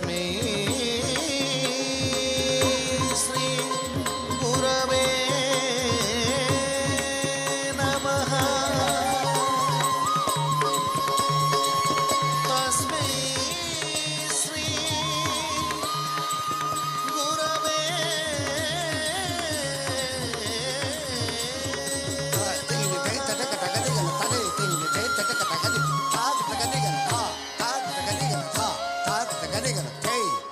तस्मै श्री गुरवे नमः तस्मै श्री गुरवे Hey!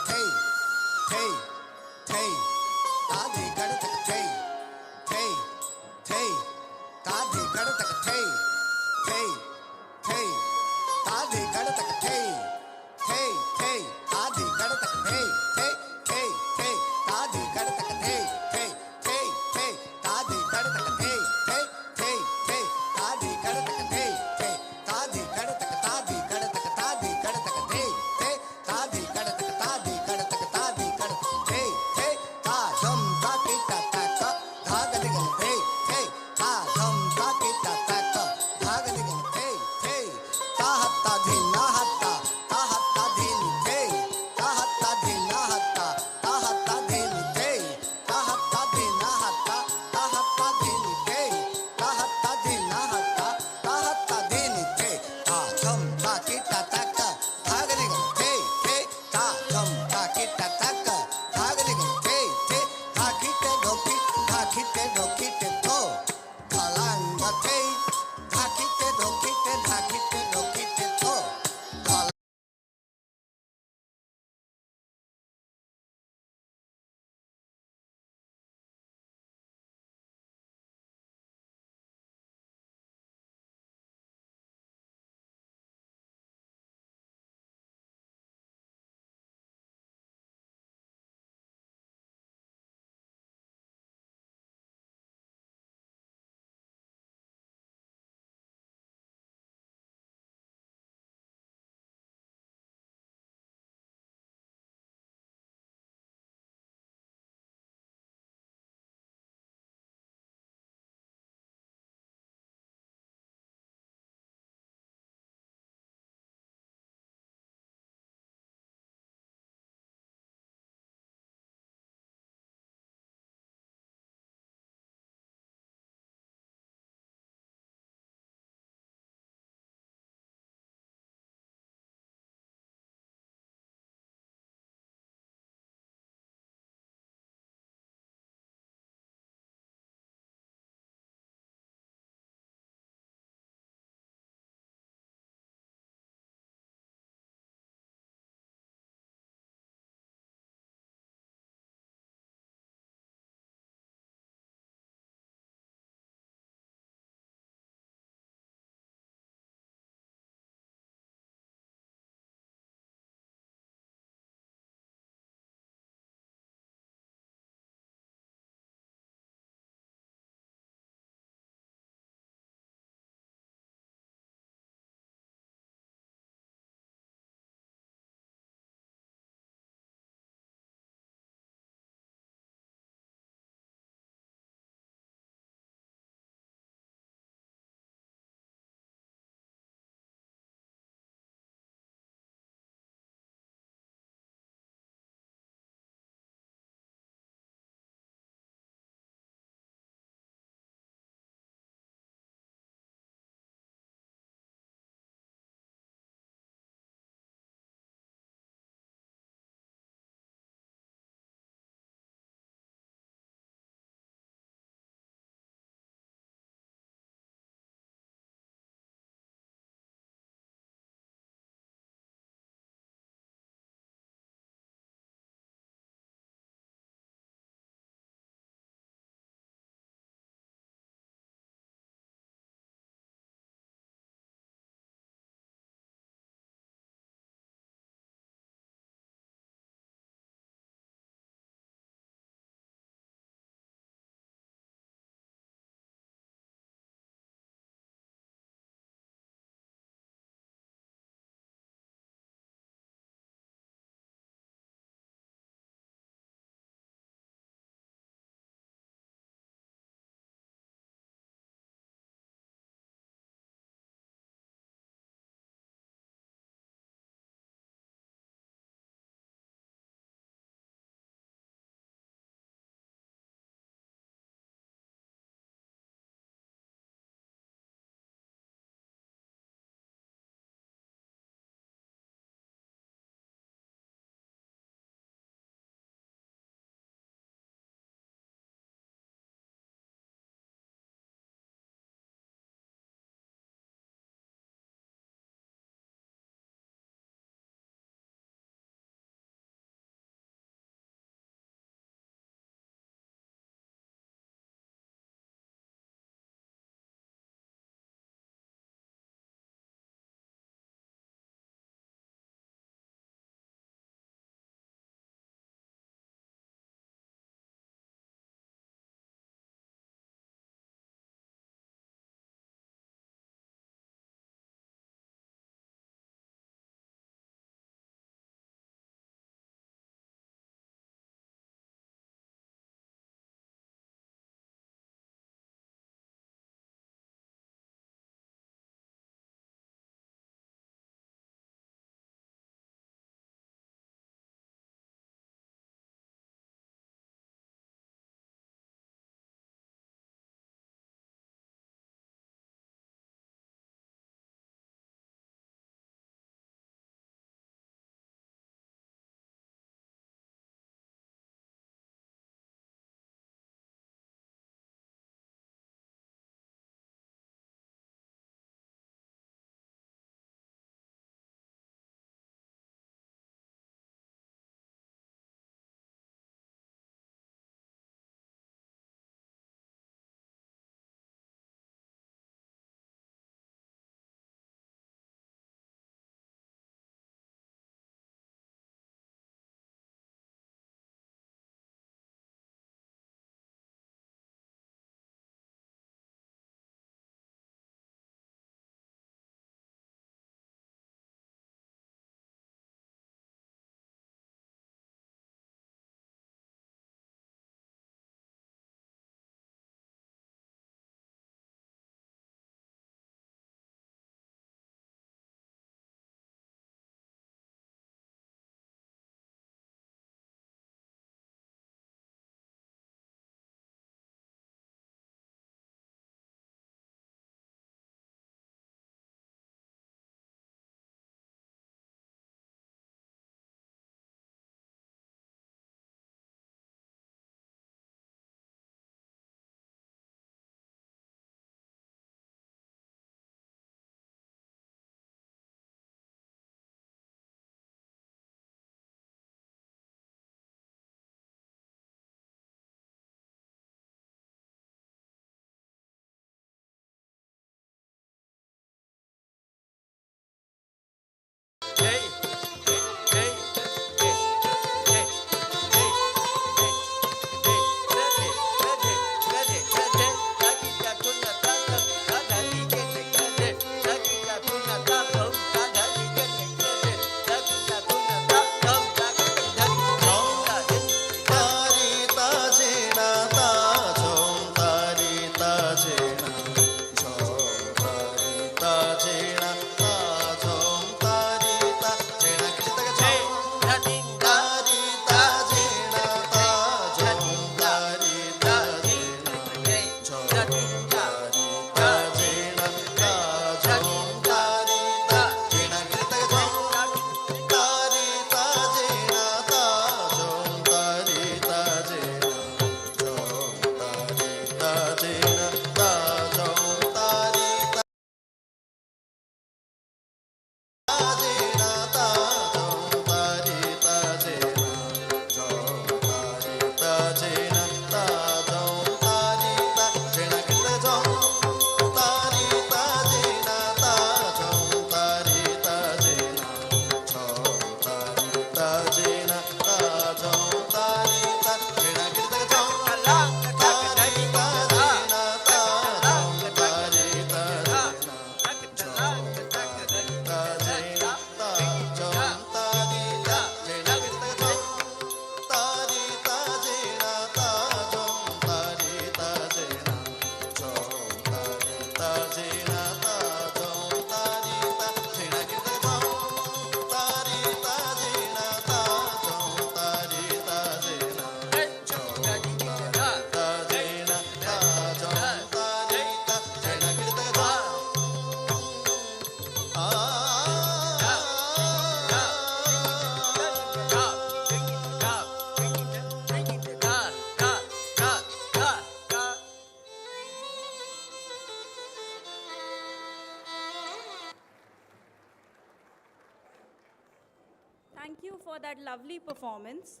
Thank you for that lovely performance.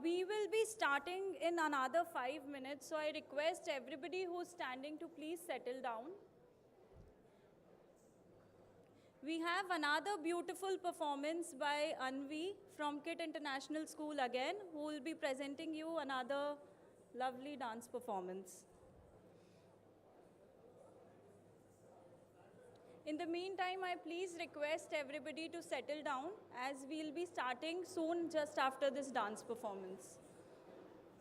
We will be starting in another 5 minutes, so I request everybody who's standing to please settle down. We have another beautiful performance by Anvi from KIIT International School again, who will be presenting you another lovely dance performance. In the meantime, I please request everybody to settle down as we'll be starting soon just after this dance performance.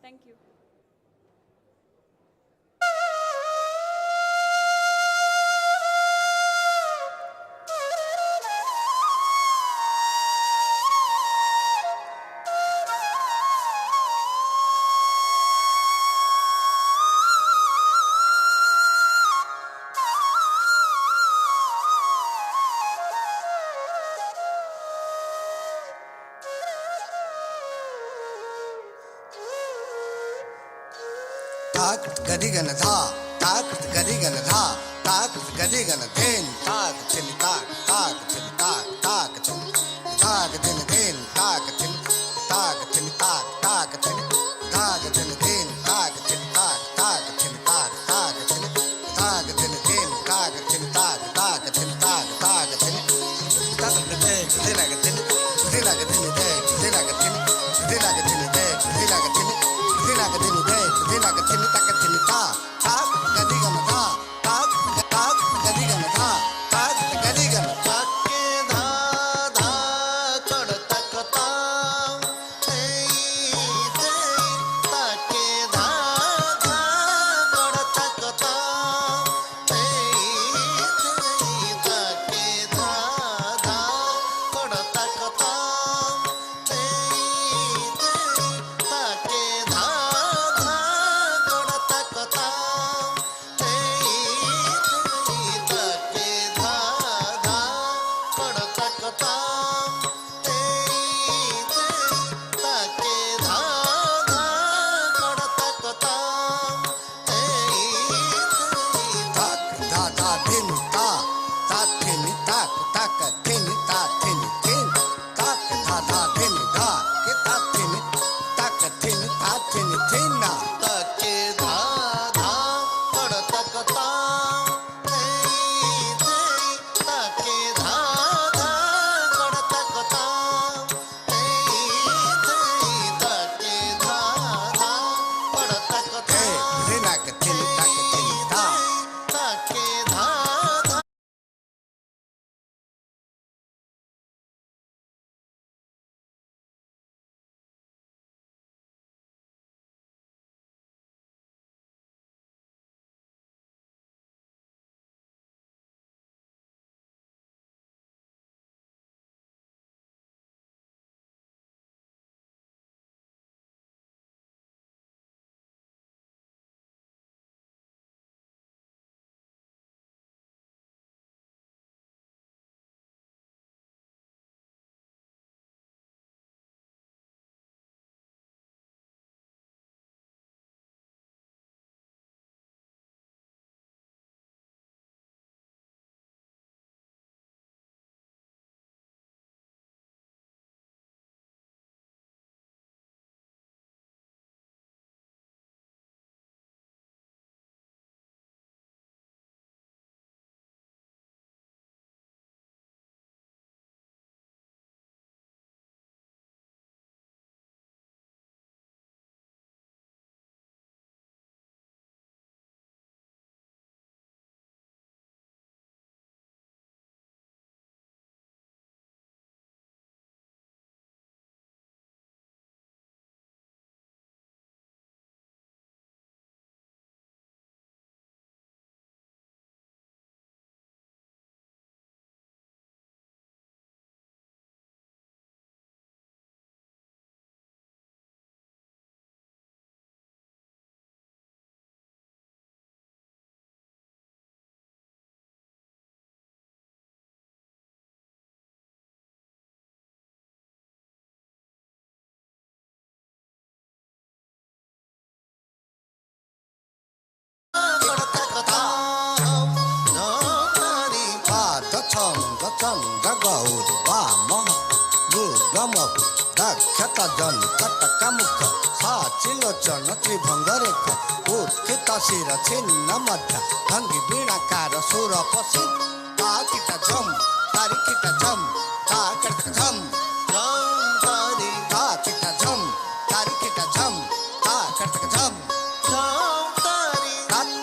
Thank you. Tak gadi gana tha, tak gadi gana tha, tak gadi gana den, tak chini tak chini tak chini, tak chini den, tak chini chini tak chini, tak chini den, tak chini chini tak chini, tak chini den, tak chini chini tak chini, tak gade dina gade dina gade dina gade dina gade dina gade dina gade dina gade dina gade takatini ta tak gadi gana ta tak gadi gana ta tak gadi gana takke dha dha kodta kata hey takke dha dha kodta kata hey takke dha dha kodta kata hey takke dha dha kodta kata गमक दक्षत जन कटक मुख साचिलोचन त्रिभंग रेख उत्थित शिर छिन्न मध्य भंगी वीणाकार सुर प्रसिद्ध ताकिट झम तारिकिट झम ताकट झम ताकिट झम तारिकिट झम ताकट झम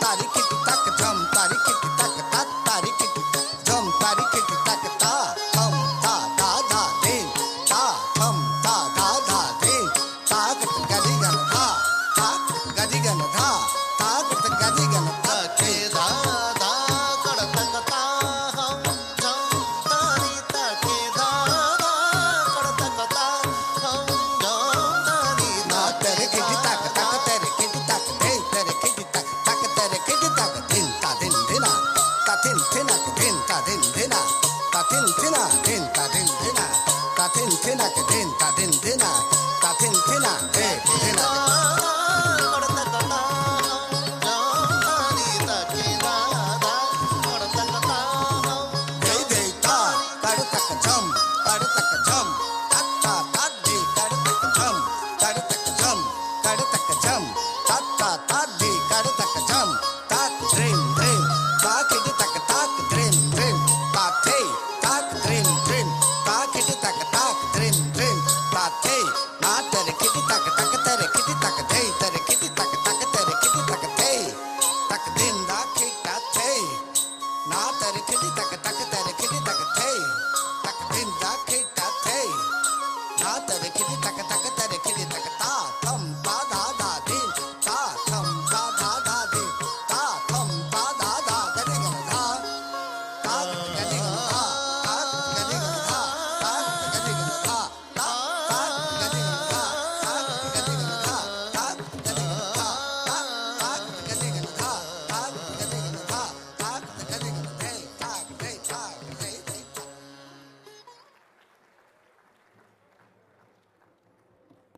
तारिकिट तक झम तारिकिट तक तारिकिट झम तारिकिट तक ता थम ता धा धा दे ता थम ता धा धा दे ताकट गदी गन धा ताकट गदी गन धा ताकट गदी गन धा ताके धा धा कड़तक ता हम झम तारी ताके धा धा कड़तक ता हम झम तारी ना तेरे किटी तक तक तेरे किटी तक दे तेरे किटी तक तक तेरे किटी तक दिन ता दिन दिना ता दिन दिना दिन ता दिन दिना ता दिन दिना दिन ता दिन दिना ता दिन दिना के दिन ता दिन दिना ता दिन दिना दे दिना कड़तक ता हम झम तारी ताके धा धा कड़तक ता हम दे दे ता कर तक झम ता ता ता दे कर तक झम ता ता ता दे कर तक झम ता ड्रीम ड्रीम ता किटी तक ताक ड्रीम ड्रीम ता थे ताक ड्रीम ड्रीम ता किटी तक ताक ड्रीम ड्रीम ता थे ना तेरे किटी तक तक तेरे किटी तक दे तेरे किटी तक तक तेरे किटी तक थे तक दिन दा किटा थे ना तेरे किटी तक तक तेरे किटी तक थे तक दिन दा किटा थे ना तेरे किटी तक तक तेरे किटी तक ता थम ता धा धा दिन ता थम ता धा धा दिन ता थम ता धा धा गदे गन धा ता गदे गन धा ता गदे गन धा ता गदे गन धा ता गदे गन धा ता गदे गन धा ता गदे गन धा ता गदे गन धा ता गदे गन धा ता गदे गन दे ता दे ता दे दे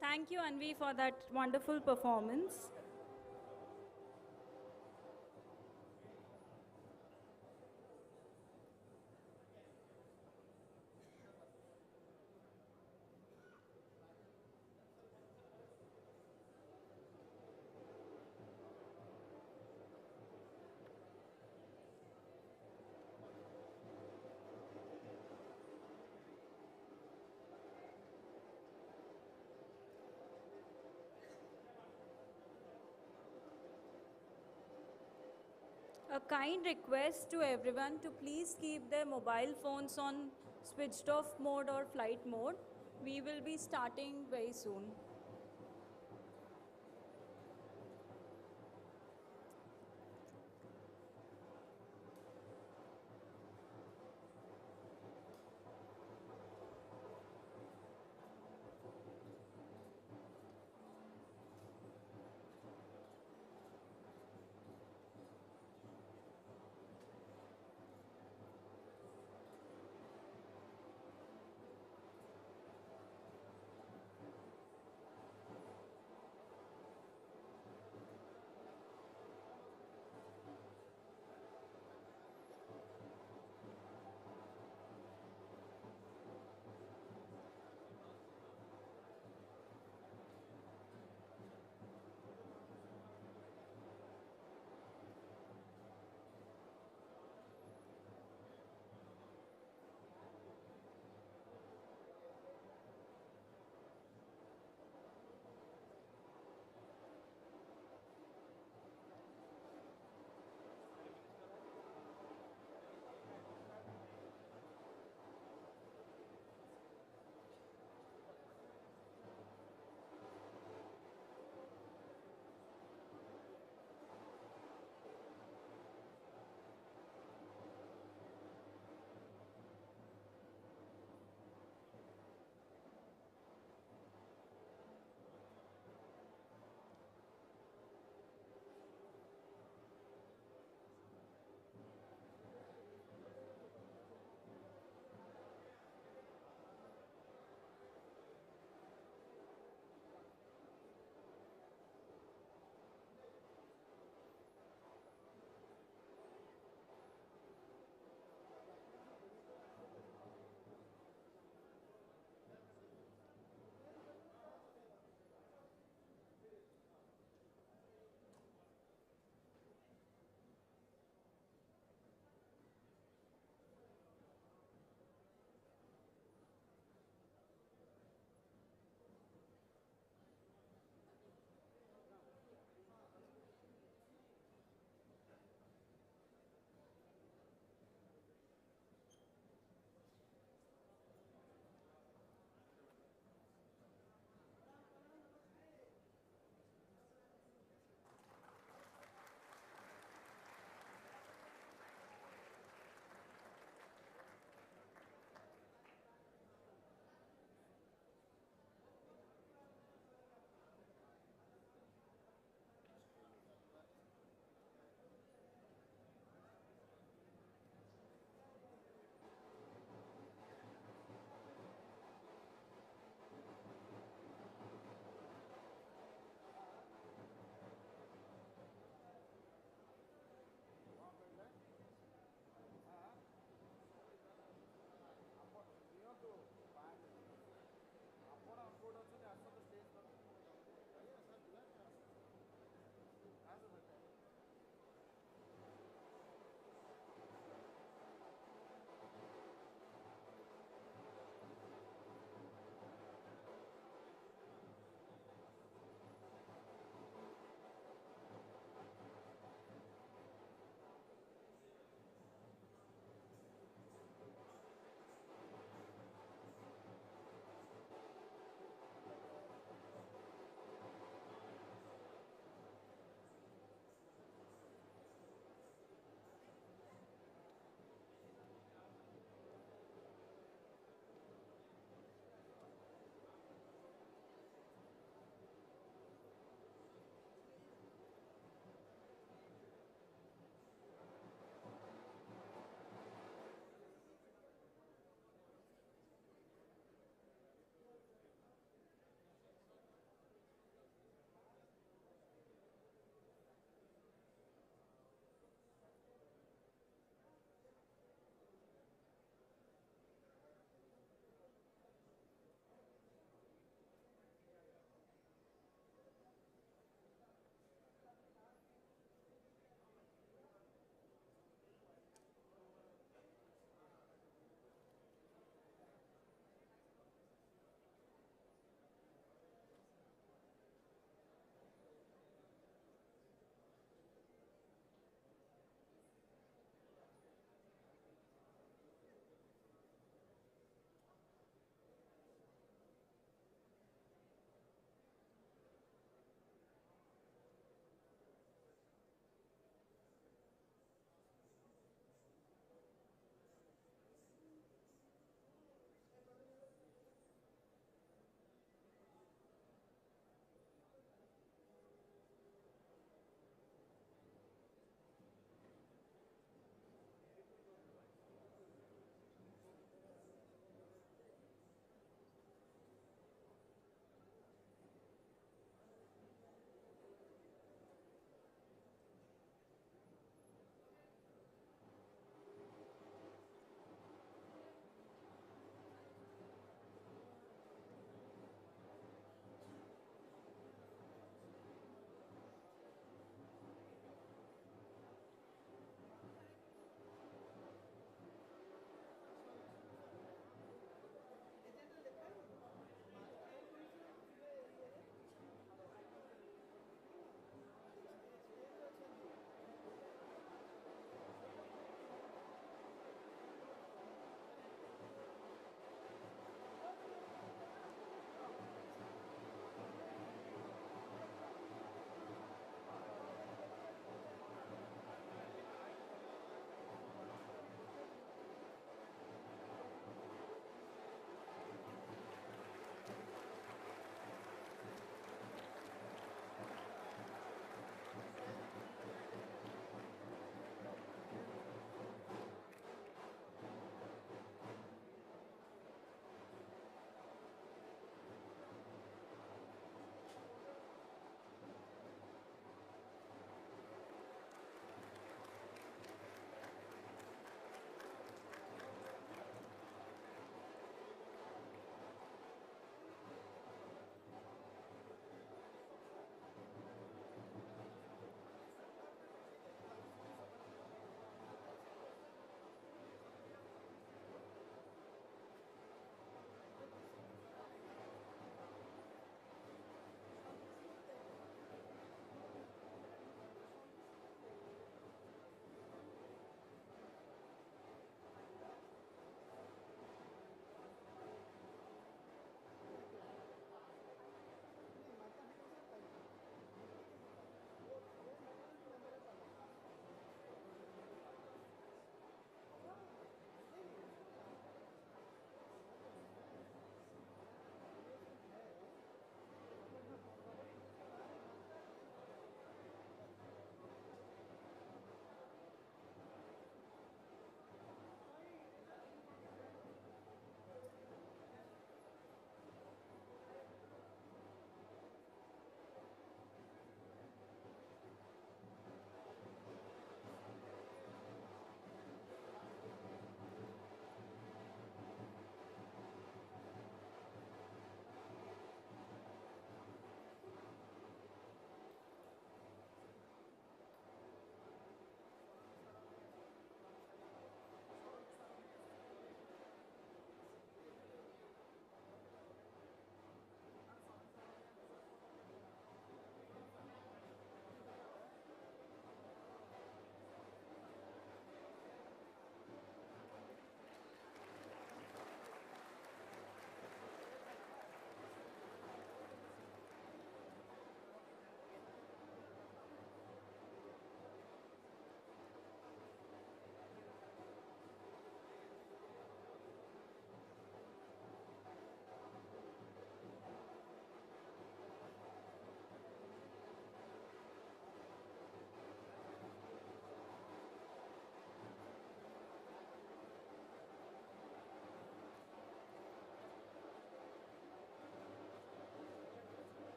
Thank you, Anvi, for that wonderful performance. A kind request to everyone to please keep their mobile phones on switched off mode or flight mode. We will be starting very soon.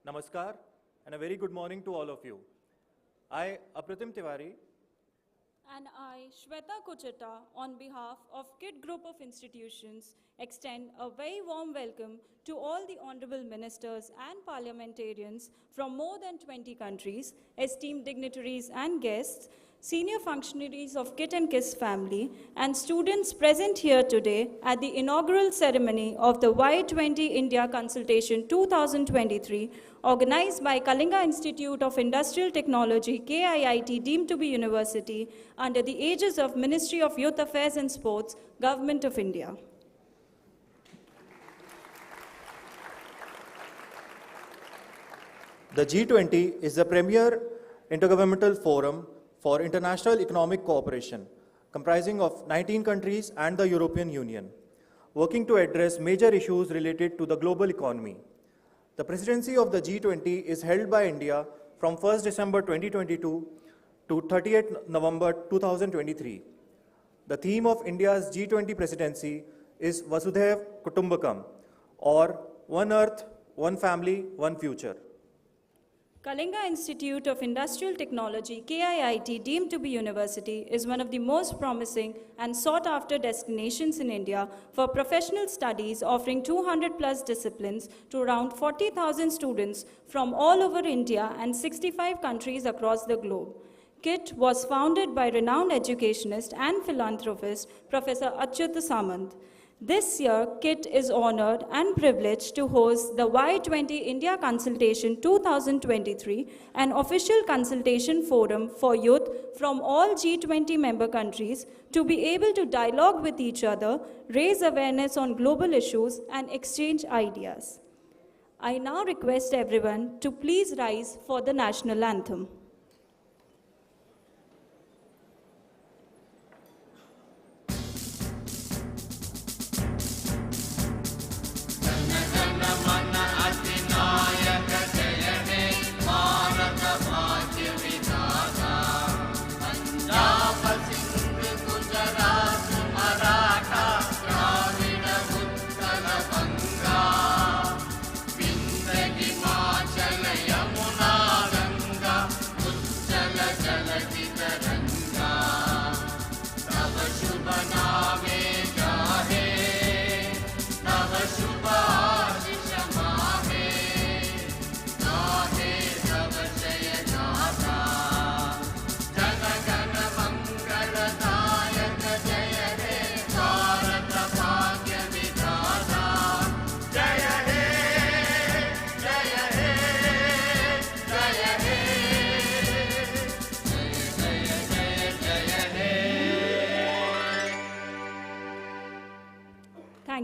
Namaskar and a very good morning to all of you. I, Apratim Tiwari, And I, Shweta Kochata, on behalf of KIIT Group of Institutions, extend a very warm welcome to all the honorable ministers and parliamentarians from more than 20 countries, esteemed dignitaries and guests, senior functionaries of KIIT and KISS family, and students present here today at the inaugural ceremony of the Y20 India Consultation 2023, organized by Kalinga Institute of Industrial Technology, KIIT, deemed to be university, under the aegis of Ministry of Youth Affairs and Sports, Government of India. the G20 is the premier intergovernmental forum for international economic cooperation, comprising of 19 countries and the European Union, working to address major issues related to the global economy. The presidency of the G20 is held by India from 1st December 2022 to 30th November 2023. The theme of India's G20 presidency is Vasudhaiv Kutumbakam, or One Earth, One Family, One Future. Kalinga Institute of Industrial Technology, KIIT, deemed to be university, is one of the most promising and sought-after destinations in India for professional studies, offering 200+ disciplines to around 40,000 students from all over India and 65 countries across the globe. KIIT was founded by renowned educationist and philanthropist Professor Achyut Samant. This year, KIIT is honored and privileged to host the Y20 India Consultation 2023, an official consultation forum for youth from all G20 member countries to be able to dialogue with each other, raise awareness on global issues, and exchange ideas. I now request everyone to please rise for the national anthem.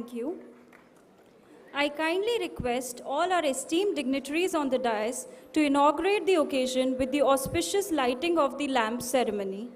Thank you. I kindly request all our esteemed dignitaries on the dais to inaugurate the occasion with the auspicious lighting of the lamp ceremony.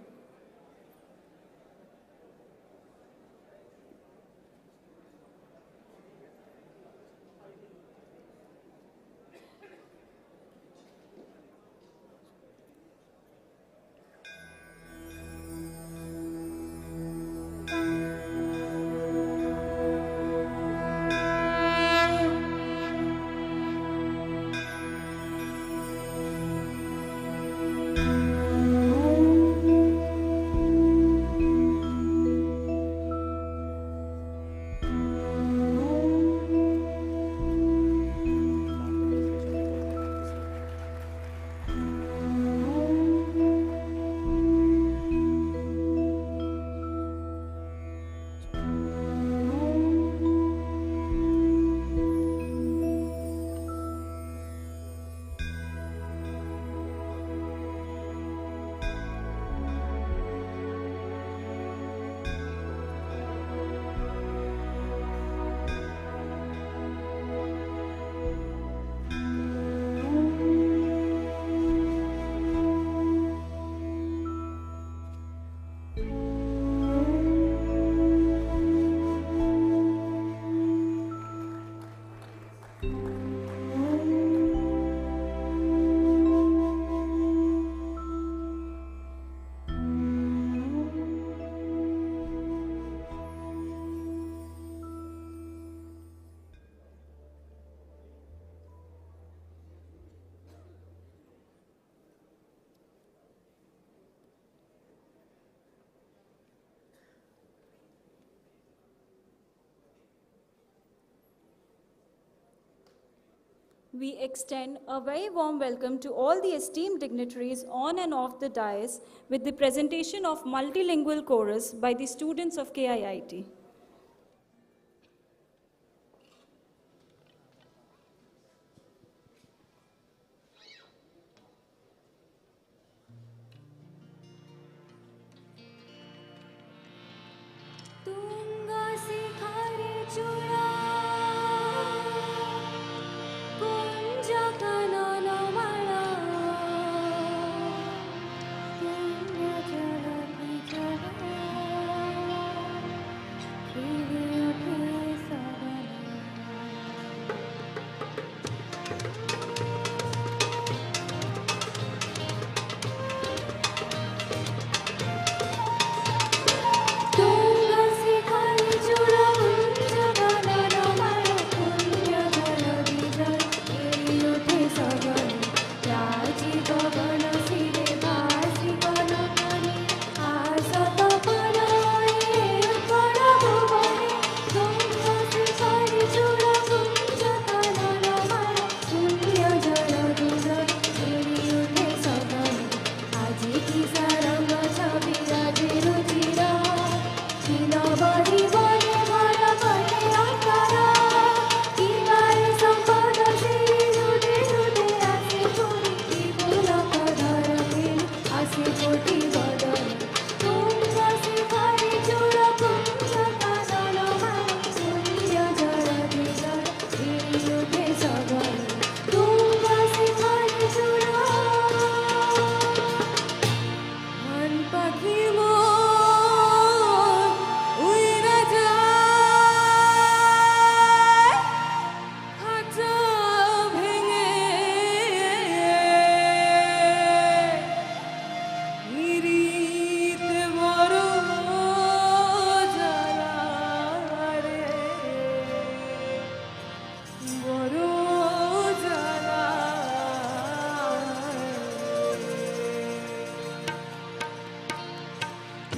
We extend a very warm welcome to all the esteemed dignitaries on and off the dais with the presentation of multilingual chorus by the students of KIIT.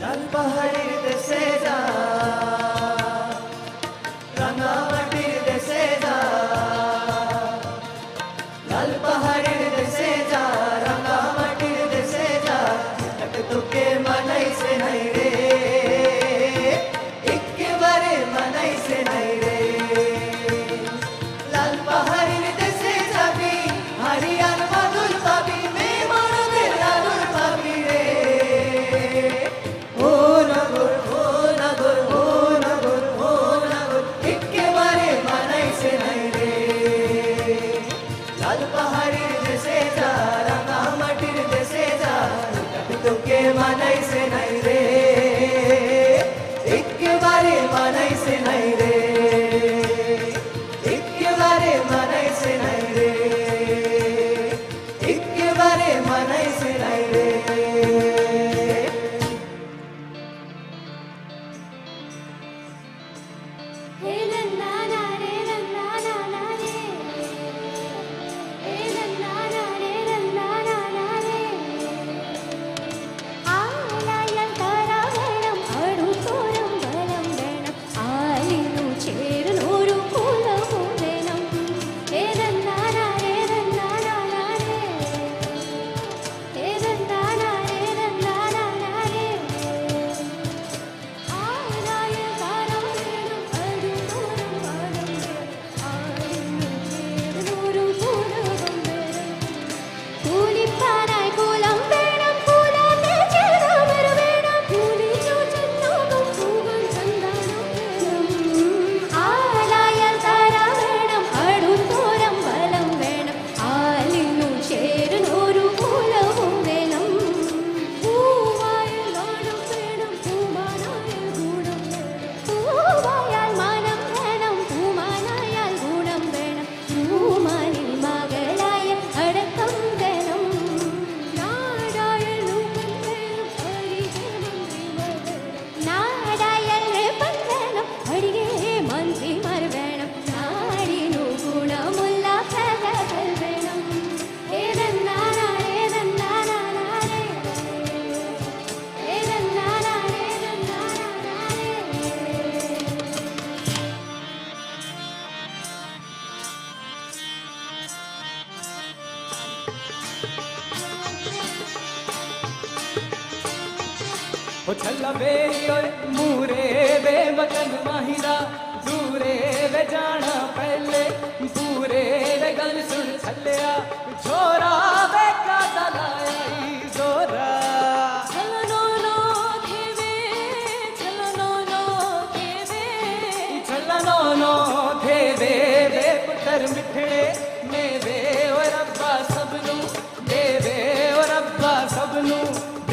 লাল পাহাড়ের দেশে যা রাঙামাটির দেশে যা লাল পাহাড়ের দেশে যা রাঙামাটির দেশে যা এক তোকে মানাইছে নাই রে একেবারে মানাইছে নাই রে লাল পাহাড়ের দেশে যাবি হারিয়ার মাদুর পাবি মেয়ে মরদের আদর পাবি রে ও নগর हरिर देशे जा रंगा माटिर देशे जा তোকে মানাইছে নাই রে একেবারে মানাইছে নাই রে একেবারে মানাইছে নাই রে একেবারে মানাইছে নাই রে छल्ला वे मूरे वे वतन माहिरा दूरे वे जाना पहले पूरे वे गल सुन छलिया छोरा वे का दलाया जोरा छलनो नो देवे छलनो नो देवे छलनो नो देवे वे पुत्र मिठड़े मेवे और रब्बा सबनू देवे और रब्बा सबनू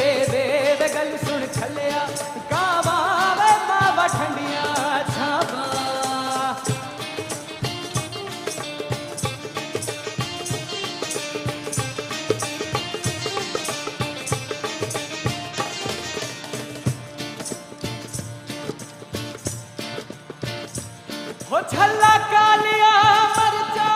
देवे वे गल सुन छलिया गावा वे मावा ठंडिया छावा हो छल्ला कालिया मरचा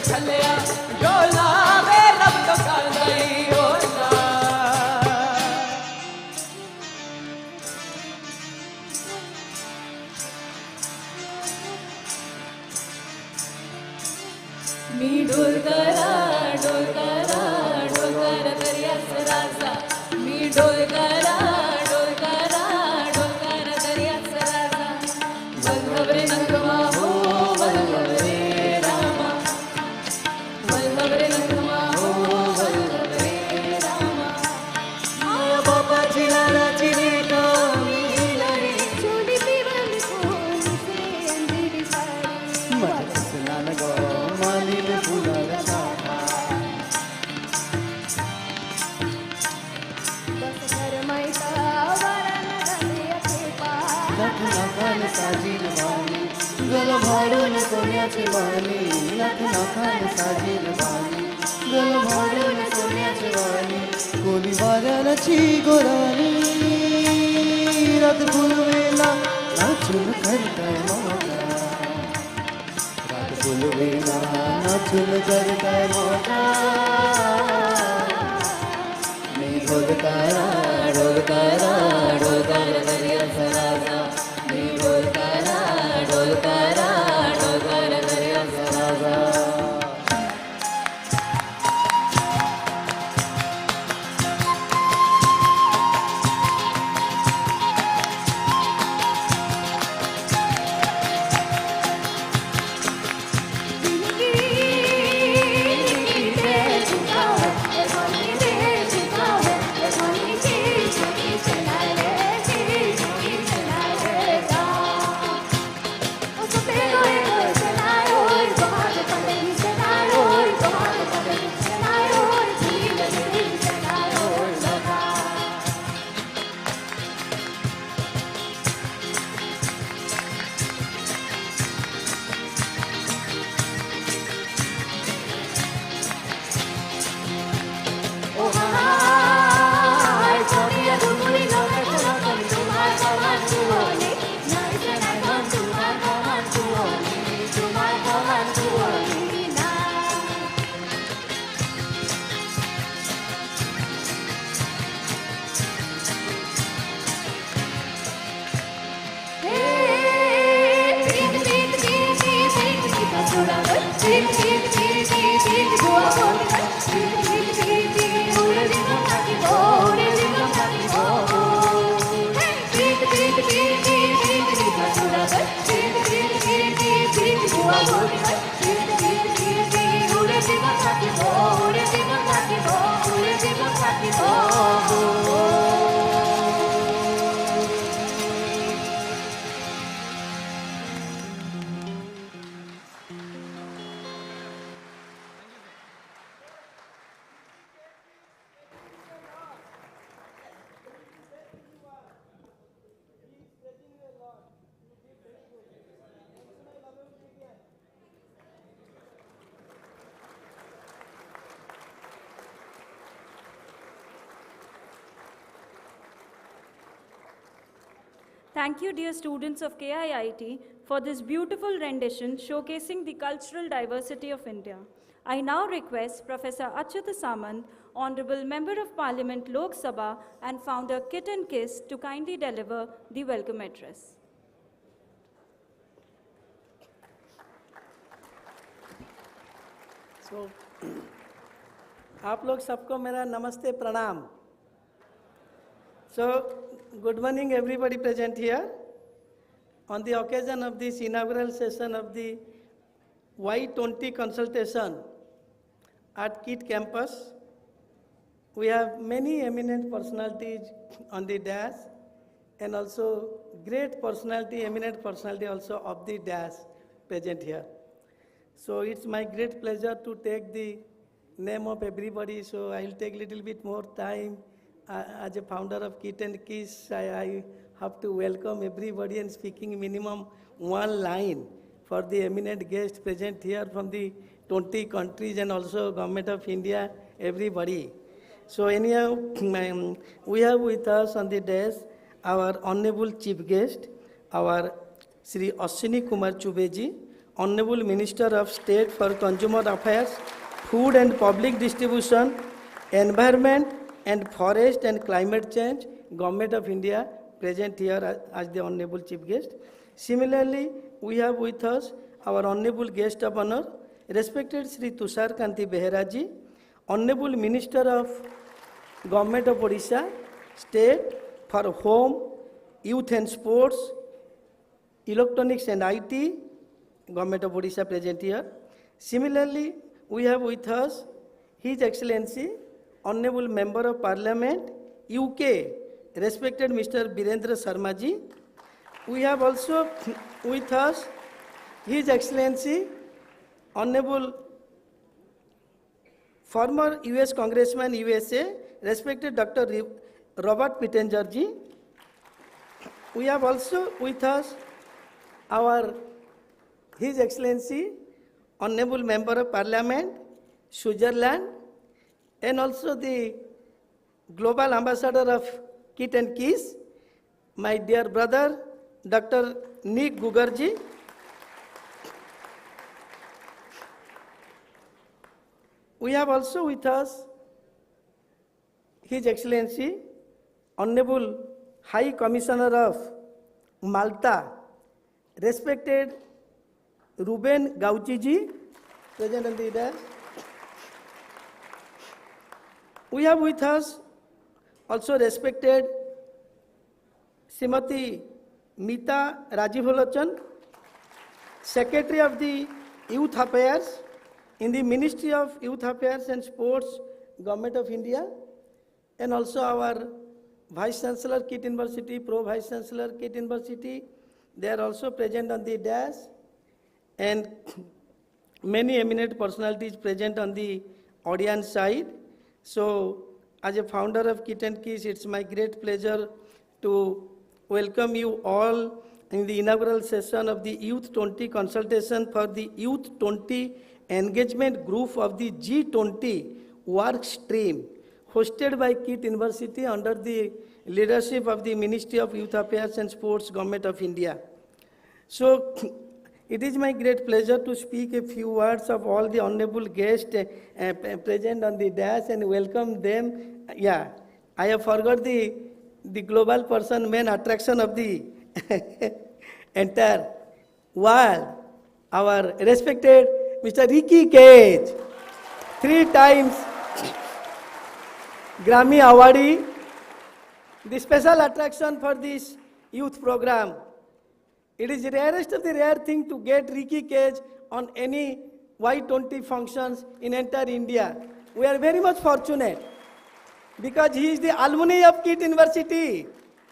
छलिया डोला वे रब तो कांदाई होला मी डोलकरा डोलकरा डोलकरा दरिया सरासा मी डोलकरा डोलकरा डोलकरा दरिया सरासा वल्लभरे नंदमा हो वल्लभरे रामा वल्लभरे नंदमा हो वल्लभरे रामा माया बाबा चिलारा चिरे का मिलरे चोली पीवन कोन से अंधेरी साड़ी मत सुनान गो माली में फूला रचा बस घर मैता वरन गलिया के पास लख नखन साजिन वाली गल भाडून सोन्याची वाली लख नखन साजिन वाली गल भाडून सोन्याची वाली कोली वाऱ्याची गोराली रात फुलवेला नाचून करताय मोठा रात फुलवेला नाचून करताय मोठा मी ढोलकारा ढोलकारा ढोलकारा दरिया Thank you, dear students of KIIT, for this beautiful rendition showcasing the cultural diversity of India. I now request Professor Achyuta Samant, Honorable Member of Parliament Lok Sabha and founder KIIT and KISS, to kindly deliver the welcome address. So, आप लोग सबको मेरा नमस्ते प्रणाम. So, good morning everybody present here. On the occasion of this inaugural session of the Y20 consultation at KIIT campus, we have many eminent personalities on the dais and also great personality, eminent personality also of the dais present here. So it's my great pleasure to take the name of everybody, so I'll take a little bit more time. As a founder of KIIT and KISS, I have to welcome everybody and speaking minimum one line for the eminent guests present here from the 20 countries and also Government of India, everybody. So anyhow, we have with us on the desk our Honorable Chief Guest, our Sri Ashwini Kumar Chubeji, Honorable Minister of State for Consumer Affairs, Food and Public Distribution, Environment and Forest and Climate Change, Government of India, present here as the Honorable Chief Guest. Similarly, we have with us our Honorable Guest of Honor, respected Sri Tushar Kanti Beheraji, Honorable Minister of Government of Odisha, State for Home, Youth and Sports, Electronics and IT, Government of Odisha present here. Similarly, we have with us His Excellency, Honorable Member of Parliament, UK, respected Mr. Birendra Sharma ji. We have also with us His Excellency, Honorable former US Congressman USA, respected Dr. Robert Pittenger ji. We have also with us our His Excellency, Honorable Member of Parliament, Switzerland, and also the Global Ambassador of KIIT and KISS, my dear brother, Dr. Nick Gugarji. We have also with us His Excellency, Honorable High Commissioner of Malta, respected Ruben Gauchiji, present on the desk. We have with us also respected Srimati Mita Rajivolochan, Secretary of the Youth Affairs in the Ministry of Youth Affairs and Sports, Government of India, and also our Vice Chancellor KIIT University, Pro Vice Chancellor KIIT University. They are also present on the dais, and many eminent personalities present on the audience side. So, as a founder of KIIT and KISS, it's my great pleasure to welcome you all in the inaugural session of the Youth 20 consultation for the Youth 20 engagement group of the G20 work stream, hosted by KIIT University under the leadership of the Ministry of Youth Affairs and Sports, Government of India. So, it is my great pleasure to speak a few words of all the honorable guests present on the dais and welcome them. Yeah, I have forgot the global person, main attraction of the entire world. our respected Mr. Ricky Cage, 3 times Grammy awardee, the special attraction for this youth program. It is the rarest of the rare thing to get Ricky Cage on any Y20 functions in entire India. We are very much fortunate because he is the alumni of KIIT University.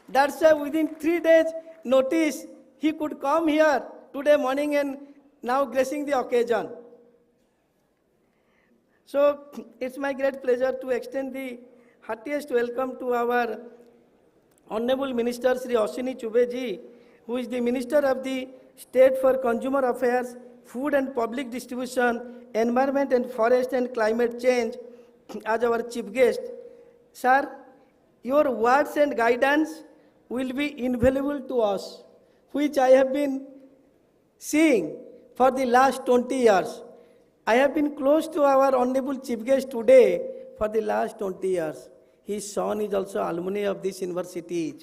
That's why within 3 days notice he could come here today morning and now gracing the occasion. So it's my great pleasure to extend the heartiest welcome to our Honorable Minister Sri Ashwini Choube ji, who is the Minister of the State for Consumer Affairs, Food and Public Distribution, Environment and Forest and Climate Change, as our chief guest. Sir, your words and guidance will be invaluable to us, which I have been seeing for the last 20 years. I have been close to our Honorable Chief Guest today for the last 20 years. His son is also alumni of this university.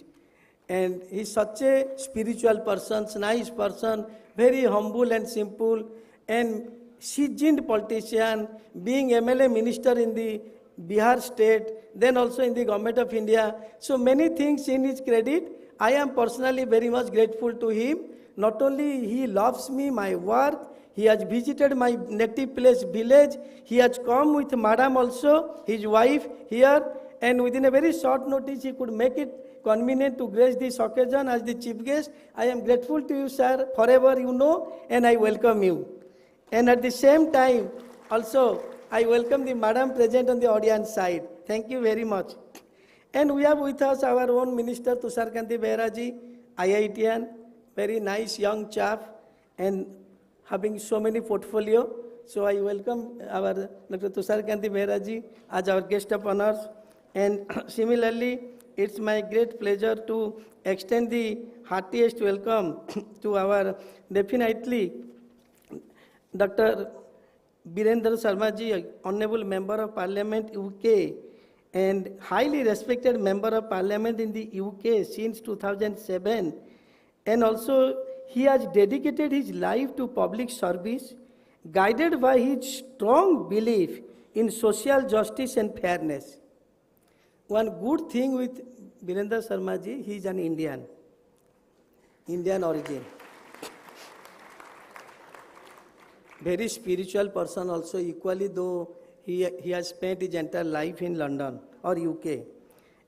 And he is such a spiritual person, nice person, very humble and simple, and seasoned politician, being MLA minister in the Bihar state, then also in the government of India. So many things in his credit. I am personally very much grateful to him. Not only he loves me, my work, he has visited my native place, village. He has come with madam also, his wife here, and within a very short notice he could make it convenient to grace this occasion as the chief guest. I am grateful to you, sir, forever you know, and I welcome you. And at the same time, also, I welcome the madam present on the audience side. Thank you very much. And we have with us our own Minister Tusharkanti Behera ji, IITian, very nice young chap, and having so many portfolio. So I welcome our Dr. Tusharkanti Behera ji as our guest of honors. And similarly, it's my great pleasure to extend the heartiest welcome to our definitely Dr. Birendra Sharma ji, Honorable Member of Parliament UK, and highly respected Member of Parliament in the UK since 2007. And also, he has dedicated his life to public service, guided by his strong belief in social justice and fairness. One good thing with Birendra Sharma ji, he is an Indian origin. Very spiritual person also, equally though he has spent his entire life in London or UK.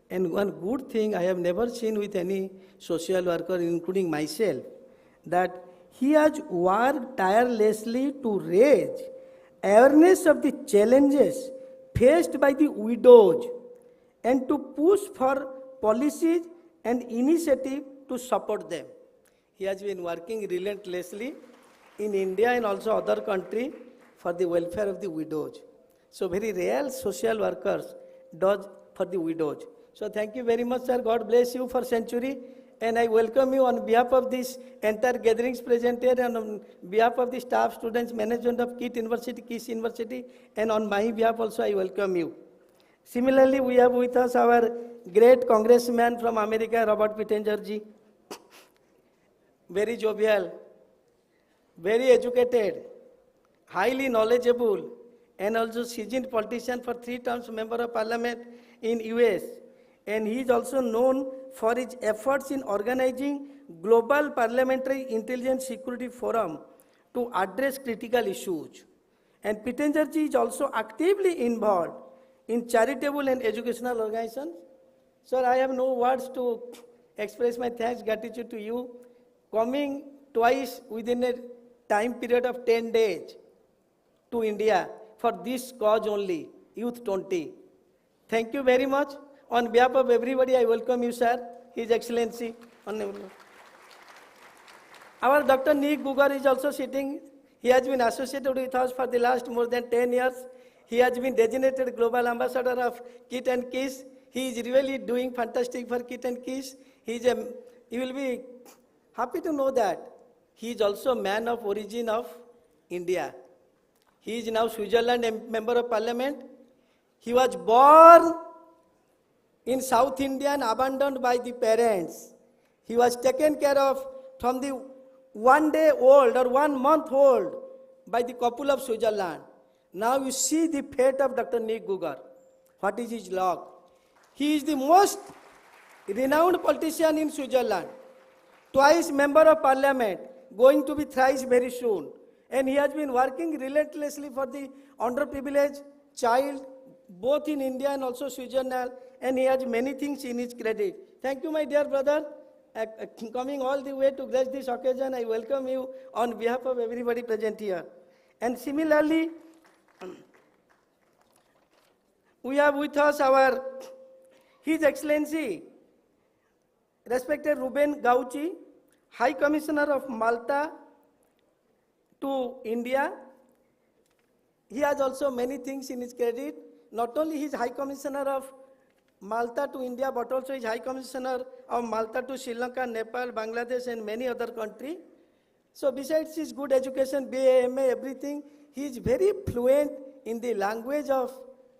And one good thing I have never seen with any social worker, including myself, that he has worked tirelessly to raise awareness of the challenges faced by the widows and to push for policies and initiatives to support them. He has been working relentlessly in India and also other countries for the welfare of the widows. So very rare social workers does for the widows. So thank you very much, sir. God bless you for century. And I welcome you on behalf of this entire gatherings present here and on behalf of the staff, students, management of KIIT University, and on my behalf also I welcome you. Similarly, we have with us our great congressman from America, Robert Pittenger ji. Very jovial, very educated, highly knowledgeable, and also seasoned politician for 3 terms member of parliament in US. And he is also known for his efforts in organizing Global Parliamentary Intelligence Security Forum to address critical issues. And Pittenger ji is also actively involved in charitable and educational organizations. Sir, I have no words to express my thanks, gratitude to you, coming twice within a time period of 10 days to India for this cause only, Youth 20. Thank you very much. On behalf of everybody, I welcome you, sir, His Excellency. Our Dr. Nick Gugar is also sitting. He has been associated with us for the last more than 10 years. He has been designated Global Ambassador of KIIT and KIIS. He is really doing fantastic for KIIT and KIIS. You will be happy to know that he is also a man of origin of India. He is now Switzerland Member of Parliament. He was born in South India and abandoned by the parents. He was taken care of from the 1 day old or 1 month old by the couple of Switzerland. Now you see the fate of Dr. Nick Gugar. What is his log? He is the most renowned politician in Switzerland, twice member of parliament, going to be thrice very soon. And he has been working relentlessly for the underprivileged child, both in India and also Switzerland, and he has many things in his credit. Thank you, my dear brother. Coming all the way to grace this occasion, I welcome you on behalf of everybody present here. And similarly, we have with us His Excellency, respected Ruben Gauci, High Commissioner of Malta to India. He has also many things in his credit. Not only his High Commissioner of Malta to India, but also his High Commissioner of Malta to Sri Lanka, Nepal, Bangladesh, and many other countries. So besides his good education, BA, MA, everything, he is very fluent in the language of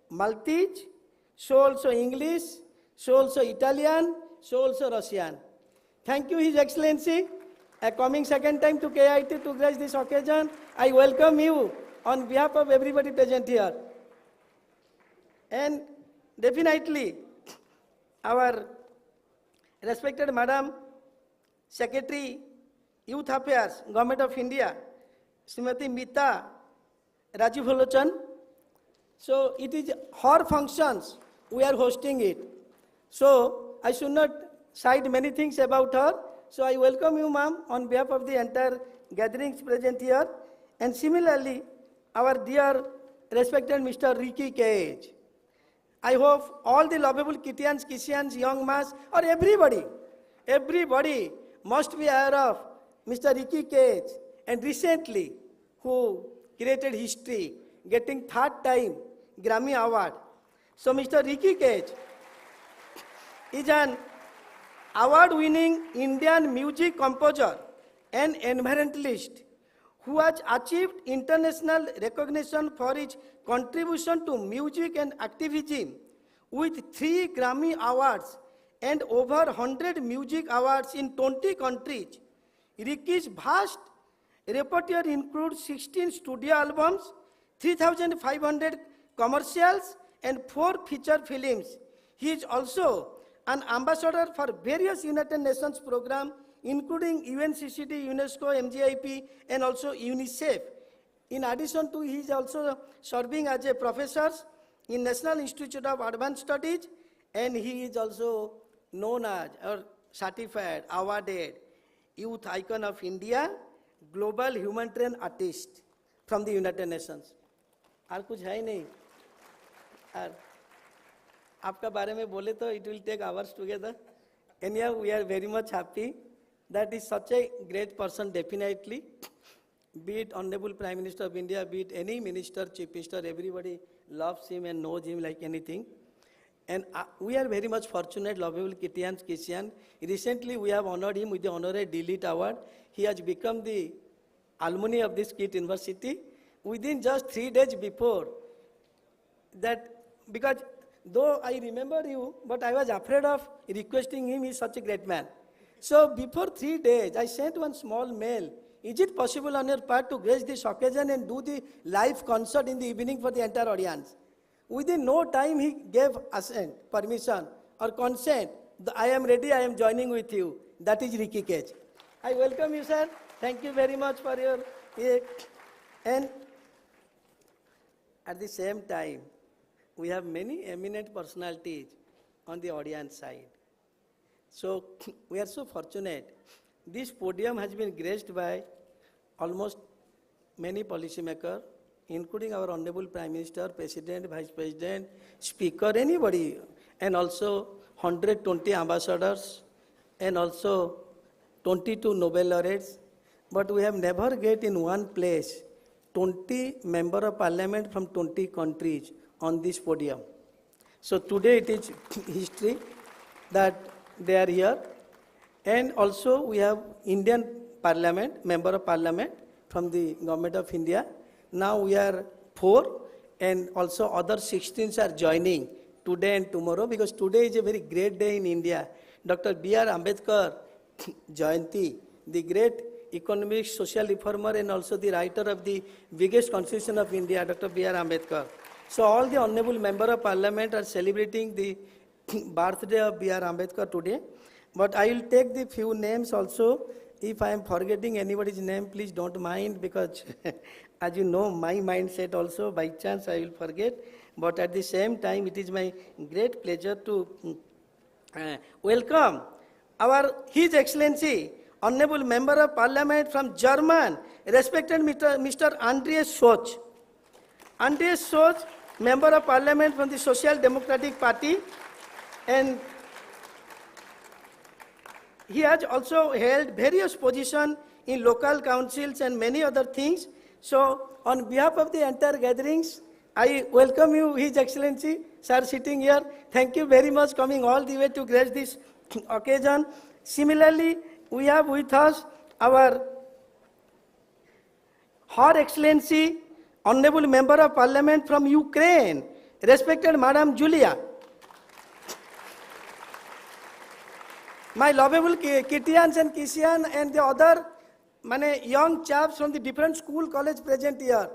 Maltese, so also English, so also Italian, so also Russian. Thank you, His Excellency. Coming second time to KIIT to grace this occasion, I welcome you on behalf of everybody present here. And definitely, our respected Madam Secretary, Youth Affairs, Government of India, Srimati Mita Rajivolochan. So it is her functions, we are hosting it. So I should not cite many things about her. So I welcome you, ma'am, on behalf of the entire gatherings present here. And similarly, our dear respected Mr. Ricky Cage. I hope all the lovable KIITians, KIITians, young mass, or everybody must be aware of Mr. Ricky Cage, and recently who created history, getting third time Grammy Award. So Mr. Ricky Cage is an award-winning Indian music composer and environmentalist who has achieved international recognition for his contribution to music and activism with 3 Grammy Awards and over 100 music awards in 20 countries. Ricky's vast repertoire includes 16 studio albums, 3,500 commercials, and 4 feature films. He is also an ambassador for various United Nations programs, including UNCCD, UNESCO, MGIP, and also UNICEF. In addition to, he is also serving as a professor in National Institute of Advanced Studies, and he is also known as or certified, awarded Youth Icon of India, Global Humanitarian Artist from the United Nations. और कुछ है ही नहीं. और आपका बारे में बोले तो it will take hours together. Anyhow, we are very much happy that is such a great person, definitely. Be it Honorable Prime Minister of India, be it any minister, Chief Minister, everybody loves him and knows him like anything. And we are very much fortunate, lovable KIITians, KIITian. Recently, we have honored him with the Honorary DLiT Award. He has become the alumni of this KIIT University within just 3 days before that, because though I remember you, but I was afraid of requesting him. He is such a great man. So before 3 days, I sent one small mail. Is it possible on your part to grace this occasion and do the live concert in the evening for the entire audience? Within no time, he gave assent, permission, or consent. I am ready, I am joining with you. That is Ricky Cage. I welcome you, sir. Thank you very much for your... And at the same time, we have many eminent personalities on the audience side. So we are so fortunate. This podium has been graced by almost many policymakers, including our Honorable Prime Minister, President, Vice President, Speaker, anybody, and also 120 ambassadors, and also 22 Nobel laureates. But we have never get in one place 20 Member of Parliament from 20 countries on this podium. So today it is history that they are here. And also we have Indian Parliament, Member of Parliament from the Government of India. Now we are 4, and also other 16 are joining today and tomorrow, because today is a very great day in India. Dr. B.R. Ambedkar Jayanti, the great economic, social reformer, and also the writer of the biggest constitution of India, Dr. B.R. Ambedkar. So all the honorable member of parliament are celebrating the birthday of B.R. Ambedkar today. But I will take the few names also. If I am forgetting anybody's name, please don't mind, because as you know, my mindset also, by chance I will forget. But at the same time, it is my great pleasure to welcome His Excellency, Honorable Member of Parliament from German, respected Mr. Andreas Soch. Andreas Soch, Member of Parliament from the Social Democratic Party, and he has also held various positions in local councils and many other things. So, on behalf of the entire gatherings, I welcome you, His Excellency, sir, sitting here. Thank you very much coming all the way to grace this occasion. Similarly, we have with us Her Excellency, Honorable Member of Parliament from Ukraine, respected Madam Julia. My lovable KIITians and KIITians and the other young chaps from the different school, college present here,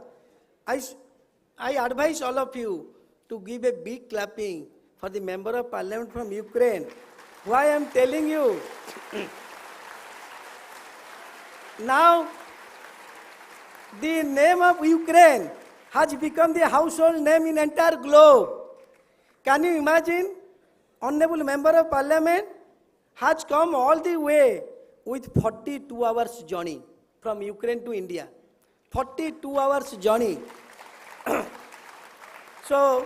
I advise all of you to give a big clapping for the Member of Parliament from Ukraine. Why I am telling you? Now, the name of Ukraine has become the household name in entire globe. Can you imagine? Honorable Member of Parliament has come all the way with 42 hours journey from Ukraine to India. 42 hours journey. So,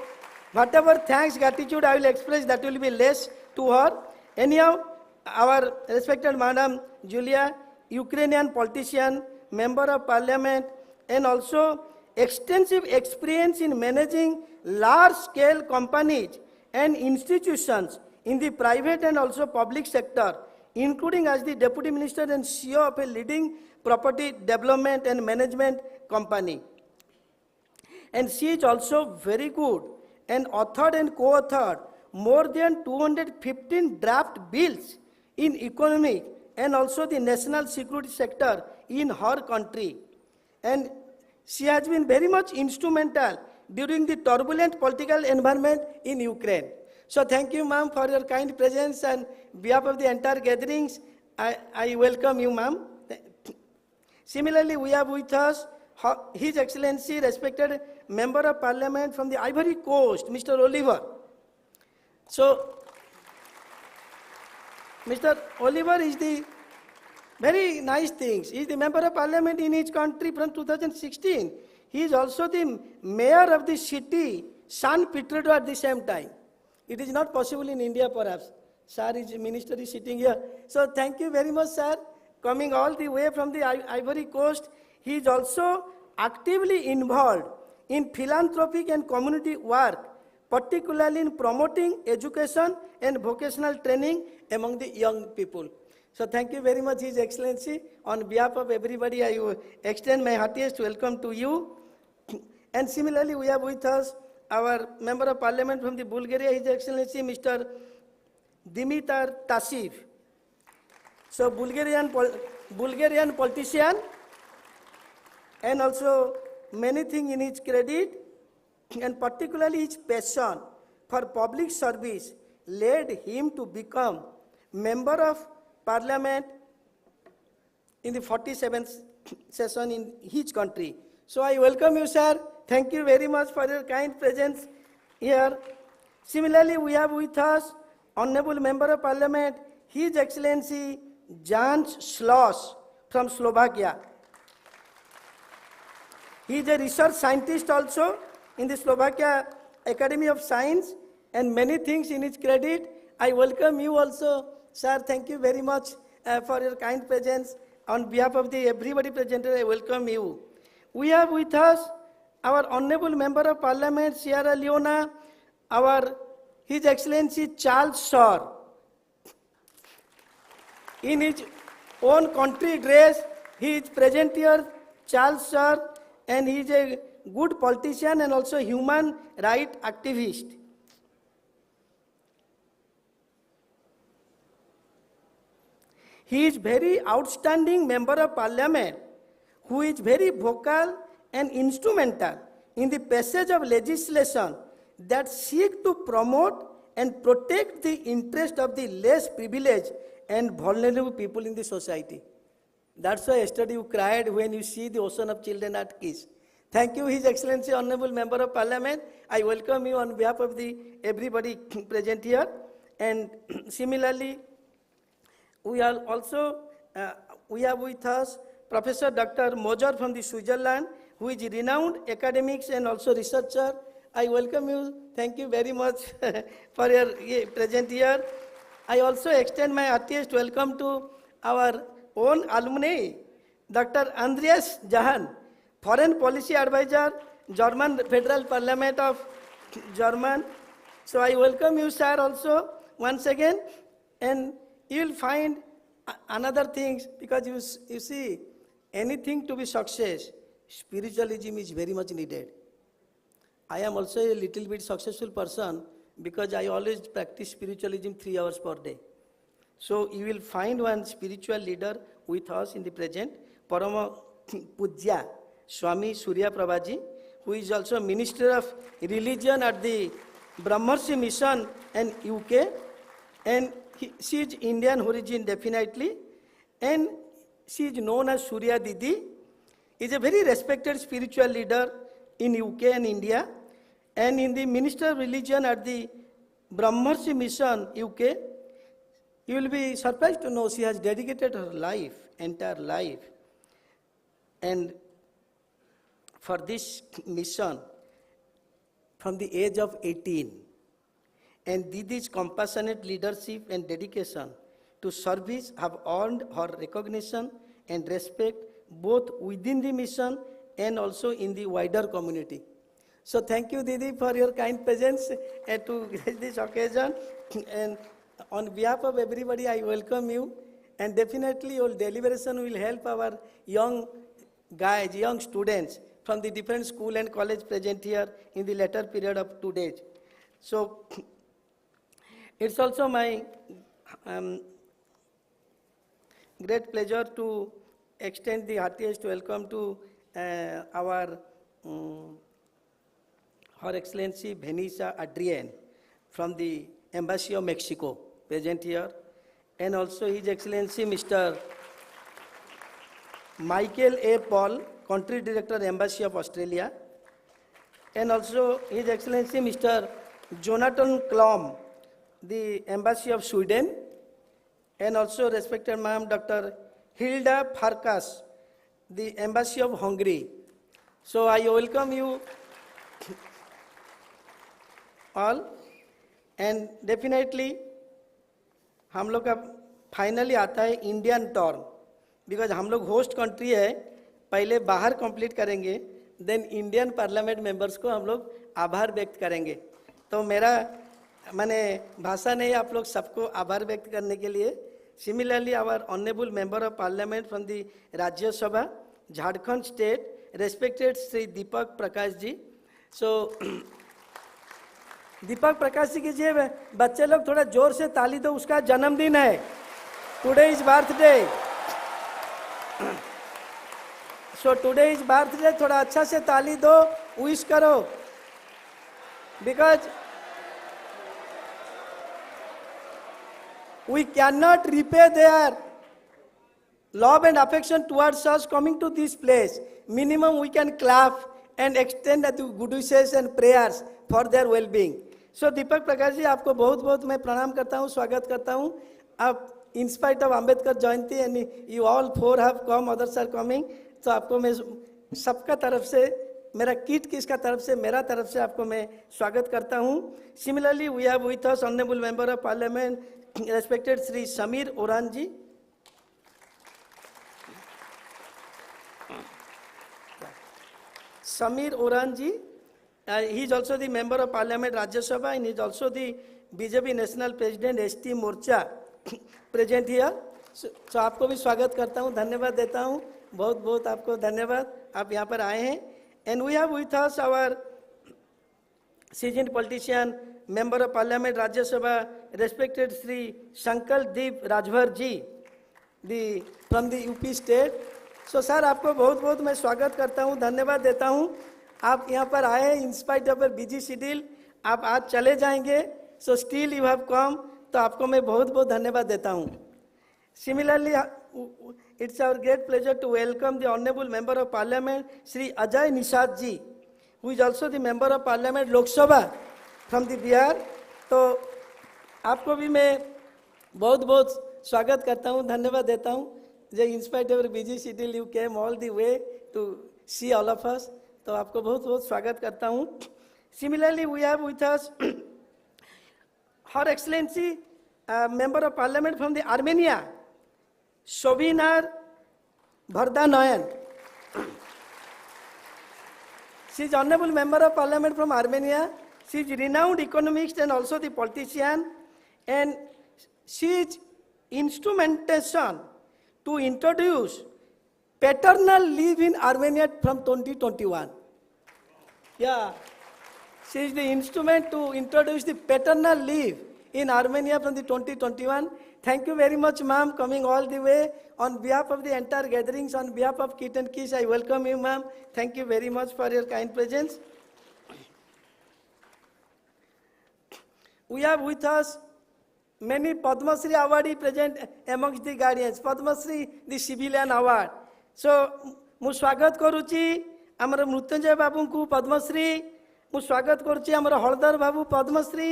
whatever thanks, gratitude I will express, that will be less to her. Anyhow, our respected Madam Julia, Ukrainian politician, Member of Parliament, and also extensive experience in managing large-scale companies and institutions in the private and also public sector, including as the Deputy Minister and CEO of a leading property development and management company. And she is also very good and authored and co-authored more than 215 draft bills in economic and also the national security sector in her country. And she has been very much instrumental during the turbulent political environment in Ukraine. So thank you, ma'am, for your kind presence, and on behalf of the entire gatherings, I welcome you, ma'am. Similarly, we have with us His Excellency, respected Member of Parliament from the Ivory Coast, Mr. Oliver. So, Mr. Oliver is the very nice things. He is the Member of Parliament in his country from 2016. He is also the Mayor of the city, San Petersburg, at the same time. It is not possible in India, perhaps. Sir, Minister is sitting here. So thank you very much, sir, coming all the way from the Ivory Coast. He is also actively involved in philanthropic and community work, particularly in promoting education and vocational training among the young people. So thank you very much, His Excellency. On behalf of everybody, I extend my heartiest welcome to you. And similarly, we have with us our Member of Parliament from the Bulgaria, His Excellency, Mr. Dimitar Tasiv. So Bulgarian politician, and also many things in his credit, and particularly his passion for public service led him to become Member of Parliament in the 47th session in his country. So I welcome you, sir. Thank you very much for your kind presence here. Similarly, we have with us Honorable Member of Parliament, His Excellency Jan Schloss from Slovakia. He is a research scientist also in the Slovakia Academy of Science, and many things in his credit. I welcome you also, sir. Thank you very much for your kind presence. On behalf of everybody present, I welcome you. We have with us our Honorable Member of Parliament, Sierra Leone, His Excellency Charles Shaw. In his own country dress, he is present here, Charles Shaw, and he is a good politician and also human rights activist. He is very outstanding member of parliament who is very vocal and instrumental in the passage of legislation that seek to promote and protect the interest of the less privileged and vulnerable people in the society. That's why yesterday you cried when you see the ocean of children at KIIT. Thank you, His Excellency, Honorable Member of Parliament. I welcome you on behalf of the everybody present here. And similarly, we are also, we have with us Professor Dr. Moser from the Switzerland, who is renowned academics and also researcher. I welcome you. Thank you very much for your present here. I also extend my heartiest welcome to our own alumni, Dr. Andreas Jahan, Foreign Policy Advisor, German Federal Parliament of German. So I welcome you, sir, also once again. And you will find another things, because you see, anything to be success, spiritualism is very much needed. I am also a little bit successful person because I always practice spiritualism 3 hours per day. So you will find one spiritual leader with us in the present, Parama Pujya Swami Surya Prabhaji, who is also Minister of Religion at the Brahmarshi Mission in UK, and she is Indian origin definitely, and she is known as Surya Didi, is a very respected spiritual leader in UK and India, and in the Minister of Religion at the Brahmarshi Mission UK. You will be surprised to know she has dedicated her life, entire life, and for this mission from the age of 18. And Didi's compassionate leadership and dedication to service have earned her recognition and respect both within the mission and also in the wider community. So thank you, Didi, for your kind presence to grace this occasion. And on behalf of everybody, I welcome you. And definitely your deliberation will help our young guys, young students from the different school and college present here in the later period of 2 days. So it's also my great pleasure to extend the heartiest welcome to our Her Excellency Vanessa Adrian from the Embassy of Mexico, present here, and also His Excellency Mr. Michael A. Paul, Country Director, Embassy of Australia, and also His Excellency Mr. Jonathan Klom, the Embassy of Sweden, and also respected Ma'am Dr. Hilda Farkas, the Embassy of Hungary. So I welcome you all, and definitely हम लोग का finally आता है Indian turn, because हम लोग host country है, पहले बाहर कंप्लीट करेंगे, देन इंडियन पार्लियामेंट मेंबर्स को हम लोग आभार व्यक्त करेंगे. तो मेरा मैंने भाषा नहीं, आप लोग सबको आभार व्यक्त करने के लिए. Similarly our honourable member of parliament from the Rajya Sabha Jharkhand state, respected Shri Deepak Prakash ji. So Deepak Prakash ji कीजिए, बच्चे लोग थोड़ा जोर से ताली दो, उसका जन्मदिन है, today is birthday. So today is birthday, थोड़ा अच्छा से ताली दो, विश करो, because we cannot repay their love and affection towards us coming to this place. Minimum we can clap and extend the good wishes and prayers for their well-being. So दीपक प्रकाश जी, आपको बहुत बहुत मैं प्रणाम करता हूँ, स्वागत करता हूँ. आप in spite of Ambedkar Jayanti and you all four have come, others are coming, तो आपको मैं सबका तरफ से, मेरा किट किसका तरफ से, मेरा तरफ से आपको मैं स्वागत करता हूँ. Similarly, we have with us honorable member of parliament, respected Sri Samir Oran ji. Samir Oran ji, he is also the member of parliament Rajya Sabha, and he is also the BJP national president ST Morcha present here. So आपको भी स्वागत करता हूँ, धन्यवाद देता हूँ, बहुत बहुत आपको धन्यवाद, आप यहाँ पर आए हैं. And we have with us our seasoned politician, member of parliament Rajya Sabha, respected Sri Shankar Deep Rajbhar ji, from the UP state. So sir आपको बहुत बहुत मैं स्वागत करता हूँ, धन्यवाद देता हूँ. आप यहाँ पर आए in spite of busy schedule. आप आज चले जाएंगे, so still you have come, तो आपको मैं बहुत बहुत धन्यवाद देता हूँ. Similarly, it's our great pleasure to welcome the Honorable Member of Parliament, Shri Ajay Nishad ji, who is also the Member of Parliament Lok Sabha from the Bihar. तो आपको भी मैं बहुत बहुत स्वागत करता हूँ, धन्यवाद देता हूँ. In spite of your busy schedule, you came all the way to see all of us. तो आपको बहुत बहुत स्वागत करता हूँ. Similarly, we have with us Her Excellency, Member of Parliament from the Armenia, Shobinar Vardanoyan. She is Honorable Member of Parliament from Armenia. She is renowned economist and also the politician, and she is instrumentation to introduce paternal leave in Armenia from 2021. Yeah, she is the instrument to introduce the paternal leave in Armenia from the 2021. Thank you very much, ma'am, coming all the way. On behalf of the entire gatherings, on behalf of KIIT and KIIS, I welcome you, ma'am. Thank you very much for your kind presence. We have with us many Padma Shri awardee present amongst the guardians. Padma Shri, the civilian award. So, ମୁଁ ସ୍ୱାଗତ କରୁଛି ଆମର ମୃତ୍ୟୁଞ୍ଜୟ ବାବୁଙ୍କୁ ପଦ୍ମଶ୍ରୀ. ମୁଁ ସ୍ୱାଗତ କରୁଛି ଆମର ହଳଧର ବାବୁ ପଦ୍ମଶ୍ରୀ.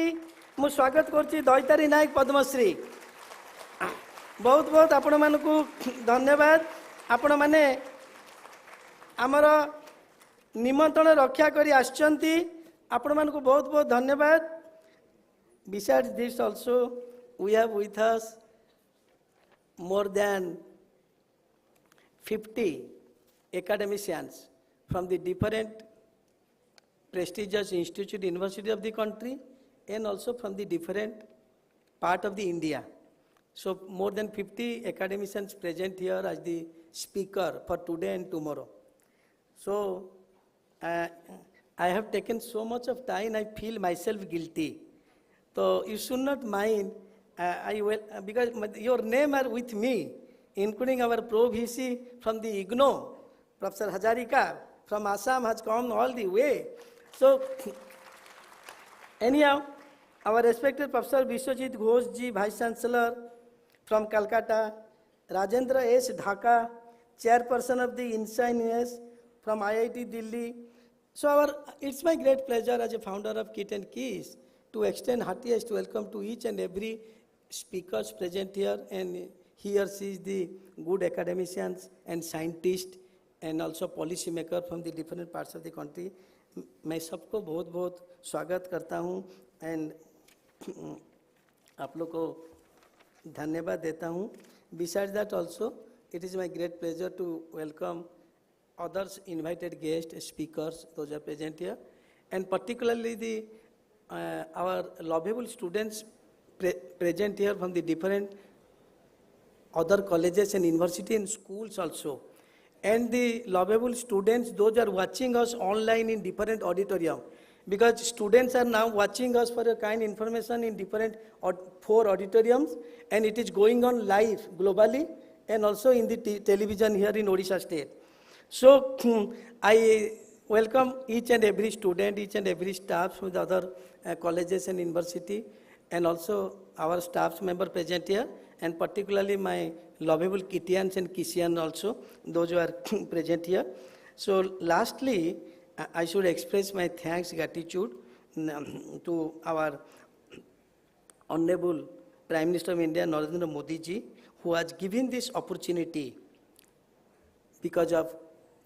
ମୁଁ ସ୍ୱାଗତ କରୁଛି ଦୈତାରୀ ନାୟକ ପଦ୍ମଶ୍ରୀ. ବହୁତ ବହୁତ ଆପଣମାନଙ୍କୁ ଧନ୍ୟବାଦ. ଆପଣମାନେ ଆମର ନିମନ୍ତ୍ରଣ ରକ୍ଷା କରି ଆସିଛନ୍ତି. ଆପଣମାନଙ୍କୁ ବହୁତ ବହୁତ ଧନ୍ୟବାଦ. Besides this also, we have with us more than 50 academicians from the different prestigious institute, university of the country, and also from the different part of the India. So more than 50 academicians present here as the speaker for today and tomorrow. So I have taken so much of time, I feel myself guilty. So you should not mind, I will, because your name are with me, including our Pro VC from the IGNO, Professor Hazarika from Assam has come all the way. So anyhow, our respected Professor Vishwajit Ghosh ji, Vice Chancellor from Calcutta, Rajendra S. Dhaka, Chairperson of the INSA from IIT Delhi. So it's my great pleasure as a founder of KIIT and KIIS to extend heartiest welcome to each and every speakers present here, and he or she is the good academicians and scientists and also policy maker from the different parts of the country. मैं सबको बहुत बहुत स्वागत करता हूँ and आप लोग को धन्यवाद देता हूँ. Besides that also, it is my great pleasure to welcome others invited guests, speakers, those are present here, and particularly the our lovable students present here from the different other colleges and university and schools also, and the lovable students, those are watching us online in different auditorium, because students are now watching us for a kind information in different 4 auditoriums, and it is going on live globally and also in the television here in Odisha state. So I welcome each and every student, each and every staff from the other colleges and university, and also our staff member present here, and particularly my lovable KIITians and KIISians also, those who are present here. So lastly, I should express my thanks, gratitude to our Honorable Prime Minister of India, Narendra Modi ji, who has given this opportunity because of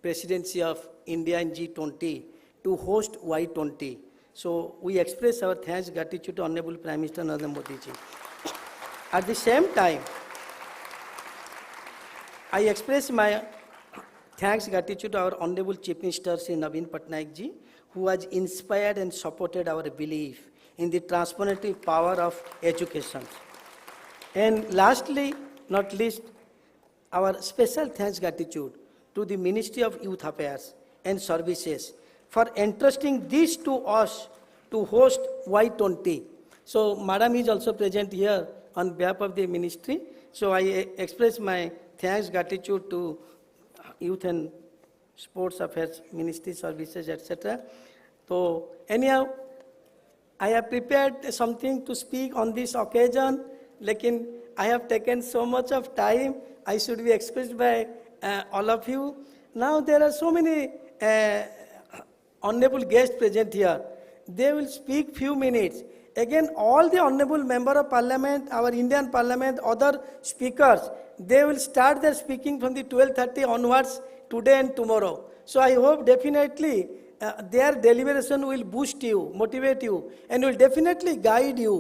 presidency of India in G20 to host Y20. So we express our thanks, gratitude to Honorable Prime Minister Narendra Modi ji. At the same time, I express my thanks, gratitude to our Honorable Chief Minister Sri Naveen Patnaik ji, who has inspired and supported our belief in the transformative power of education. And lastly, not least, our special thanks, gratitude to the Ministry of Youth Affairs and Services for entrusting this to us to host Y20. So Madam is also present here on behalf of the ministry. So I express my thanks, gratitude to Youth and Sports Affairs Ministry Services, etc. So anyhow, I have prepared something to speak on this occasion, lekin I have taken so much of time, I should be excused by all of you. Now there are so many honorable guests present here. They will speak few minutes. Again, all the honorable member of parliament, our Indian parliament, other speakers, they will start their speaking from the 12:30 onwards today and tomorrow. So I hope definitely their deliberation will boost you, motivate you, and will definitely guide you.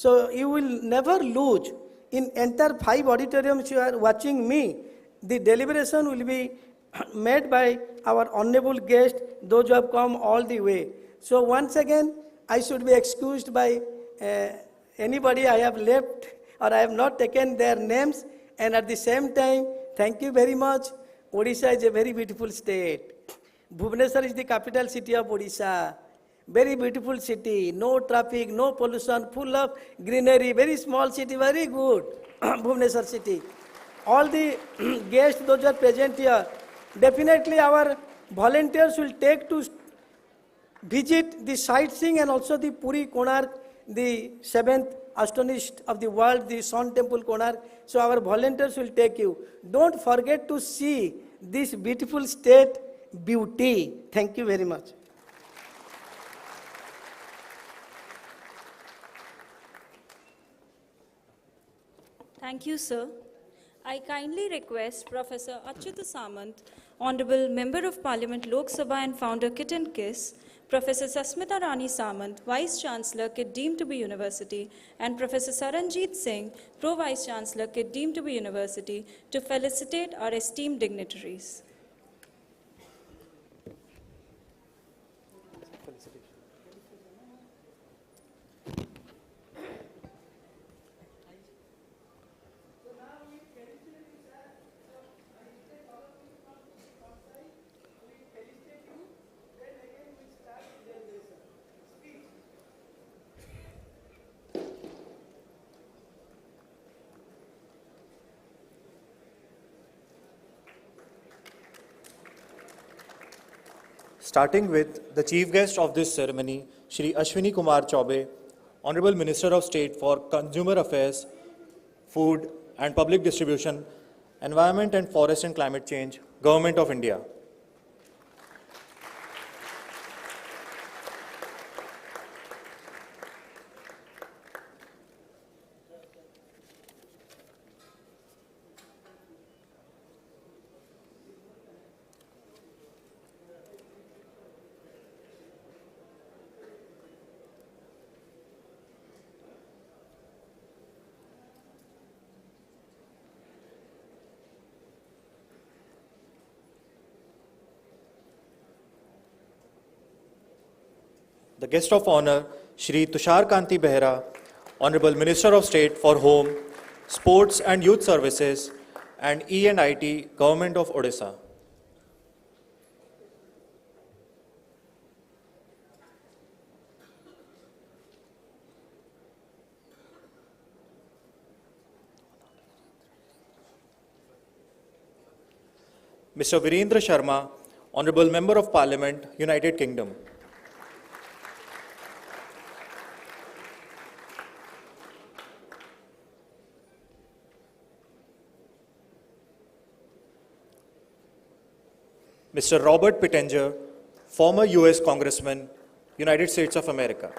So you will never lose. In entire 5 auditoriums you are watching me, the deliberation will be made by our honorable guests, those who have come all the way. So once again, I should be excused by anybody I have left or I have not taken their names. And at the same time, thank you very much. Odisha is a very beautiful state. Bhubaneswar is the capital city of Odisha. Very beautiful city, no traffic, no pollution, full of greenery, very small city, very good. Bhubaneswar city. All the guests, those who are present here, definitely our volunteers will take to visit the sightseeing and also the Puri Konark, the 7th astonished of the world, the Sun Temple Konark. So our volunteers will take you. Don't forget to see this beautiful state beauty. Thank you very much. Thank you, sir. I kindly request Professor Achyuta Samant, Honorable Member of Parliament Lok Sabha and founder KIIT and KISS, Professor Sasmita Rani Samant, Vice Chancellor KIIT deemed to be University, and Professor Saranjit Singh, Pro Vice Chancellor KIIT deemed to be University, to felicitate our esteemed dignitaries. Starting with the chief guest of this ceremony, Shri Ashwini Kumar Chaubey, Honorable Minister of State for Consumer Affairs, Food and Public Distribution, Environment and Forest and Climate Change, Government of India. The guest of honor, Shri Tushar Kanti Behera, Honorable Minister of State for Home, Sports and Youth Services, and E&IT, Government of Odisha. Mr. Virendra Sharma, Honorable Member of Parliament, United Kingdom. Mr. Robert Pittenger, former US Congressman, United States of America.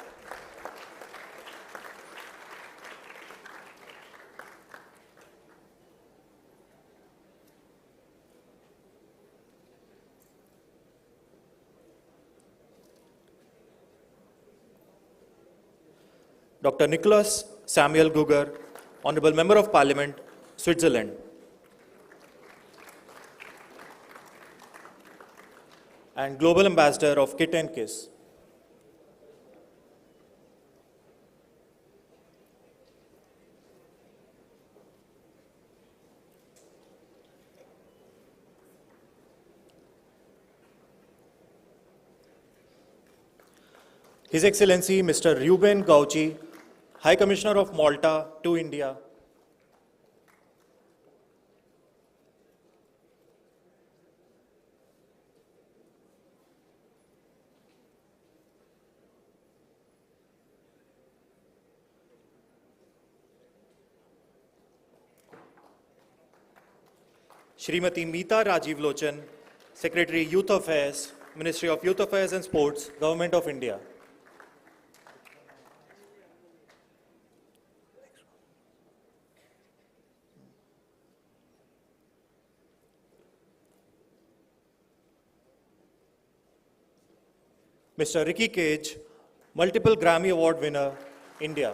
Dr. Nicholas Samuel Guger, Honorable Member of Parliament, Switzerland. And Global Ambassador of KIIT and KISS. His Excellency Mr. Ruben Gauci, High Commissioner of Malta to India. Shrimati Meeta Rajiv Lochan, Secretary Youth Affairs, Ministry of Youth Affairs and Sports, Government of India. Mr. Ricky Cage, multiple Grammy Award winner, India.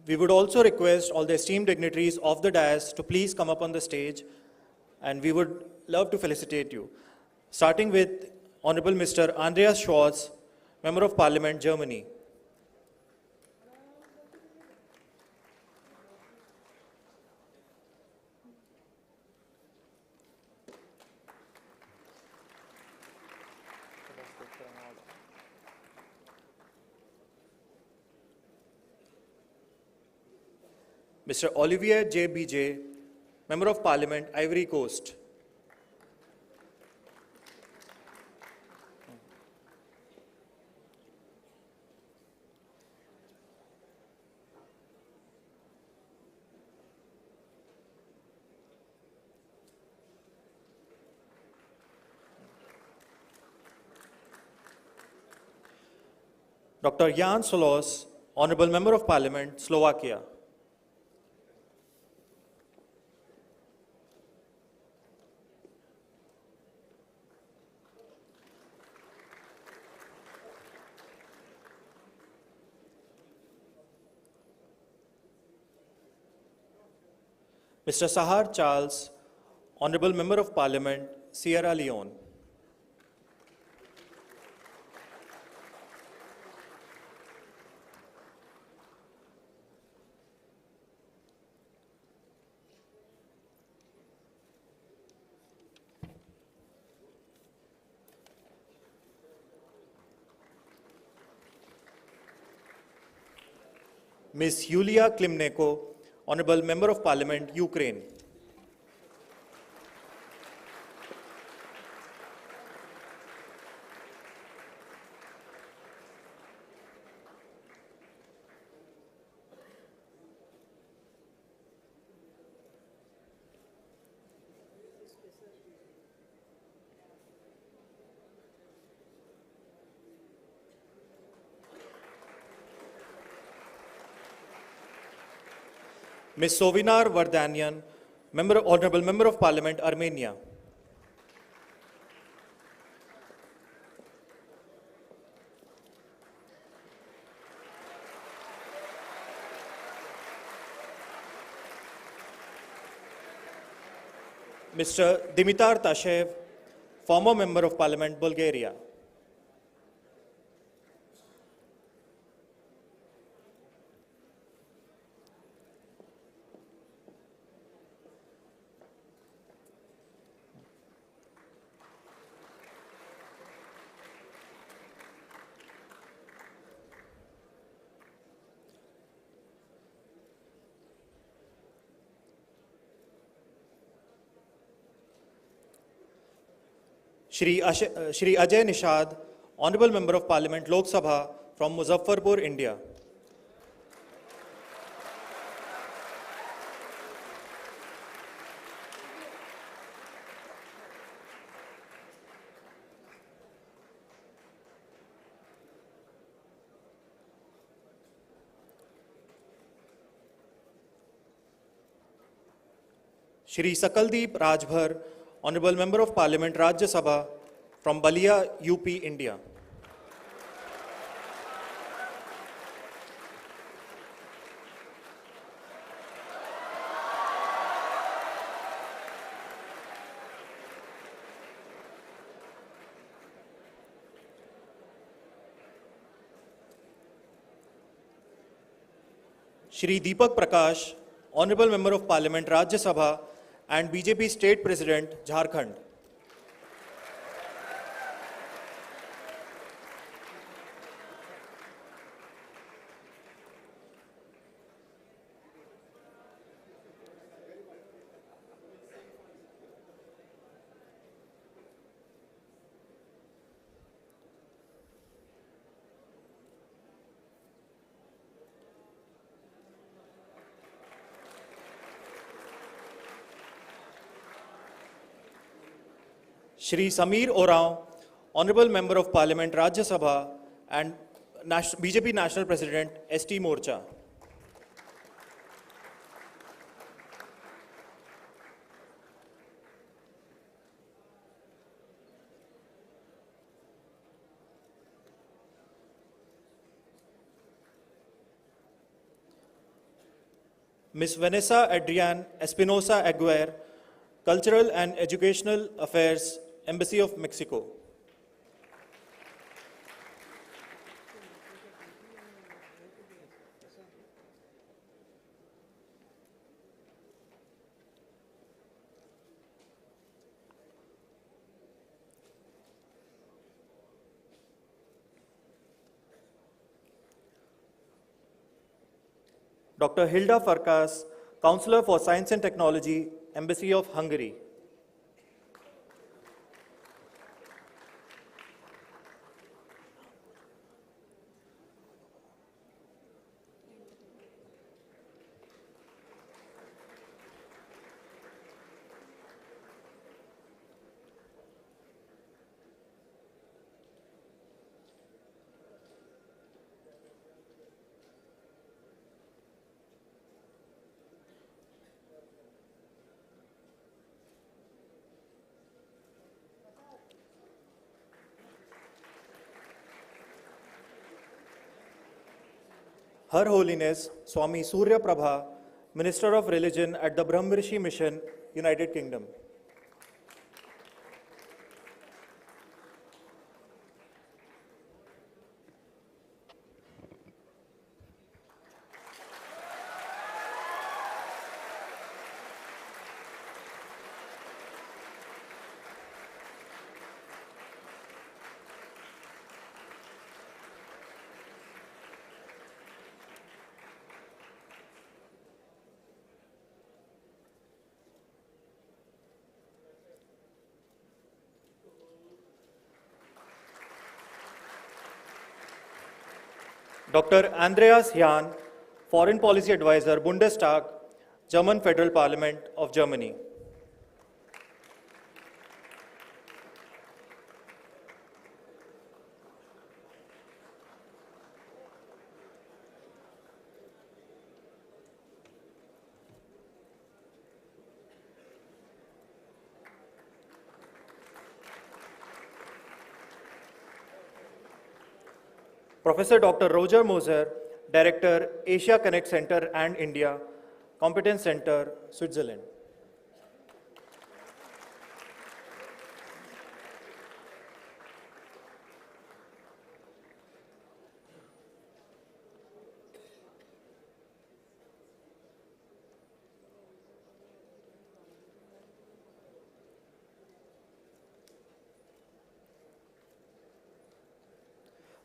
We would also request all the esteemed dignitaries of the dais to please come up on the stage, and we would love to felicitate you. Starting with Honorable Mr. Andreas Schwarz, Member of Parliament, Germany. Mr. Olivier J. BJ, Member of Parliament, Ivory Coast. Dr. Jan Solos, Honorable Member of Parliament, Slovakia. Mr. Sahar Charles, Honorable Member of Parliament, Sierra Leone. Ms. Yulia Klimneko, Honorable Member of Parliament, Ukraine. Ms. Sovinar Vardanyan, Honorable Member of Parliament, Armenia. Mr. Dimitar Tashev, former Member of Parliament, Bulgaria. Shri Ajay Nishad, Honorable Member of Parliament, Lok Sabha from Muzaffarpur, India. Shri Sakaldeep Rajbhar, Honorable Member of Parliament, Rajya Sabha from Balia, UP, India. Shri Deepak Prakash, Honorable Member of Parliament, Rajya Sabha and BJP State President, Jharkhand. Shri Sameer Oraon, Honorable Member of Parliament, Rajya Sabha, and BJP National President, ST Morcha. Ms. Vanessa Adrian Espinosa Aguirre, Cultural and Educational Affairs, Embassy of Mexico. Dr. Hilda Farkas, Counselor for Science and Technology, Embassy of Hungary. Her Holiness Swami Surya Prabha, Minister of Religion at the Brahmrishi Mission, United Kingdom. Dr. Andreas Jahn, Foreign Policy Advisor, Bundestag, German Federal Parliament of Germany. Professor Dr. Roger Moser, Director, Asia Connect Center and India, Competence Center, Switzerland.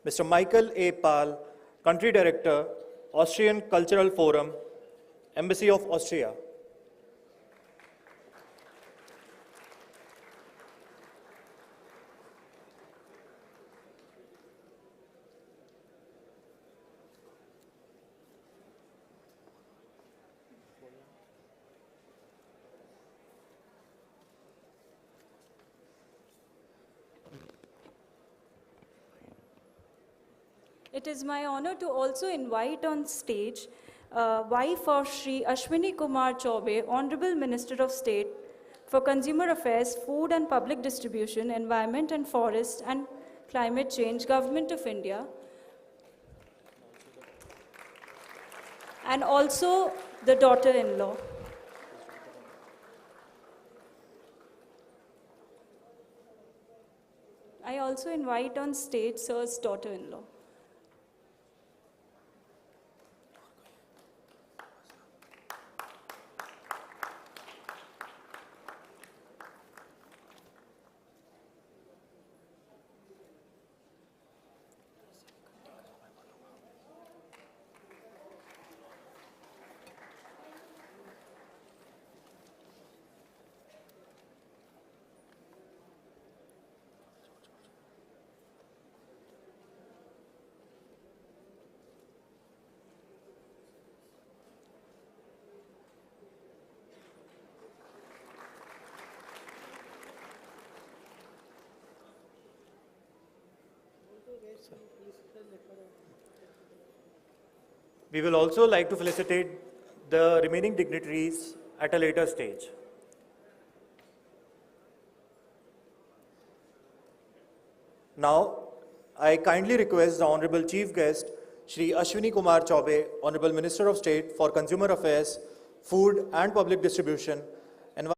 Mr. Michael A. Pahl, Country Director, Austrian Cultural Forum, Embassy of Austria. It is my honor to also invite on stage wife of Shri Ashwini Kumar Chaube, Honorable Minister of State for Consumer Affairs, Food and Public Distribution, Environment and Forest and Climate Change, Government of India, and also the daughter-in-law. I also invite on stage Sir's daughter-in-law. We will also like to felicitate the remaining dignitaries at a later stage. Now, I kindly request the Honorable Chief Guest, Shri Ashwini Kumar Chaube, Honorable Minister of State for Consumer Affairs, Food and Public Distribution, and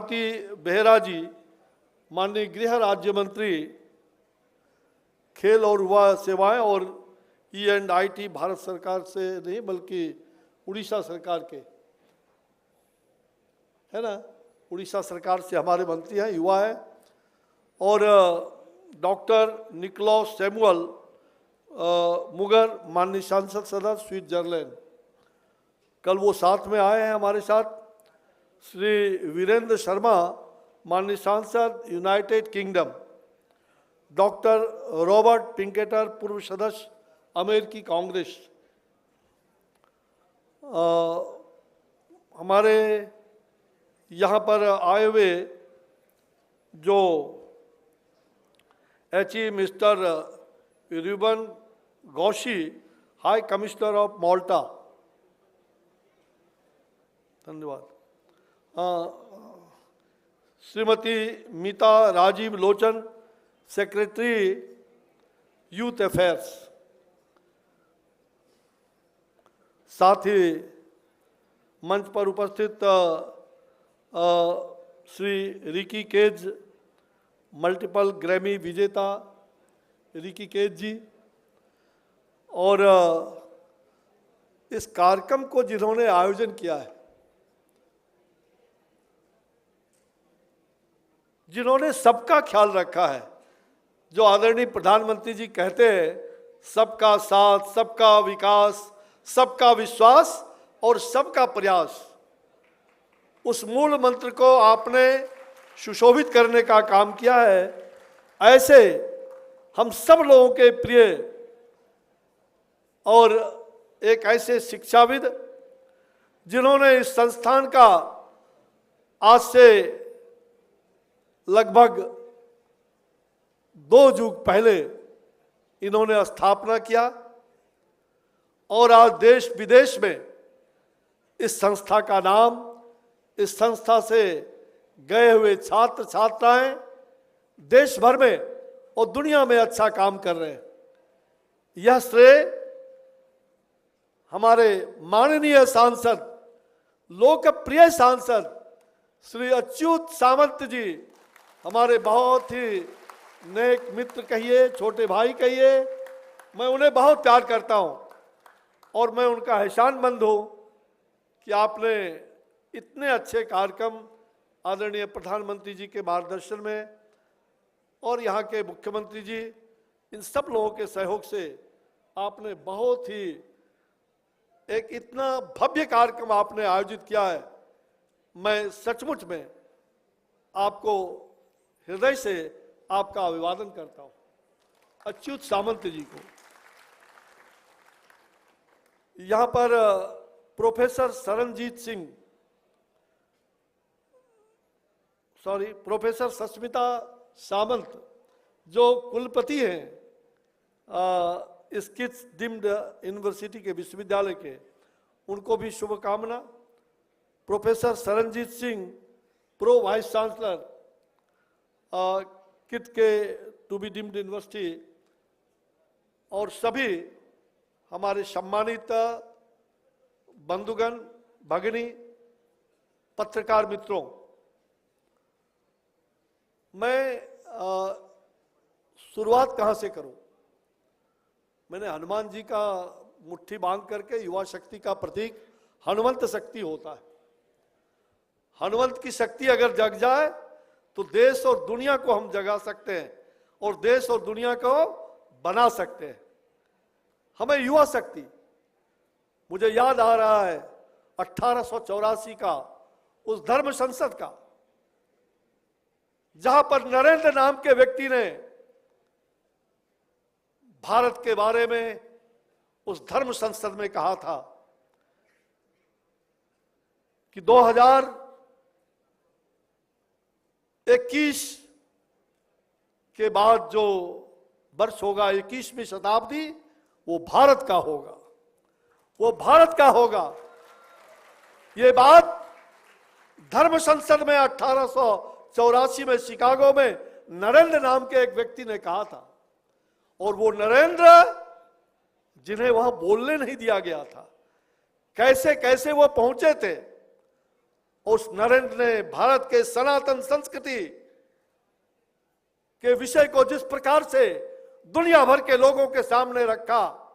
Behera जी, माननीय गृह राज्य मंत्री, खेल और युवा सेवाएं और E&IT Bharat सरकार से नहीं बल्कि उड़ीसा सरकार के, है ना, उड़ीसा सरकार से हमारे मंत्री हैं, युवा हैं, और डॉक्टर निकोलस सैमुअल मुगर, माननीय सांसद सदस्य स्विट्जरलैंड, कल वो साथ में आए हैं हमारे साथ। श्री वीरेंद्र शर्मा, माननीय सांसद यूनाइटेड किंगडम, डॉक्टर रॉबर्ट पिंकेटर, पूर्व सदस्य अमेरिकी कांग्रेस, हमारे यहाँ पर आए हुए जो mister Ruben Gauci, high commissioner of Malta, धन्यवाद। Shrimati Meeta Rajiv Lochan, secretary youth affairs, साथ ही मंच पर उपस्थित श्री रिकी केज, मल्टीपल ग्रैमी विजेता रिकी केज जी, और इस कार्यक्रम को जिन्होंने आयोजन किया है, जिन्होंने सबका ख्याल रखा है, जो आदरणीय प्रधानमंत्री जी कहते हैं, सबका साथ, सबका विकास, सबका विश्वास और सबका प्रयास, उस मूल मंत्र को आपने सुशोभित करने का काम किया है। ऐसे हम सब लोगों के प्रिय और एक ऐसे शिक्षाविद जिन्होंने इस संस्थान का आज से लगभग 2 युग पहले इन्होंने स्थापना किया और आज देश विदेश में इस संस्था का नाम, इस संस्था से गए हुए छात्र छात्राएं देश भर में और दुनिया में अच्छा काम कर रहे हैं। यह श्रेय हमारे माननीय सांसद, लोकप्रिय सांसद श्री अच्युत सामंत जी, हमारे बहुत ही नेक मित्र कहिए, छोटे भाई कहिए, मैं उन्हें बहुत प्यार करता हूं और मैं उनका एहसानमंद हूं कि आपने इतने अच्छे कार्यक्रम आदरणीय प्रधानमंत्री जी के मार्गदर्शन में और यहाँ के मुख्यमंत्री जी, इन सब लोगों के सहयोग से आपने बहुत ही एक इतना भव्य कार्यक्रम आपने आयोजित किया है। मैं सचमुच में आपको हृदय से आपका अभिवादन करता हूं, अच्युत सामंत जी को। यहां पर प्रोफेसर प्रोफेसर सस्मिता सामंत जो कुलपति हैं इस किट्स डीम्ड यूनिवर्सिटी के विश्वविद्यालय के, उनको भी शुभकामना। Professor Saranjit Singh, pro vice chancellor kit के टू बी डीम्ड यूनिवर्सिटी, और सभी हमारे सम्मानित बंधुगण, भगिनी, पत्रकार मित्रों, मैं शुरुआत कहां से करूं? मैंने हनुमान जी का मुट्ठी बांध करके, युवा शक्ति का प्रतीक हनुमंत शक्ति होता है। हनुमंत की शक्ति अगर जग जाए तो देश और दुनिया को हम जगा सकते हैं और देश और दुनिया को बना सकते हैं। हमें युवा शक्ति, मुझे याद आ रहा है 1884 का उस धर्म संसद का, जहां पर नरेंद्र नाम के व्यक्ति ने भारत के बारे में उस धर्म संसद में कहा था कि 2021 के बाद जो वर्ष होगा, 21वीं शताब्दी, वो भारत का होगा, वो भारत का होगा। ये बात धर्म संसद में 1884 में शिकागो में नरेंद्र नाम के एक व्यक्ति ने कहा था। और वो नरेंद्र, जिन्हें वहां बोलने नहीं दिया गया था, कैसे कैसे वो पहुंचे थे। उस नरेंद्र ने भारत के सनातन संस्कृति के विषय को जिस प्रकार से दुनिया भर के लोगों के सामने रखा,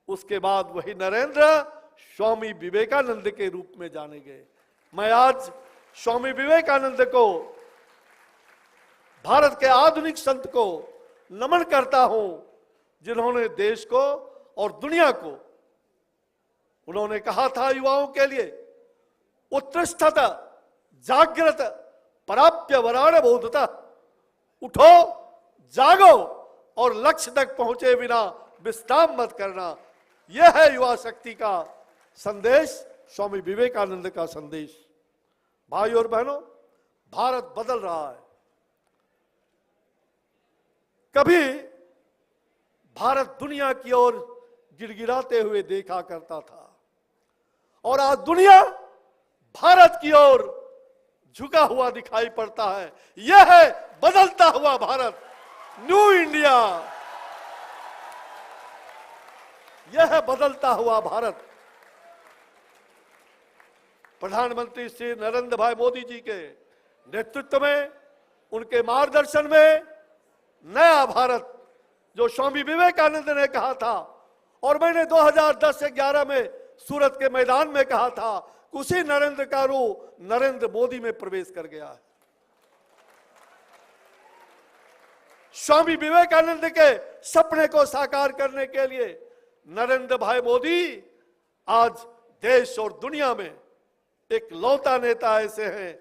उसके बाद वही नरेंद्र स्वामी विवेकानंद के रूप में जाने गए। मैं आज स्वामी विवेकानंद को, भारत के आधुनिक संत को नमन करता हूं, जिन्होंने देश को और दुनिया को, उन्होंने कहा था युवाओं के लिए, उत्तिष्ठत जागृत प्राप्य वराण बोधता, उठो जागो और लक्ष्य तक पहुंचे बिना विश्राम मत करना। यह है युवा शक्ति का संदेश, स्वामी विवेकानंद का संदेश। भाई और बहनों, भारत बदल रहा है। कभी भारत दुनिया की ओर गिड़गिड़ाते हुए देखा करता था और आज दुनिया भारत की ओर झुका हुआ दिखाई पड़ता है। यह है बदलता हुआ भारत, न्यू इंडिया। यह है बदलता हुआ भारत। प्रधानमंत्री श्री नरेंद्र भाई मोदी जी के नेतृत्व में, उनके मार्गदर्शन में नया भारत, जो स्वामी विवेकानंद ने कहा था और मैंने 2010-11 में सूरत के मैदान में कहा था, उसी नरेंद्र का रूप नरेंद्र मोदी में प्रवेश कर गया है। स्वामी विवेकानंद के सपने को साकार करने के लिए नरेंद्र भाई मोदी आज देश और दुनिया में एक लौता नेता ऐसे हैं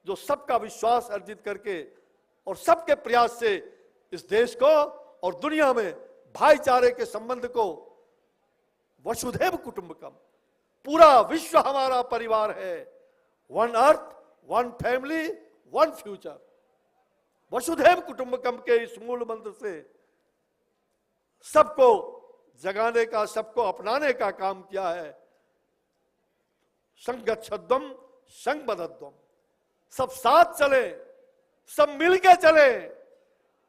जो सबका विश्वास अर्जित करके और सबके प्रयास से इस देश को और दुनिया में भाईचारे के संबंध को वसुधैव कुटुंबकम, पूरा विश्व हमारा परिवार है। One earth, one family, one future. वसुधैव कुटुंबकम के इस मूल मंत्र से सबको जगाने का, सबको अपनाने का काम किया है। संगच्छध्वम संगबद्धध्वम, सब साथ चले, सब मिलके चले।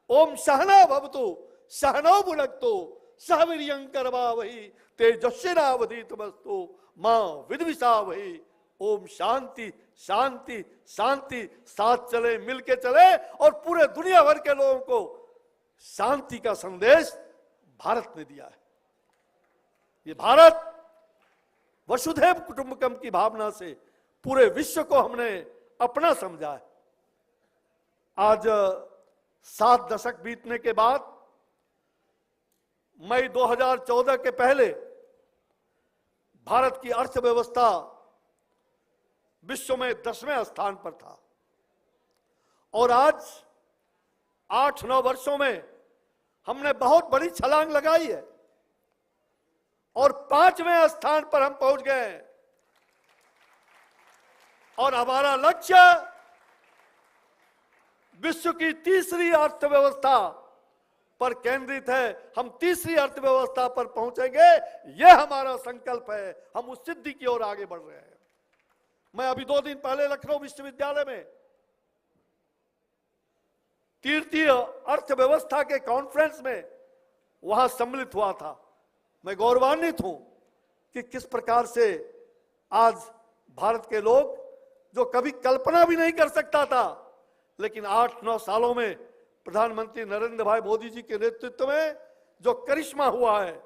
ओम सहना भवतु सहनौ भुनक्तु सह वीर्यं करवावहि तेजस्विनावधीतमस्तु मां विद्विषावहि। ओम शांति शांति शांति, साथ चले, मिलके चले और पूरे दुनिया भर के लोगों को शांति का संदेश भारत ने दिया है। ये भारत वसुधैव कुटुंबकम की भावना से पूरे विश्व को हमने अपना समझा है। आज 7 दशक बीतने के बाद मई 2014 के पहले भारत की अर्थव्यवस्था विश्व में 10वें स्थान पर था और आज 8-9 वर्षों में हमने बहुत बड़ी छलांग लगाई है और 5वें स्थान पर हम पहुंच गए हैं। और हमारा लक्ष्य विश्व की तीसरी अर्थव्यवस्था पर केंद्रित है। हम तीसरी अर्थव्यवस्था पर पहुंचेंगे, यह हमारा संकल्प है। हम उस सिद्धि की ओर आगे बढ़ रहे हैं। मैं अभी 2 दिन पहले लखनऊ विश्वविद्यालय में तृतीय अर्थव्यवस्था के कॉन्फ्रेंस में वहां सम्मिलित हुआ था। मैं गौरवान्वित हूं कि किस प्रकार से आज भारत के लोग, जो कभी कल्पना भी नहीं कर सकता था, लेकिन 8-9 सालों में प्रधानमंत्री नरेंद्र भाई मोदी जी के नेतृत्व में जो करिश्मा हुआ है,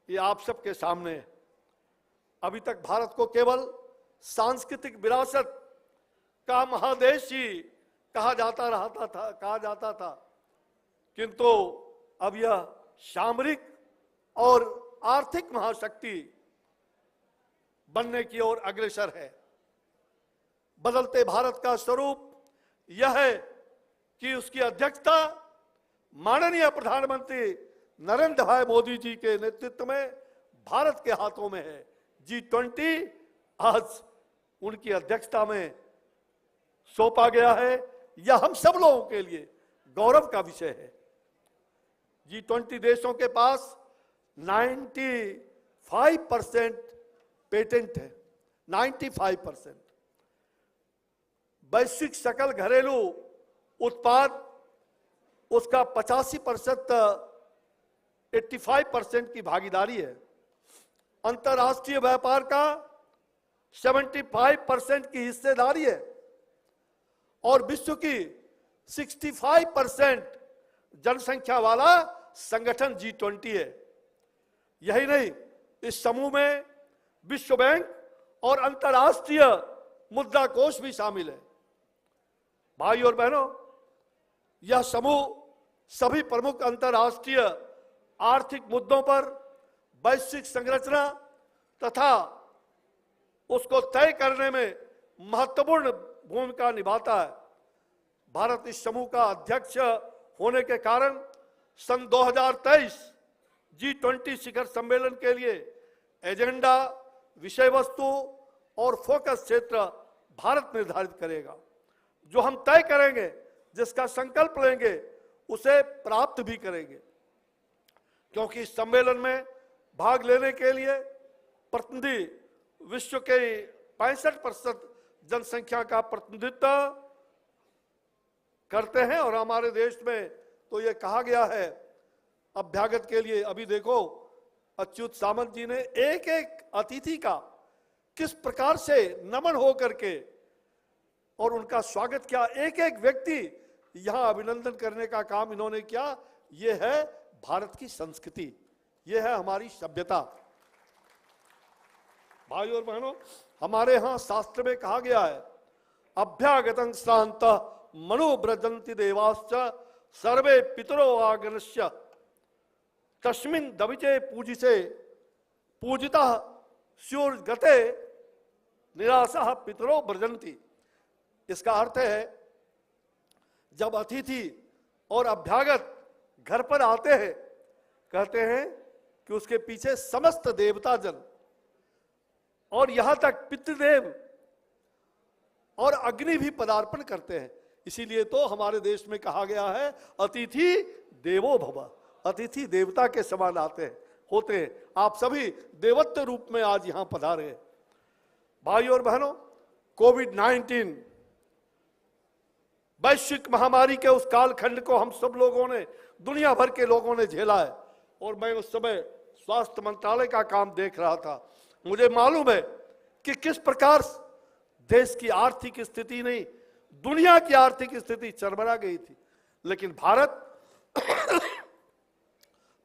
ये आप सबके सामने है। अभी तक भारत को केवल सांस्कृतिक विरासत का महादेश ही कहा जाता था, किंतु अब यह सामरिक और आर्थिक महाशक्ति बनने की ओर अग्रसर है। बदलते भारत का स्वरूप यह है कि उसकी अध्यक्षता माननीय प्रधानमंत्री नरेंद्र भाई मोदी जी के नेतृत्व में भारत के हाथों में है। G20 आज उनकी अध्यक्षता में सौंपा गया है। यह हम सब लोगों के लिए गौरव का विषय है। G20 देशों के पास 95% पेटेंट है, 95%। वैश्विक सकल घरेलू उत्पाद उसका 85%, 85% की भागीदारी है। अंतर्राष्ट्रीय व्यापार का 75% की हिस्सेदारी है और विश्व की 65% जनसंख्या वाला संगठन G20 है। यही नहीं, इस समूह में विश्व बैंक और अंतर्राष्ट्रीय मुद्रा कोष भी शामिल है। भाई और बहनों, यह समूह सभी प्रमुख अंतर्राष्ट्रीय आर्थिक मुद्दों पर वैश्विक संरचना तथा उसको तय करने में महत्वपूर्ण भूमिका निभाता है। भारत इस समूह का अध्यक्ष होने के कारण सन 2023 G20 शिखर सम्मेलन के लिए एजेंडा, विषय वस्तु और फोकस क्षेत्र भारत निर्धारित करेगा। जो हम तय करेंगे, जिसका संकल्प लेंगे, उसे प्राप्त भी करेंगे, क्योंकि इस सम्मेलन में भाग लेने के लिए प्रतिनिधि विश्व के 65% जनसंख्या का प्रतिनिधित्व करते हैं। और हमारे देश में तो ये कहा गया है अभ्यागत के लिए, अभी देखो अच्युत सामंत जी ने एक एक अतिथि का किस प्रकार से नमन हो करके और उनका स्वागत किया। एक एक व्यक्ति यहां अभिनंदन करने का काम इन्होंने किया। ये है भारत की संस्कृति, ये है हमारी सभ्यता। भाई और बहनों, हमारे यहां शास्त्र में कहा गया है अभ्यागतं श्रांत मनोव्रजन्ति देवाश्च सर्वे पितरो आगनस्य तस्मिन् दविचे पूजिसे पूजिता स्युर्गते निराशा पितरो व्रजन्ति। इसका अर्थ है, जब अतिथि और अभ्यागत घर पर आते हैं, कहते हैं कि उसके पीछे समस्त देवता जन और यहां तक पितृदेव और अग्नि भी पदार्पण करते हैं। इसीलिए तो हमारे देश में कहा गया है अतिथि देवो भव, अतिथि देवता के समान आते हैं होते हैं। आप सभी देवत्व रूप में आज यहां पधारे हैं। भाइयों और बहनों, कोविड-19 वैश्विक महामारी के उस कालखंड को हम सब लोगों ने, दुनिया भर के लोगों ने झेला है। और मैं उस समय स्वास्थ्य मंत्रालय का काम देख रहा था। मुझे मालूम है कि किस प्रकार देश की आर्थिक स्थिति नहीं, दुनिया की आर्थिक स्थिति चरमरा गई थी। लेकिन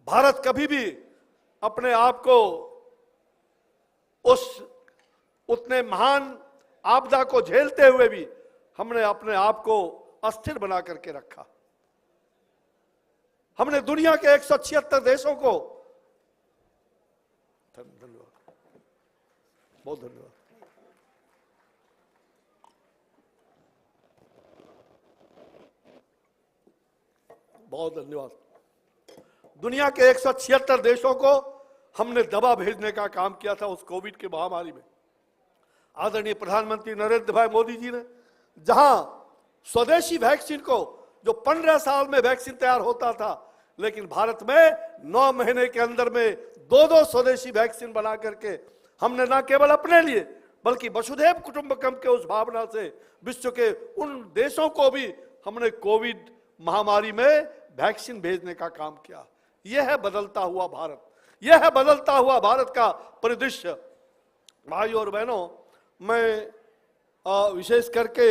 भारत कभी भी अपने आप को उतने महान आपदा को झेलते हुए भी हमने अपने आप को अस्थिर बना करके रखा। हमने दुनिया के 176 देशों को, धन्यवाद, बहुत धन्यवाद, बहुत धन्यवाद। दुनिया के 176 देशों को हमने दवा भेजने का काम किया था उस कोविड की महामारी में। आदरणीय प्रधानमंत्री नरेंद्र भाई मोदी जी ने जहां स्वदेशी वैक्सीन को, जो 15 साल में वैक्सीन तैयार होता था, लेकिन भारत में 9 महीने के अंदर में 2-2 स्वदेशी वैक्सीन बना करके हमने न केवल अपने लिए बल्कि वसुधैव कुटुंबकम के उस भावना से विश्व के उन देशों को भी हमने कोविड महामारी में वैक्सीन भेजने का काम किया। यह है बदलता हुआ भारत, यह है बदलता हुआ भारत का परिदृश्य। भाइयों और बहनों, मैं विशेष करके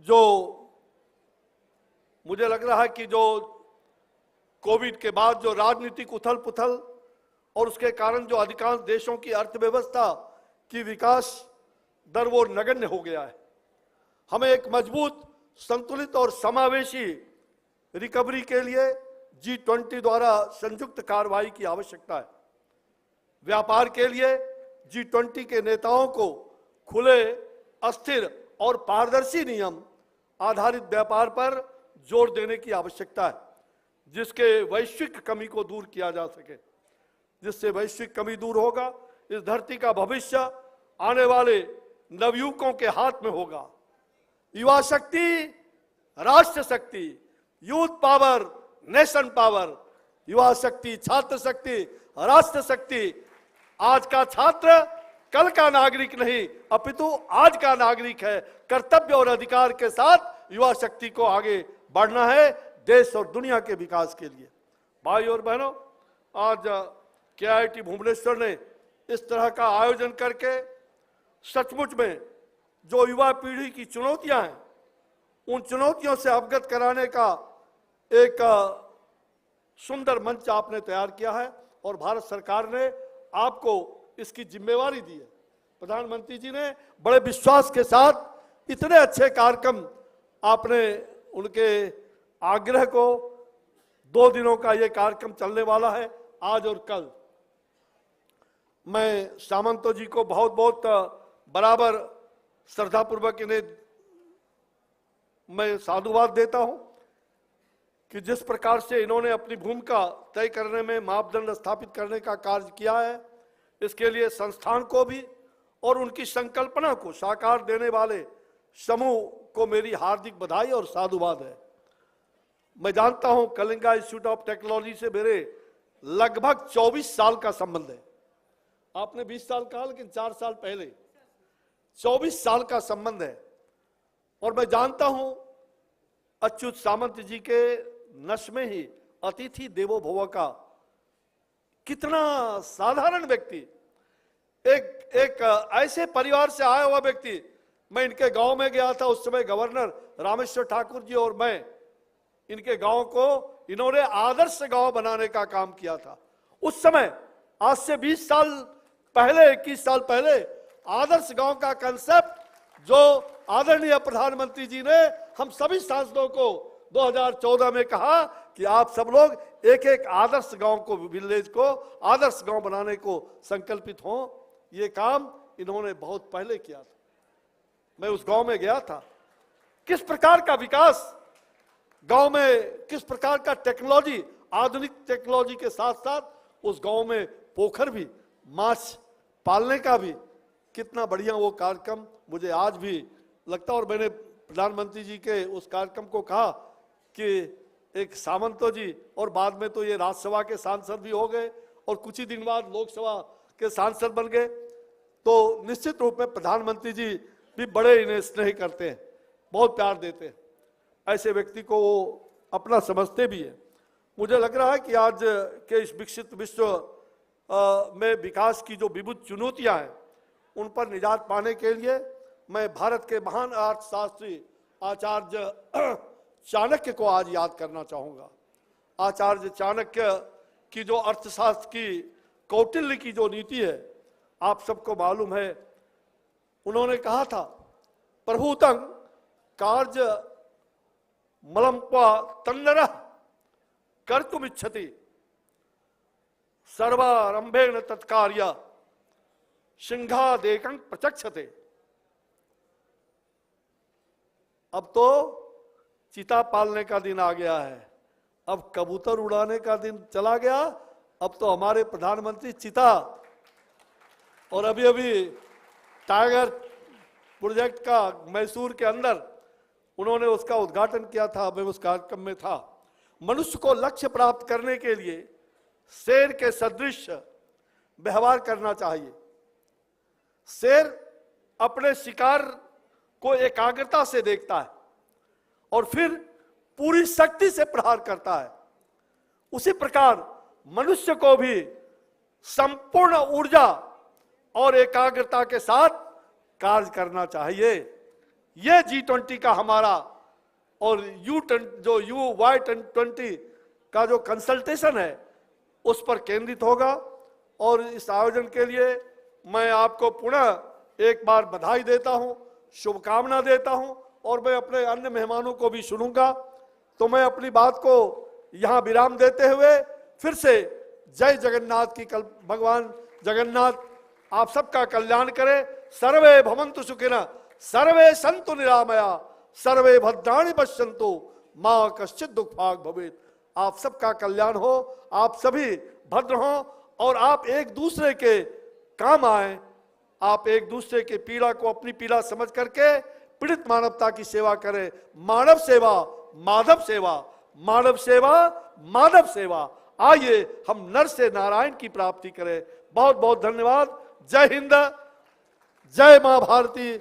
जो मुझे लग रहा है कि जो कोविड के बाद जो राजनीतिक उथल पुथल और उसके कारण जो अधिकांश देशों की अर्थव्यवस्था की विकास दर वो नगण्य हो गया है। हमें एक मजबूत, संतुलित और समावेशी रिकवरी के लिए G20 द्वारा संयुक्त कार्रवाई की आवश्यकता है। व्यापार के लिए G20 के नेताओं को खुले, अस्थिर और पारदर्शी नियम आधारित व्यापार पर जोर देने की आवश्यकता है, जिसके वैश्विक कमी को दूर किया जा सके। जिससे वैश्विक कमी दूर होगा, इस धरती का भविष्य आने वाले नवयुवकों के हाथ में होगा। युवा शक्ति, राष्ट्र शक्ति, यूथ पावर, नेशन पावर, युवा शक्ति, छात्र शक्ति, राष्ट्र शक्ति। आज का छात्र कल का नागरिक नहीं, अपितु आज का नागरिक है। कर्तव्य और अधिकार के साथ युवा शक्ति को आगे बढ़ना है देश और दुनिया के विकास के लिए। भाइयों और बहनों, आज KIIT भुवनेश्वर ने इस तरह का आयोजन करके सचमुच में जो युवा पीढ़ी की चुनौतियां हैं, उन चुनौतियों से अवगत कराने का एक सुंदर मंच आपने तैयार किया है और भारत सरकार ने आपको इसकी जिम्मेवारी दी है। प्रधानमंत्री जी ने बड़े विश्वास के साथ इतने अच्छे कार्यक्रम, आपने उनके आग्रह को 2 दिनों का ये कार्यक्रम चलने वाला है, आज और कल। मैं सामंतो जी को बहुत बहुत बराबर श्रद्धापूर्वक इन्हें मैं साधुवाद देता हूं कि जिस प्रकार से इन्होंने अपनी भूमिका तय करने में मापदंड स्थापित करने का कार्य किया है, इसके लिए संस्थान को भी और उनकी संकल्पना को साकार देने वाले समूह को मेरी हार्दिक बधाई और साधुवाद है। मैं जानता हूं कलिंगा इंस्टीट्यूट ऑफ टेक्नोलॉजी से मेरे लगभग 24 साल का संबंध है। आपने 20 साल कहा, लेकिन 4 साल पहले 24 साल का संबंध है। और मैं जानता हूं अच्युत सामंत जी के नश में ही अतिथि देवो भव का कितना साधारण व्यक्ति, एक ऐसे परिवार से आया हुआ व्यक्ति। मैं इनके गांव में गया था, उस समय गवर्नर रामेश्वर ठाकुर जी और मैं इनके गांव को इन्होंने आदर्श गांव बनाने का काम किया था। उस समय आज से 20 साल पहले, 21 साल पहले आदर्श गांव का कंसेप्ट जो आदरणीय प्रधानमंत्री जी ने हम सभी सांसदों को 2014 में कहा कि आप सब लोग एक एक आदर्श गांव को, विलेज को आदर्श गांव बनाने को संकल्पित हों। ये काम इन्होंने बहुत पहले किया था। मैं उस गांव में गया था, किस प्रकार का विकास गांव में, किस प्रकार का टेक्नोलॉजी, आधुनिक टेक्नोलॉजी के साथ साथ उस गांव में पोखर भी, माछ पालने का भी, कितना बढ़िया वो कार्यक्रम मुझे आज भी लगता। और मैंने प्रधानमंत्री जी के उस कार्यक्रम को कहा कि एक सामंतो जी, और बाद में तो ये राज्यसभा के सांसद भी हो गए और कुछ ही दिन बाद लोकसभा के सांसद बन गए, तो निश्चित रूप में प्रधानमंत्री जी भी बड़े इन्हें स्नेह करते हैं, बहुत प्यार देते हैं। ऐसे व्यक्ति को वो अपना समझते भी है। मुझे लग रहा है कि आज के इस विकसित विश्व में विकास की जो विविध चुनौतियां हैं, उन पर निजात पाने के लिए मैं भारत के महान अर्थशास्त्री आचार्य चाणक्य को आज याद करना चाहूँगा। आचार्य चाणक्य की जो अर्थशास्त्र की कौटिल्य की जो नीति है, आप सबको मालूम है, उन्होंने कहा था प्रभुतं कार्य मलम्पा तन्नरः कर्तुमिच्छति सर्वारंभेण तत्कार्य सिंहादेकं प्रचक्षते। अब तो चीता पालने का दिन आ गया है, अब कबूतर उड़ाने का दिन चला गया। अब तो हमारे प्रधानमंत्री चीता, और अभी अभी टाइगर प्रोजेक्ट का मैसूर के अंदर उन्होंने उसका उद्घाटन किया था, मैं उस कार्यक्रम में था। मनुष्य को लक्ष्य प्राप्त करने के लिए शेर के सदृश व्यवहार करना चाहिए। शेर अपने शिकार को एकाग्रता से देखता है और फिर पूरी शक्ति से प्रहार करता है। उसी प्रकार मनुष्य को भी संपूर्ण ऊर्जा और एकाग्रता के साथ कार्य करना चाहिए। यह G20 का हमारा और UY20 का जो कंसल्टेशन है, उस पर केंद्रित होगा। और इस आयोजन के लिए मैं आपको पुनः एक बार बधाई देता हूं, शुभकामना देता हूं, और मैं अपने अन्य मेहमानों को भी सुनूंगा। तो मैं अपनी बात को यहां विराम देते हुए फिर से जय जगन्नाथ की भगवान जगन्नाथ आप सबका कल्याण करे। सर्वे भवन्तु सुखिनः, सर्वे सन्तु निरामया, सर्वे भद्राणि पश्यन्तु, मां कश्चित् दुःखभाग् भवेत्। आप सबका कल्याण हो, आप सभी भद्र हो और आप एक दूसरे के काम आए। आप एक दूसरे की पीड़ा को अपनी पीड़ा समझ करके पीड़ित मानवता की सेवा करें। मानव सेवा माधव सेवा, मानव सेवा मानव सेवा। आइए हम नर से नारायण की प्राप्ति करें। बहुत बहुत धन्यवाद। जय हिंद, जय मां भारती।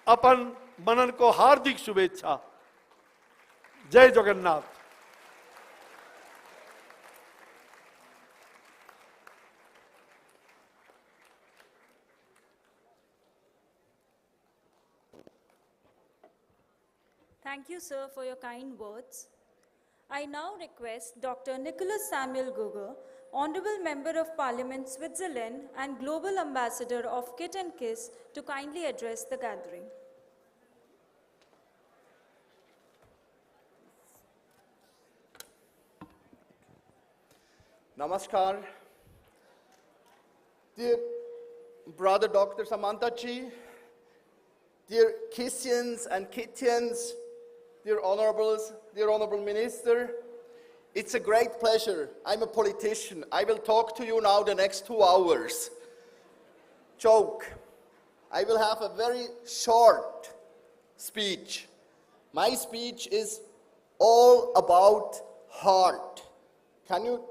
अपन मनन को हार्दिक शुभेच्छा। जय Jagannath. Thank you, sir, for your kind words. I now request Dr. Nicholas Samuel Guger, Honorable Member of Parliament, Switzerland, and Global Ambassador of KIIT and KISS, to kindly address the gathering. Namaskar. Dear Brother Dr. Samantha Ji, dear Kissians and KIITians, dear Honorables, dear Honorable Minister, it's a great pleasure. I'm a politician. I will talk to you now the next 2 hours. Joke. I will have a very short speech. My speech is all about heart. Can you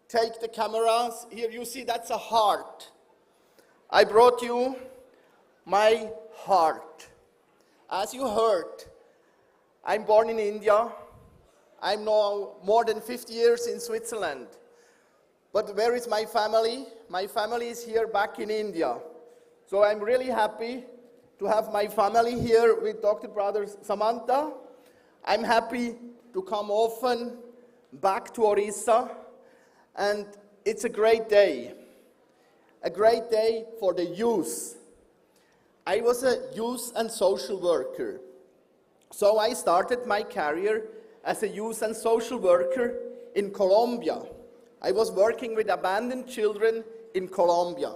take the cameras? Here you see that's a heart. I brought you my heart. As you heard, I'm born in India. I'm now more than 50 years in Switzerland. But where is my family? My family is here back in India. So I'm really happy to have my family here with Dr. Brother Samantha. I'm happy to come often back to Orissa. And it's a great day for the youth. I was a youth and social worker. So I started my career as a youth and social worker in Colombia. I was working with abandoned children in Colombia.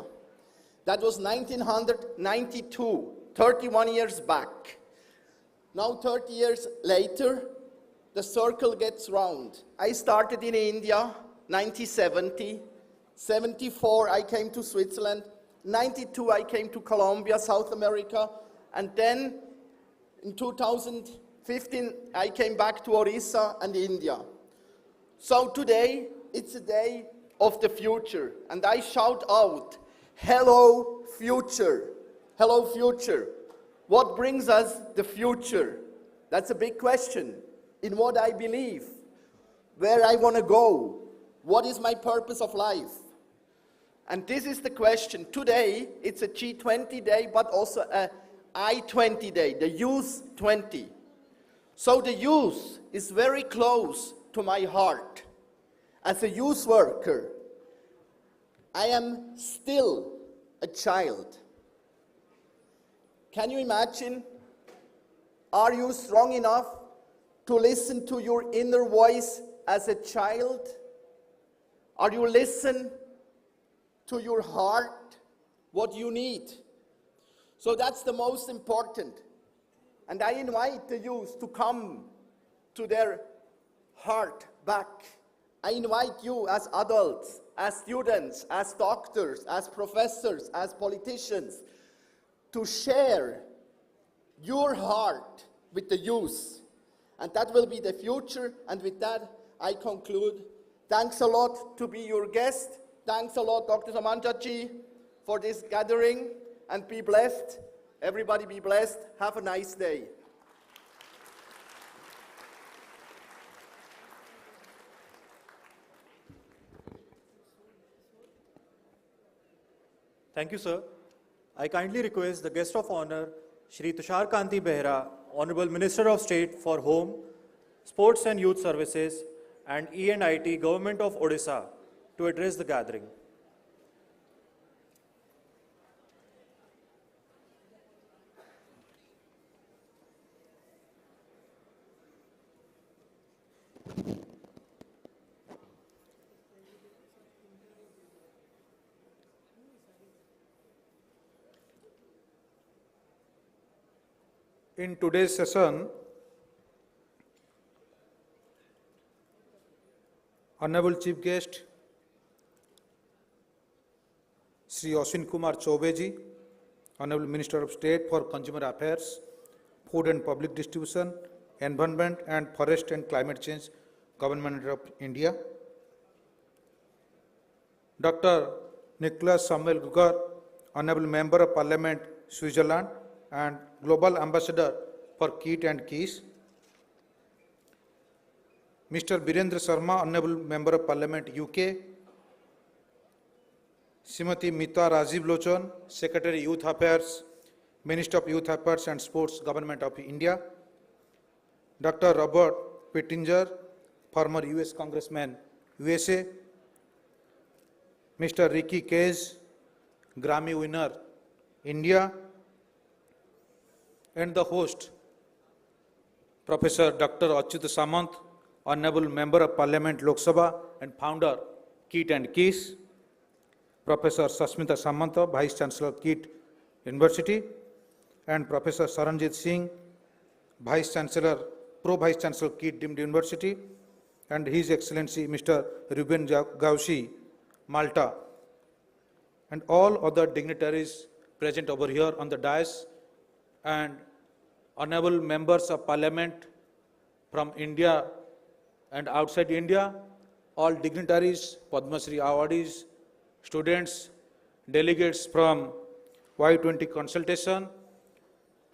That was 1992, 31 years back. Now 30 years later, the circle gets round. I started in India, 1970. 74, I came to Switzerland. 92, I came to Colombia, South America. And then in 2015, I came back to Orissa and India. So today, it's a day of the future. And I shout out, hello, future. Hello, future. What brings us the future? That's a big question. In what I believe, where I want to go, what is my purpose of life? And this is the question. Today, it's a G20 day, but also a I-20 day, the Youth 20. So the youth is very close to my heart. As a youth worker, I am still a child. Can you imagine? Are you strong enough to listen to your inner voice as a child? Are you listen to your heart, what you need? So that's the most important. And I invite the youth to come to their heart back. I invite you as adults, as students, as doctors, as professors, as politicians, to share your heart with the youth. And that will be the future. And with that, I conclude. Thanks a lot to be your guest. Thanks a lot, Dr. Samantha-ji, for this gathering. And be blessed. Everybody be blessed. Have a nice day. Thank you, sir. I kindly request the guest of honor, Shri Tushar Kanti Behra, Honorable Minister of State for Home, Sports and Youth Services, and E&IT, Government of Odisha, to address the gathering. In today's session, Honorable Chief Guest, Sri Ashwin Kumar Choube ji, Honorable Minister of State for Consumer Affairs, Food and Public Distribution, Environment and Forest and Climate Change, Government of India, Dr. Nicholas Samuel Gugar, Honorable Member of Parliament, Switzerland, and Global Ambassador for KIIT and KIIS, Mr. Birendra Sharma, Honorable Member of Parliament, UK, Srimati Mita Rajiv Lochon, Secretary Youth Affairs, Minister of Youth Affairs and Sports, Government of India, Dr. Robert Pittenger, former US Congressman, USA, Mr. Ricky Cage, Grammy winner, India, and the host, Professor Dr. Achyut Samant, Honorable Member of Parliament, Lok Sabha, and founder, KIIT and KIIS, Professor Sasmita Samanta, Vice Chancellor, KIIT University, and Professor Saranjit Singh, Vice Chancellor, Pro-Vice Chancellor, KIIT deemed University, and His Excellency Mr. Ruben Gaushi, Malta, and all other dignitaries present over here on the dais, and honorable members of Parliament from India and outside India, all dignitaries, Padma Shri awardees, students, delegates from Y20 Consultation,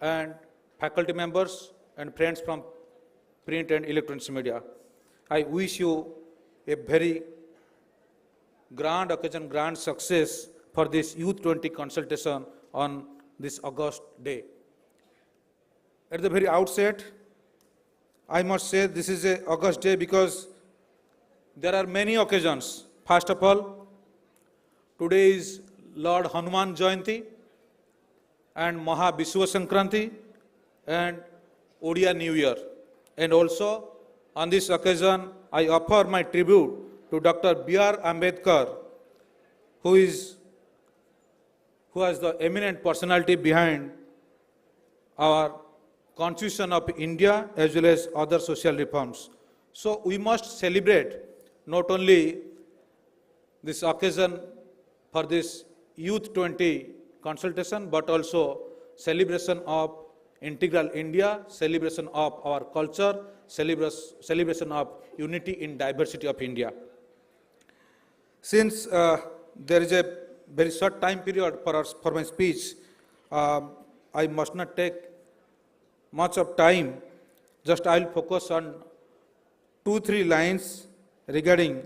and faculty members and friends from print and electronic media. I wish you a very grand occasion, grand success for this Youth 20 Consultation on this August day. At the very outset, I must say this is an August day because there are many occasions. First of all, today is Lord Hanuman Jayanti and Maha Vishwa Sankranti and Odia New Year. And also, on this occasion, I offer my tribute to Dr. B.R. Ambedkar, who has the eminent personality behind our Constitution of India as well as other social reforms. So we must celebrate not only this occasion for this Youth 20 consultation, but also celebration of integral India, celebration of our culture, celebration of unity in diversity of India. Since there is a very short time period for my speech, I must not take much of time. Just I will focus on 2-3 lines regarding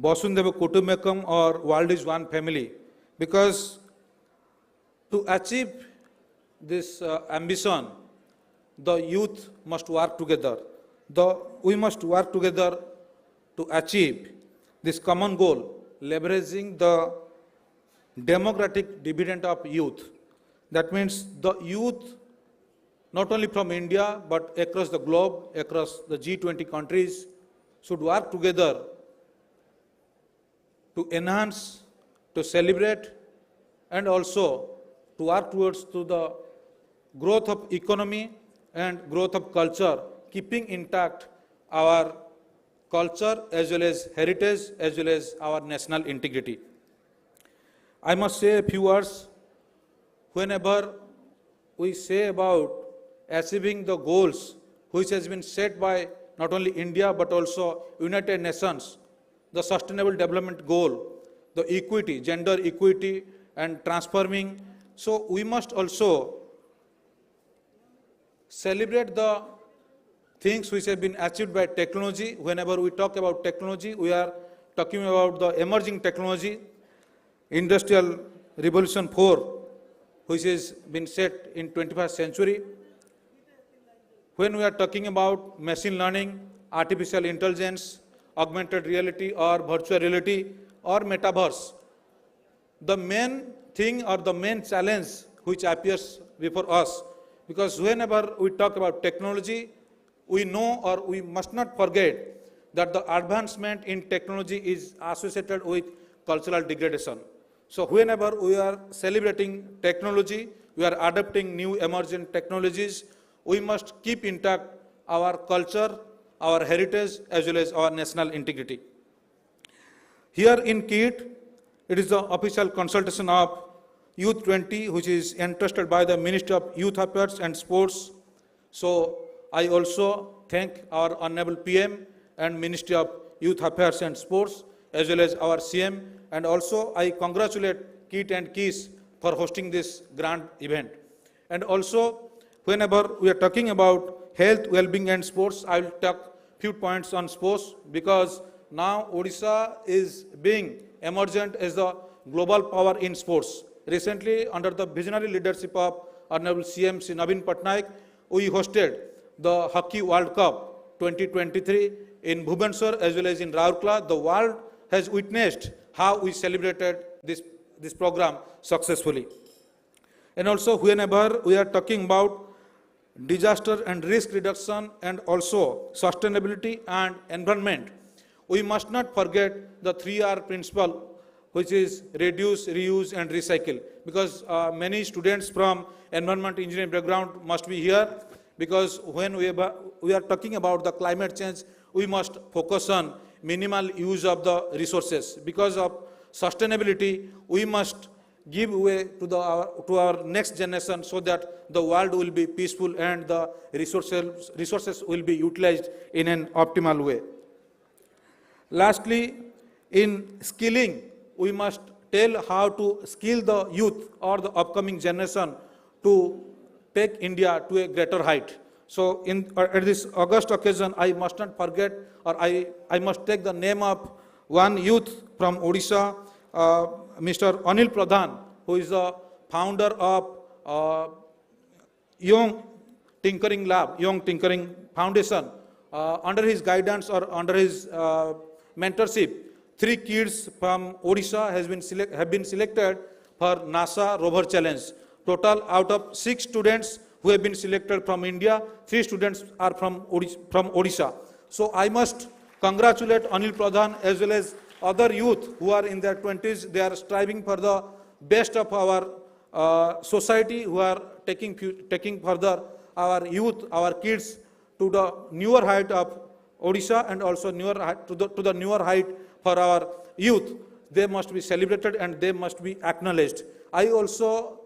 Vasundhaiva Kutumbakam or world is one family, because to achieve this ambition, the youth must work together. We must work together to achieve this common goal, leveraging the democratic dividend of youth. That means the youth, not only from India, but across the globe, across the G20 countries, should work together to enhance, to celebrate, and also to work towards the growth of economy and growth of culture, keeping intact our culture as well as heritage as well as our national integrity. I must say a few words. Whenever we say about achieving the goals which has been set by not only India but also United Nations, the Sustainable Development Goal, the equity, gender equity and transforming, so we must also celebrate the things which have been achieved by technology. Whenever we talk about technology, we are talking about the emerging technology, Industrial Revolution 4, which has been set in 21st century. When we are talking about machine learning, artificial intelligence, augmented reality or virtual reality or metaverse, the main thing or the main challenge which appears before us, because whenever we talk about technology, we know or we must not forget that the advancement in technology is associated with cultural degradation. So whenever we are celebrating technology, we are adopting new emerging technologies, we must keep intact our culture, our heritage as well as our national integrity. Here in KIIT, it is the official consultation of Youth 20, which is entrusted by the Ministry of Youth Affairs and Sports. So I also thank our Honorable PM and Ministry of Youth Affairs and Sports as well as our CM, and also I congratulate KIIT and KIIS for hosting this grand event. And also, whenever we are talking about health, well-being and sports, I will talk few points on sports, because now Odisha is being emergent as the global power in sports. Recently, under the visionary leadership of Honorable CM Shri Naveen Patnaik, we hosted the Hockey World Cup 2023 in Bhubaneswar as well as in Raurkela. The world has witnessed how we celebrated this program successfully. And also, whenever we are talking about disaster and risk reduction and also sustainability and environment, we must not forget the 3R principle, which is reduce, reuse and recycle, because many students from environment engineering background must be here, because when we are talking about the climate change, we must focus on minimal use of the resources. Because of sustainability, we must give way to our next generation so that the world will be peaceful and the resources will be utilized in an optimal way. Lastly, in skilling, we must tell how to skill the youth or the upcoming generation to take India to a greater height. So at this August occasion, I must not forget, or I must take the name of one youth from Odisha, Mr. Anil Pradhan, who is the founder of Young Tinkering Lab, Young Tinkering Foundation. Under his guidance or under his mentorship, 3 kids from Odisha have been selected for NASA Rover Challenge. Total, out of 6 students who have been selected from India, 3 students are from Odisha. So I must congratulate Anil Pradhan as well as other youth who are in their 20s. They are striving for the best of our society who are taking further our youth, our kids to the newer height of Odisha and also to the newer height for our youth. They must be celebrated and they must be acknowledged. I also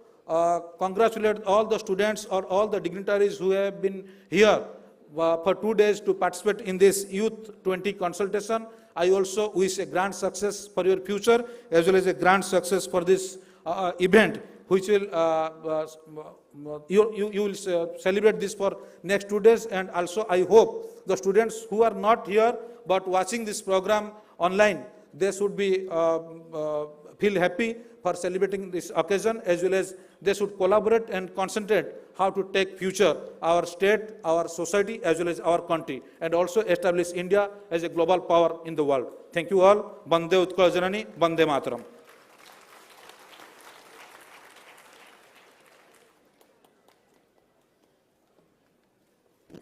congratulate all the students or all the dignitaries who have been here for 2 days to participate in this Youth 20 consultation. I also wish a grand success for your future as well as a grand success for this event, which will you will celebrate this for next 2 days. And also I hope the students who are not here but watching this program online, they should be feel happy for celebrating this occasion, as well as they should collaborate and concentrate how to take future our state, our society, as well as our country, and also establish India as a global power in the world. Thank you all. Bande Utkal Janani, Bande Mataram.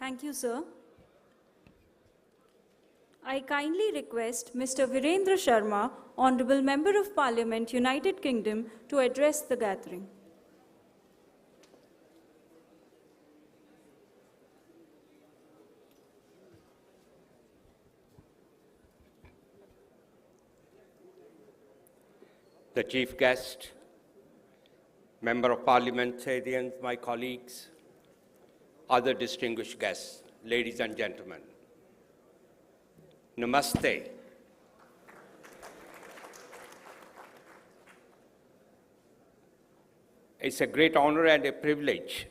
Thank you, sir. I kindly request Mr. Virendra Sharma, Honorable Member of Parliament, United Kingdom, to address the gathering. The Chief Guest, Member of Parliamentarians, my colleagues, other distinguished guests, ladies and gentlemen, Namaste. It's a great honor and a privilege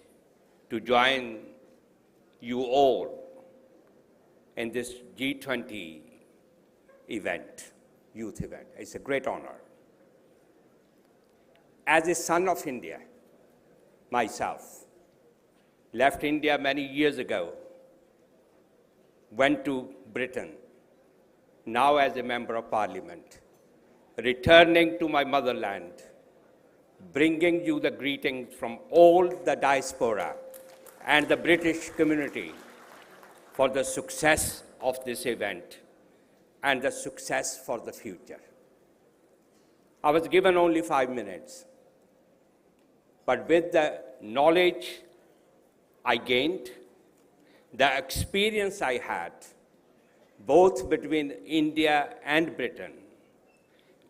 to join you all in this G20 event, youth event. It's a great honor. As a son of India, myself, left India many years ago, went to Britain, now as a member of parliament, returning to my motherland, bringing you the greetings from all the diaspora and the British community for the success of this event and the success for the future. I was given only 5 minutes, but with the knowledge I gained, the experience I had, both between India and Britain,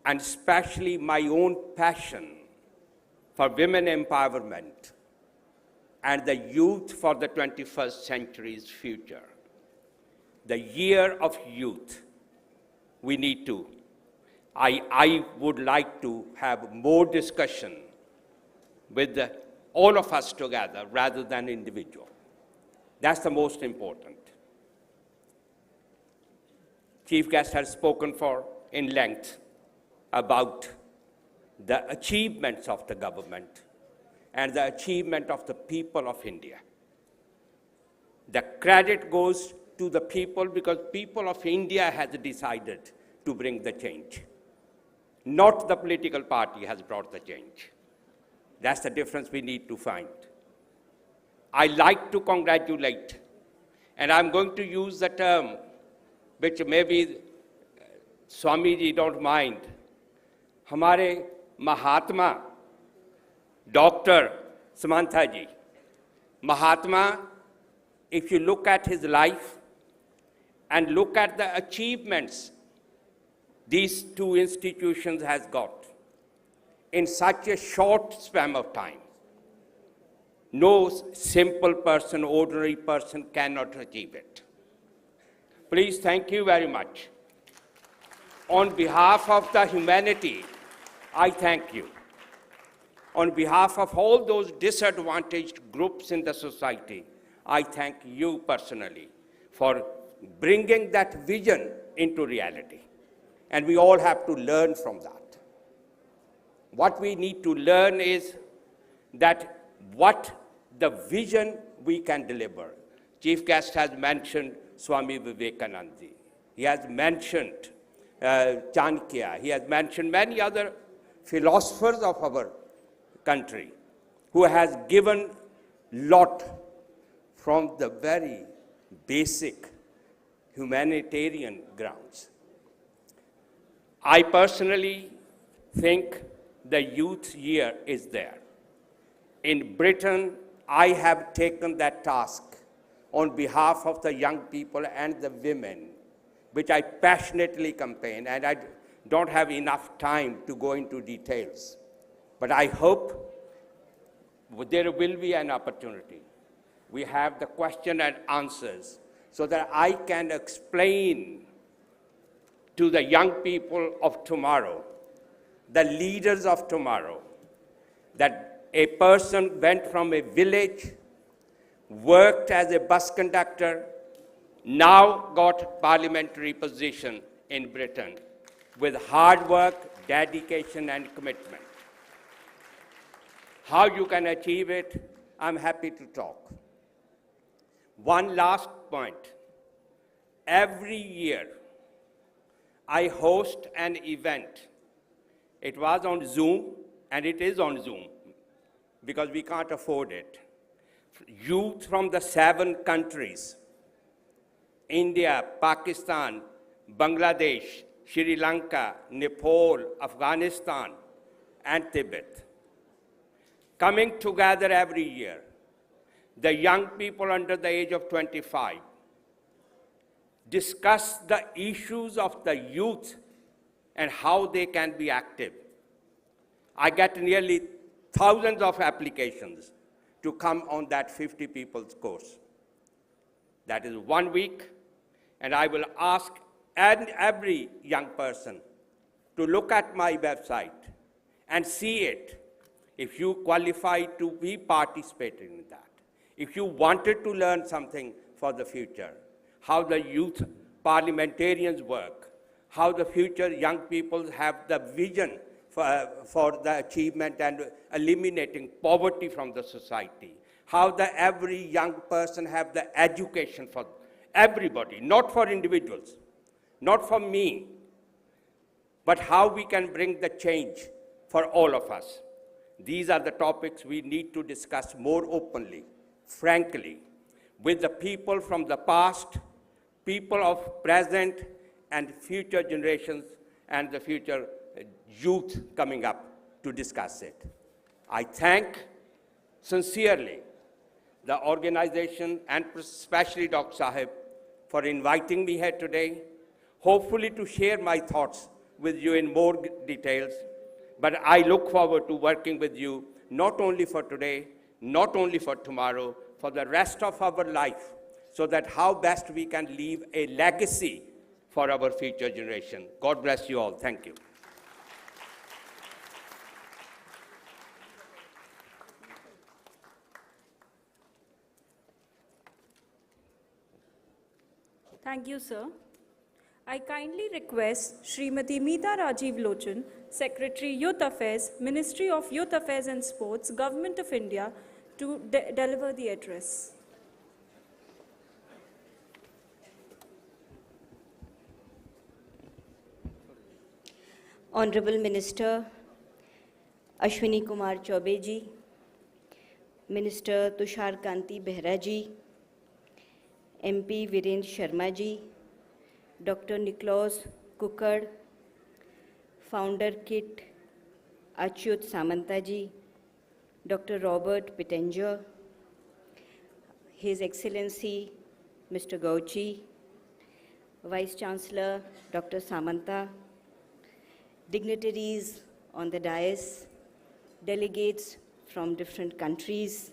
and especially my own passion for women empowerment and the youth for the 21st century's future. The year of youth, we need to. I would like to have more discussion with all of us together rather than individual. That's the most important. Chief Guest has spoken in length about the achievements of the government and the achievement of the people of India. The credit goes to the people because people of India has decided to bring the change. Not the political party has brought the change. That's the difference we need to find. I like to congratulate, and I'm going to use the term which maybe Swamiji don't mind. Hamare Mahatma, Dr. Samantha ji. Mahatma, if you look at his life and look at the achievements these two institutions has got in such a short span of time, no simple person, ordinary person cannot achieve it. Please, thank you very much. On behalf of the humanity, I thank you. On behalf of all those disadvantaged groups in the society, I thank you personally for bringing that vision into reality. And we all have to learn from that. What we need to learn is that what the vision we can deliver. Chief Guest has mentioned Swami Vivekananda. He has mentioned Chanakya. He has mentioned many other philosophers of our country who has given lot from the very basic humanitarian grounds. I personally think the youth year is there. In Britain, I have taken that task on behalf of the young people and the women, which I passionately campaign, and I don't have enough time to go into details. But I hope there will be an opportunity. We have the question and answers so that I can explain to the young people of tomorrow, the leaders of tomorrow, that a person went from a village, worked as a bus conductor, now got parliamentary position in Britain with hard work, dedication, and commitment. How you can achieve it, I'm happy to talk. One last point. Every year, I host an event. It was on Zoom, and it is on Zoom, because we can't afford it. Youth from the 7 countries, India, Pakistan, Bangladesh, Sri Lanka, Nepal, Afghanistan, and Tibet, coming together every year. The young people under the age of 25 discuss the issues of the youth and how they can be active. I get nearly thousands of applications to come on that 50 people's course. That is 1 week, and I will ask every young person to look at my website and see it if you qualify to be participating in that. If you wanted to learn something for the future, how the youth parliamentarians work, how the future young people have the vision for the achievement and eliminating poverty from the society, how every young person have the education for everybody, not for individuals, not for me, but how we can bring the change for all of us. These are the topics we need to discuss more openly, frankly, with the people from the past, people of present and future generations, and the future youth coming up to discuss it. I thank sincerely the organization and especially Dr. Sahib for inviting me here today, hopefully to share my thoughts with you in more details. But I look forward to working with you, not only for today, not only for tomorrow, for the rest of our life, so that how best we can leave a legacy for our future generation. God bless you all. Thank you. Thank you, sir. I kindly request Srimati Meeta Rajiv Lochan, Secretary Youth Affairs, Ministry of Youth Affairs and Sports, Government of India, to deliver the address. Honorable Minister Ashwini Kumar Chaube ji, Minister Tushar Kanti Behra ji, MP Virendra Sharma ji, Dr. Nicholas Kukad, Founder KIIT Achyut Samanta ji, Dr. Robert Pittenger, His Excellency Mr. Gauchi, Vice Chancellor Dr. Samanta, dignitaries on the dais, delegates from different countries,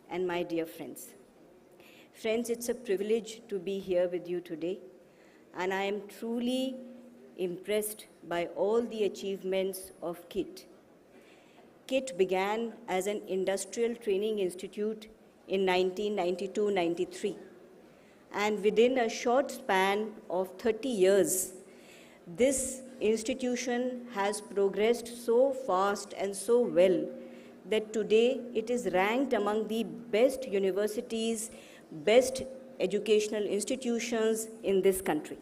and my dear friends. Friends, it's a privilege to be here with you today, and I am truly impressed by all the achievements of KIIT. KIIT began as an industrial training institute in 1992-93, and within a short span of 30 years, this institution has progressed so fast and so well that today it is ranked among the best universities, best educational institutions in this country.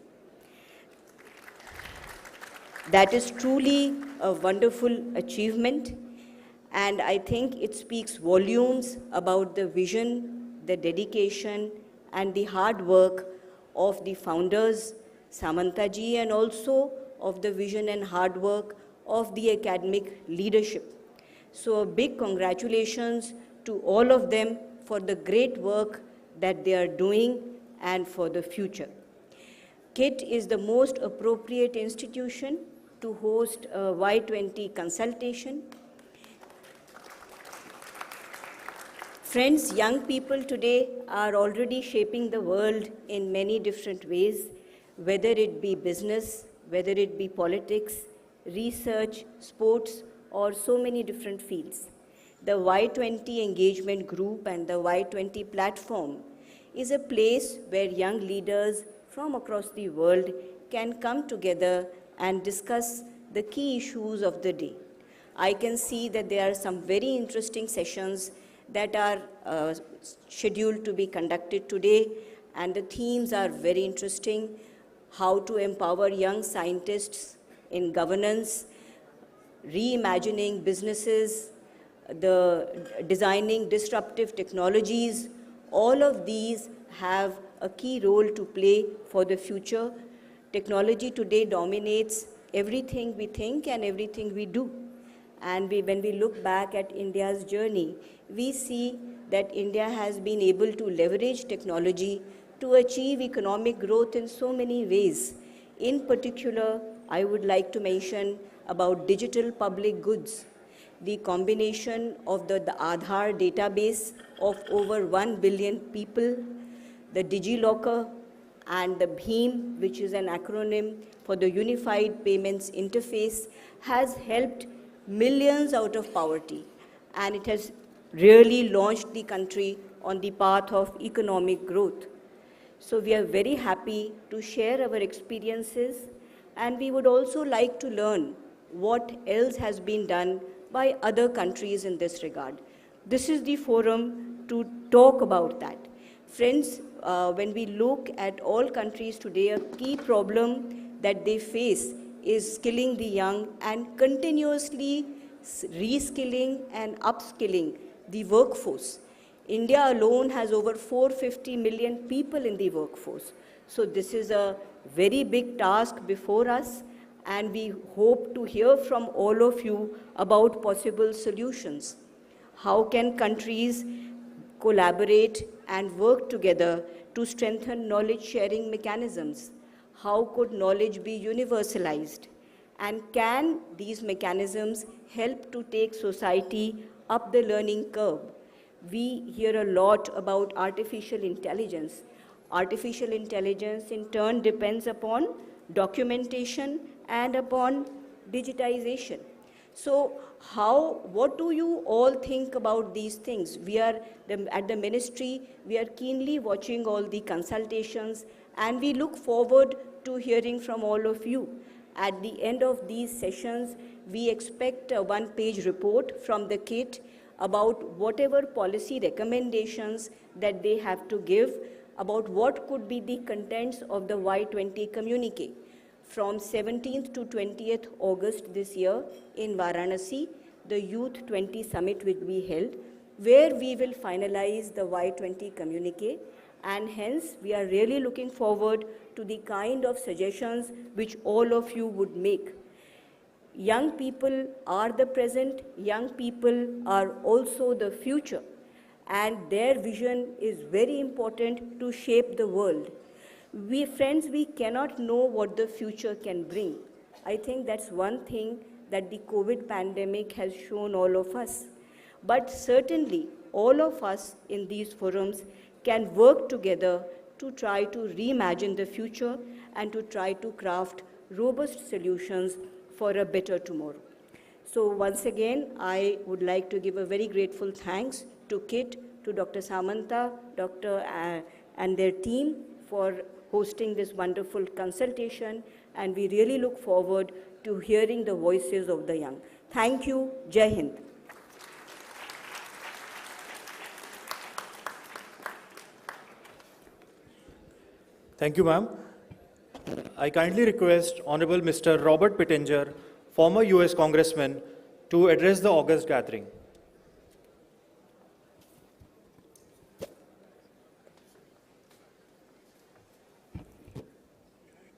That is truly a wonderful achievement, and I think it speaks volumes about the vision, the dedication, and the hard work of the founders, Samanta ji, and also of the vision and hard work of the academic leadership. So a big congratulations to all of them for the great work that they are doing and for the future. KIIT is the most appropriate institution to host a Y20 consultation. Friends, young people today are already shaping the world in many different ways, whether it be business, whether it be politics, research, sports, or so many different fields. The Y20 engagement group and the Y20 platform is a place where young leaders from across the world can come together and discuss the key issues of the day. I can see that there are some very interesting sessions that are scheduled to be conducted today, and the themes are very interesting. How to empower young scientists in governance, reimagining businesses, the designing disruptive technologies. All of these have a key role to play for the future. Technology today dominates everything we think and everything we do. And when we look back at India's journey, we see that India has been able to leverage technology to achieve economic growth in so many ways. In particular, I would like to mention about digital public goods. The combination of the Aadhaar database of over 1 billion people, the DigiLocker, and the BHIM, which is an acronym for the Unified Payments Interface, has helped millions out of poverty, and it has really launched the country on the path of economic growth. So we are very happy to share our experiences, and we would also like to learn what else has been done by other countries in this regard. This is the forum to talk about that. Friends, when we look at all countries today, a key problem that they face is skilling the young and continuously reskilling and upskilling the workforce. India alone has over 450 million people in the workforce. So this is a very big task before us, and we hope to hear from all of you about possible solutions. How can countries collaborate and work together to strengthen knowledge sharing mechanisms? How could knowledge be universalized? And can these mechanisms help to take society up the learning curve? We hear a lot about artificial intelligence. Artificial intelligence in turn depends upon documentation and upon digitization. So what do you all think about these things? At the ministry, we are keenly watching all the consultations, and we look forward to hearing from all of you. At the end of these sessions, we expect a one-page report from the KIIT about whatever policy recommendations that they have to give about what could be the contents of the Y20 communique. From 17th to 20th August this year in Varanasi, the Youth 20 Summit will be held, where we will finalize the Y20 communique, and hence we are really looking forward to the kind of suggestions which all of you would make. Young people are the present, young people are also the future, and their vision is very important to shape the world. Friends, we cannot know what the future can bring. I think that's one thing that the COVID pandemic has shown all of us. But certainly, all of us in these forums can work together to try to reimagine the future and to try to craft robust solutions for a better tomorrow. So once again, I would like to give a very grateful thanks to KIIT, to Dr. Samanta, and their team for hosting this wonderful consultation, and we really look forward to hearing the voices of the young. Thank you. Jai Hind. Thank you, ma'am. I kindly request Honorable Mr. Robert Pittenger, former US Congressman, to address the August gathering.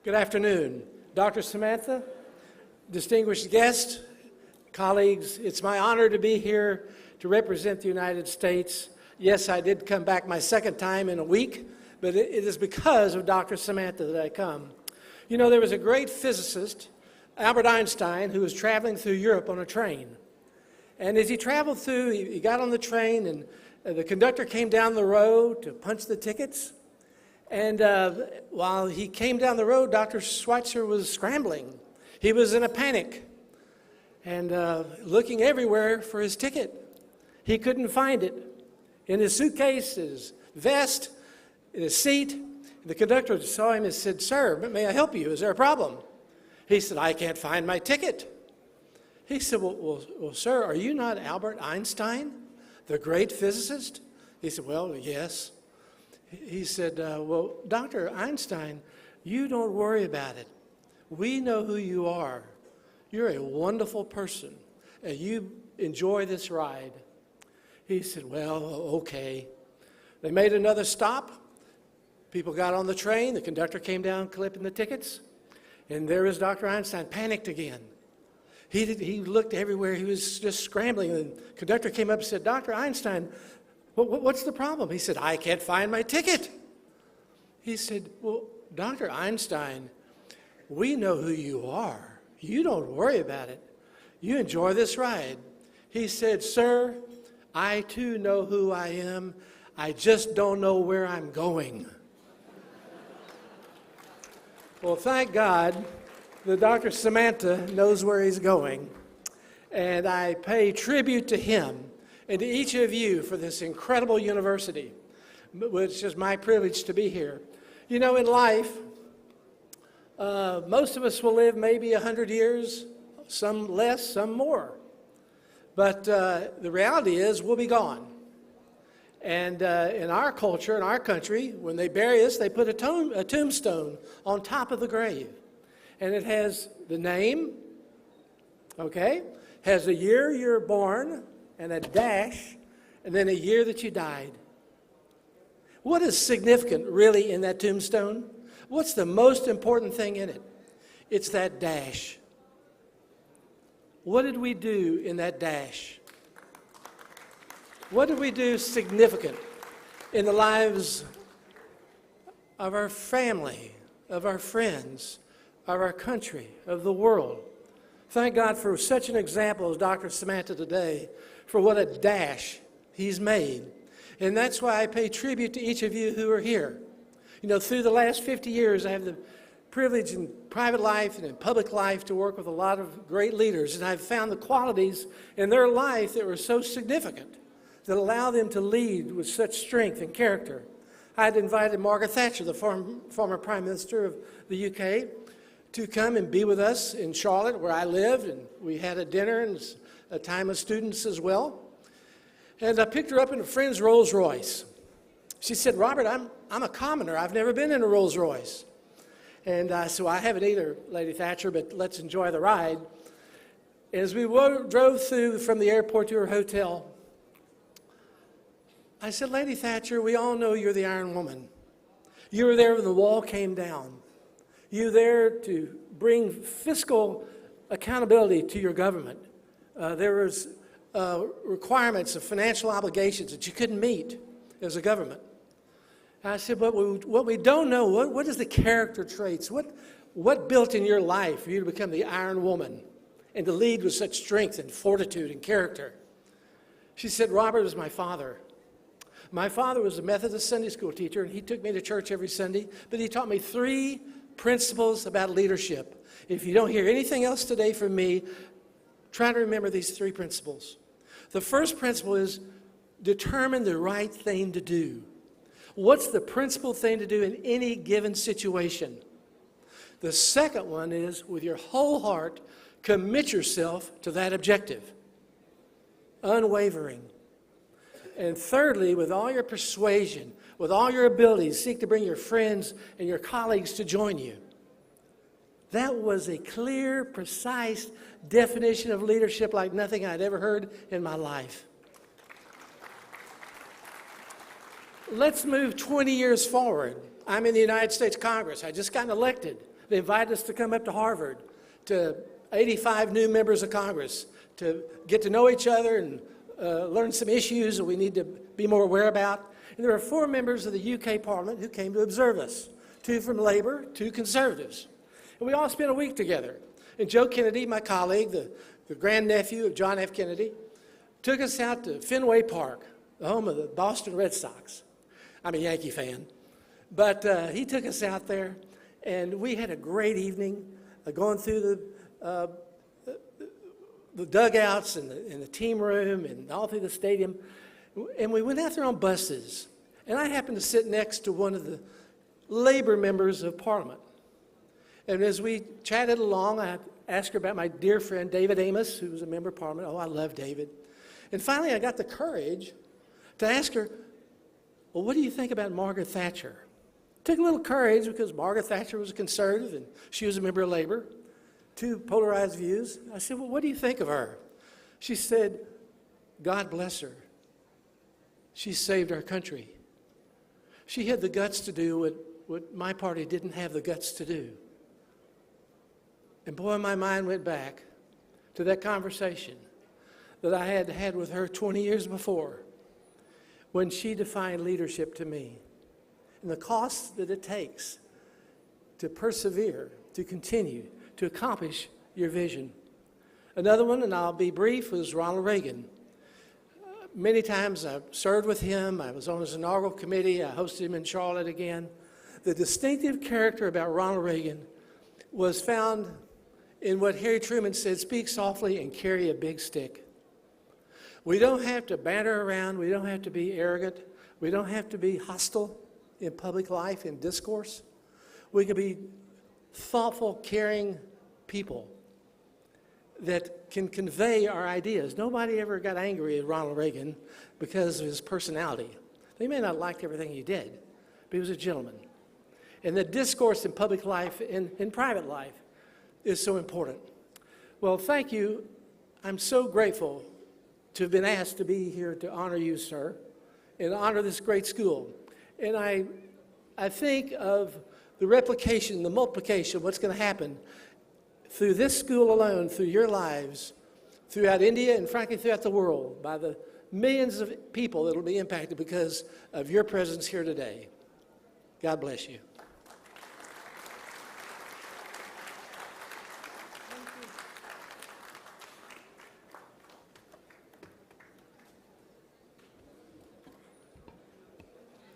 Good afternoon. Dr. Samantha, distinguished guests, colleagues, it's my honor to be here to represent the United States. Yes, I did come back my second time in a week, but it is because of Dr. Samantha that I come. You know, there was a great physicist, Albert Einstein, who was traveling through Europe on a train. And as he traveled through, he got on the train, and the conductor came down the road to punch the tickets. And while he came down the road, Dr. Schweitzer was scrambling. He was in a panic and looking everywhere for his ticket. He couldn't find it. In his suitcase, his vest, in his seat. The conductor saw him and said, "Sir, may I help you? Is there a problem?" He said, "I can't find my ticket." He said, well, sir, are you not Albert Einstein, the great physicist?" He said, "Well, yes." He said, "Well, Dr. Einstein, you don't worry about it. We know who you are. You're a wonderful person, and you enjoy this ride." He said, "Well, okay." They made another stop. People got on the train. The conductor came down clipping the tickets. And there was Dr. Einstein, panicked again. He looked everywhere. He was just scrambling. And the conductor came up and said, "Dr. Einstein, what's the problem?" He said, "I can't find my ticket." He said, "Well, Dr. Einstein, we know who you are. You don't worry about it. You enjoy this ride." He said, "Sir, I too know who I am. I just don't know where I'm going." Well, thank God that Dr. Samantha knows where he's going. And I pay tribute to him and to each of you for this incredible university, which is my privilege to be here. You know, in life, most of us will live maybe 100 years, some less, some more. But the reality is we'll be gone. And in our culture, in our country, when they bury us, they put a tombstone on top of the grave. And it has the name, okay, has the year you were born, and a dash, and then a year that you died. What is significant really in that tombstone? What's the most important thing in it? It's that dash. What did we do in that dash? What did we do significant in the lives of our family, of our friends, of our country, of the world? Thank God for such an example as Dr. Samantha today, for what a dash he's made. And that's why I pay tribute to each of you who are here. You know, through the last 50 years, I have the privilege in private life and in public life to work with a lot of great leaders, and I've found the qualities in their life that were so significant, that allow them to lead with such strength and character. I had invited Margaret Thatcher, the former Prime Minister of the UK, to come and be with us in Charlotte, where I lived, and we had a dinner and a time of students as well. And I picked her up in a friend's Rolls Royce. She said, "Robert, I'm a commoner. I've never been in a Rolls Royce." And so I haven't either, Lady Thatcher, but let's enjoy the ride. As we drove through from the airport to her hotel, I said, "Lady Thatcher, we all know you're the Iron Woman. You were there when the wall came down. You were there to bring fiscal accountability to your government. There was requirements of financial obligations that you couldn't meet as a government." And I said, "But what we don't know, what is the character traits? What built in your life for you to become the Iron Woman and to lead with such strength and fortitude and character?" She said, "Robert, it was my father. My father was a Methodist Sunday school teacher, and he took me to church every Sunday, but he taught me 3 principles about leadership. If you don't hear anything else today from me, try to remember these 3 principles. The first principle is determine the right thing to do. What's the principal thing to do in any given situation? The second one is, with your whole heart, commit yourself to that objective. Unwavering. And thirdly, with all your persuasion, with all your abilities, seek to bring your friends and your colleagues to join you." That was a clear, precise definition of leadership like nothing I'd ever heard in my life. Let's move 20 years forward. I'm in the United States Congress. I just got elected. They invited us to come up to Harvard, to 85 new members of Congress, to get to know each other and learn some issues that we need to be more aware about. And there were 4 members of the UK Parliament who came to observe us, 2 from Labour, 2 Conservatives. And we all spent a week together. And Joe Kennedy, my colleague, the grandnephew of John F. Kennedy, took us out to Fenway Park, the home of the Boston Red Sox. I'm a Yankee fan. But he took us out there, and we had a great evening going through the dugouts and the team room and all through the stadium. And we went out there on buses. And I happened to sit next to one of the Labour members of Parliament. And as we chatted along, I asked her about my dear friend David Amos, who was a member of Parliament. Oh, I love David. And finally, I got the courage to ask her, well, what do you think about Margaret Thatcher? It took a little courage because Margaret Thatcher was a conservative and she was a member of Labour. 2 polarized views. I said, well, what do you think of her? She said, God bless her. She saved our country. She had the guts to do what my party didn't have the guts to do. And boy, my mind went back to that conversation that I had had with her 20 years before when she defined leadership to me and the cost that it takes to persevere, to continue, to accomplish your vision. Another one, and I'll be brief, was Ronald Reagan. Many times I've served with him. I was on his inaugural committee. I hosted him in Charlotte again. The distinctive character about Ronald Reagan was found in what Harry Truman said, speak softly and carry a big stick. We don't have to banter around. We don't have to be arrogant. We don't have to be hostile in public life, in discourse. We can be thoughtful, caring people that can convey our ideas. Nobody ever got angry at Ronald Reagan because of his personality. They may not have liked everything he did, but he was a gentleman. And the discourse in public life, in private life, is so important. Well, thank you. I'm so grateful to have been asked to be here to honor you, sir, and honor this great school. And I think of the replication, the multiplication, what's going to happen through this school alone, through your lives, throughout India and frankly throughout the world, by the millions of people that will be impacted because of your presence here today. God bless you.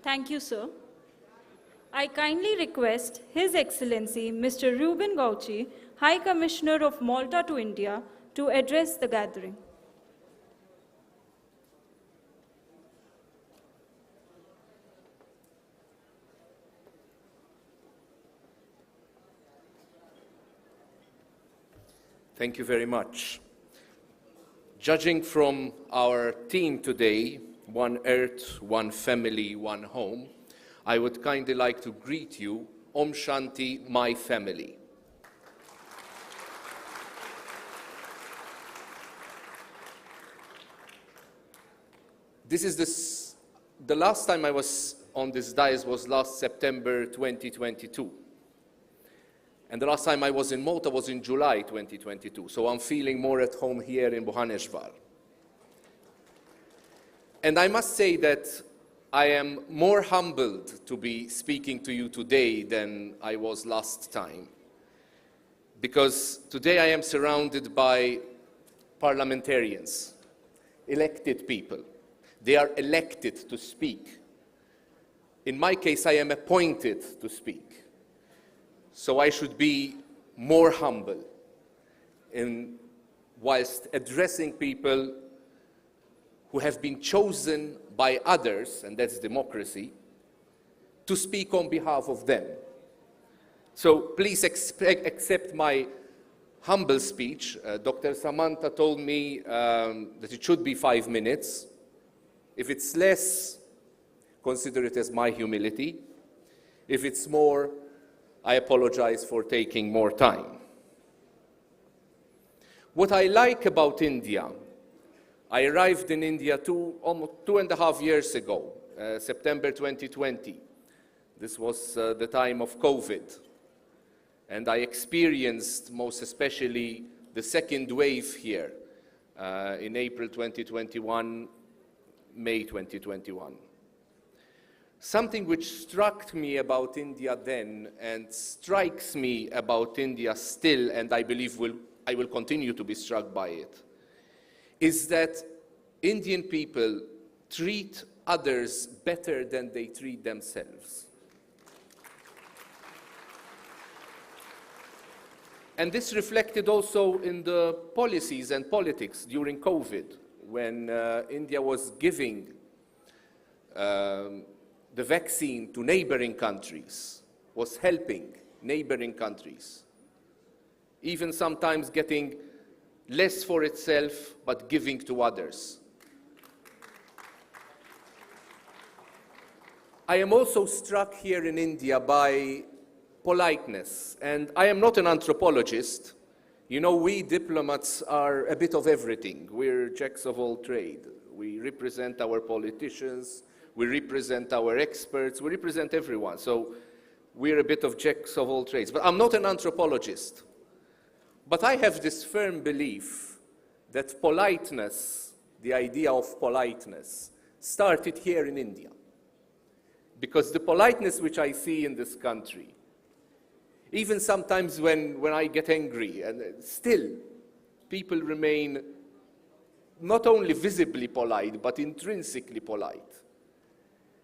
Thank you, sir. I kindly request His Excellency Mr. Ruben Gauci, High Commissioner of Malta to India, to address the gathering. Thank you very much. Judging from our theme today, One Earth, One Family, One Home, I would kindly like to greet you, Om Shanti, my family. The last time I was on this dais was last September 2022. And the last time I was in Malta was in July 2022, so I'm feeling more at home here in Bhubaneswar. And I must say that I am more humbled to be speaking to you today than I was last time. Because today I am surrounded by parliamentarians, elected people. They are elected to speak. In my case, I am appointed to speak. So I should be more humble whilst addressing people who have been chosen by others, and that's democracy, to speak on behalf of them. So please accept my humble speech. Dr. Samantha told me that it should be 5 minutes. If it's less, consider it as my humility. If it's more, I apologize for taking more time. What I like about India, I arrived in India almost 2.5 years ago, September 2020. This was the time of COVID. And I experienced most especially the second wave here, in April 2021, May 2021. Something which struck me about India then and strikes me about India still, and I believe I will continue to be struck by it, is that Indian people treat others better than they treat themselves. And this reflected also in the policies and politics during COVID, when India was giving the vaccine to neighboring countries, was helping neighboring countries, even sometimes getting less for itself, but giving to others. I am also struck here in India by politeness, and I am not an anthropologist. You know, we diplomats are a bit of everything. We're jacks of all trade. We represent our politicians, we represent our experts, we represent everyone. So we're a bit of jacks of all trades. But I'm not an anthropologist. But I have this firm belief that politeness, the idea of politeness, started here in India. Because the politeness which I see in this country, even sometimes when I get angry, and still people remain not only visibly polite, but intrinsically polite.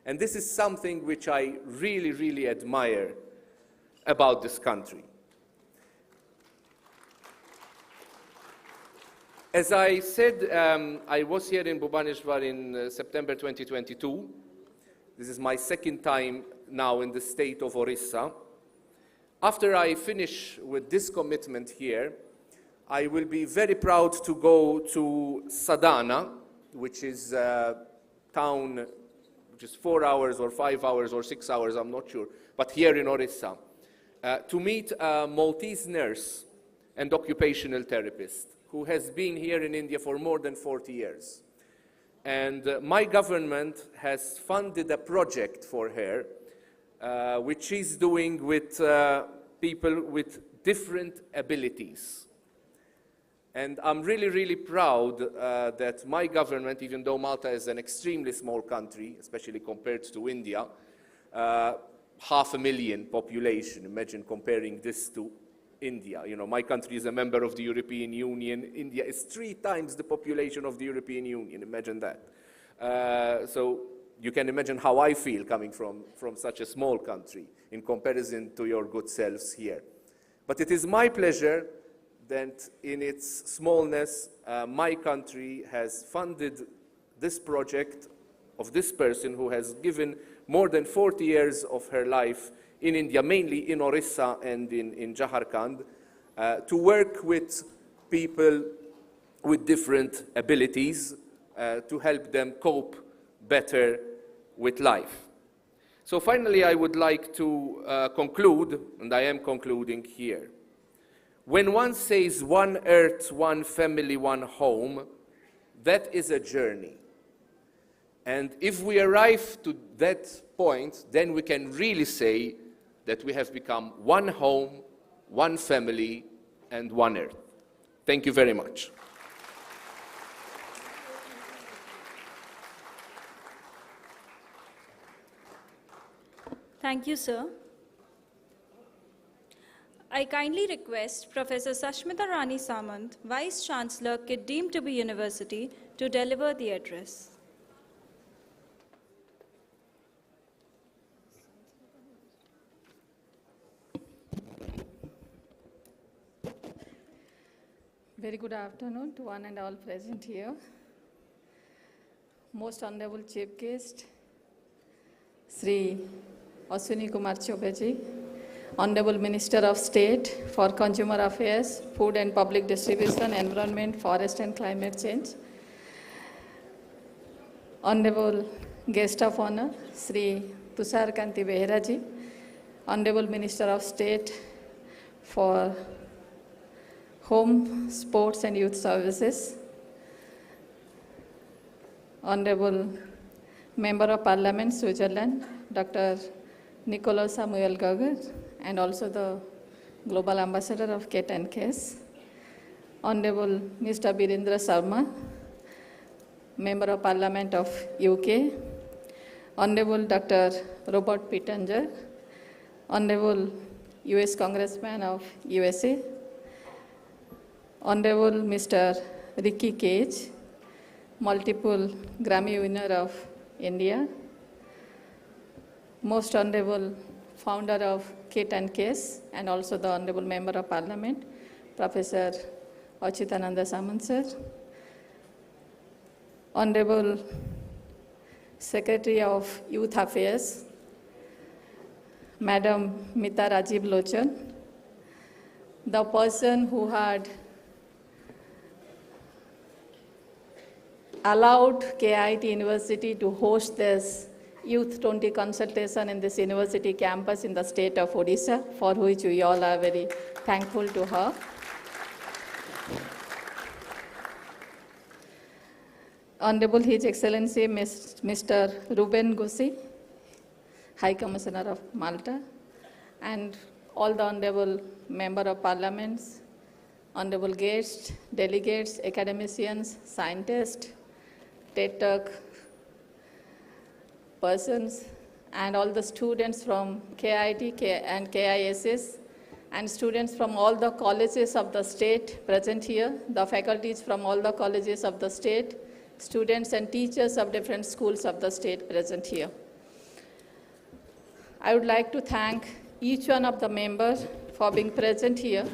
And this is something which I really, really admire about this country. As I said, I was here in Bhubaneswar in September 2022. This is my second time now in the state of Orissa. After I finish with this commitment here, I will be very proud to go to Sadhana, which is a town which is 4 hours or 5 hours or 6 hours, I'm not sure, but here in Orissa, to meet a Maltese nurse and occupational therapist who has been here in India for more than 40 years. And my government has funded a project for her, which she's doing with people with different abilities. And I'm really, really proud that my government, even though Malta is an extremely small country, especially compared to India, 500,000 population, imagine comparing this to India. You know, my country is a member of the European Union. India is 3 times the population of the European Union, imagine that. So you can imagine how I feel coming from such a small country in comparison to your good selves here. But it is my pleasure that in its smallness, my country has funded this project of this person who has given more than 40 years of her life in India, mainly in Orissa and in Jharkhand, to work with people with different abilities to help them cope better with life. So finally, I would like to conclude, and I am concluding here. When one says one earth, one family, one home, that is a journey. And if we arrive to that point, then we can really say that we have become one home, one family, and one earth. Thank you very much. Thank you, sir. I kindly request Professor Sashmita Rani Samant, Vice Chancellor, KIIT deemed to be University, to deliver the address. Very good afternoon to one and all present here. Most Honorable Chief Guest, Sri Ashwini Kumar Chaubeji, Honorable Minister of State for Consumer Affairs, Food and Public Distribution, Environment, Forest and Climate Change, Honorable Guest of Honor, Sri Tushar Kanti Behera ji, Honorable Minister of State for Home, Sports and Youth Services, Honorable Member of Parliament, Switzerland, Dr. Nicolas Samuel Gauger, and also the Global Ambassador of KIIT and KIIS, Honorable Mr. Birendra Sharma, Member of Parliament of UK, Honorable Dr. Robert Pittenger, Honorable US Congressman of USA, Honorable Mr. Ricky Cage, multiple Grammy winner of India, Most Honorable Founder of KIIT and KIIS, and also the Honorable Member of Parliament, Professor Achyutananda Samant sir, Honorable Secretary of Youth Affairs, Madam Mita Rajiv Lochan, the person who had allowed KIIT University to host this Youth 20 consultation in this university campus in the state of Odisha, for which we all are very thankful to her. Honorable His Excellency Mr. Ruben Gussi, High Commissioner of Malta, and all the Honorable Member of Parliaments, Honorable guests, delegates, academicians, scientists, TED Talk persons, and all the students from KIIT and KISS, and students from all the colleges of the state present here, the faculties from all the colleges of the state, students and teachers of different schools of the state present here. I would like to thank each one of the members for being present here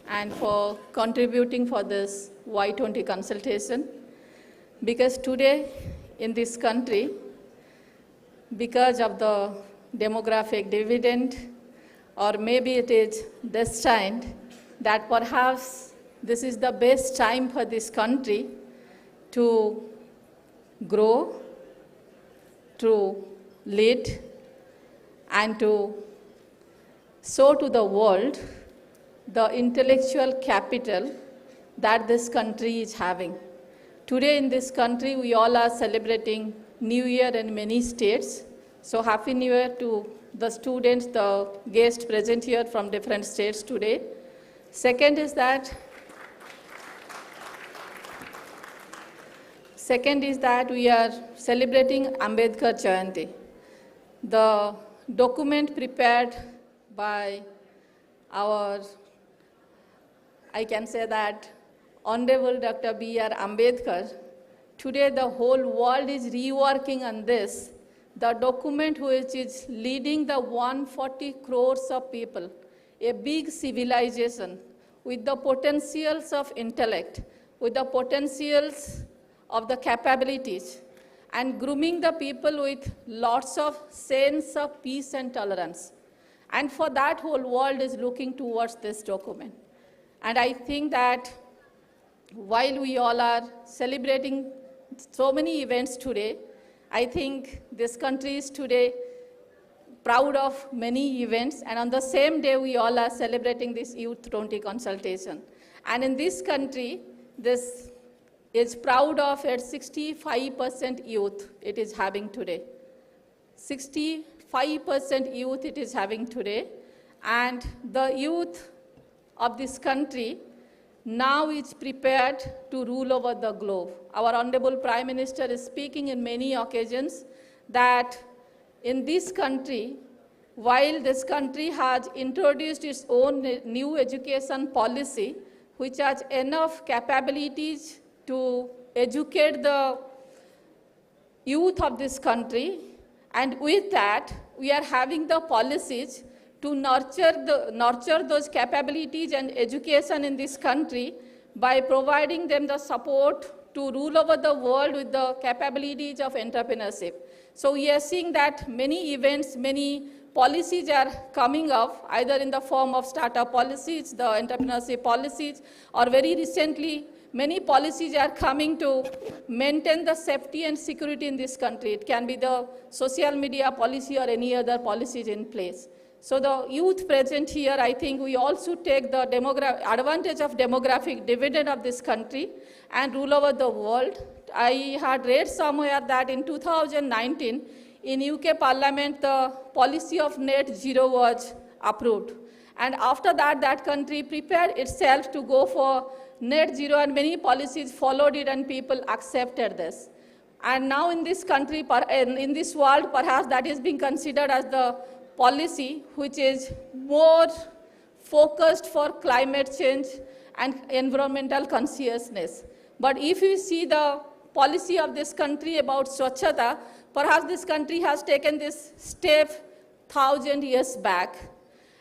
and for contributing for this Y20 consultation, because today in this country, because of the demographic dividend, or maybe it is destined that perhaps this is the best time for this country to grow, to lead, and to show to the world the intellectual capital that this country is having. Today in this country, we all are celebrating New Year in many states. So Happy New Year to the students, the guests present here from different states today. Second is that we are celebrating Ambedkar Jayanti. The document prepared by our, I can say that, Honorable Dr. B.R. Ambedkar. Today the whole world is reworking on this. The document which is leading the 140 crores of people, a big civilization with the potentials of intellect, with the potentials of the capabilities, and grooming the people with lots of sense of peace and tolerance. And for that, whole world is looking towards this document. And I think that while we all are celebrating so many events today, I think this country is today proud of many events, and on the same day we all are celebrating this Youth 20 consultation. And in this country, this is proud of its 65% youth it is having today. 65% youth it is having today, and the youth of this country now is prepared to rule over the globe. Our Honorable Prime Minister is speaking in many occasions that in this country, while this country has introduced its own new education policy, which has enough capabilities to educate the youth of this country, and with that, we are having the policies to nurture those capabilities and education in this country by providing them the support to rule over the world with the capabilities of entrepreneurship. So we are seeing that many events, many policies are coming up, either in the form of startup policies, the entrepreneurship policies, or very recently, many policies are coming to maintain the safety and security in this country. It can be the social media policy or any other policies in place. So the youth present here, I think we also take the advantage of demographic dividend of this country and rule over the world. I had read somewhere that in 2019, in UK Parliament, the policy of net zero was approved. And after that, that country prepared itself to go for net zero, and many policies followed it and people accepted this. And now in this country, in this world, perhaps that is being considered as the policy which is more focused for climate change and environmental consciousness. But if you see the policy of this country about Swachhata, perhaps this country has taken this step 1,000 years back.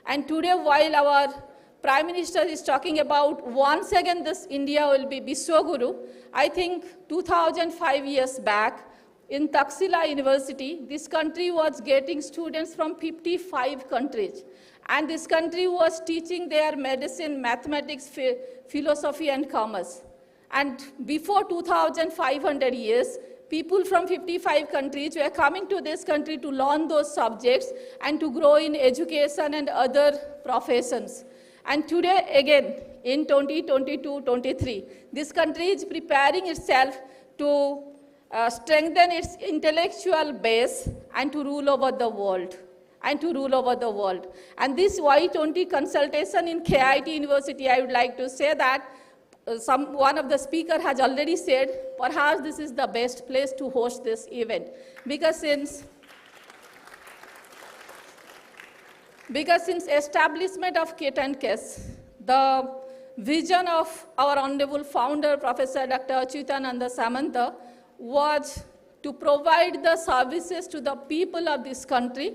And today, while our Prime Minister is talking about once again this India will be Vishwaguru, I think 2005 years back in Taxila University, this country was getting students from 55 countries. And this country was teaching their medicine, mathematics, philosophy, and commerce. And before 2,500 years, people from 55 countries were coming to this country to learn those subjects and to grow in education and other professions. And today, again, in 2022-23, this country is preparing itself to strengthen its intellectual base and to rule over the world. And this Y20 consultation in KIIT University, I would like to say that one of the speakers has already said, perhaps this is the best place to host this event. Because since establishment of KIIT and KIIS, the vision of our honorable founder, Professor Dr. Achyutananda Samanta, was to provide the services to the people of this country,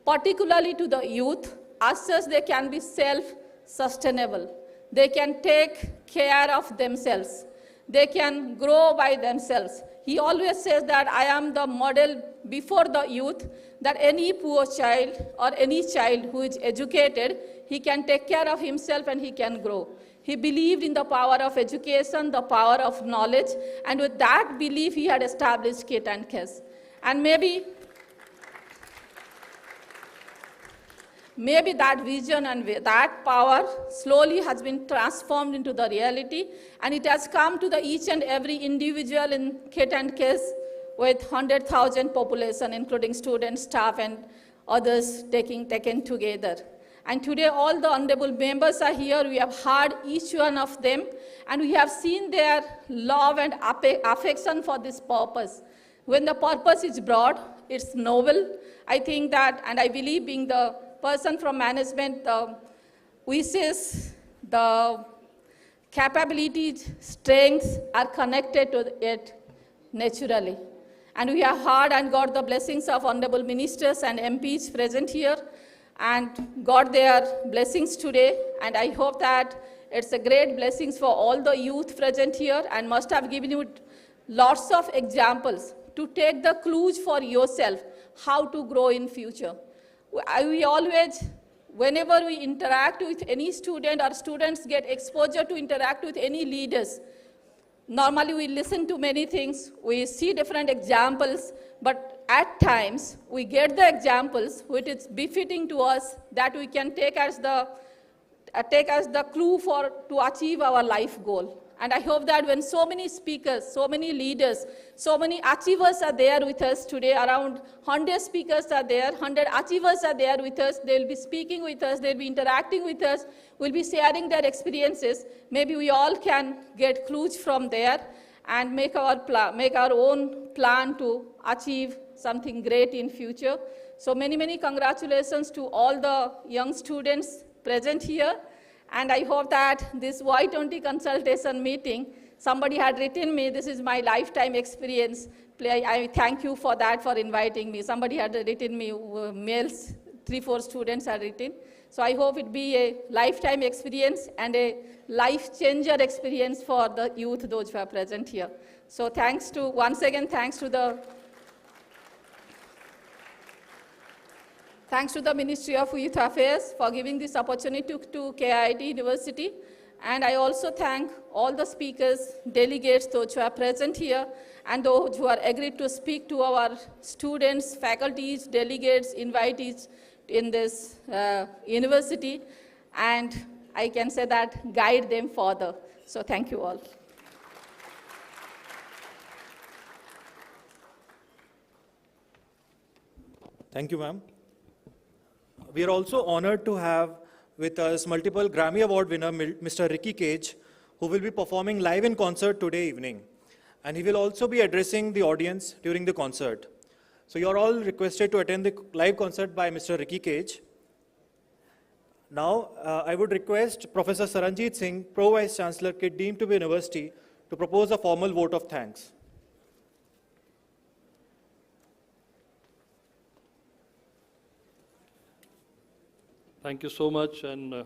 particularly to the youth, as such they can be self-sustainable. They can take care of themselves. They can grow by themselves. He always says that I am the model before the youth, that any poor child or any child who is educated, he can take care of himself and he can grow. He believed in the power of education, the power of knowledge, and with that belief he had established KIIT and KIIS. And maybe that vision and that power slowly has been transformed into the reality, and it has come to each and every individual in KIIT and KIIS with 100,000 population, including students, staff, and others taken together. And today all the honorable members are here. We have heard each one of them, and we have seen their love and affection for this purpose. When the purpose is broad, it's noble. I think that, and I believe being the person from management, the wishes, the capabilities, strengths are connected to it naturally. And we have heard and got the blessings of honorable ministers and MPs present here, and got their blessings today. And I hope that it's a great blessings for all the youth present here, and must have given you lots of examples to take the clues for yourself how to grow in future. We always, whenever we interact with any student or students get exposure to interact with any leaders, normally we listen to many things, we see different examples, but at times we get the examples which is befitting to us that we can take as the clue to achieve our life goal. And I hope that when so many speakers, so many leaders, so many achievers are there with us today, around 100 speakers are there, 100 achievers are there with us, they will be speaking with us, they will be interacting with us, will be sharing their experiences. Maybe we all can get clues from there and make our own plan to achieve something great in future. So many congratulations to all the young students present here. And I hope that this Y20 consultation meeting, somebody had written me, this is my lifetime experience. I thank you for that, for inviting me. Somebody had written me, mails, 3-4 students had written. So I hope it be a lifetime experience and a life changer experience for the youth, those who are present here. So once again, thanks to the Ministry of Youth Affairs for giving this opportunity to KIIT University. And I also thank all the speakers, delegates, those who are present here, and those who are agreed to speak to our students, faculties, delegates, invitees in this university. And I can say that guide them further. So thank you all. Thank you, ma'am. We are also honored to have with us multiple Grammy Award winner, Mr. Ricky Cage, who will be performing live in concert today evening. And he will also be addressing the audience during the concert. So you're all requested to attend the live concert by Mr. Ricky Cage. Now, I would request Professor Saranjit Singh, Pro Vice Chancellor, KIIT deemed to be University, to propose a formal vote of thanks. Thank you so much, and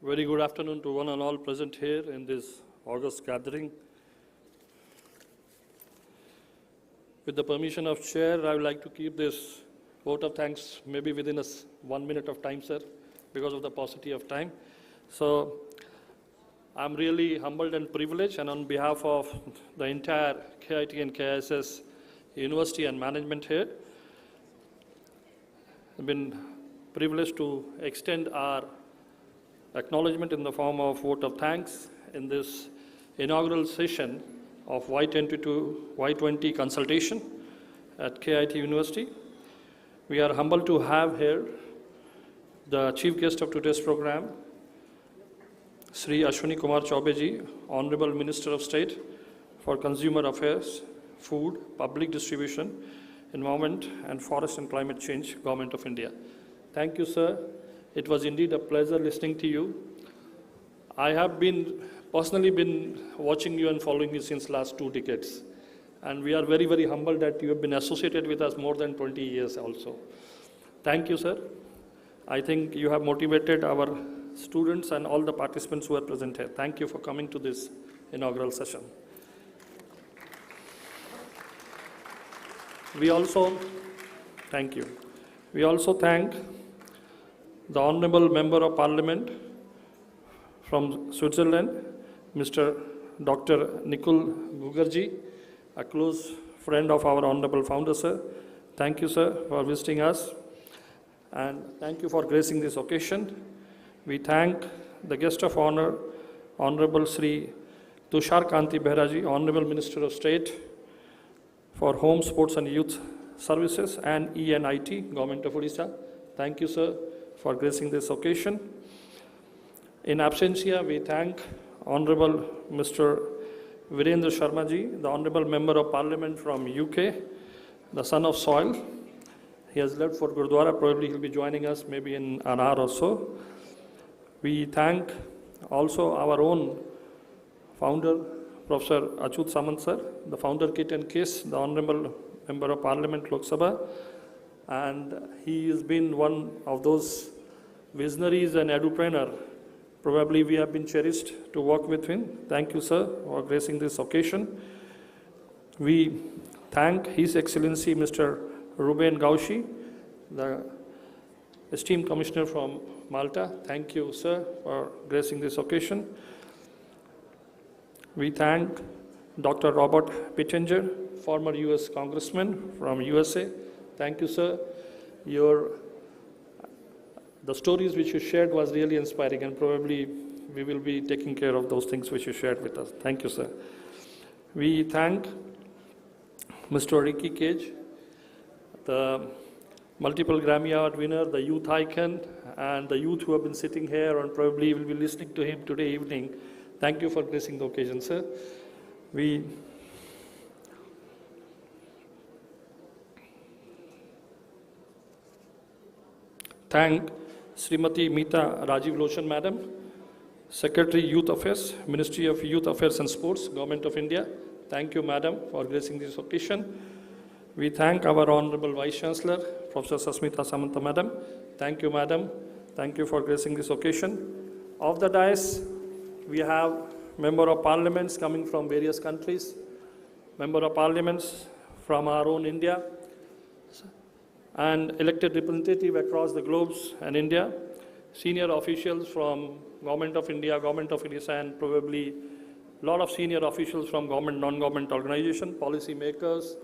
very good afternoon to one and all present here in this august gathering. With the permission of Chair, I would like to keep this vote of thanks maybe within 1 minute of time, sir, because of the paucity of time. So I'm really humbled and privileged, and on behalf of the entire KIIT and KISS University and management here, I've been privileged to extend our acknowledgement in the form of vote of thanks in this inaugural session of Y10 to Y20 consultation at KIIT University. We are humbled to have here the chief guest of today's program, Sri Ashwini Kumar Chaube ji, Honorable Minister of State for Consumer Affairs, Food, Public Distribution, Environment and Forest and Climate Change, Government of India. Thank you, sir. It was indeed a pleasure listening to you. I have personally been watching you and following you since last 2 decades. And we are very, very humbled that you have been associated with us more than 20 years also. Thank you, sir. I think you have motivated our students and all the participants who are present here. Thank you for coming to this inaugural session. Thank you. We also thank the Honorable Member of Parliament from Switzerland, Mr. Dr. Nikul Gugarji, a close friend of our Honorable Founder, sir. Thank you, sir, for visiting us, and thank you for gracing this occasion. We thank the guest of honor, Honorable Sri Tushar Kanti Behraji, Honorable Minister of State for Home, Sports and Youth Services and ENIT, Government of Odisha. Thank you, sir, for gracing this occasion. In absentia, we thank Honorable Mr. Virendra Sharma ji, the Honorable Member of Parliament from UK, the son of soil. He has left for Gurdwara. Probably he'll be joining us maybe in an hour or so. We thank also our own founder, Professor Achyut Samant sir, the founder KIIT and KISS, the Honorable Member of Parliament Lok Sabha, and he has been one of those visionaries and edupreneur. Probably we have been cherished to work with him. Thank you, sir, for gracing this occasion. We thank His Excellency Mr. Ruben Gaushi, the esteemed Commissioner from Malta. Thank you, sir, for gracing this occasion. We thank Dr. Robert Pittenger, former US Congressman from USA. Thank you, sir. The stories which you shared was really inspiring, and probably we will be taking care of those things which you shared with us. Thank you, sir. We thank Mr. Ricky Cage, the multiple Grammy Award winner, the youth icon, and the youth who have been sitting here and probably will be listening to him today evening. Thank you for gracing the occasion, sir. We thank Srimati Meeta Rajiv Loshan, Madam, Secretary Youth Affairs, Ministry of Youth Affairs and Sports, Government of India. Thank you, Madam, for gracing this occasion. We thank our Honorable Vice Chancellor, Professor Sasmita Samanta, Madam. Thank you, Madam. Thank you for gracing this occasion. Of the dais, we have Member of Parliaments coming from various countries, Member of Parliaments from our own India, and elected representative across the globes and India, senior officials from Government of India, Government of Odisha, and probably a lot of senior officials from government, non-government organization, policy makers,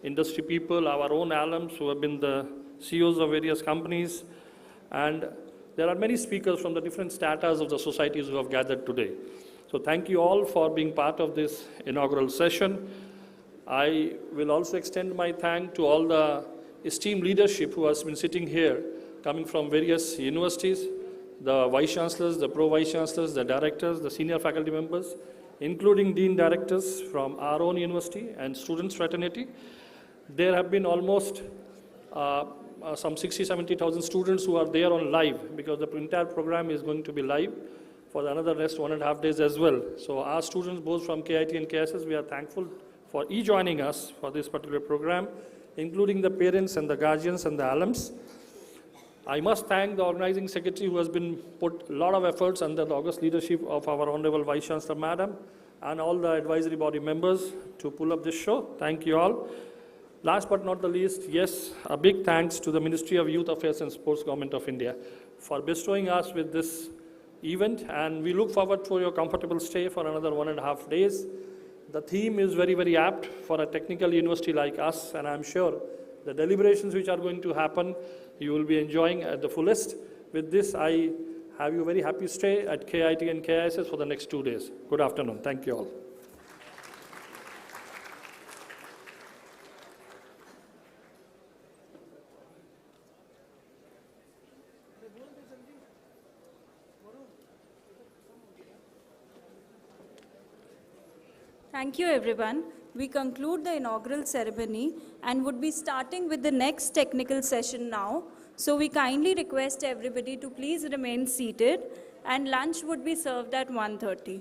industry people, our own alums who have been the CEOs of various companies, and there are many speakers from the different stratas of the societies who have gathered today. So thank you all for being part of this inaugural session. I will also extend my thanks to all the esteemed leadership who has been sitting here, coming from various universities, the vice chancellors, the pro-vice chancellors, the directors, the senior faculty members, including dean directors from our own university and students fraternity. There have been almost some 70,000 students who are there on live, because the entire program is going to be live for another rest 1.5 days as well. So our students, both from KIT and KSS, we are thankful for joining us for this particular program, including the parents and the guardians and the alums. I must thank the organizing secretary, who has been put a lot of efforts under the august leadership of our Honorable Vice Chancellor Madam, and all the advisory body members to pull up this show. Thank you all. Last but not the least, yes, a big thanks to the Ministry of Youth Affairs and Sports, Government of India, for bestowing us with this event, and we look forward to your comfortable stay for another 1.5 days. The theme is very, very apt for a technical university like us, and I'm sure the deliberations which are going to happen, you will be enjoying at the fullest. With this, I have you a very happy stay at KIT and KISS for the next 2 days. Good afternoon. Thank you all. Thank you, everyone. We conclude the inaugural ceremony and would be starting with the next technical session now. So we kindly request everybody to please remain seated, and lunch would be served at 1:30.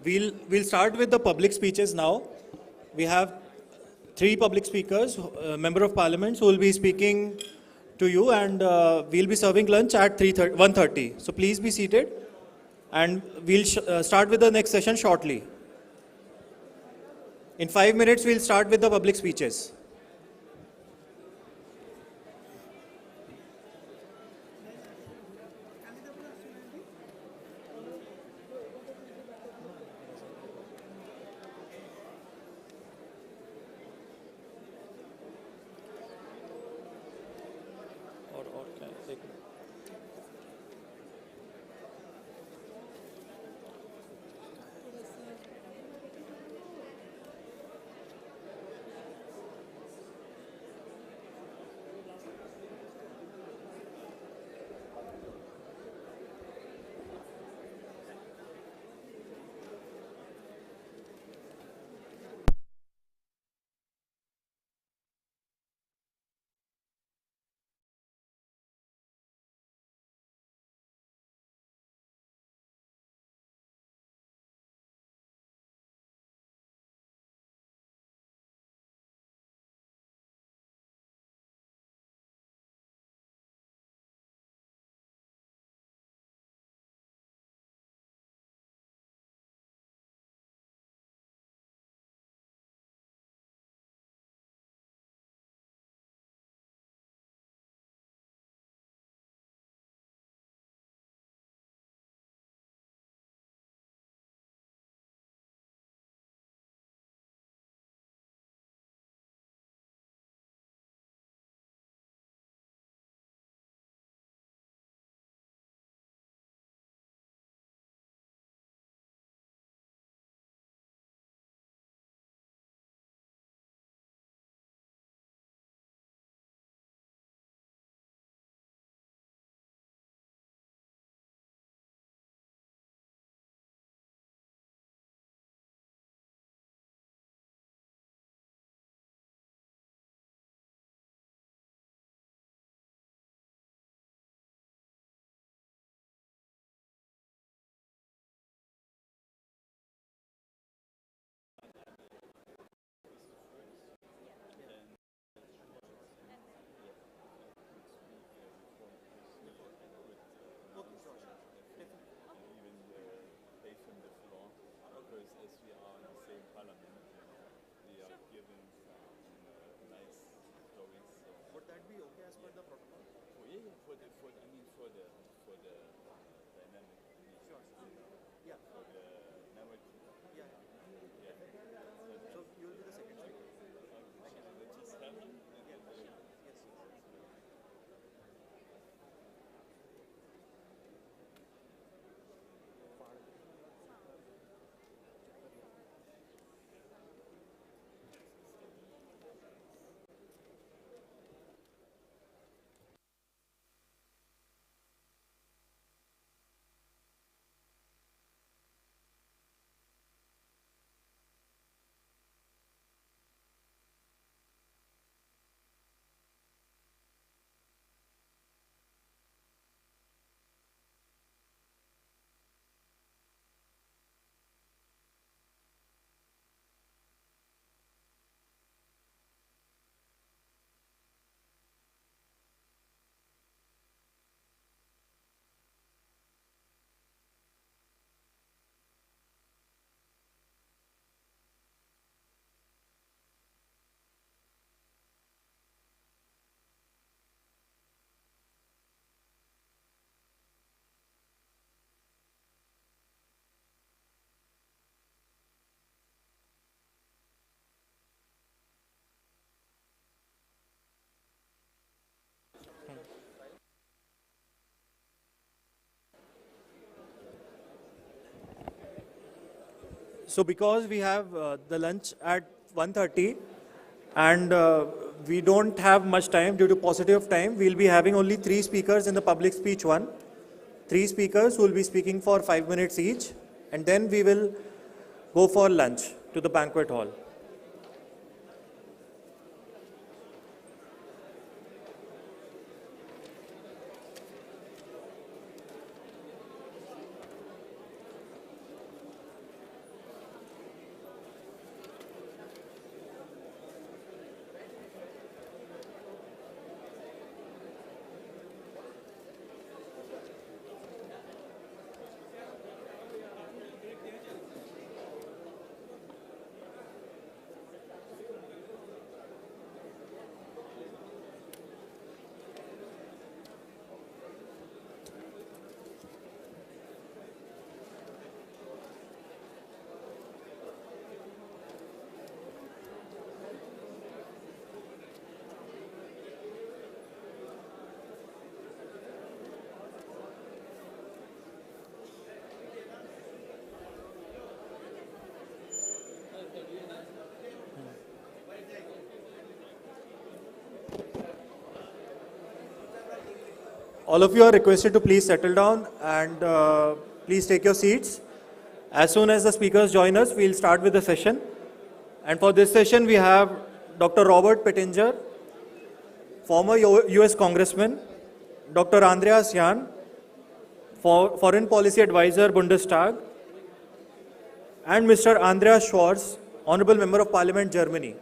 We'll start with the public speeches now. We have 3 public speakers, member of parliament, who will be speaking to you, and we'll be serving lunch at 1:30. So please be seated, and we'll start with the next session shortly. In 5 minutes, we'll start with the public speeches. So because we have the lunch at 1:30 and we don't have much time due to paucity of time, we'll be having only 3 speakers in the public speech one. 3 speakers who will be speaking for 5 minutes each, and then we will go for lunch to the banquet hall. All of you are requested to please settle down and please take your seats. As soon as the speakers join us, we'll start with the session. And for this session, we have Dr. Robert Pettinger, former US Congressman, Dr. Andreas Jahn, Foreign Policy Advisor, Bundestag, and Mr. Andreas Schwarz, Honorable Member of Parliament, Germany.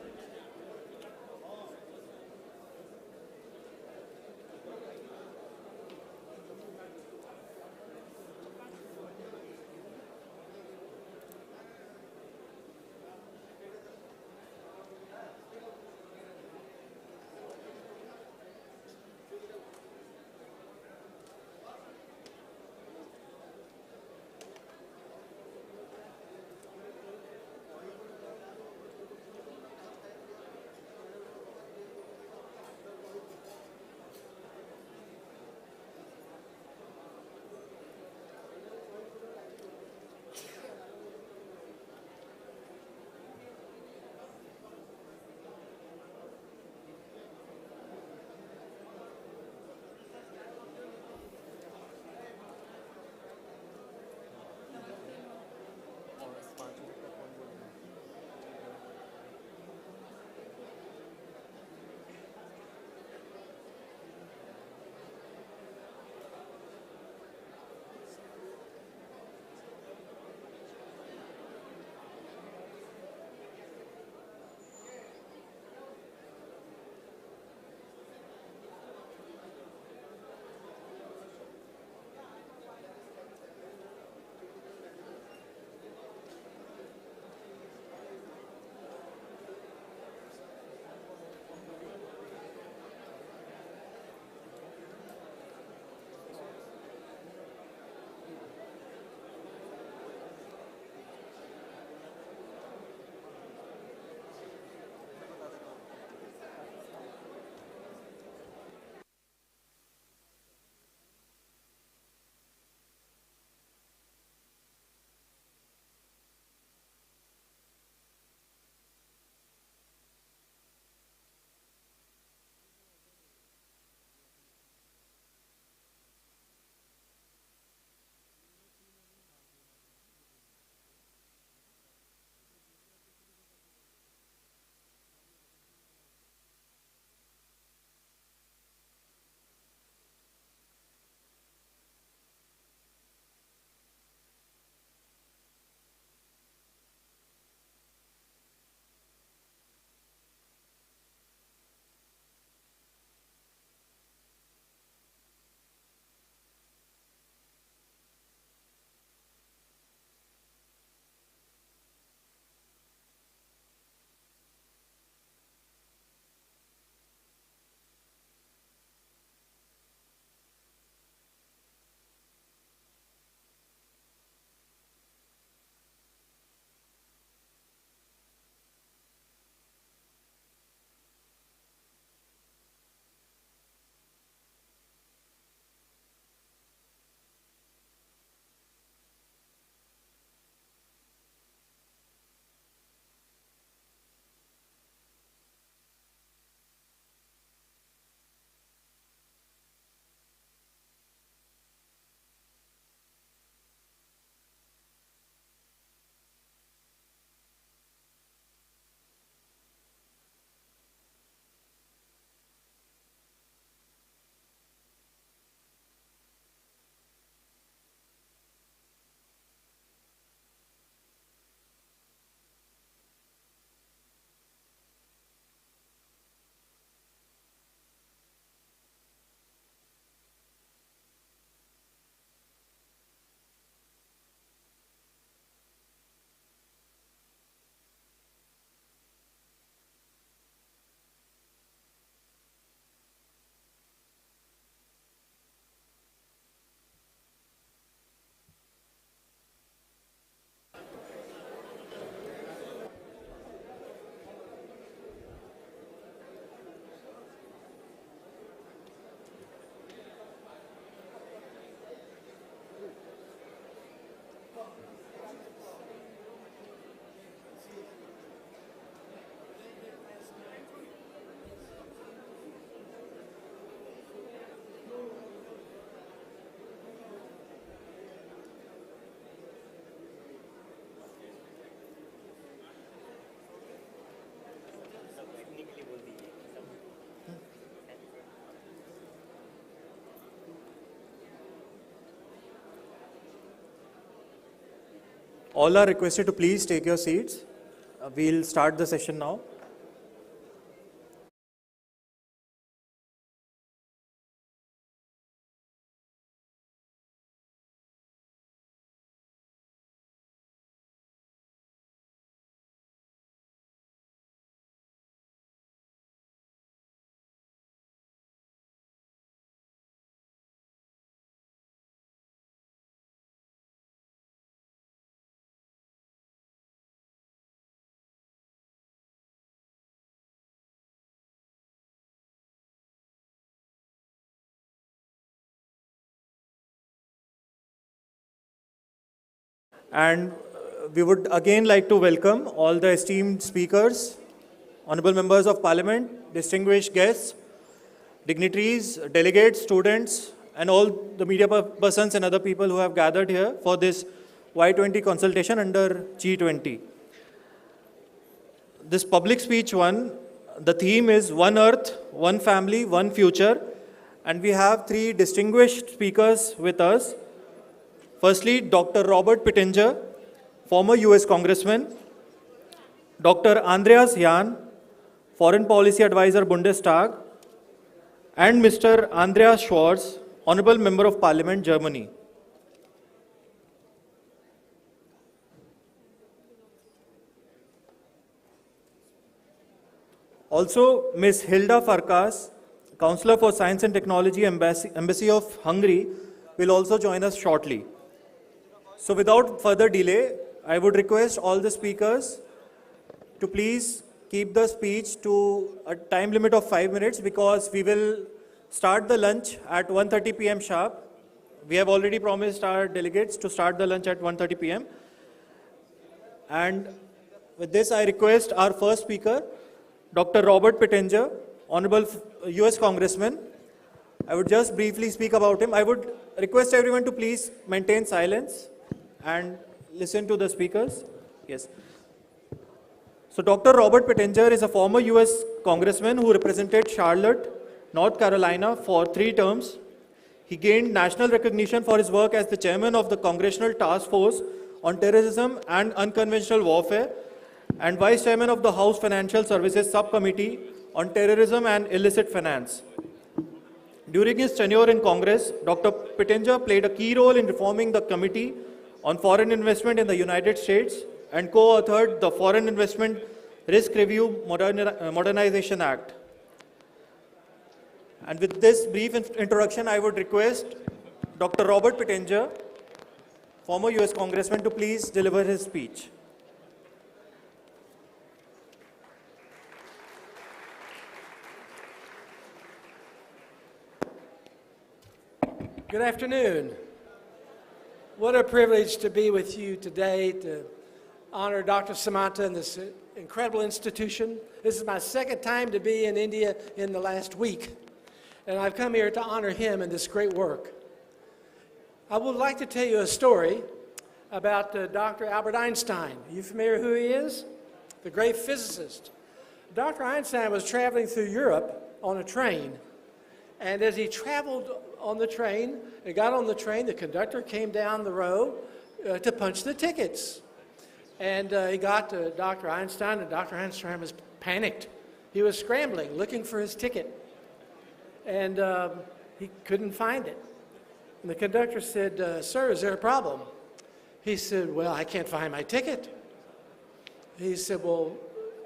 All are requested to please take your seats. We'll start the session now. And we would again like to welcome all the esteemed speakers, honorable members of parliament, distinguished guests, dignitaries, delegates, students, and all the media persons and other people who have gathered here for this Y20 consultation under G20. This public speech one, the theme is One Earth, One Family, One Future, and we have three distinguished speakers with us. Firstly, Dr. Robert Pittenger, former US Congressman, Dr. Andreas Jahn, Foreign Policy Advisor Bundestag, and Mr. Andreas Schwarz, Honorable Member of Parliament, Germany. Also, Ms. Hilda Farkas, Counselor for Science and Technology, Embassy of Hungary, will also join us shortly. So without further delay, I would request all the speakers to please keep the speech to a time limit of 5 minutes, because we will start the lunch at 1:30 p.m. sharp. We have already promised our delegates to start the lunch at 1:30 p.m. And with this, I request our first speaker, Dr. Robert Pittenger, Honorable US Congressman. I would just briefly speak about him. I would request everyone to please maintain silence and listen to the speakers. Yes. So Dr. Robert Pittenger is a former US Congressman who represented Charlotte, North Carolina for 3 terms. He gained national recognition for his work as the chairman of the Congressional Task Force on Terrorism and Unconventional Warfare and vice chairman of the House Financial Services Subcommittee on Terrorism and Illicit Finance. During his tenure in Congress, Dr. Pittenger played a key role in reforming the Committee on Foreign Investment in the United States and co-authored the Foreign Investment Risk Review Modernization Act. And with this brief introduction, I would request Dr. Robert Pittenger, former US Congressman, to please deliver his speech. Good afternoon. What a privilege to be with you today to honor Dr. Samanta in this incredible institution. This is my second time to be in India in the last week, and I've come here to honor him in this great work. I would like to tell you a story about Dr. Albert Einstein. Are you familiar who he is? The great physicist. Dr. Einstein was traveling through Europe on a train, and as he traveled on the train, he got on the train, the conductor came down the row to punch the tickets. And he got to Dr. Einstein, and Dr. Einstein was panicked. He was scrambling, looking for his ticket. And he couldn't find it. And the conductor said, "Sir, is there a problem?" He said, "Well, I can't find my ticket." He said, "Well,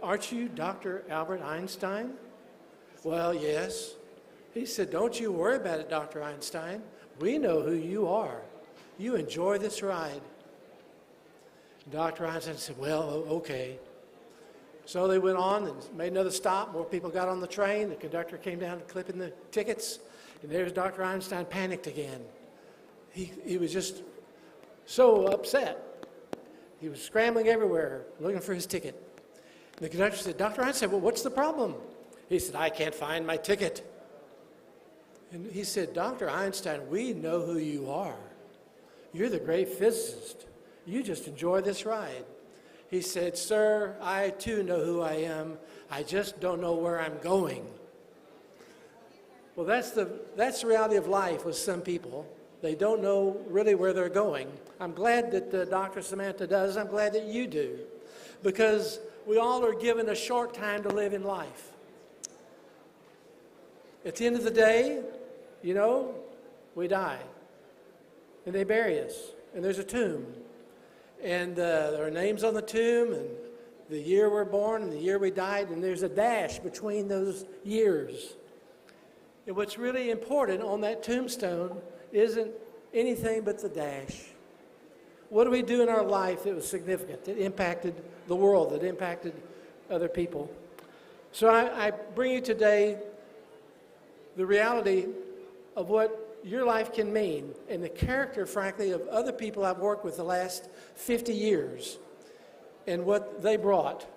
aren't you Dr. Albert Einstein?" "Well, yes." He said, "Don't you worry about it, Dr. Einstein. We know who you are. You enjoy this ride." Dr. Einstein said, "Well, okay." So they went on and made another stop. More people got on the train. The conductor came down clipping the tickets. And there's Dr. Einstein, panicked again. He was just so upset. He was scrambling everywhere, looking for his ticket. The conductor said, "Dr. Einstein, well, what's the problem?" He said, "I can't find my ticket." And he said, "Dr. Einstein, we know who you are. You're the great physicist. You just enjoy this ride." He said, "Sir, I too know who I am. I just don't know where I'm going." Well, that's the reality of life with some people. They don't know really where they're going. I'm glad that Dr. Samantha does. I'm glad that you do, because we all are given a short time to live in life. At the end of the day, you know, we die, and they bury us, and there's a tomb, and there are names on the tomb, and the year we're born and the year we died, and there's a dash between those years. And what's really important on that tombstone isn't anything but the dash. What do we do in our life that was significant, that impacted the world, that impacted other people? So I bring you today the reality of what your life can mean, and the character, frankly, of other people I've worked with the last 50 years, and what they brought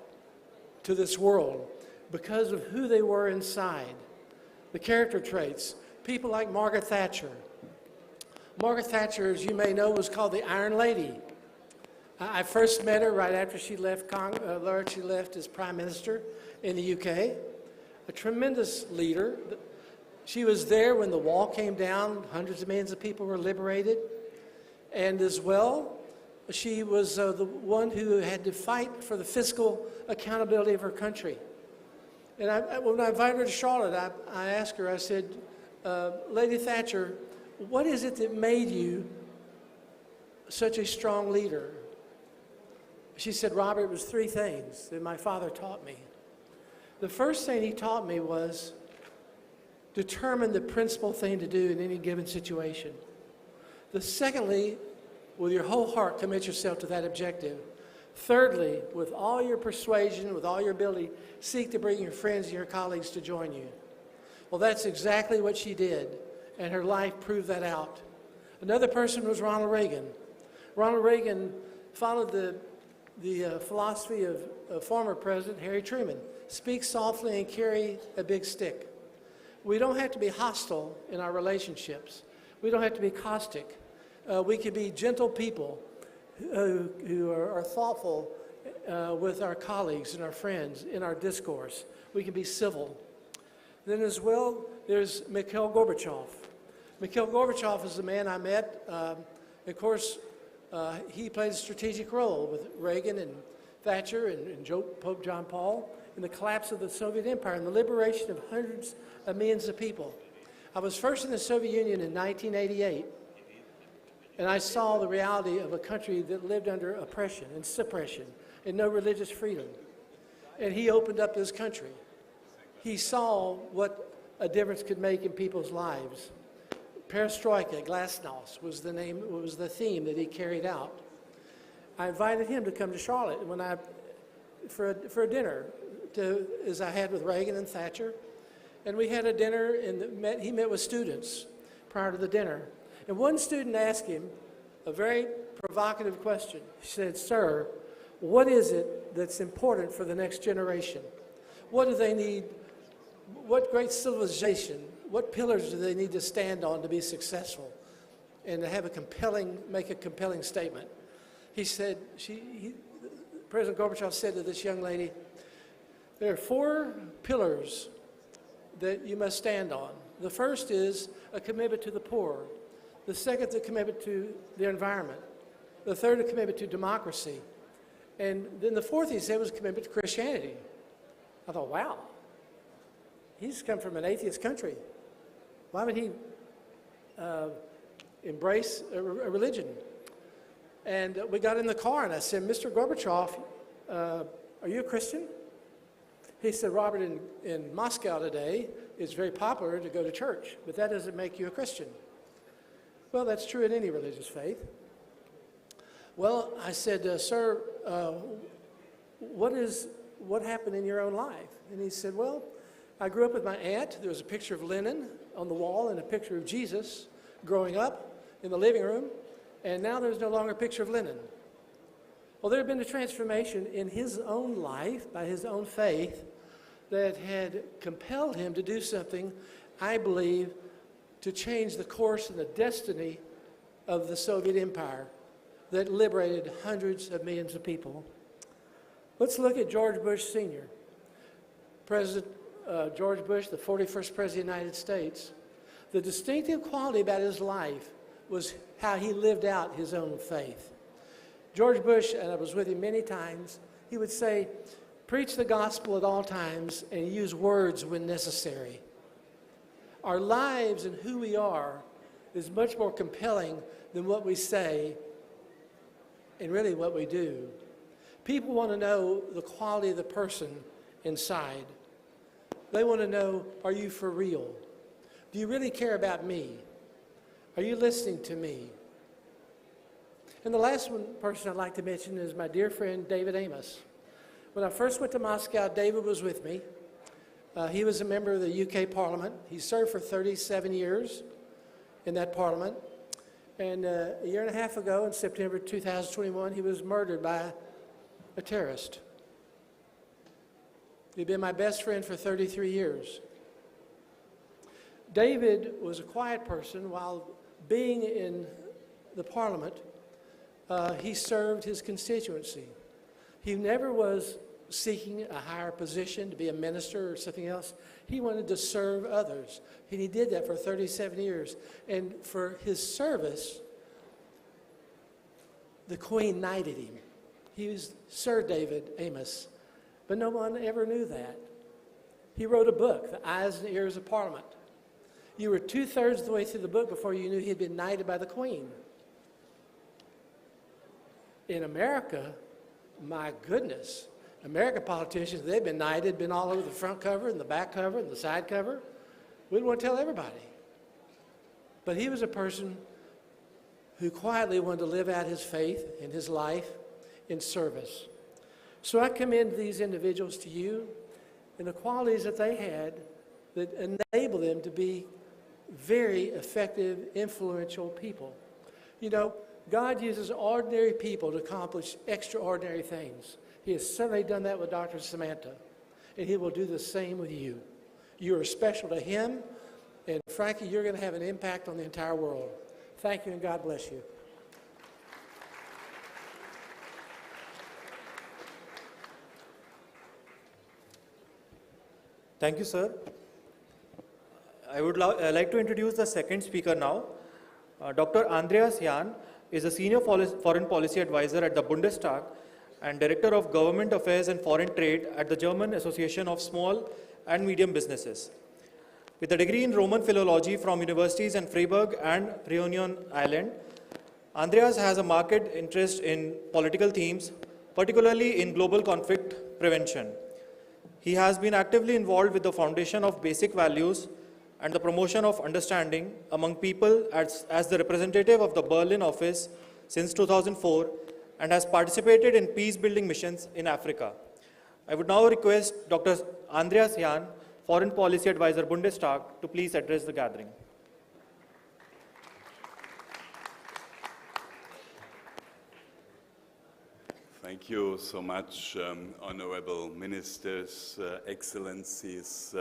to this world because of who they were inside. The character traits, people like Margaret Thatcher. Margaret Thatcher, as you may know, was called the Iron Lady. I first met her right after she left as Prime Minister in the UK. A tremendous leader. She was there when the wall came down, hundreds of millions of people were liberated. And as well, she was the one who had to fight for the fiscal accountability of her country. And when I invited her to Charlotte, I asked her, I said, Lady Thatcher, what is it that made you such a strong leader? She said, Robert, it was three things that my father taught me. The first thing he taught me was determine the principal thing to do in any given situation. The secondly, with your whole heart, commit yourself to that objective. Thirdly, with all your persuasion, with all your ability, seek to bring your friends and your colleagues to join you. Well, that's exactly what she did, and her life proved that out. Another person was Ronald Reagan. Ronald Reagan followed the philosophy of former President Harry Truman. Speak softly and carry a big stick. We don't have to be hostile in our relationships. We don't have to be caustic. We can be gentle people who are thoughtful with our colleagues and our friends in our discourse. We can be civil. Then as well, there's Mikhail Gorbachev. Mikhail Gorbachev is the man I met. Of course, he played a strategic role with Reagan and Thatcher and Pope John Paul in the collapse of the Soviet Empire and the liberation of hundreds of millions of people. I was first in the Soviet Union in 1988, and I saw the reality of a country that lived under oppression and suppression and no religious freedom. And he opened up his country. He saw what a difference could make in people's lives. Perestroika, glasnost was the theme that he carried out. I invited him to come to Charlotte for a dinner, as I had with Reagan and Thatcher. And we had a dinner, and he met with students prior to the dinner. And one student asked him a very provocative question. He said, "Sir, what is it that's important for the next generation? What do they need? What great civilization, what pillars do they need to stand on to be successful and to have make a compelling statement?" He said, President Gorbachev said to this young lady, "There are 4 pillars that you must stand on. The first is a commitment to the poor. The second, a commitment to the environment. The third, a commitment to democracy. And then the fourth, he said, was a commitment to Christianity." I thought, wow, he's come from an atheist country. Why would he embrace a religion? And we got in the car, and I said, "Mr. Gorbachev, are you a Christian?" He said, "Robert, in Moscow today, it's very popular to go to church, but that doesn't make you a Christian." Well, that's true in any religious faith. Well, I said, "Sir, what happened in your own life?" And he said, "Well, I grew up with my aunt. There was a picture of Lenin on the wall and a picture of Jesus growing up in the living room, and now there's no longer a picture of Lenin." Well, there had been a transformation in his own life by his own faith that had compelled him to do something, I believe, to change the course and the destiny of the Soviet Empire that liberated hundreds of millions of people. Let's look at George Bush Sr. President George Bush, the 41st President of the United States. The distinctive quality about his life was how he lived out his own faith. George Bush, and I was with him many times, he would say, preach the gospel at all times and use words when necessary. Our lives and who we are is much more compelling than what we say and really what we do. People want to know the quality of the person inside. They want to know, are you for real? Do you really care about me? Are you listening to me? And the last person I'd like to mention is my dear friend, David Amos. When I first went to Moscow, David was with me. He was a member of the UK Parliament. He served for 37 years in that Parliament. And a year and a half ago, in September 2021, he was murdered by a terrorist. He'd been my best friend for 33 years. David was a quiet person. While being in the Parliament, he served his constituency. He never was seeking a higher position to be a minister or something else. He wanted to serve others. And he did that for 37 years. And for his service, the Queen knighted him. He was Sir David Amos. But no one ever knew that. He wrote a book, The Eyes and Ears of Parliament. You were 2/3 of the way through the book before you knew he had been knighted by the Queen. In America, my goodness, American politicians, they've been knighted, been all over the front cover and the back cover and the side cover. We'd want to tell everybody. But he was a person who quietly wanted to live out his faith and his life in service. So I commend these individuals to you and the qualities that they had that enable them to be very effective, influential people. You know, God uses ordinary people to accomplish extraordinary things. He has certainly done that with Dr. Samantha, and he will do the same with you. You are special to him, and frankly, you're going to have an impact on the entire world. Thank you, and God bless you. Thank you, sir. I would like to introduce the second speaker now. Dr. Andreas Jahn is a senior foreign policy advisor at the Bundestag and Director of Government Affairs and Foreign Trade at the German Association of Small and Medium Businesses. With a degree in Roman philology from universities in Freiburg and Reunion Island, Andreas has a marked interest in political themes, particularly in global conflict prevention. He has been actively involved with the foundation of basic values and the promotion of understanding among people as the representative of the Berlin office since 2004 and has participated in peace-building missions in Africa. I would now request Dr. Andreas Jahn, Foreign Policy Advisor, Bundestag, to please address the gathering. Thank you so much, honorable ministers, excellencies,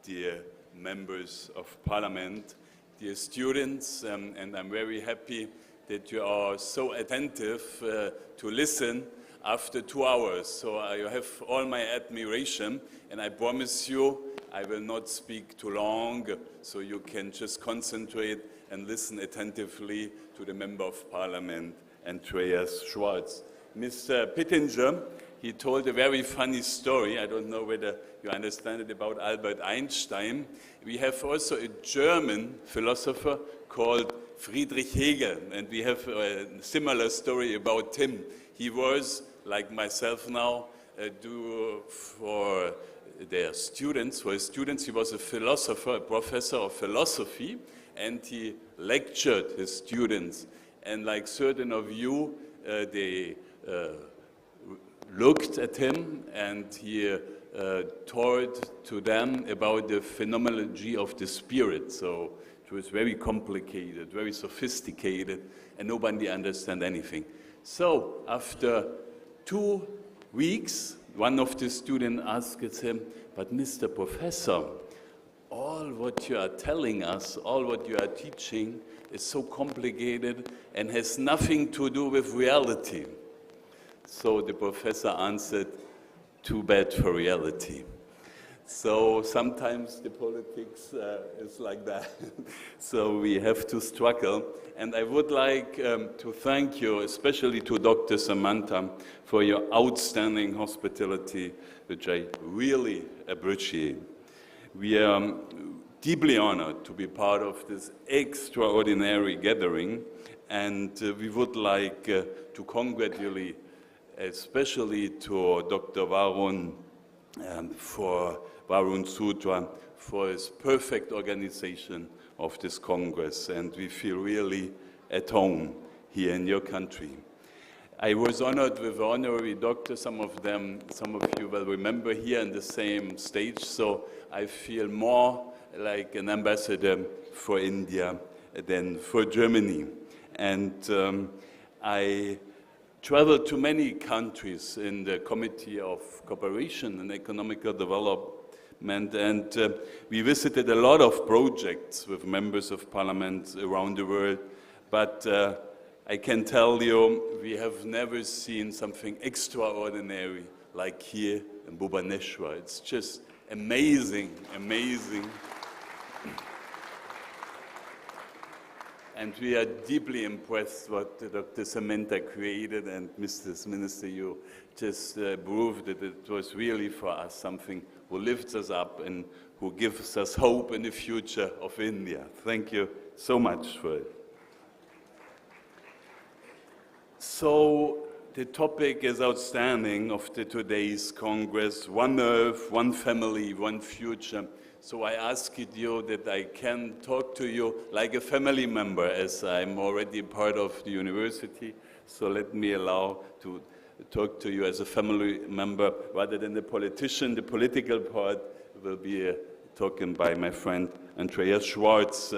dear members of parliament, dear students, and I'm very happy that you are so attentive to listen after 2 hours. So you have all my admiration, and I promise you I will not speak too long, so you can just concentrate and listen attentively to the Member of Parliament, Andreas Schwarz. Mr. Pittenger, he told a very funny story. I don't know whether you understand it, about Albert Einstein. We have also a German philosopher called Friedrich Hegel, and we have a similar story about him. He was, like myself now, for his students, he was a philosopher, a professor of philosophy, and he lectured his students. And like certain of you, they looked at him, and he taught to them about the phenomenology of the spirit. So it was very complicated, very sophisticated, and nobody understood anything. So after 2 weeks, one of the students asked him, "But Mr. Professor, all what you are telling us, all what you are teaching is so complicated and has nothing to do with reality." So the professor answered, "Too bad for reality." So sometimes the politics is like that. So we have to struggle. And I would like to thank you, especially to Dr. Samantha, for your outstanding hospitality, which I really appreciate. We are deeply honored to be part of this extraordinary gathering, and we would like to congratulate especially to Dr. Varun Sutra for his perfect organization of this Congress, and we feel really at home here in your country. I was honored with honorary doctors, some of you will remember here in the same stage, so I feel more like an ambassador for India than for Germany. And I traveled to many countries in the Committee of Cooperation and Economical Development, and we visited a lot of projects with members of parliament around the world, but I can tell you, we have never seen something extraordinary like here in Bhubaneswar. It's just amazing, amazing. And we are deeply impressed what Dr. Samantha created, and Mr. Minister, you just proved that it was really for us something who lifts us up and who gives us hope in the future of India. Thank you so much for it. So the topic is outstanding of today's Congress: one earth, one family, one future. So I asked you that I can talk to you like a family member, as I'm already part of the university. So let me allow to talk to you as a family member rather than the politician. The political part will be talking by my friend Andreas Schwartz.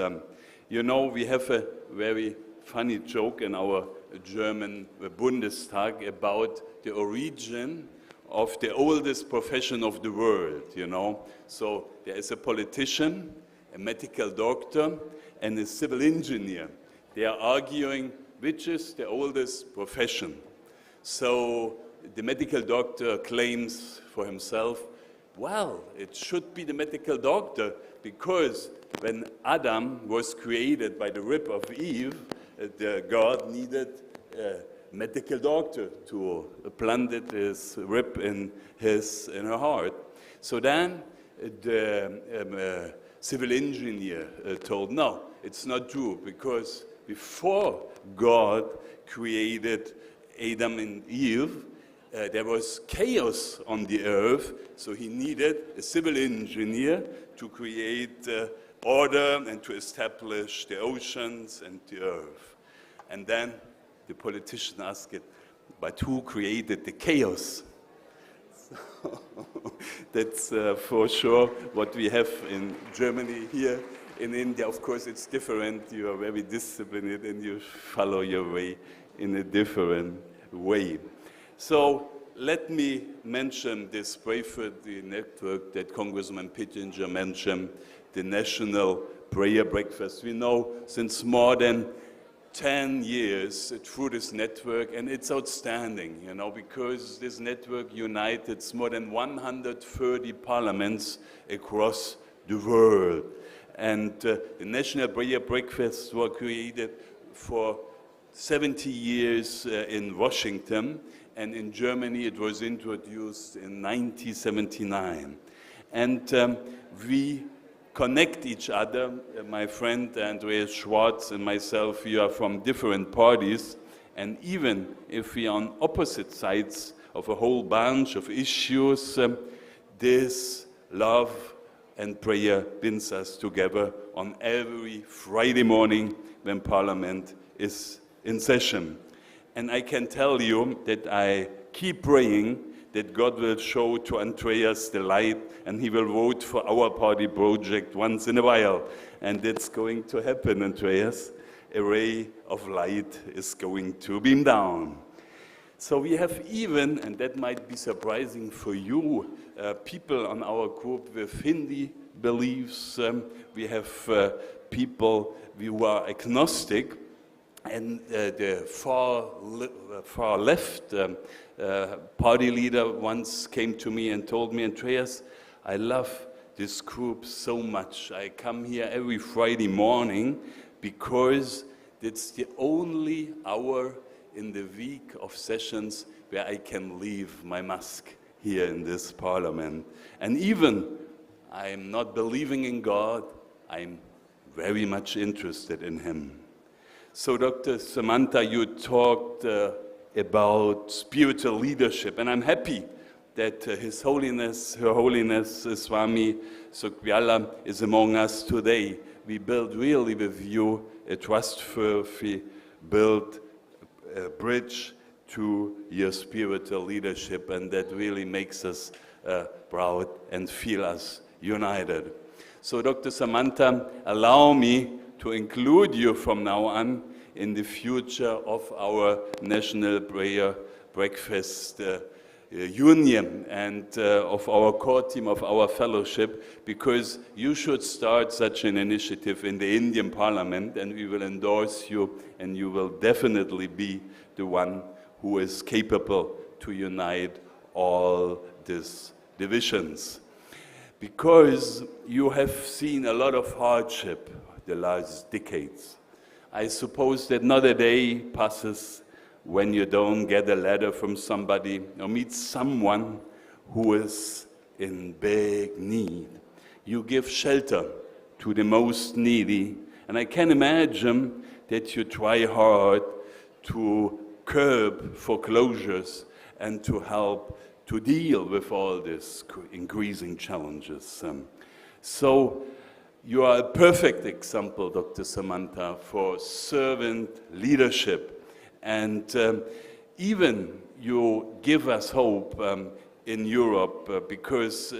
You know, we have a very funny joke in our German Bundestag about the origin of the oldest profession of the world, you know. So there is a politician, a medical doctor, and a civil engineer. They are arguing which is the oldest profession. So the medical doctor claims for himself, well, it should be the medical doctor, because when Adam was created by the rib of Eve, God needed a medical doctor to plant his rib in her heart. So then the civil engineer told, no, it's not true, because before God created Adam and Eve, there was chaos on the earth, so he needed a civil engineer to create order and to establish the oceans and the earth. And then the politician asked it, but who created the chaos? So that's for sure what we have in Germany. Here in India, of course, it's different. You are very disciplined and you follow your way in a different way. So let me mention this Bravery network that Congressman Pittenger mentioned, the National Prayer Breakfast. We know since more than 10 years through this network, and it's outstanding, you know, because this network united more than 130 parliaments across the world. And the National Prayer Breakfasts were created for 70 years in Washington, and in Germany it was introduced in 1979. And we connect each other. My friend Andreas Schwartz and myself, we are from different parties, and even if we are on opposite sides of a whole bunch of issues, this love and prayer binds us together on every Friday morning when Parliament is in session. And I can tell you that I keep praying that God will show to Andreas the light, and he will vote for our party project once in a while. And that's going to happen, Andreas. A ray of light is going to beam down. So we have even, and that might be surprising for you, people on our group with Hindi beliefs. We have people who are agnostic, and the far left party leader once came to me and told me, Andreas, I love this group so much. I come here every Friday morning because it's the only hour in the week of sessions where I can leave my mask here in this parliament. And even I'm not believing in God, I'm very much interested in Him. So Dr. Samantha, you talked about spiritual leadership, and I'm happy that His Holiness, Her Holiness Swami Sukhvyala is among us today. We build really with you a trustworthy build a bridge to your spiritual leadership, and that really makes us proud and feel us united. So Dr. Samantha, allow me to include you from now on in the future of our National Prayer Breakfast Union and of our core team of our fellowship, because you should start such an initiative in the Indian Parliament, and we will endorse you, and you will definitely be the one who is capable to unite all these divisions. Because you have seen a lot of hardship the last decades. I suppose that not a day passes when you don't get a letter from somebody or meet someone who is in big need. You give shelter to the most needy, and I can imagine that you try hard to curb foreclosures and to help to deal with all these increasing challenges. So you are a perfect example, Dr. Samantha, for servant leadership. And even you give us hope in Europe because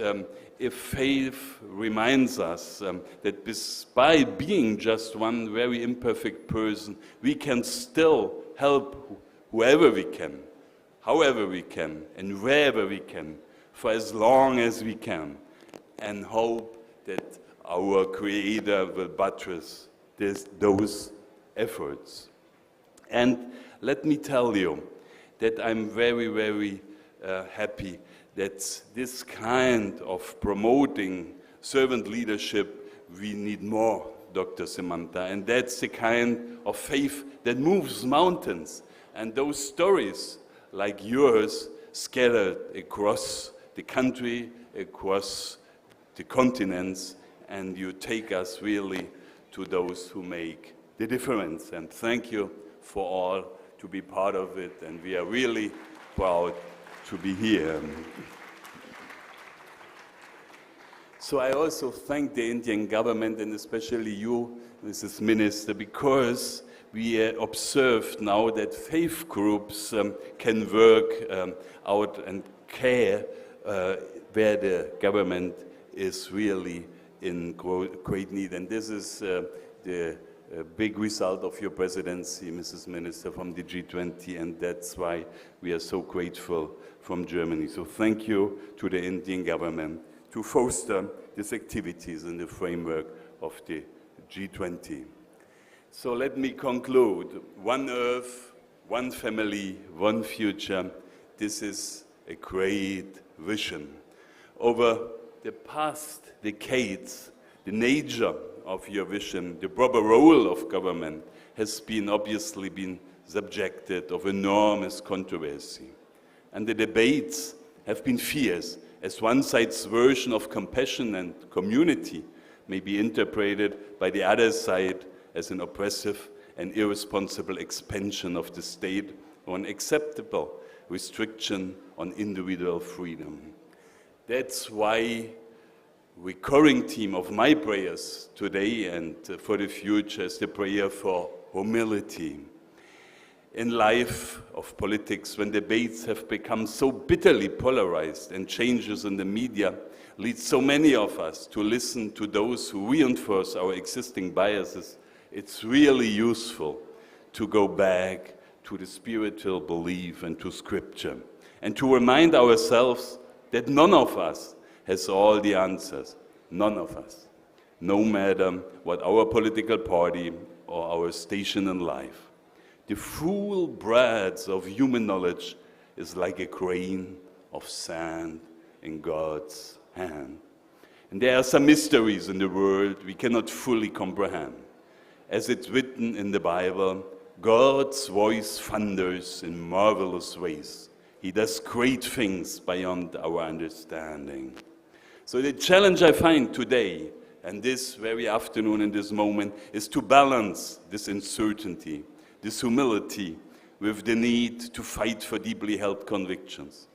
if faith reminds us that despite being just one very imperfect person, we can still help whoever we can, however we can, and wherever we can, for as long as we can, and hope that our Creator will buttress those efforts. And let me tell you that I'm very, very happy that this kind of promoting servant leadership, we need more, Dr. Samantha, and that's the kind of faith that moves mountains. And those stories like yours scattered across the country, across the continents, and you take us really to those who make the difference. And thank you for all to be part of it, and we are really proud to be here. So I also thank the Indian government, and especially you, Mrs. Minister, because we observed now that faith groups can work out and care where the government is really in great need. And this is the big result of your presidency, Mrs. Minister, from the G20, and that's why we are so grateful from Germany. So thank you to the Indian government to foster these activities in the framework of the G20. So let me conclude. One Earth, one family, one future. This is a great vision. Over the past decades, the nature of your vision, the proper role of government has obviously been subjected of enormous controversy. And the debates have been fierce, as one side's version of compassion and community may be interpreted by the other side as an oppressive and irresponsible expansion of the state or an acceptable restriction on individual freedom. That's why recurring theme of my prayers today and for the future is the prayer for humility. In life of politics, when debates have become so bitterly polarized and changes in the media lead so many of us to listen to those who reinforce our existing biases, it's really useful to go back to the spiritual belief and to Scripture, and to remind ourselves that none of us has all the answers. None of us. No matter what our political party or our station in life. The full breadth of human knowledge is like a grain of sand in God's hand. And there are some mysteries in the world we cannot fully comprehend. As it's written in the Bible, God's voice thunders in marvelous ways. He does great things beyond our understanding. So the challenge I find today, and this very afternoon in this moment, is to balance this uncertainty, this humility, with the need to fight for deeply held convictions,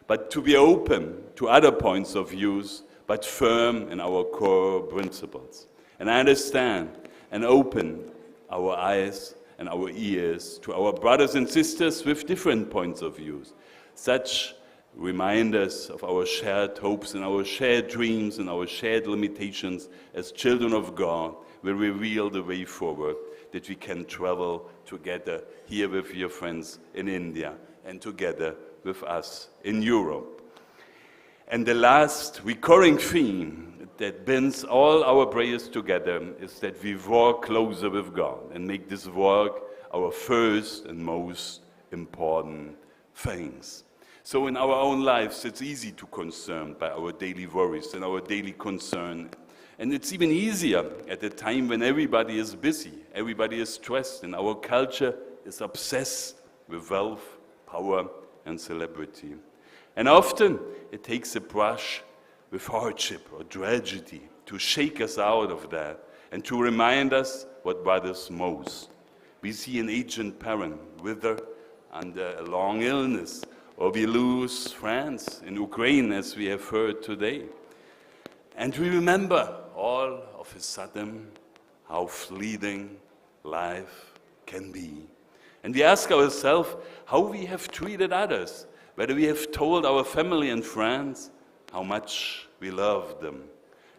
but to be open to other points of view, but firm in our core principles. And I understand and open our eyes and our ears to our brothers and sisters with different points of view. Such reminders of our shared hopes and our shared dreams and our shared limitations as children of God will reveal the way forward that we can travel together here with your friends in India and together with us in Europe. And the last recurring theme that binds all our prayers together is that we walk closer with God and make this walk our first and most important things. So in our own lives, it's easy to concern by our daily worries and our daily concern. And it's even easier at a time when everybody is busy, everybody is stressed, and our culture is obsessed with wealth, power, and celebrity. And often it takes a brush with hardship or tragedy to shake us out of that and to remind us what matters most. We see an aging parent wither under a long illness, or we lose friends in Ukraine, as we have heard today. And we remember all of a sudden how fleeting life can be. And we ask ourselves how we have treated others, whether we have told our family and friends how much we love them.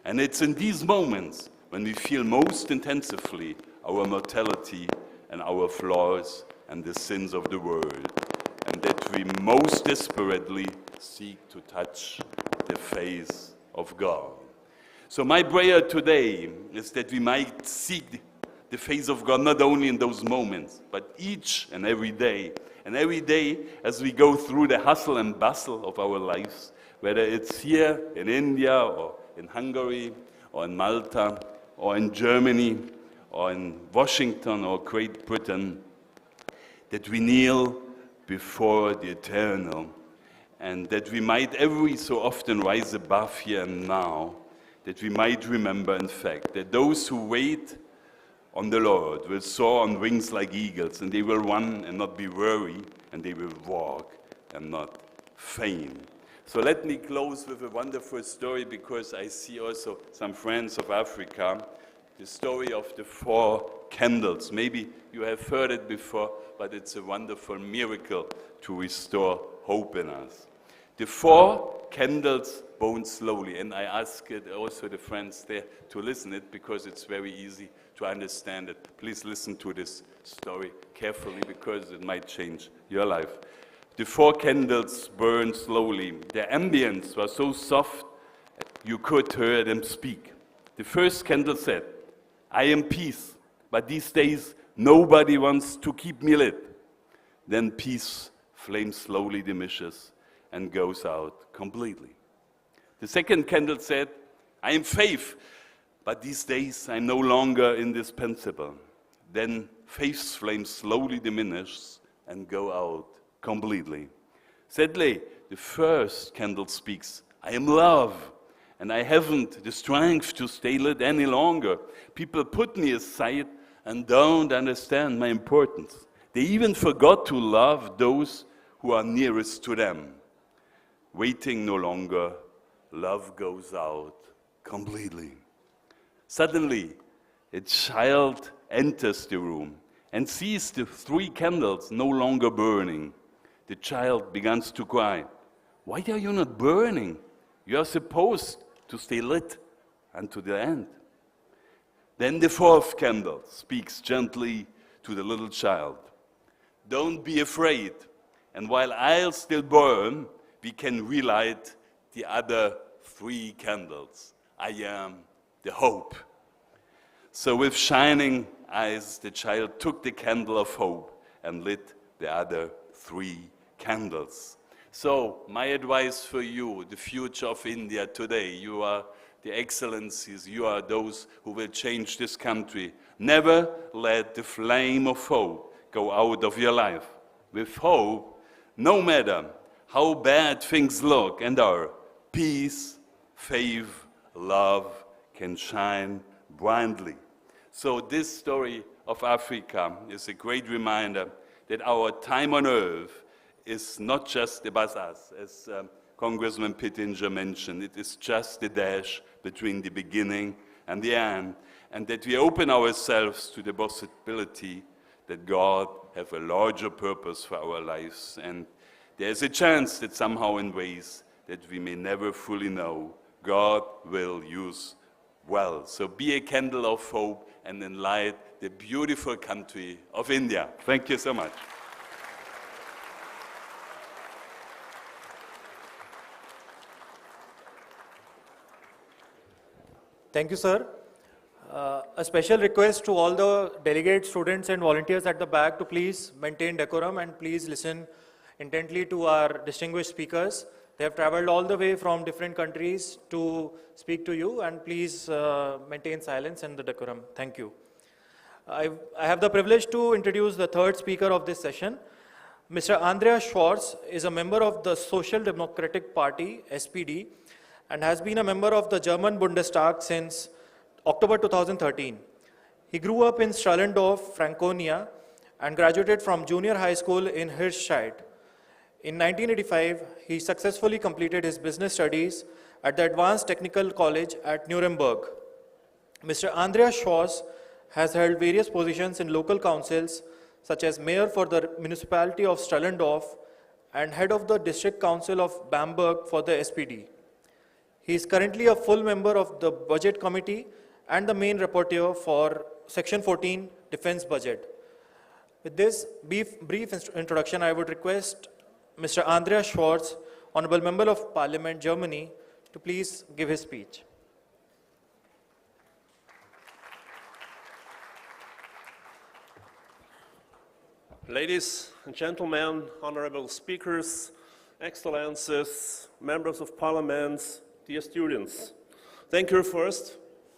And it's in these moments when we feel most intensively our mortality and our flaws and the sins of the world, and that we most desperately seek to touch the face of God. So my prayer today is that we might seek the face of God not only in those moments, but each and every day. And every day as we go through the hustle and bustle of our lives, whether it's here in India or in Hungary or in Malta or in Germany or in Washington or Great Britain, that we kneel before the eternal, and that we might every so often rise above here and now, that we might remember, in fact, that those who wait on the Lord will soar on wings like eagles, and they will run and not be weary, and they will walk and not faint. So let me close with a wonderful story, because I see also some friends of Africa, the story of the 4 candles. Maybe you have heard it before, but it's a wonderful miracle to restore hope in us. The 4 candles burn slowly, and I ask it also the friends there to listen it, because it's very easy to understand it. Please listen to this story carefully, because it might change your life. The 4 candles burned slowly. The ambience was so soft you could hear them speak. The first candle said, "I am peace, but these days nobody wants to keep me lit." Then peace flame slowly diminishes and goes out completely. The second candle said, "I am faith, but these days I'm no longer indispensable." Then faith's flame slowly diminishes and go out completely. Sadly, the first candle speaks, "I am love, and I haven't the strength to stay lit any longer. People put me aside and don't understand my importance. They even forgot to love those who are nearest to them. Waiting no longer, love goes out completely." Suddenly, a child enters the room and sees the 3 candles no longer burning. The child begins to cry, "Why are you not burning? You are supposed to stay lit until the end." Then the 4th candle speaks gently to the little child. "Don't be afraid, and while I'll still burn, we can relight the other 3 candles. I am the hope." So with shining eyes, the child took the candle of hope and lit the other 3 candles. So my advice for you, the future of India today, you are the Excellencies, you are those who will change this country. Never let the flame of hope go out of your life. With hope, no matter how bad things look and are, peace, faith, love can shine brightly. So this story of Africa is a great reminder that our time on earth is not just about us, as Congressman Pittenger mentioned. It is just the dash between the beginning and the end, and that we open ourselves to the possibility that God has a larger purpose for our lives. And there is a chance that somehow in ways that we may never fully know, God will use well. So be a candle of hope and enlighten the beautiful country of India. Thank you so much. Thank you, sir. A special request to all the delegates, students and volunteers at the back to please maintain decorum and please listen intently to our distinguished speakers. They have traveled all the way from different countries to speak to you, and please maintain silence and the decorum. Thank you. I have the privilege to introduce the third speaker of this session. Mr. Andreas Schwarz is a member of the Social Democratic Party, SPD, and has been a member of the German Bundestag since October 2013. He grew up in Stralendorf, Franconia, and graduated from junior high school in Hirschscheid. In 1985, he successfully completed his business studies at the Advanced Technical College at Nuremberg. Mr. Andreas Schwarz has held various positions in local councils, such as mayor for the municipality of Stralendorf and head of the district council of Bamberg for the SPD. He is currently a full member of the budget committee and the main rapporteur for Section 14 Defense Budget. With this brief introduction, I would request Mr. Andreas Schwarz, Honorable Member of Parliament, Germany, to please give his speech. Ladies and gentlemen, honorable speakers, excellencies, members of parliament, dear students. Thank you first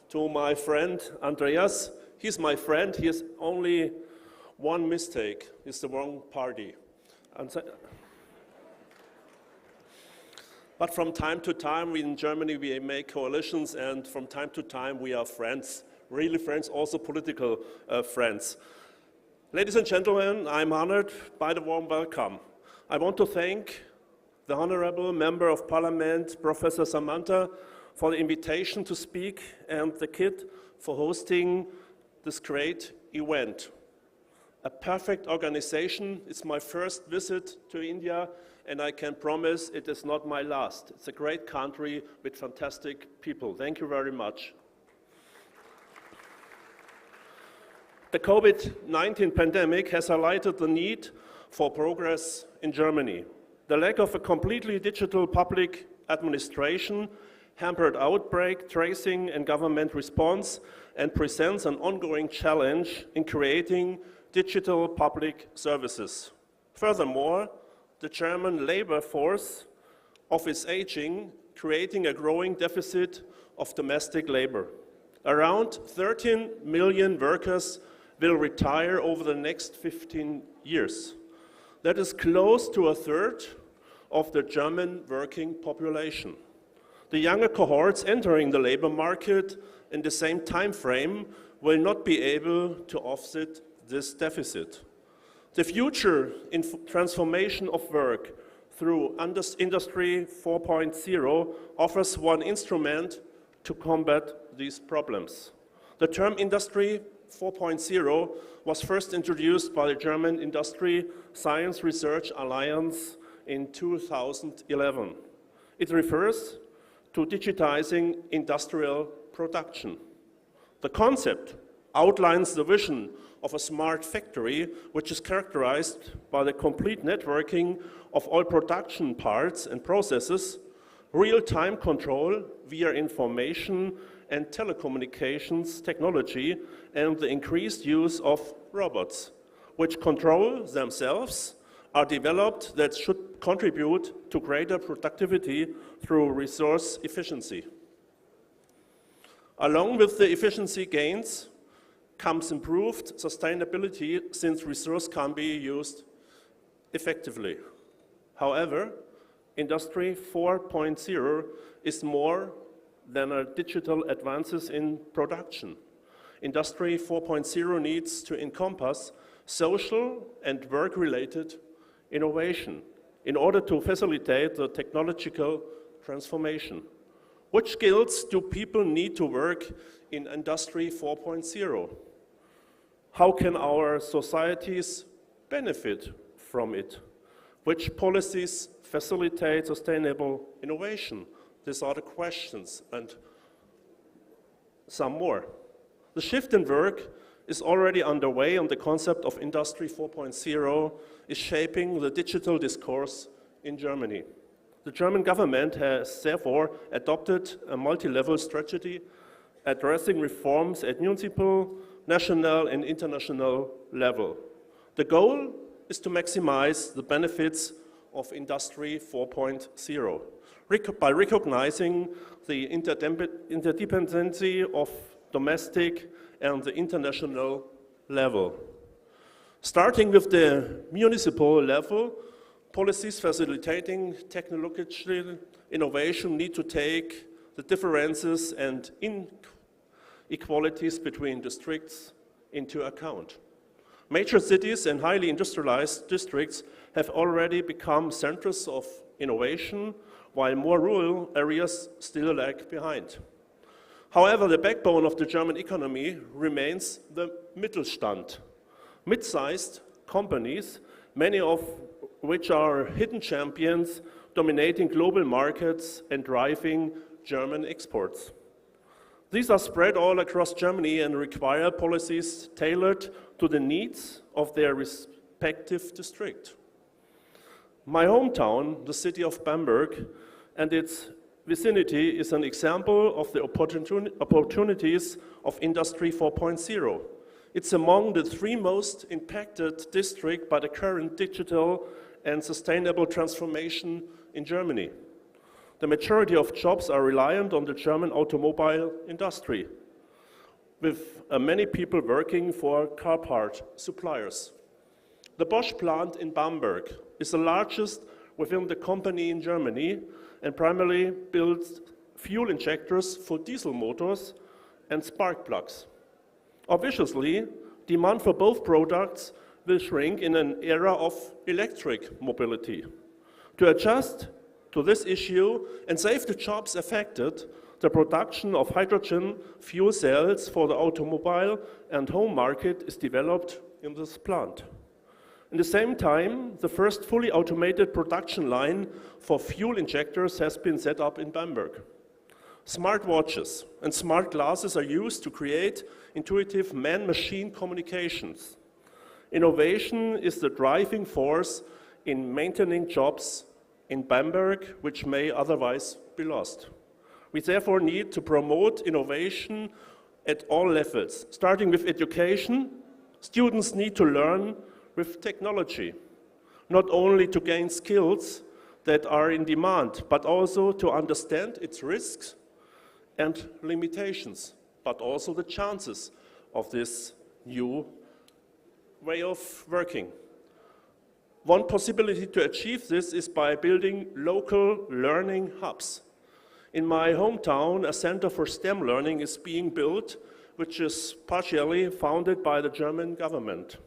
to my friend Andreas. He's my friend. He has only one mistake. It's the wrong party. But from time to time, in Germany, we make coalitions, and from time to time, we are friends, really friends, also political friends. Ladies and gentlemen, I'm honored by the warm welcome. I want to thank the Honorable Member of Parliament, Professor Samantha, for the invitation to speak, and the KIIT for hosting this great event. A perfect organization. It's my first visit to India, and I can promise it is not my last. It's a great country with fantastic people. Thank you very much. The COVID-19 pandemic has highlighted the need for progress in Germany. The lack of a completely digital public administration hampered outbreak tracing and government response and presents an ongoing challenge in creating digital public services. Furthermore, the German labor force is aging, creating a growing deficit of domestic labor. Around 13 million workers will retire over the next 15 years. That is close to a third of the German working population. The younger cohorts entering the labor market in the same time frame will not be able to offset this deficit. The future in transformation of work through Industry 4.0 offers one instrument to combat these problems. The term Industry 4.0 was first introduced by the German Industry Science Research Alliance in 2011. It refers to digitizing industrial production. The concept outlines the vision of a smart factory, which is characterized by the complete networking of all production parts and processes, real-time control via information and telecommunications technology, and the increased use of robots, which control themselves, are developed that should contribute to greater productivity through resource efficiency. Along with the efficiency gains comes improved sustainability, since resources can be used effectively. However, Industry 4.0 is more than a digital advances in production. Industry 4.0 needs to encompass social and work-related innovation in order to facilitate the technological transformation. Which skills do people need to work in Industry 4.0? How can our societies benefit from it? Which policies facilitate sustainable innovation? These are the questions, and some more. The shift in work is already underway, and the concept of Industry 4.0 is shaping the digital discourse in Germany. The German government has therefore adopted a multi-level strategy addressing reforms at municipal, national, and international level. The goal is to maximize the benefits of Industry 4.0 by recognizing the interdependency of domestic and the international level. Starting with the municipal level, policies facilitating technological innovation need to take the differences and inequalities between districts into account. Major cities and highly industrialized districts have already become centers of innovation, while more rural areas still lag behind. However, the backbone of the German economy remains the Mittelstand, mid-sized companies, many of which are hidden champions dominating global markets and driving German exports. These are spread all across Germany and require policies tailored to the needs of their respective district. My hometown, the city of Bamberg, and its vicinity is an example of the opportunities of Industry 4.0. It's among the 3 most impacted districts by the current digital and sustainable transformation in Germany. The majority of jobs are reliant on the German automobile industry, with many people working for car part suppliers. The Bosch plant in Bamberg is the largest within the company in Germany and primarily builds fuel injectors for diesel motors and spark plugs. Obviously, demand for both products will shrink in an era of electric mobility. To adjust to this issue and save the jobs affected, the production of hydrogen fuel cells for the automobile and home market is developed in this plant. At the same time, the first fully automated production line for fuel injectors has been set up in Bamberg. Smart watches and smart glasses are used to create intuitive man-machine communications. Innovation is the driving force in maintaining jobs in Bamberg, which may otherwise be lost. We therefore need to promote innovation at all levels. Starting with education, students need to learn with technology, not only to gain skills that are in demand, but also to understand its risks and limitations, but also the chances of this new way of working. One possibility to achieve this is by building local learning hubs. In my hometown, a center for STEM learning is being built, which is partially funded by the German government.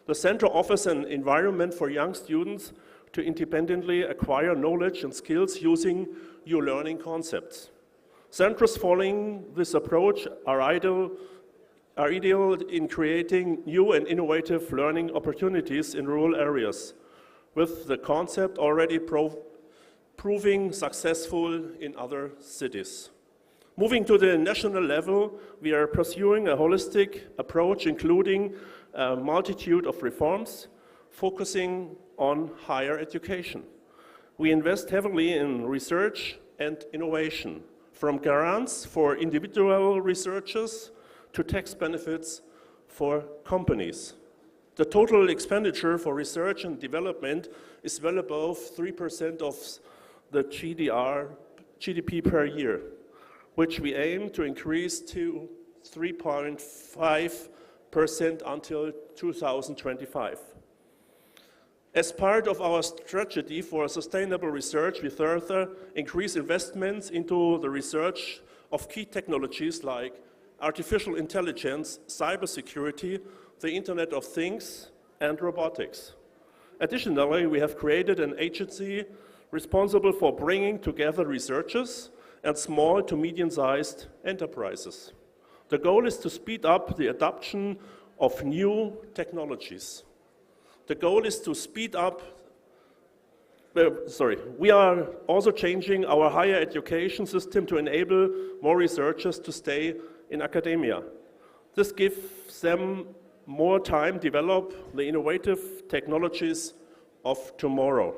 The center offers an environment for young students to independently acquire knowledge and skills using new learning concepts. Centers following this approach are ideal in creating new and innovative learning opportunities in rural areas, with the concept already proving successful in other cities. Moving to the national level, we are pursuing a holistic approach, including a multitude of reforms, focusing on higher education. We invest heavily in research and innovation, from grants for individual researchers to tax benefits for companies. The total expenditure for research and development is well above 3% of the GDP per year. which we aim to increase to 3.5% until 2025. As part of our strategy for sustainable research, we further increase investments into the research of key technologies like artificial intelligence, cybersecurity, the Internet of Things, and robotics. Additionally, we have created an agency responsible for bringing together researchers and small to medium-sized enterprises. The goal is to speed up the adoption of new technologies. The goal is to speed up, we are also changing our higher education system to enable more researchers to stay in academia. This gives them more time to develop the innovative technologies of tomorrow.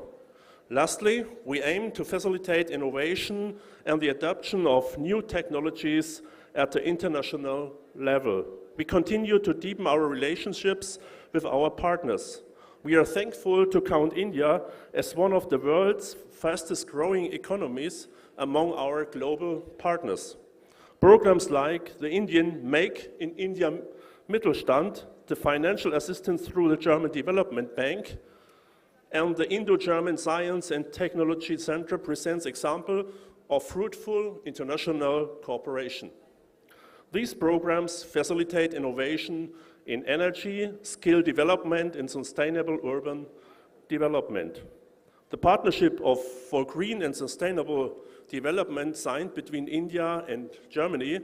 Lastly, we aim to facilitate innovation and the adoption of new technologies at the international level. We continue to deepen our relationships with our partners. We are thankful to count India as one of the world's fastest growing economies among our global partners. Programs like the Indian Make in India Mittelstand, the financial assistance through the German Development Bank, and the Indo-German Science and Technology Center presents example of fruitful international cooperation. These programs facilitate innovation in energy, skill development, and sustainable urban development. The partnership for green and sustainable development signed between India and Germany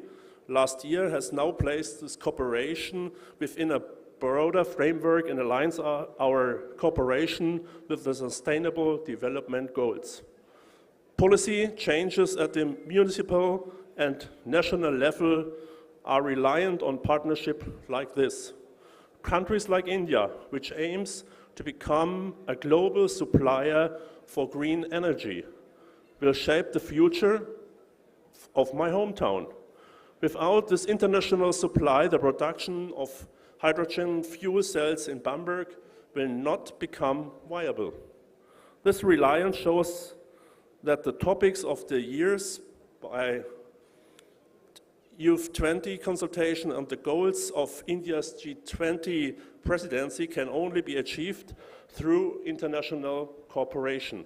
last year has now placed this cooperation within a broader framework and aligns our cooperation with the Sustainable Development Goals. Policy changes at the municipal and national level are reliant on partnership like this. Countries like India, which aims to become a global supplier for green energy, will shape the future of my hometown. Without this international supply, the production of hydrogen fuel cells in Bamberg will not become viable. This reliance shows that the topics of the years by Youth 20 consultation and the goals of India's G20 presidency can only be achieved through international cooperation.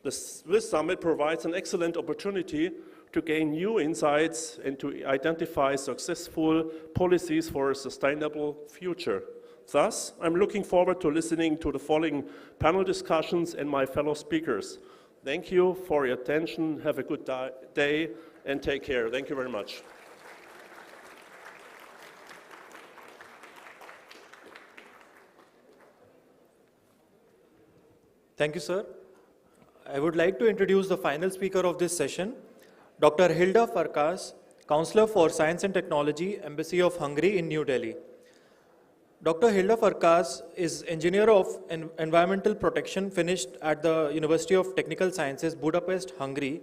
This summit provides an excellent opportunity to gain new insights and to identify successful policies for a sustainable future. Thus, I'm looking forward to listening to the following panel discussions and my fellow speakers. Thank you for your attention. Have a good day and take care. Thank you very much. Thank you, sir. I would like to introduce the final speaker of this session, Dr. Hilda Farkas, Counselor for Science and Technology, Embassy of Hungary in New Delhi. Dr. Hilda Farkas is Engineer of Environmental Protection, finished at the University of Technical Sciences, Budapest, Hungary.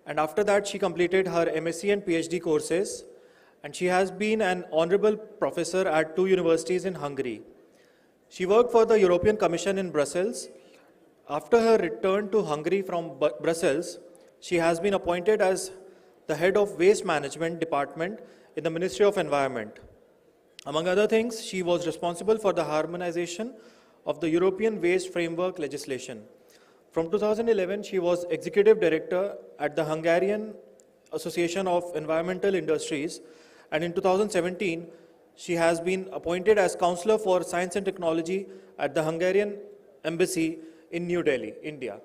And after that, she completed her MSc and PhD courses. And she has been an honorable professor at 2 universities in Hungary. She worked for the European Commission in Brussels. After her return to Hungary from Brussels, she has been appointed as the head of Waste Management Department in the Ministry of Environment. Among other things, she was responsible for the harmonization of the European Waste Framework legislation. From 2011, she was Executive Director at the Hungarian Association of Environmental Industries, and in 2017, she has been appointed as Counselor for Science and Technology at the Hungarian Embassy in New Delhi, India.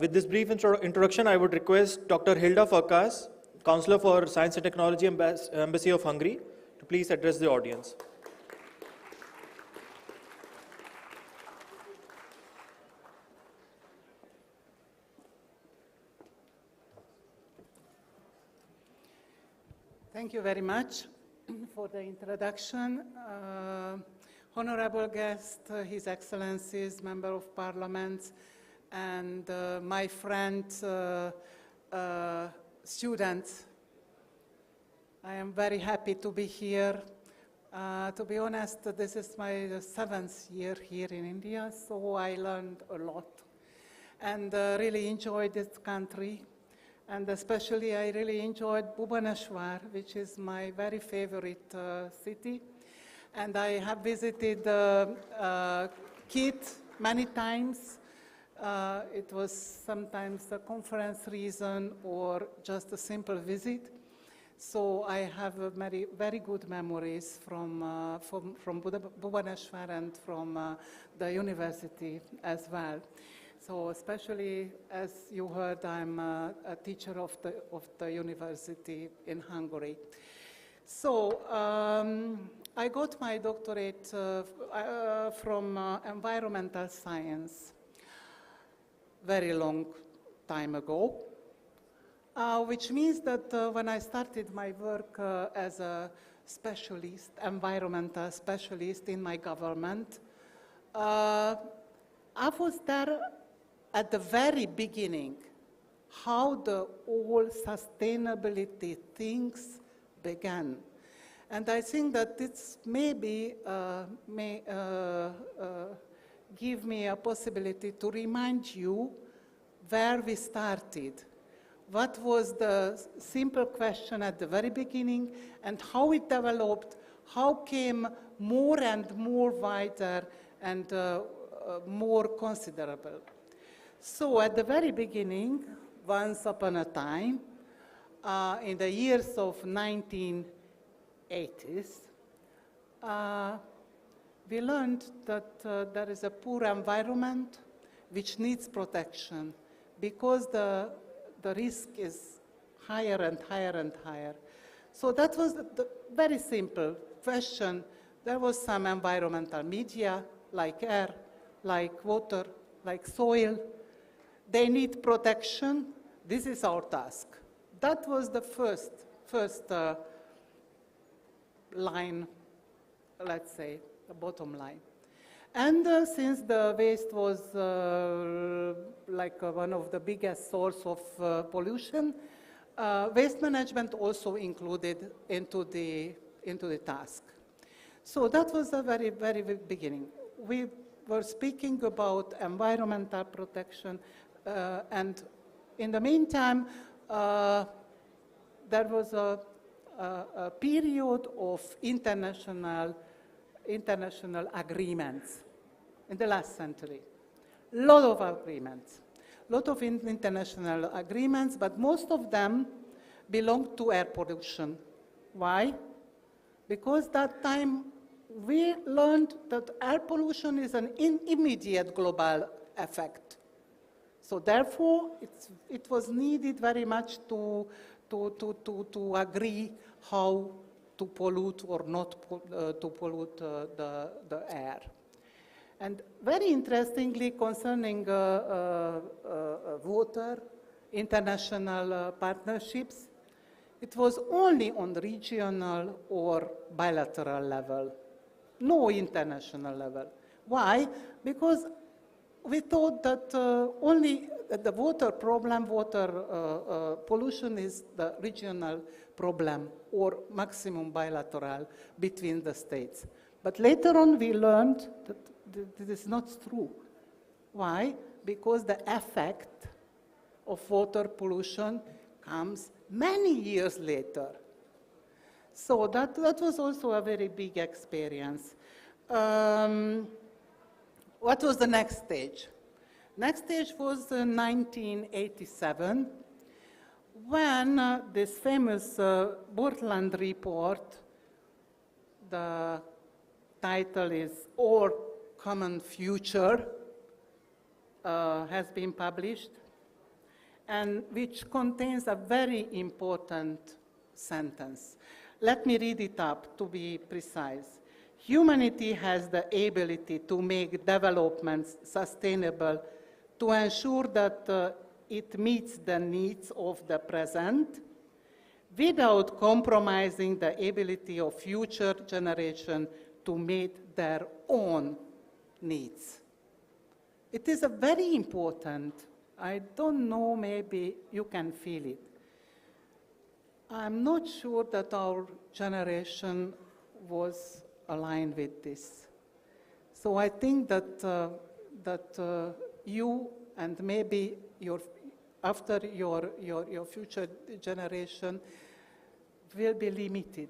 With this brief introduction, I would request Dr. Hilda Farkas, Counselor for Science and Technology, Embassy of Hungary, to please address the audience. Thank you very much for the introduction. Honorable guest, His Excellencies, Member of Parliament, and my friends, students. I am very happy to be here. To be honest, this is my 7th year here in India, so I learned a lot and really enjoyed this country. And especially I really enjoyed Bhubaneswar, which is my very favorite city. And I have visited KIIT many times. It was sometimes a conference reason or just a simple visit. So I have very, very good memories from Bhubaneswar and from the university as well. So especially, as you heard, I'm a teacher of the university in Hungary. So I got my doctorate from environmental science very long time ago, which means that when I started my work as a specialist, environmental specialist in my government, I was there at the very beginning, how the whole sustainability things began. And I think that this maybe may give me a possibility to remind you where we started. What was the simple question at the very beginning and how it developed, how came more and more wider and more considerable. So at the very beginning, once upon a time, in the years of 1980s, we learned that there is a poor environment which needs protection because the risk is higher and higher and higher. So that was the very simple question. There was some environmental media, like air, like water, like soil. They need protection. This is our task. That was the first line, let's say, the bottom line. And since the waste was like one of the biggest source of pollution, waste management also included into the task. So that was the very, very beginning. We were speaking about environmental protection, and in the meantime, there was a period of international agreements in the last century. Lot of agreements, lot of international agreements, but most of them belong to air pollution. Why? Because that time we learned that air pollution is an immediate global effect. So therefore, it was needed very much to agree how to pollute or not to pollute the air. And very interestingly, concerning water, international partnerships, it was only on the regional or bilateral level, no international level. Why? Because we thought that only the water problem, pollution is the regional problem or maximum bilateral between the states. But later on we learned that this is not true. Why? Because the effect of water pollution comes many years later. So that was also a very big experience. What was the next stage? Next stage was 1987, when this famous Portland report, the title is Our Common Future, has been published, and which contains a very important sentence. Let me read it up to be precise. Humanity has the ability to make developments sustainable, to ensure that it meets the needs of the present without compromising the ability of future generations to meet their own needs. It is a very important, I don't know, maybe you can feel it. I'm not sure that our generation was aligned with this. So I think that you and maybe after your future generation will be limited,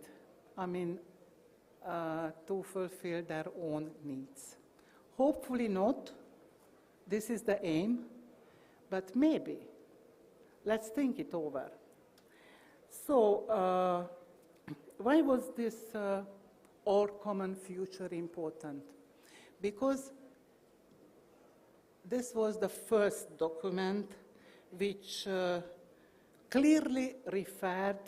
I mean, to fulfill their own needs. Hopefully not. This is the aim, but maybe. Let's think it over. So, why was this our common future important? Because this was the first document which clearly referred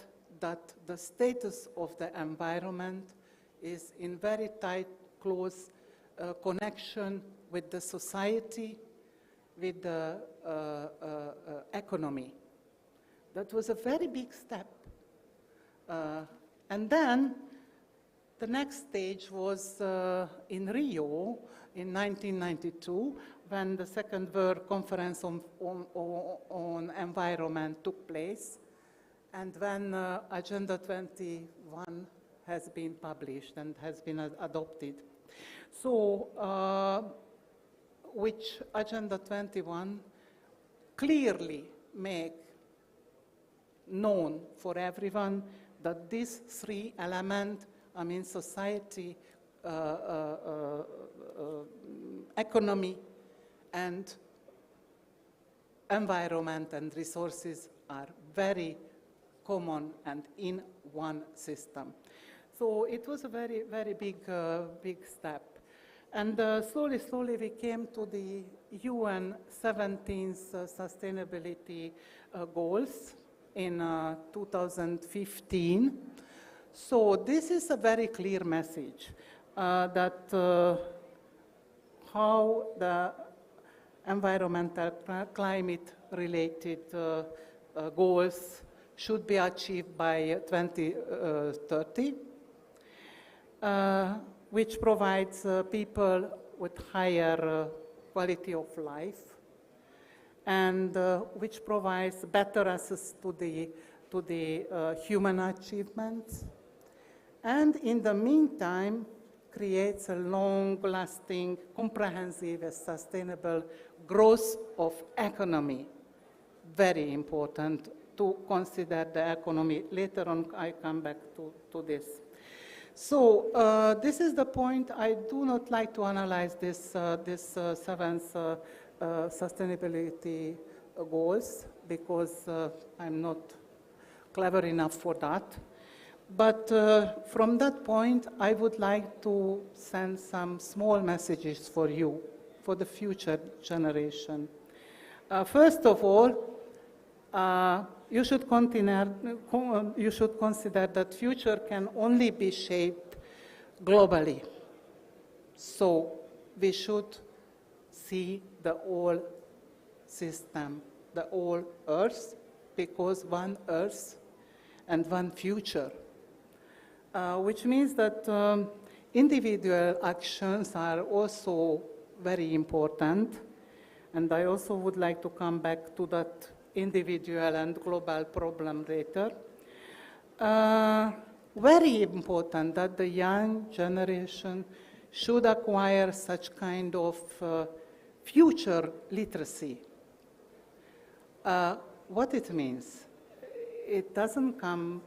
that the status of the environment is in very tight, close connection with the society, with the economy. That was a very big step. And then the next stage was in Rio in 1992, when the Second World Conference on Environment took place, and when Agenda 21 has been published and has been adopted. So, which Agenda 21 clearly make known for everyone that these three elements, I mean society, economy, and environment and resources are very common and in one system. So it was a very, very big step. And slowly we came to the UN 17th Sustainability Goals in 2015. So this is a very clear message that how the environmental climate-related goals should be achieved by 2030, which provides people with higher quality of life, and which provides better access to the human achievements, and in the meantime creates a long-lasting, comprehensive, and sustainable growth of economy. Very important to consider the economy. Later on, I come back to this. So this is the point. I do not like to analyze this seventh sustainability goals because I'm not clever enough for that. But from that point, I would like to send some small messages for you, for the future generation. First of all, you should consider that future can only be shaped globally. So we should see the whole system, the whole Earth, because one Earth and one future, which means that individual actions are also very important. And I also would like to come back to that individual and global problem later. Very important that the young generation should acquire such kind of future literacy. What it means? It doesn't come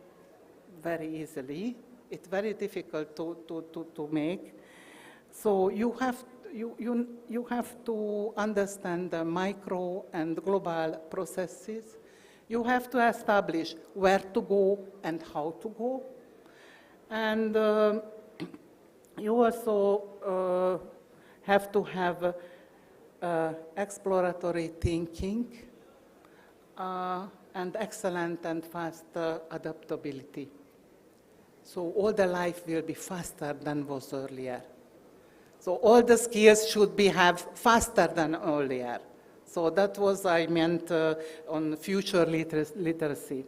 very easily. It's very difficult to make. So you have to understand the micro and global processes. You have to establish where to go and how to go. And you also have to have exploratory thinking and excellent and fast adaptability. So all the life will be faster than was earlier. So all the skills should be have faster than earlier. So that was I meant on future literacy.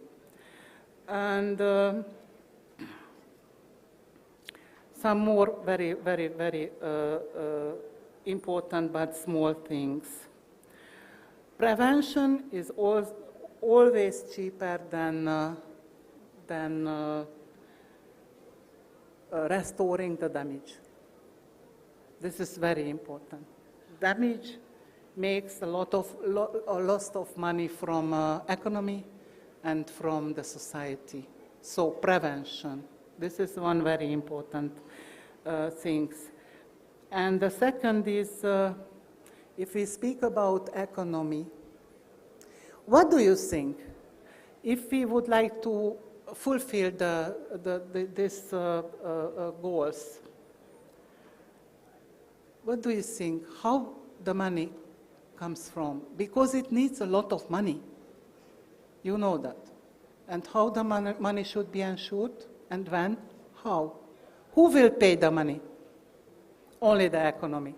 And some more very, very, very important but small things. Prevention is always cheaper than restoring the damage. This is very important. Damage makes a lot of money from economy and from the society. So prevention, this is one very important thing. And the second is, if we speak about economy, what do you think? If we would like to fulfill these goals, what do you think? How the money comes from? Because it needs a lot of money. You know that. And how the money should be ensured, and when, how? Who will pay the money? Only the economy.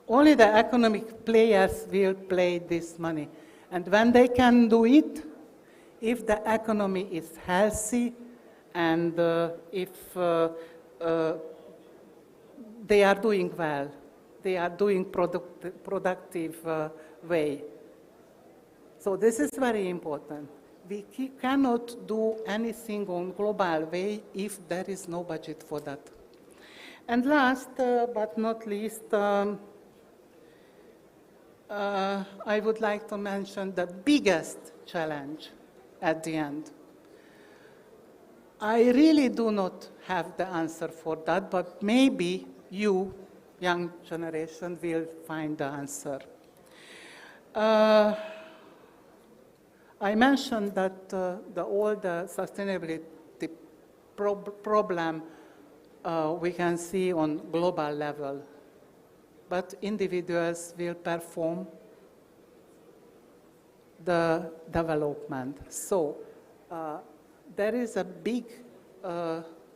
Only the economic players will play this money. And when they can do it, if the economy is healthy and if they are doing well, they are doing productive way. So this is very important. We cannot do anything on global way if there is no budget for that. And last but not least, I would like to mention the biggest challenge at the end. I really do not have the answer for that, but maybe you, young generation, will find the answer. I mentioned that all the sustainability problem we can see on global level, but individuals will perform the development. So there is a big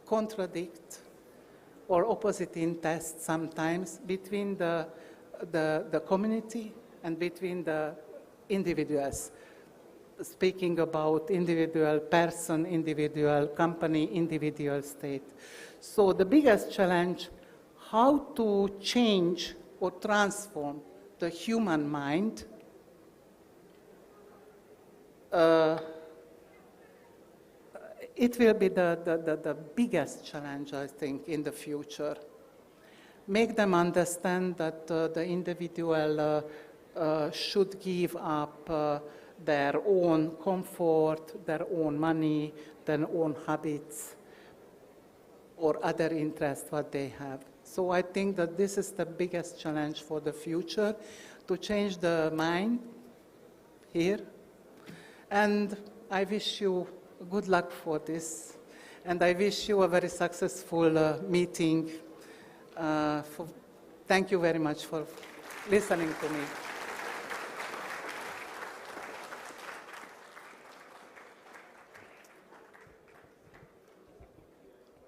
contradict or opposite interest sometimes between the community and between the individuals. Speaking about individual person, individual company, individual state. So the biggest challenge, how to change or transform the human mind it will be the biggest challenge, I think, in the future. Make them understand that the individual should give up their own comfort, their own money, their own habits, or other interests what they have. So I think that this is the biggest challenge for the future, to change the mind here. And I wish you good luck for this. And I wish you a very successful meeting. Thank you very much for listening to me.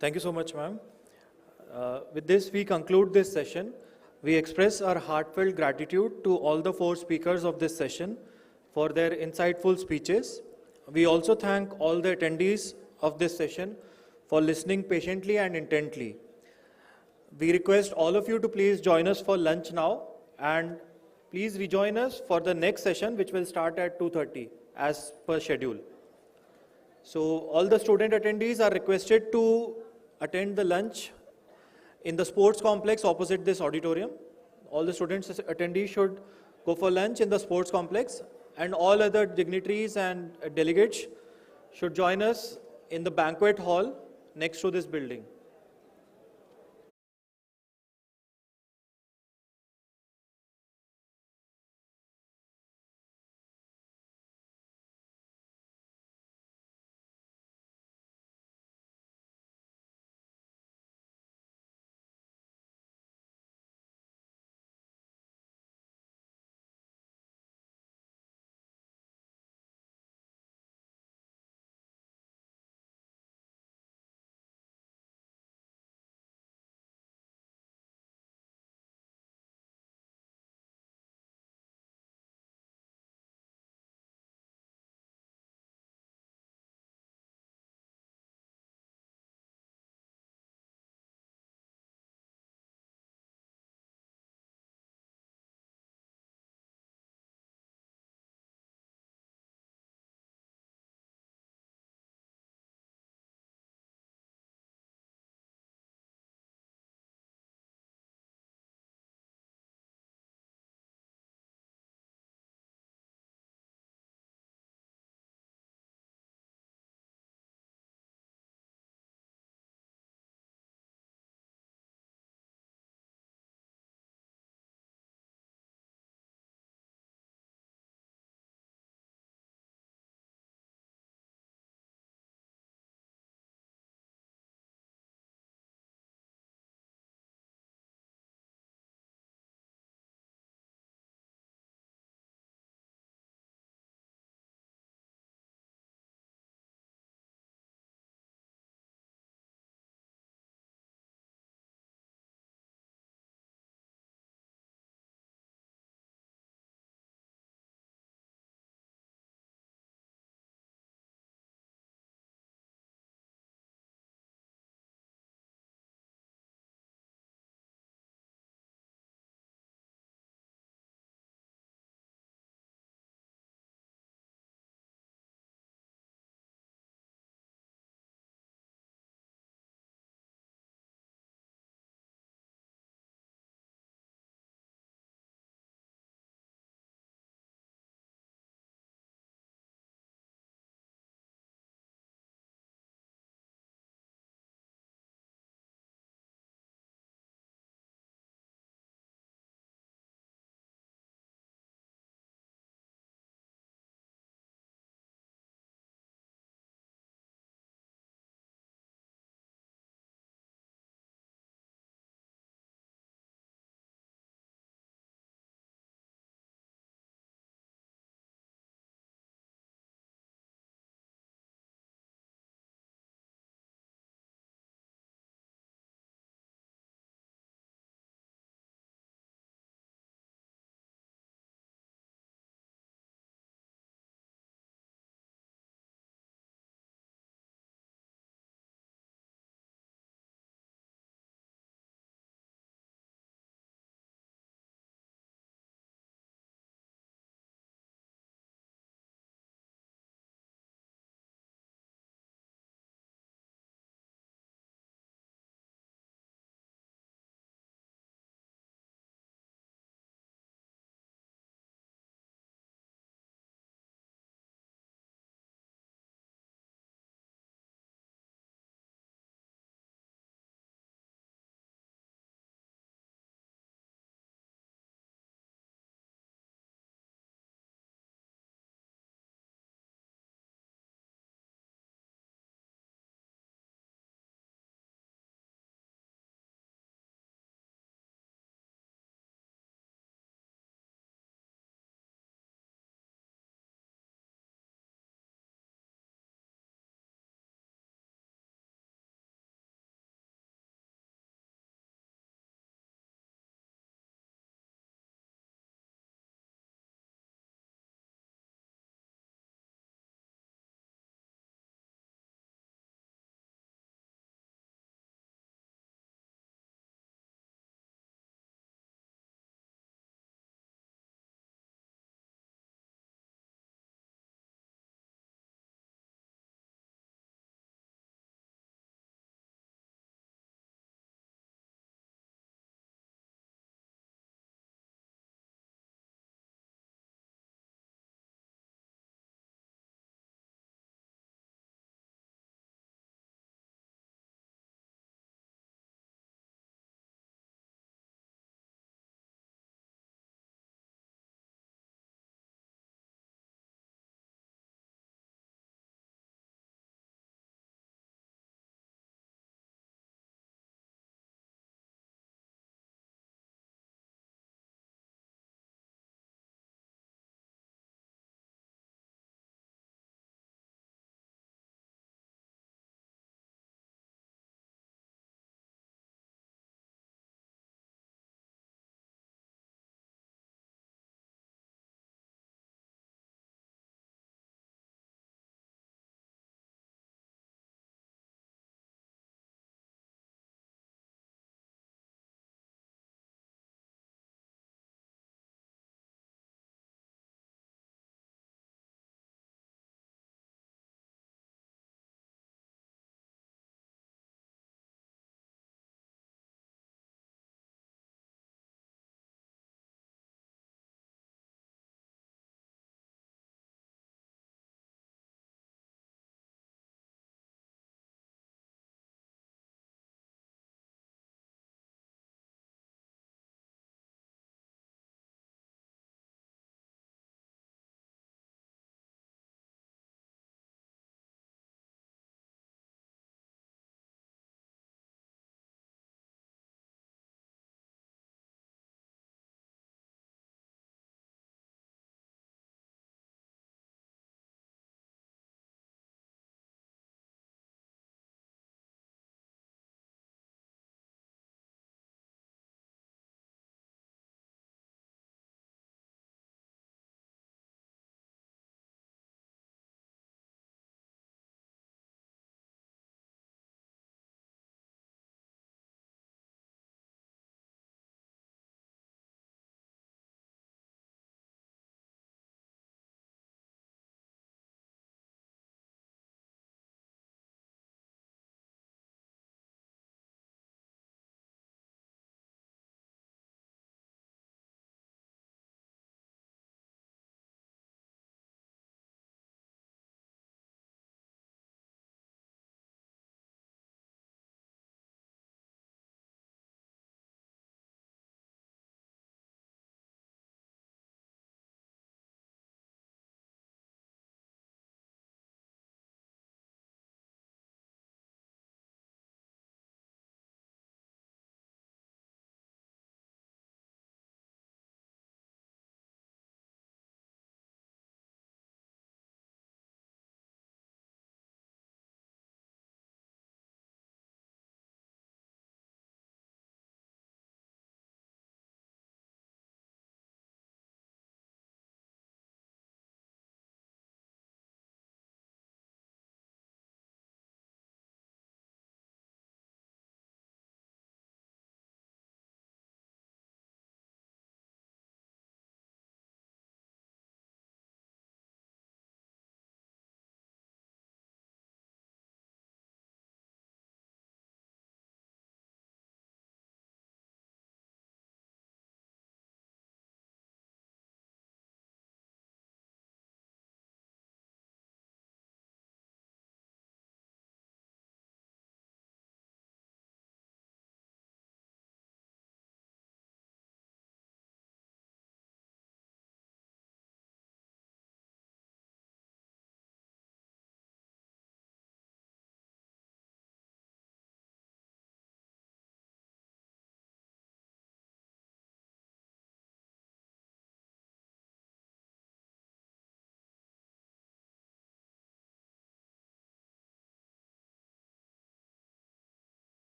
Thank you so much, ma'am. With this, we conclude this session. We express our heartfelt gratitude to all the 4 speakers of this session for their insightful speeches. We also thank all the attendees of this session for listening patiently and intently. We request all of you to please join us for lunch now, and please rejoin us for the next session, which will start at 2:30 as per schedule. So all the student attendees are requested to attend the lunch in the sports complex opposite this auditorium. All the students attendees should go for lunch in the sports complex, and all other dignitaries and delegates should join us in the banquet hall next to this building.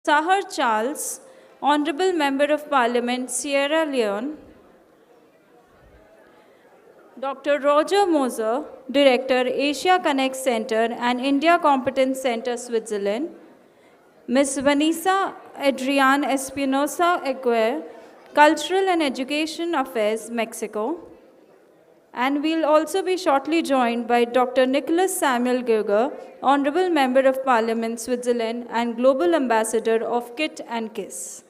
Sahar Charles, Honorable Member of Parliament, Sierra Leone. Dr. Roger Moser, Director, Asia Connect Center and India Competence Center, Switzerland. Ms. Vanessa Adrián Espinosa Aguirre, Cultural and Education Affairs, Mexico. And we'll also be shortly joined by Dr. Nicholas Samuel Geuger, Honorable Member of Parliament, Switzerland and Global Ambassador of KIIT and KISS.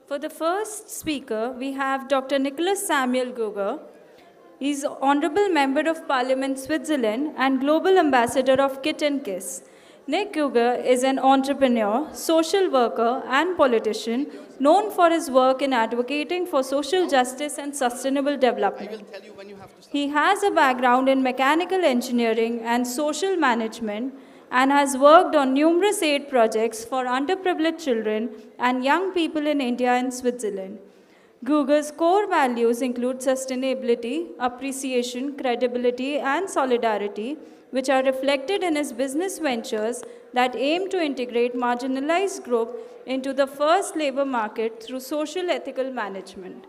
For the first speaker, we have Dr. Nicholas Samuel Geuger. He is Honorable Member of Parliament, Switzerland and Global Ambassador of KIIT and KISS. Nick Geuger is an entrepreneur, social worker and politician known for his work in advocating for social justice and sustainable development. He has a background in mechanical engineering and social management and has worked on numerous aid projects for underprivileged children and young people in India and Switzerland. Geuger's core values include sustainability, appreciation, credibility, and solidarity, which are reflected in his business ventures that aim to integrate marginalized groups into the first labor market through social ethical management.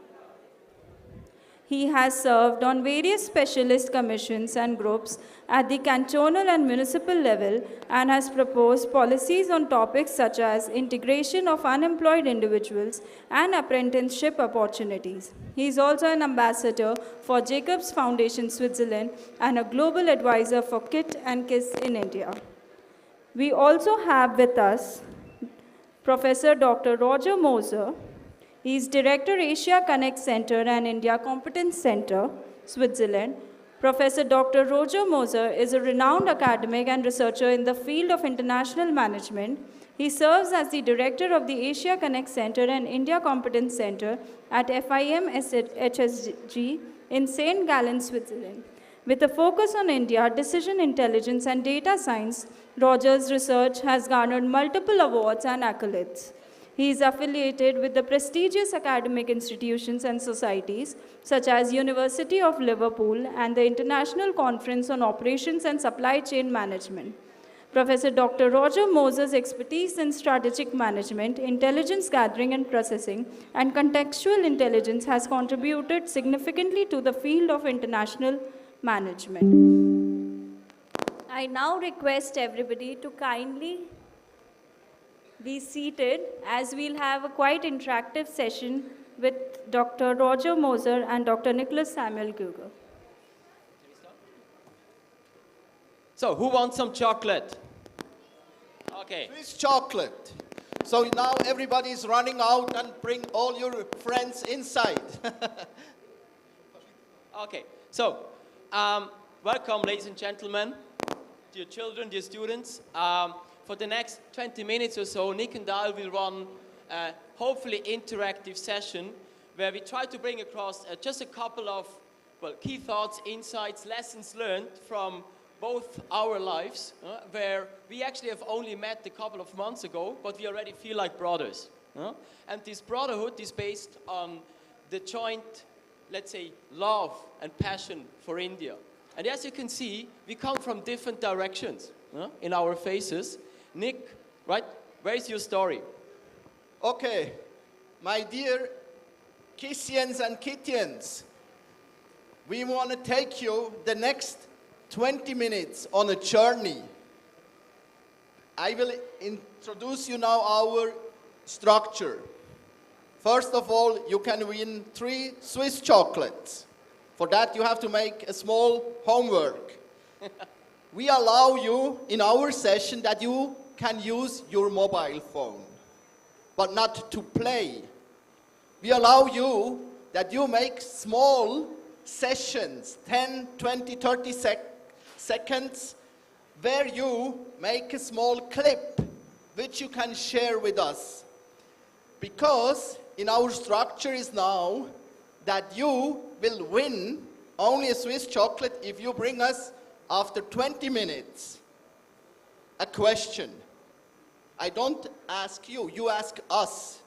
He has served on various specialist commissions and groups at the cantonal and municipal level and has proposed policies on topics such as integration of unemployed individuals and apprenticeship opportunities. He is also an ambassador for Jacobs Foundation Switzerland and a global advisor for KIIT and KISS in India. We also have with us Professor Dr. Roger Moser. He is Director, Asia Connect Center and India Competence Center, Switzerland. Professor Dr. Roger Moser is a renowned academic and researcher in the field of international management. He serves as the Director of the Asia Connect Center and India Competence Center at FIM HSG in St. Gallen, Switzerland. With a focus on India, decision intelligence, and data science, Roger's research has garnered multiple awards and accolades. He is affiliated with the prestigious academic institutions and societies such as University of Liverpool and the International Conference on Operations and Supply Chain Management. Professor Dr. Roger Moser's expertise in strategic management, intelligence gathering and processing, and contextual intelligence has contributed significantly to the field of international management. I now request everybody to kindly be seated as we'll have a quite interactive session with Dr. Roger Moser and Dr. Nicholas Samuel Geuger. So, who wants some chocolate? Okay. Swiss chocolate. So now everybody is running out and bring all your friends inside. Okay. So, welcome, ladies and gentlemen, dear children, dear students. For the next 20 minutes or so, Nick and I will run a hopefully interactive session where we try to bring across just a couple of key thoughts, insights, lessons learned from both our lives, where we actually have only met a couple of months ago, but we already feel like brothers. And this brotherhood is based on the joint, let's say, love and passion for India. And as you can see, we come from different directions in our faces. Nick, right, where's your story? Okay, my dear Kissians and Kittians, we want to take you the next 20 minutes on a journey I will introduce you now our structure. First of all, you can win 3 Swiss chocolates. For that, you have to make a small homework. We allow you in our session that you can use your mobile phone, but not to play. We allow you that you make small sessions, 10, 20, 30 seconds, where you make a small clip which you can share with us. Because in our structure is now that you will win only a Swiss chocolate if you bring us after 20 minutes a question. I don't ask you, you ask us.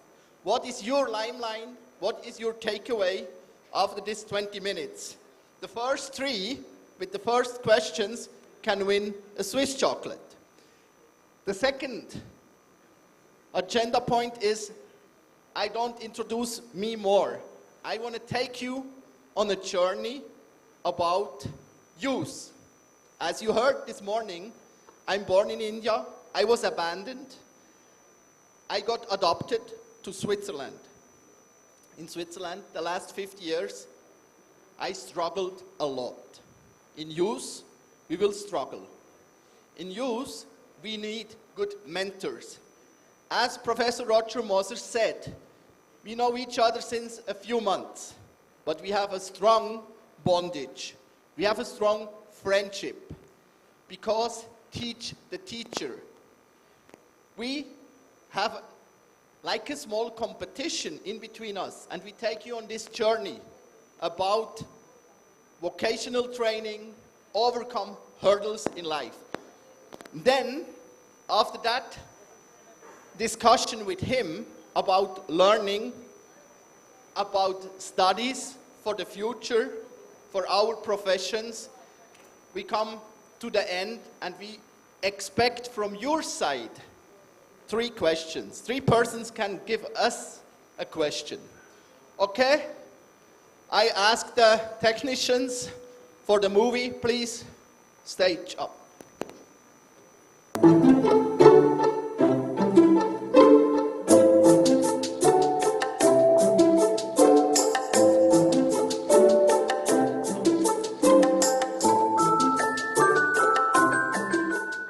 What is your lifeline? What is your takeaway after this 20 minutes? The first 3 with the first questions can win a Swiss chocolate. The second agenda point is I don't introduce me more. I want to take you on a journey about youth. As you heard this morning, I'm born in India. I was abandoned. I got adopted to Switzerland. In Switzerland, the last 50 years, I struggled a lot. In youth, we will struggle. In youth, we need good mentors. As Professor Roger Moser said, we know each other since a few months, but we have a strong bondage. We have a strong friendship because teach the teacher. We have like a small competition in between us, and we take you on this journey about vocational training, overcome hurdles in life. Then, after that, discussion with him about learning, about studies for the future, for our professions. We come to the end and we expect from your side 3 questions. 3 persons can give us a question. Okay? I ask the technicians for the movie, please stage up.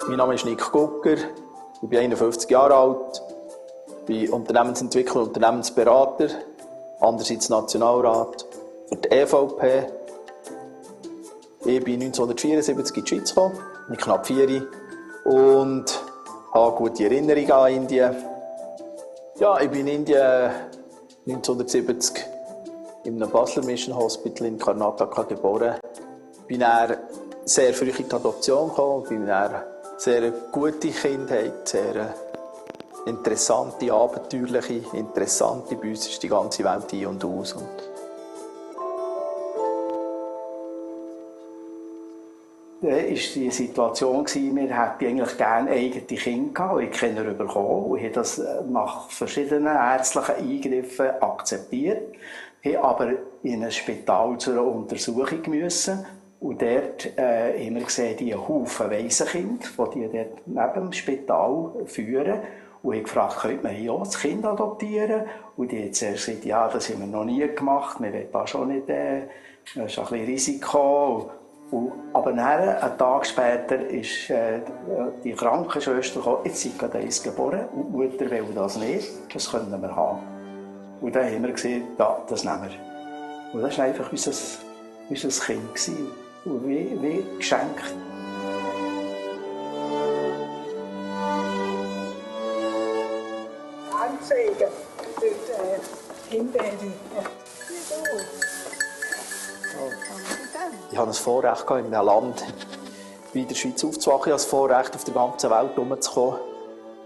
Mein Name ist Nick Gucker, ich bin 51 Jahre alt, bin Unternehmensentwickler und Unternehmensberater, andererseits Nationalrat für die EVP. Ich bin 1974 in die Schweiz gekommen, mit knapp 4 und habe gute Erinnerungen an Indien. Ja, ich bin in Indien 1970 in einem Basler Mission Hospital in Karnataka geboren. Bin dann sehr früh in die Adoption gekommen, bin dann sehr gute Kindheit, sehr interessante, abenteuerliche, interessante. Bei uns ist die ganze Welt ein und aus. Da war die Situation, wir hätten eigentlich gerne eigene Kinder gehabt. Ich kenne ihn bekommen und habe das nach verschiedenen ärztlichen Eingriffen akzeptiert. Ich aber in ein Spital zu einer Untersuchung müssen. Und dort haben wir gesehen, die Haufen Waisenkinder, die dort neben dem Spital führen. Und ich gefragt, könnte man hier auch das Kind adoptieren? Und die haben zuerst gesagt, ja, das haben wir noch nie gemacht, wir wollen da schon nicht, das ist ein bisschen Risiko. Aber dann, einen Tag später ist die Krankenschwester gekommen, jetzt ist gerade eins geboren und die Mutter will das nicht, das können wir haben. Und dann haben wir gesagt, ja, das nehmen wir. Und das war einfach unser Kind gewesen. Und wie geschenkt. Anzeigen durch Himbeeren. Ich hatte das Vorrecht, in einem Land wie der Schweiz aufzuwachen. Ich hatte das Vorrecht, auf der ganzen Welt herumzukommen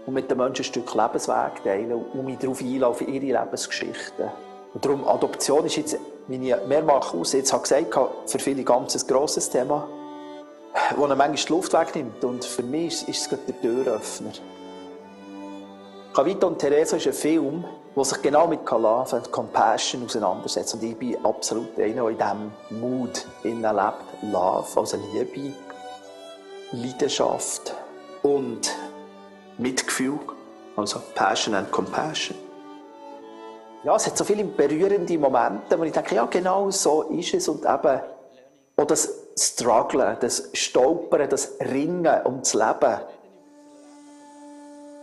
und mit den Menschen ein Stück Lebensweg teilen und mich darauf einlassen, auf ihre Lebensgeschichten. Und darum, Adoption ist jetzt, wie ich mehrmals jetzt habe gesagt habe, für viele ganz ein grosses Thema, das manchmal die Luft wegnimmt. Und für mich ist es gerade der Türöffner. «KIIT und Teresa» ist ein Film, der sich genau mit Love und Compassion auseinandersetzt. Und ich bin absolut einer, der in diesem Mood lebt. Love, also Liebe, Leidenschaft und Mitgefühl, also Passion and Compassion. Ja, es hat so viele berührende Momente, wo ich denke, ja genau so ist es und eben auch das Strugglen, das Stolpern, das Ringen um das Leben.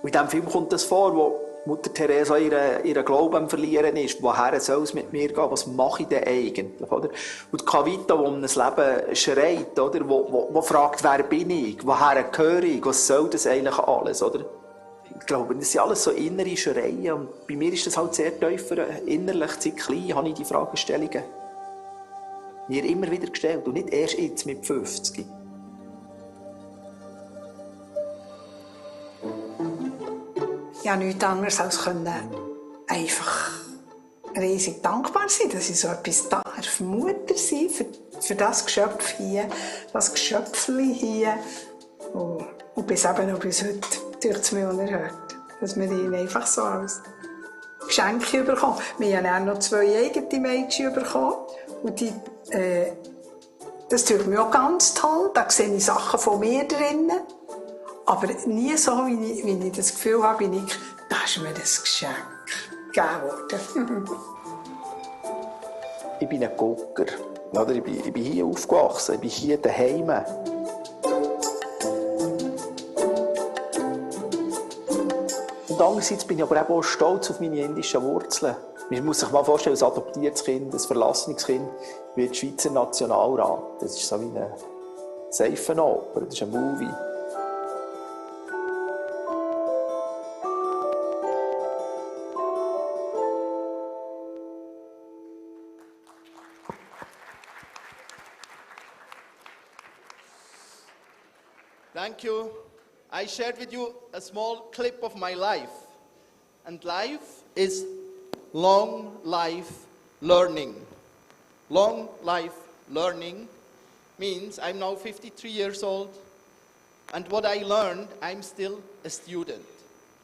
Und in diesem Film kommt das vor, wo Mutter Teresa ihren Glauben am Verlieren ist. Woher soll es mit mir gehen? Was mache ich denn eigentlich? Oder? Und Kavita, die um das Leben schreit, oder? Wo fragt, wer bin ich? Woher gehöre ich? Was soll das eigentlich alles? Oder? Ich glaube, das sind alles so innere Schreien. Und bei mir ist das halt sehr tiefer, innerlich, seit klein habe ich die Fragestellungen mir immer wieder gestellt. Und nicht erst jetzt mit 50. Ja, nichts anderes als können einfach riesig dankbar sein, dass ich so etwas darf. Mutter sein für das Geschöpf hier, das Geschöpfli hier. Und bis eben noch bis heute durch das Müll unerhört. Dass wir ihn einfach so als Geschenke bekommen. Wir haben dann noch 2 eigene Mädchen bekommen. Und die, das tut mir auch ganz toll. Da sehe ich Sachen von mir drin. Aber nie so, wie ich das Gefühl habe, das ist mir das Geschenk gegeben worden. Ich bin ein Gucker. Ich bin hier aufgewachsen, ich bin hier daheim. Und andererseits bin ich aber auch stolz auf meine indischen Wurzeln. Man muss sich mal vorstellen, ein adoptiertes Kind, ein verlassenes Kind, wie der Schweizer Nationalrat. Das ist so wie eine Seifenoper, das ist ein Movie. Thank you. I shared with you a small clip of my life. And life is long life learning. Long life learning means I'm now 53 years old. And what I learned, I'm still a student.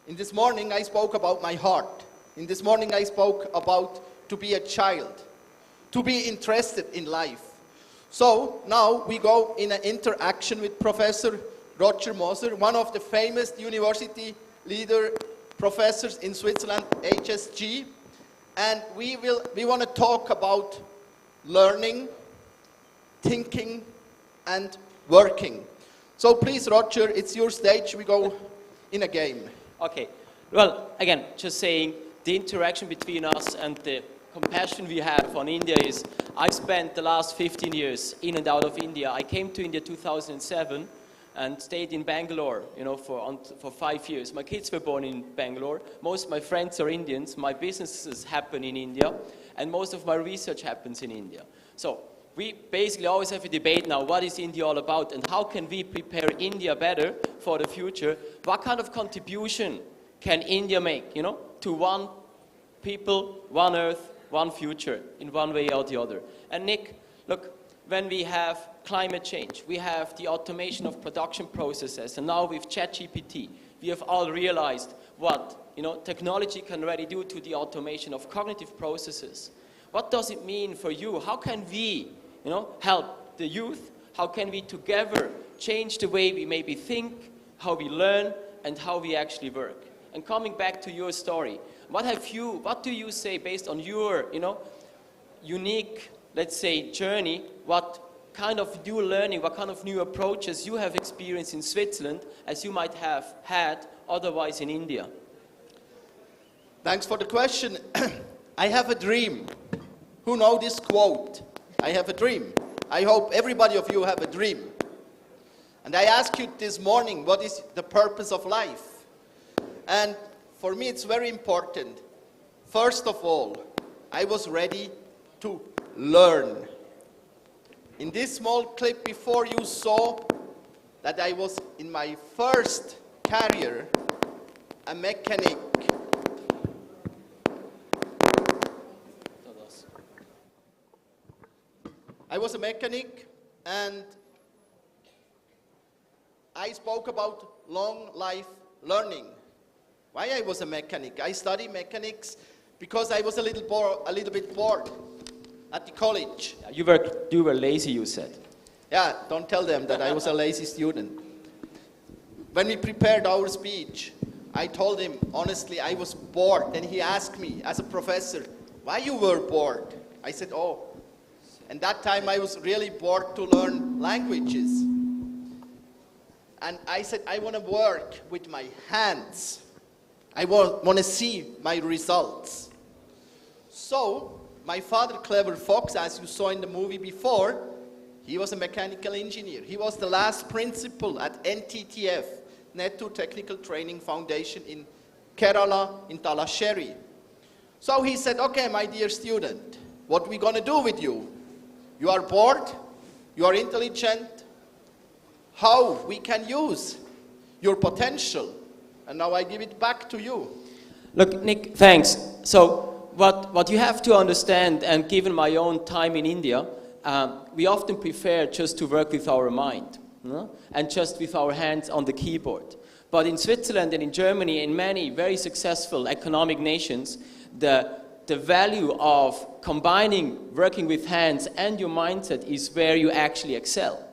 In this morning, I spoke about my heart. In this morning, I spoke about to be a child, to be interested in life. So now we go in an interaction with Professor Roger Moser, one of the famous university leader professors in Switzerland, HSG. And we want to talk about learning, thinking, and working. So please, Roger, it's your stage. We go in a game. Okay. Well, again, just saying the interaction between us and the compassion we have on India is, I spent the last 15 years in and out of India. I came to India 2007 and stayed in Bangalore, for 5 years. My kids were born in Bangalore. Most of my friends are Indians. My businesses happen in India, and most of my research happens in India. So we basically always have a debate now, what is India all about, and how can we prepare India better for the future? What kind of contribution can India make, to one people, one earth, one future, in one way or the other? And Nick, look, when we have climate change, we have the automation of production processes, and now with ChatGPT, we have all realized what technology can already do to the automation of cognitive processes. What does it mean for you? How can we help the youth? How can we together change the way we maybe think, how we learn, and how we actually work? And coming back to your story, what do you say based on your unique, let's say, journey, what kind of new learning, what kind of new approaches you have experienced in Switzerland as you might have had otherwise in India? Thanks for the question. I have a dream. Who know this quote? I have a dream. I hope everybody of you have a dream. And I ask you this morning, what is the purpose of life? And for me, it's very important. First of all, I was ready to learn. In this small clip before, you saw that I was in my first career a mechanic. I was a mechanic, and I spoke about long life learning. Why I was a mechanic? I studied mechanics because I was a little bit bored at the college. You were lazy, you said. Yeah, don't tell them that I was a lazy student. when we prepared our speech, I told him, honestly, I was bored. Then he asked me, as a professor, why you were bored? I said, oh. And that time I was really bored to learn languages. And I said, I want to work with my hands. I want to see my results. So, my father, Clever Fox, as you saw in the movie before, he was a mechanical engineer. He was the last principal at NTTF, Netto Technical Training Foundation in Kerala, in Talasheri. So he said, okay, my dear student, what are we going to do with you? You are bored, you are intelligent, how we can use your potential. And now I give it back to you. Look, Nick, thanks. So what you have to understand, and given my own time in India, we often prefer just to work with our mind, and just with our hands on the keyboard. But in Switzerland and in Germany, in many very successful economic nations, the value of combining working with hands and your mindset is where you actually excel.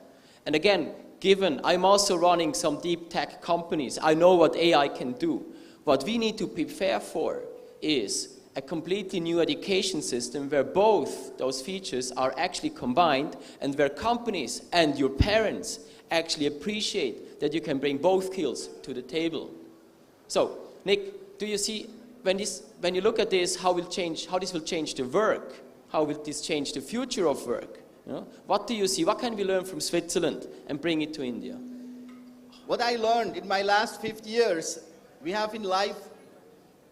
And again, given I'm also running some deep tech companies, I know what AI can do. What we need to prepare for is a completely new education system where both those features are actually combined, and where companies and your parents actually appreciate that you can bring both skills to the table. So, Nick, do you see, when you look at this, how this will change the work? How will this change the future of work? What do you see? What can we learn from Switzerland and bring it to India? What I learned in my last 50 years, we have in life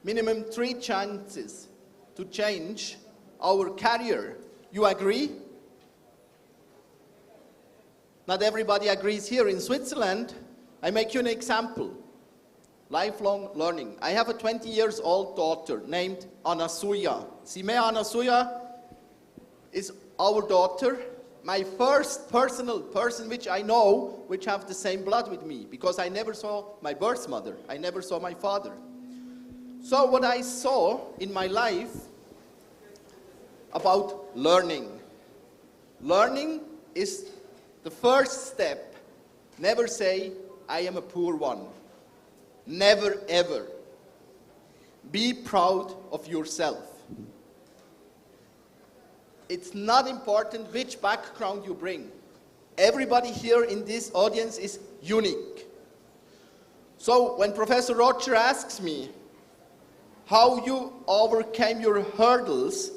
minimum 3 chances to change our career. You agree? Not everybody agrees here. In Switzerland, I make you an example. Lifelong learning. I have a 20-year-old daughter named Anasuya. Simea Anasuya is our daughter, my first personal person which I know, which have the same blood with me, because I never saw my birth mother. I never saw my father. So what I saw in my life about learning. Learning is the first step. Never say, I am a poor one. Never, ever. Be proud of yourself. It's not important which background you bring. Everybody here in this audience is unique. So when Professor Roger asks me how you overcame your hurdles,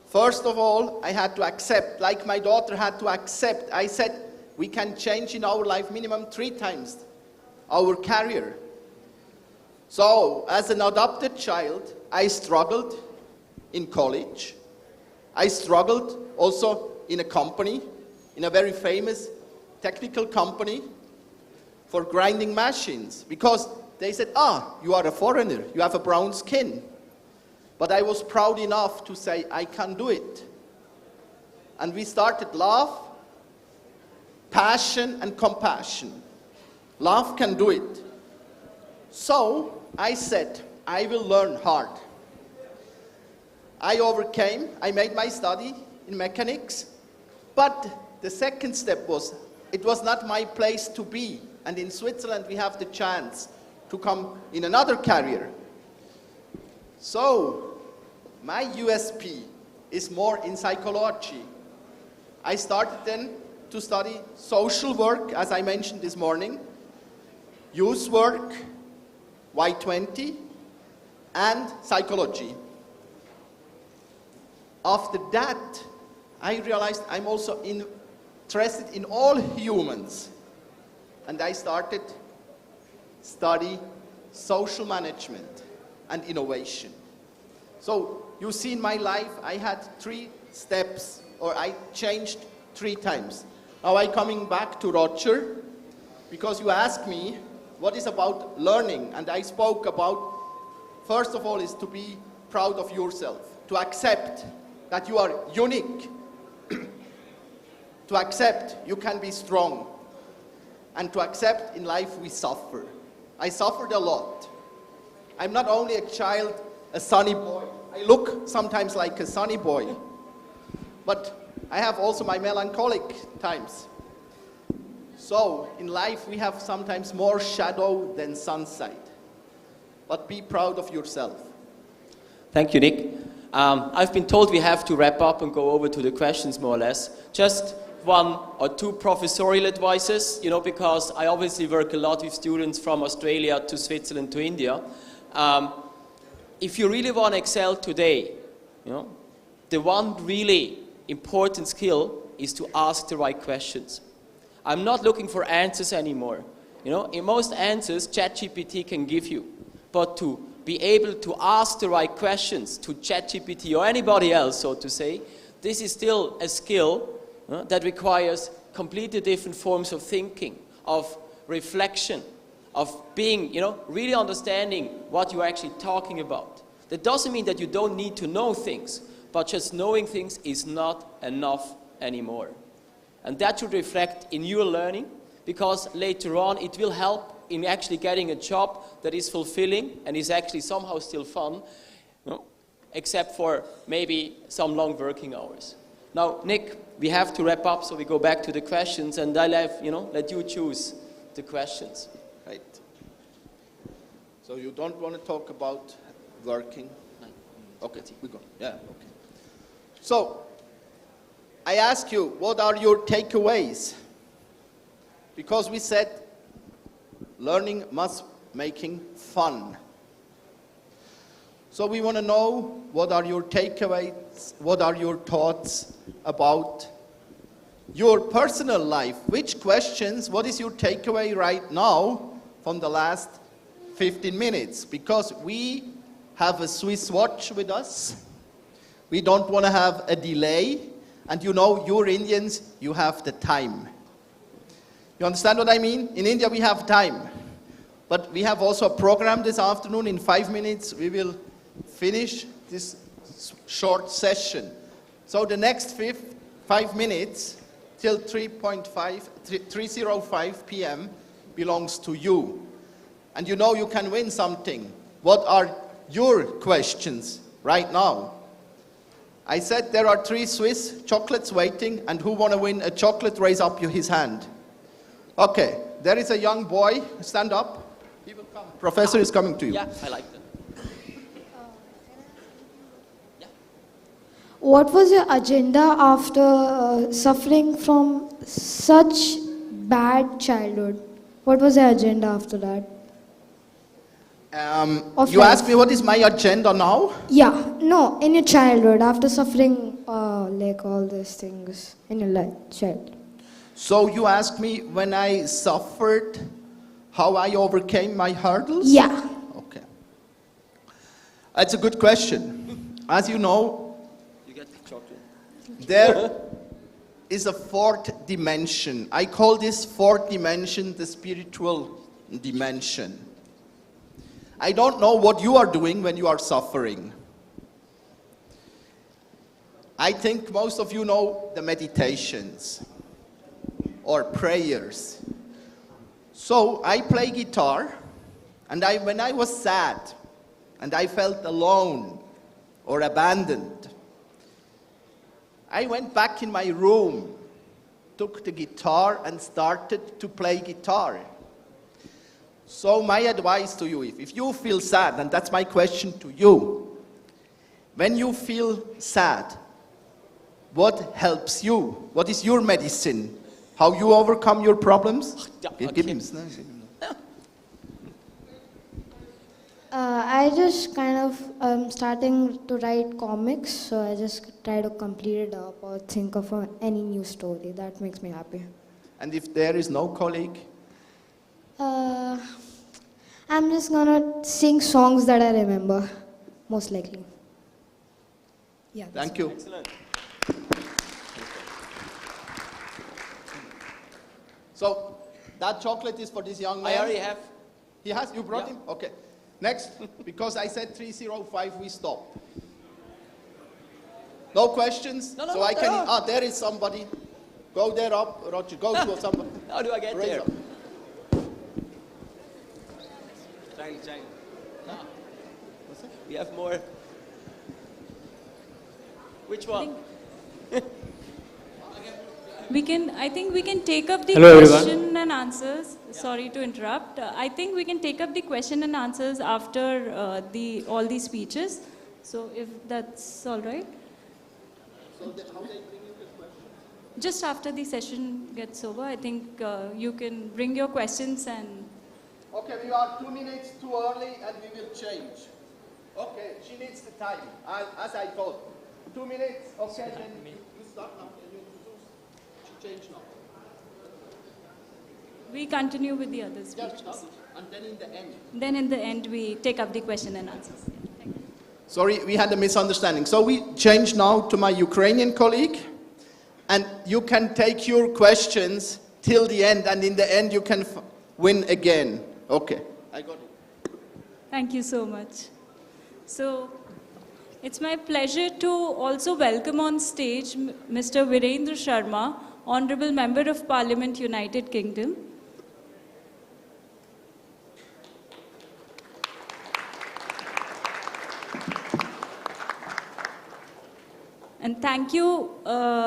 first of all, I had to accept, like my daughter had to accept. I said, we can change in our life minimum 3 times our career. So, as an adopted child, I struggled in college. I struggled also in a company, in a very famous technical company for grinding machines, because they said, you are a foreigner, you have a brown skin. But I was proud enough to say, I can do it. And we started love, passion, and compassion. Love can do it. So I said, I will learn hard. I overcame, I made my study in mechanics, but the second step was, it was not my place to be. And in Switzerland we have the chance to come in another career. So, my USP is more in psychology. I started then to study social work, as I mentioned this morning, youth work, Y20, and psychology. After that, I realized I'm also interested in all humans. And I started study social management and innovation. So you see in my life, I had 3 steps, or I changed 3 times. Now I'm coming back to Roger, because you asked me what is about learning. And I spoke about, first of all, is to be proud of yourself, to accept that you are unique, to accept you can be strong, and to accept in life we suffer. I suffered a lot. I'm not only a child, a sunny boy. I look sometimes like a sunny boy, but I have also my melancholic times. So, in life we have sometimes more shadow than sunshine. But be proud of yourself. Thank you, Nick. I've been told we have to wrap up and go over to the questions more or less. Just one or two professorial advices, because I obviously work a lot with students from Australia to Switzerland to India. If you really want to excel today, the one really important skill is to ask the right questions. I'm not looking for answers anymore. In most answers, ChatGPT can give you, but to be able to ask the right questions to ChatGPT or anybody else, so to say, this is still a skill that requires completely different forms of thinking, of reflection, of being, really understanding what you're actually talking about. That doesn't mean that you don't need to know things, but just knowing things is not enough anymore. And that should reflect in your learning, because later on it will help in actually getting a job that is fulfilling and is actually somehow still fun, except for maybe some long working hours. Now, Nick, we have to wrap up, so we go back to the questions, and I'll let you choose the questions. Right. So you don't want to talk about working? Okay, we go. Yeah, okay. So, I ask you, what are your takeaways? Because we said learning must making fun. So we want to know, what are your takeaways, what are your thoughts about your personal life? Which questions, what is your takeaway right now from the last 15 minutes? Because we have a Swiss watch with us. We don't want to have a delay. And you're Indians, you have the time. You understand what I mean? In India we have time. But we have also a program this afternoon. In 5 minutes we will finish this short session. So the next 5 minutes till 3:05 p.m. belongs to you. And you can win something. What are your questions right now? I said there are 3 Swiss chocolates waiting, and who want to win a chocolate, raise up his hand. Okay, there is a young boy, stand up. He will come. Professor is coming to you. Yeah, I like that. What was your agenda after suffering from such bad childhood? What was your agenda after that? You asked me what is my agenda now? Yeah, no, in your childhood, after suffering like all these things in your life, childhood. So you asked me when I suffered, how I overcame my hurdles? Yeah. Okay. That's a good question. As you know, you get the chocolate. There is a 4th dimension. I call this 4th dimension the spiritual dimension. I don't know what you are doing when you are suffering. I think most of you know the meditations or prayers. So I play guitar, and when I was sad and I felt alone or abandoned, I went back in my room, took the guitar and started to play guitar. So my advice to you, if you feel sad, and that's my question to you, when you feel sad, what helps you? What is your medicine? How you overcome your problems? Give him. I just kind of starting to write comics, so I just try to complete it up or think of any new story. That makes me happy. And if there is no colleague? I'm just gonna sing songs that I remember, most likely. Yeah. Thank you. Excellent. So that chocolate is for this young man. I already have. He has? You brought him? Okay. Next, because I said 3:05, we stop. No questions? No, so I can. no. There is somebody. Go there up, Roger. Go to somebody. How do I get Raise there? up. China. No. We have more. Which one? I think we can take up the Hello, question everyone. and answers. Sorry to interrupt. I think we can take up the question and answers after all these speeches. So if that's all right. So how they bring you the questions? Just after the session gets over, I think you can bring your questions and... Okay, we are 2 minutes too early and we will change. Okay, she needs the time, as I thought. 2 minutes, okay, then you start now. Can you introduce? She changed now. We continue with the other speeches. Yes, and then in the end. Then in the end, we take up the question and answers. Sorry, we had a misunderstanding. So we change now to my Ukrainian colleague, and you can take your questions till the end, and in the end you can win again. Okay, I got it. Thank you so much. So it's my pleasure to also welcome on stage Mr. Virendra Sharma, Honorable Member of Parliament, United Kingdom. And thank you,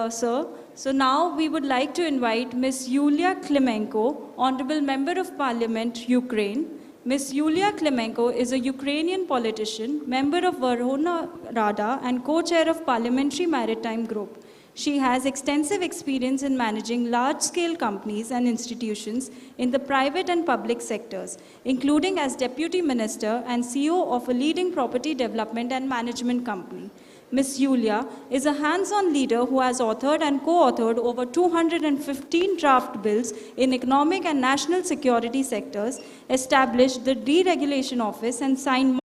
sir. So now we would like to invite Ms. Yulia Klimenko, Honorable Member of Parliament, Ukraine. Ms. Yulia Klimenko is a Ukrainian politician, member of Verkhovna Rada and co-chair of Parliamentary Maritime Group. She has extensive experience in managing large-scale companies and institutions in the private and public sectors, including as Deputy Minister and CEO of a leading property development and management company. Ms. Yulia is a hands-on leader who has authored and co-authored over 215 draft bills in economic and national security sectors, established the Deregulation Office and signed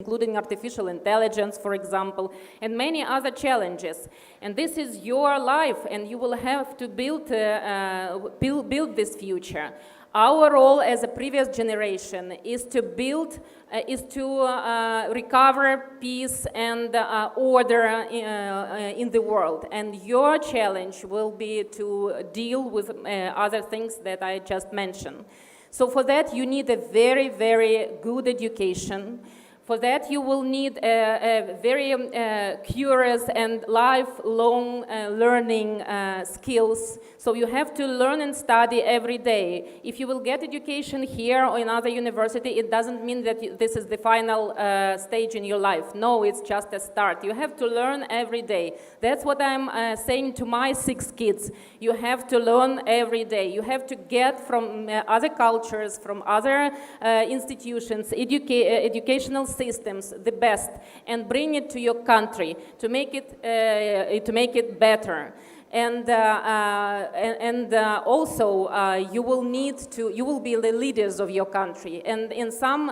including artificial intelligence, for example, and many other challenges. And this is your life, and you will have to build this future. Our role as a previous generation is to build, recover peace and order in the world. And your challenge will be to deal with other things that I just mentioned. So for that, you need a very, very good education. For that, you will need a very curious and lifelong learning skills. So you have to learn and study every day. If you will get education here or in other university, it doesn't mean that this is the final stage in your life. No, it's just a start. You have to learn every day. That's what I'm saying to my 6 kids. You have to learn every day. You have to get from other cultures, from other institutions, educational systems, the best, and bring it to your country to make it better. And also you will be the leaders of your country. And in some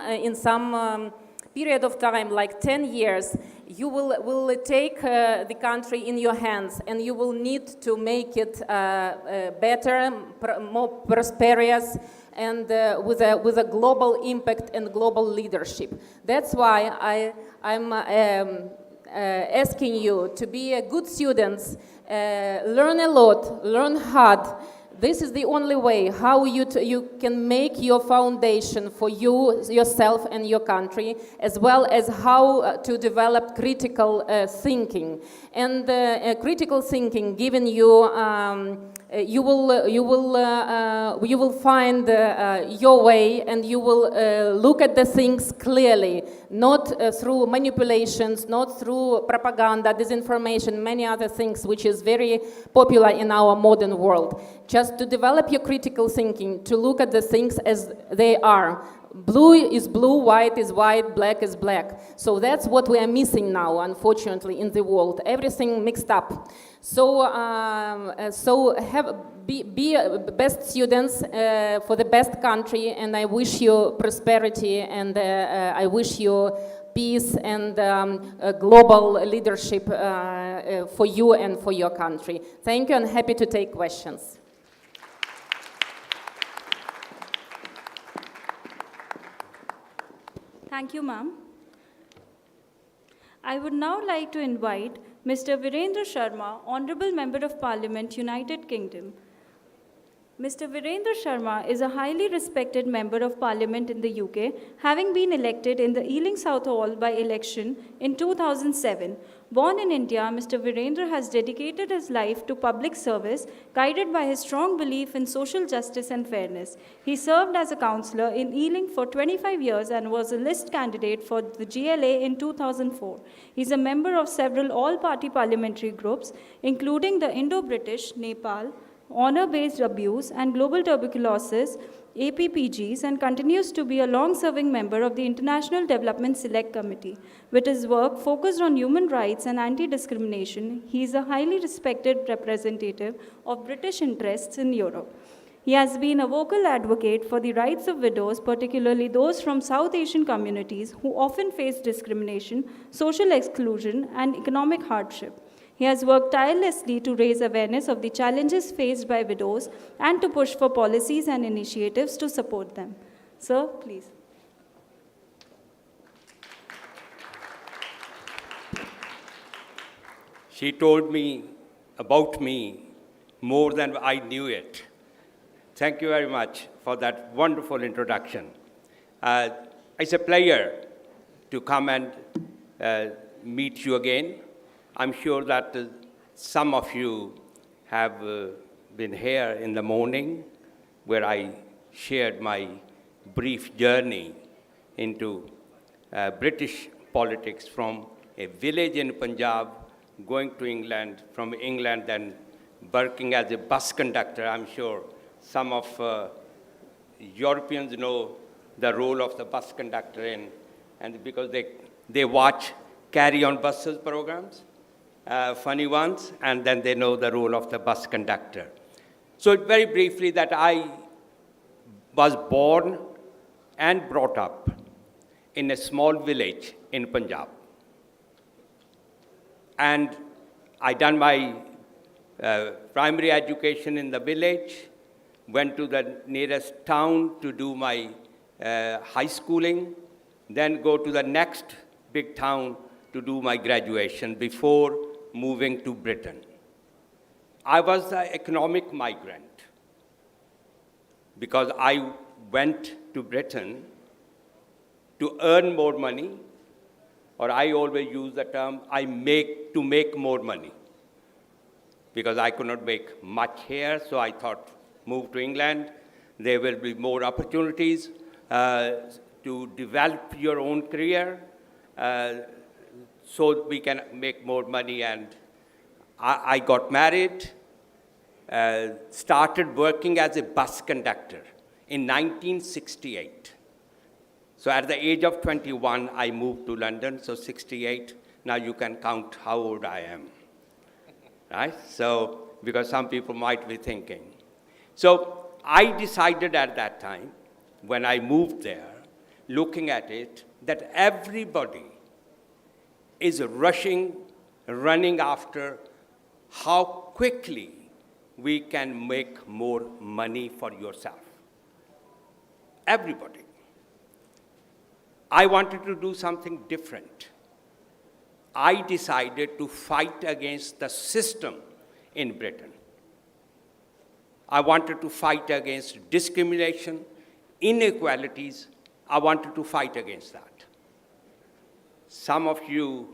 period of time, like 10 years, you will take the country in your hands, and you will need to make it better, more prosperous, and with a global impact and global leadership. That's why I'm asking you to be good students, learn a lot, learn hard. This is the only way how you can make your foundation for yourself and your country, as well as how to develop critical thinking. And critical thinking, given you, you will find your way, and you will look at the things clearly, not through manipulations, not through propaganda, disinformation, many other things which is very popular in our modern world. Just to develop your critical thinking, to look at the things as they are. Blue is blue, white is white, black is black. So that's what we are missing now, unfortunately, in the world. Everything mixed up. So, be best students for the best country, and I wish you prosperity, and I wish you peace and global leadership for you and for your country. Thank you, and happy to take questions. Thank you, ma'am. I would now like to invite Mr. Virendra Sharma, Honourable Member of Parliament, United Kingdom. Mr. Virendra Sharma is a highly respected Member of Parliament in the UK, having been elected in the Ealing South Hall by election in 2007. Born in India, Mr. Virendra has dedicated his life to public service, guided by his strong belief in social justice and fairness. He served as a councillor in Ealing for 25 years and was a list candidate for the GLA in 2004. He is a member of several all-party parliamentary groups, including the Indo-British, Nepal, Honor-Based Abuse and Global Tuberculosis, APPGs, and continues to be a long-serving member of the International Development Select Committee. With his work focused on human rights and anti-discrimination, he is a highly respected representative of British interests in Europe. He has been a vocal advocate for the rights of widows, particularly those from South Asian communities who often face discrimination, social exclusion, and economic hardship. He has worked tirelessly to raise awareness of the challenges faced by widows and to push for policies and initiatives to support them. Sir, please. She told me about me more than I knew it. Thank you very much for that wonderful introduction. It's a pleasure to come and meet you again. I'm sure that some of you have been here in the morning, where I shared my brief journey into British politics from a village in Punjab, going to England, from England then working as a bus conductor. I'm sure some of Europeans know the role of the bus conductor and because they watch Carry On Buses programs, funny ones, and then they know the role of the bus conductor. So very briefly, that I was born and brought up in a small village in Punjab. And I done my primary education in the village, went to the nearest town to do my high schooling, then go to the next big town to do my graduation before moving to Britain. I was an economic migrant because I went to Britain to earn more money, or I always use the term, to make more money. Because I could not make much here, so I thought, move to England, there will be more opportunities to develop your own career, so we can make more money. And I got married, started working as a bus conductor in 1968. So at the age of 21, I moved to London, so 68. Now you can count how old I am, right? So, because some people might be thinking. So I decided at that time, when I moved there, looking at it, that everybody is running after how quickly we can make more money for yourself. Everybody. I wanted to do something different. I decided to fight against the system in Britain. I wanted to fight against discrimination, inequalities. I wanted to fight against that. Some of you,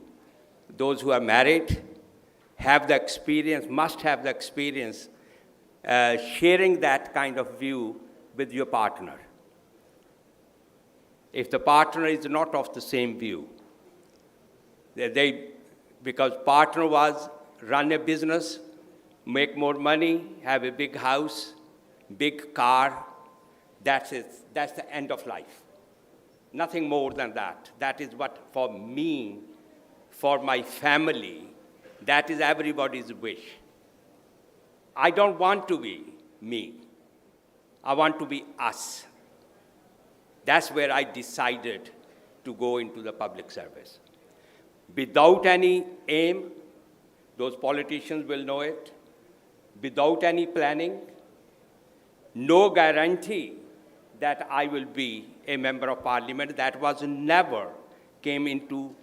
those who are married, have the experience, must have the experience sharing that kind of view with your partner. If the partner is not of the same view, because partner was run a business, make more money, have a big house, big car, that's it. That's the end of life. Nothing more than that. That is what, for me, for my family, that is everybody's wish. I don't want to be me. I want to be us. That's where I decided to go into the public service. Without any aim, those politicians will know it, without any planning, no guarantee that I will be a member of parliament. That was never came into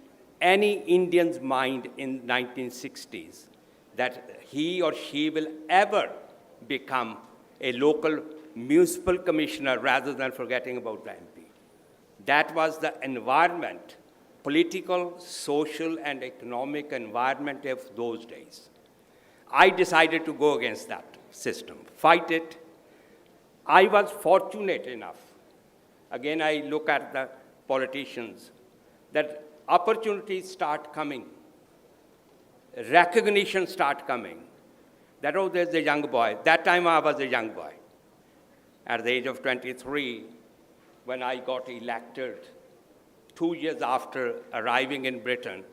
any Indian's mind in 1960s, that he or she will ever become a local municipal commissioner rather than forgetting about the MP. That was the environment, political, social, and economic environment of those days. I decided to go against that system, fight it. I was fortunate enough, again I look at the politicians, that opportunities start coming, recognition start coming, that, oh, there's a young boy. That time I was a young boy. At the age of 23, when I got elected, 2 years after arriving in Britain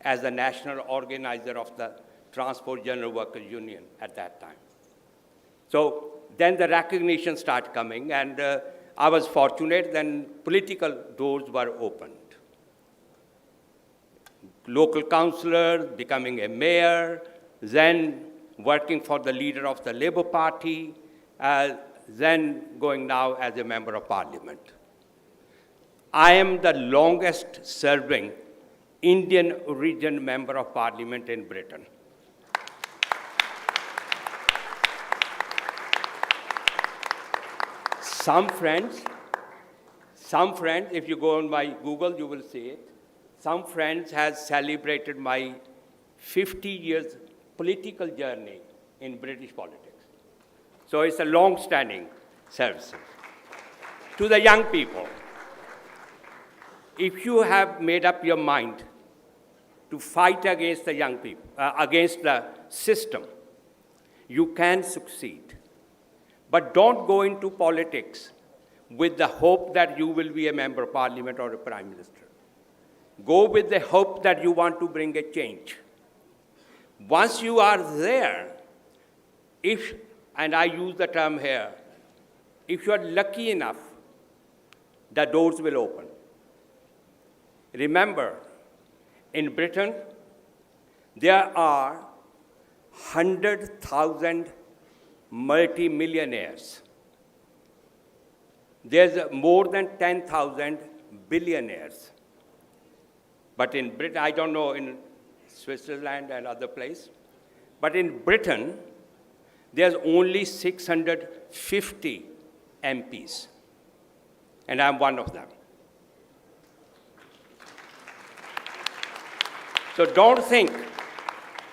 as the national organizer of the Transport General Workers Union at that time. So then the recognition started coming, and I was fortunate, then political doors were opened. Local councillor, becoming a mayor, then working for the leader of the Labour Party, then going now as a member of parliament. I am the longest serving Indian origin member of parliament in Britain. Some friends, if you go on my Google, you will see it. Some friends has celebrated my 50 years political journey in British politics. So it's a long-standing service. To the young people, if you have made up your mind to fight against the young people, against the system, you can succeed. But don't go into politics with the hope that you will be a member of parliament or a prime minister. Go with the hope that you want to bring a change. Once you are there, if, and I use the term here, if you are lucky enough, the doors will open. Remember, in Britain, there are 100,000 multimillionaires. There's more than 10,000 billionaires. But in Britain, I don't know in Switzerland and other places, but in Britain, there's only 650 MPs, and I'm one of them. So don't think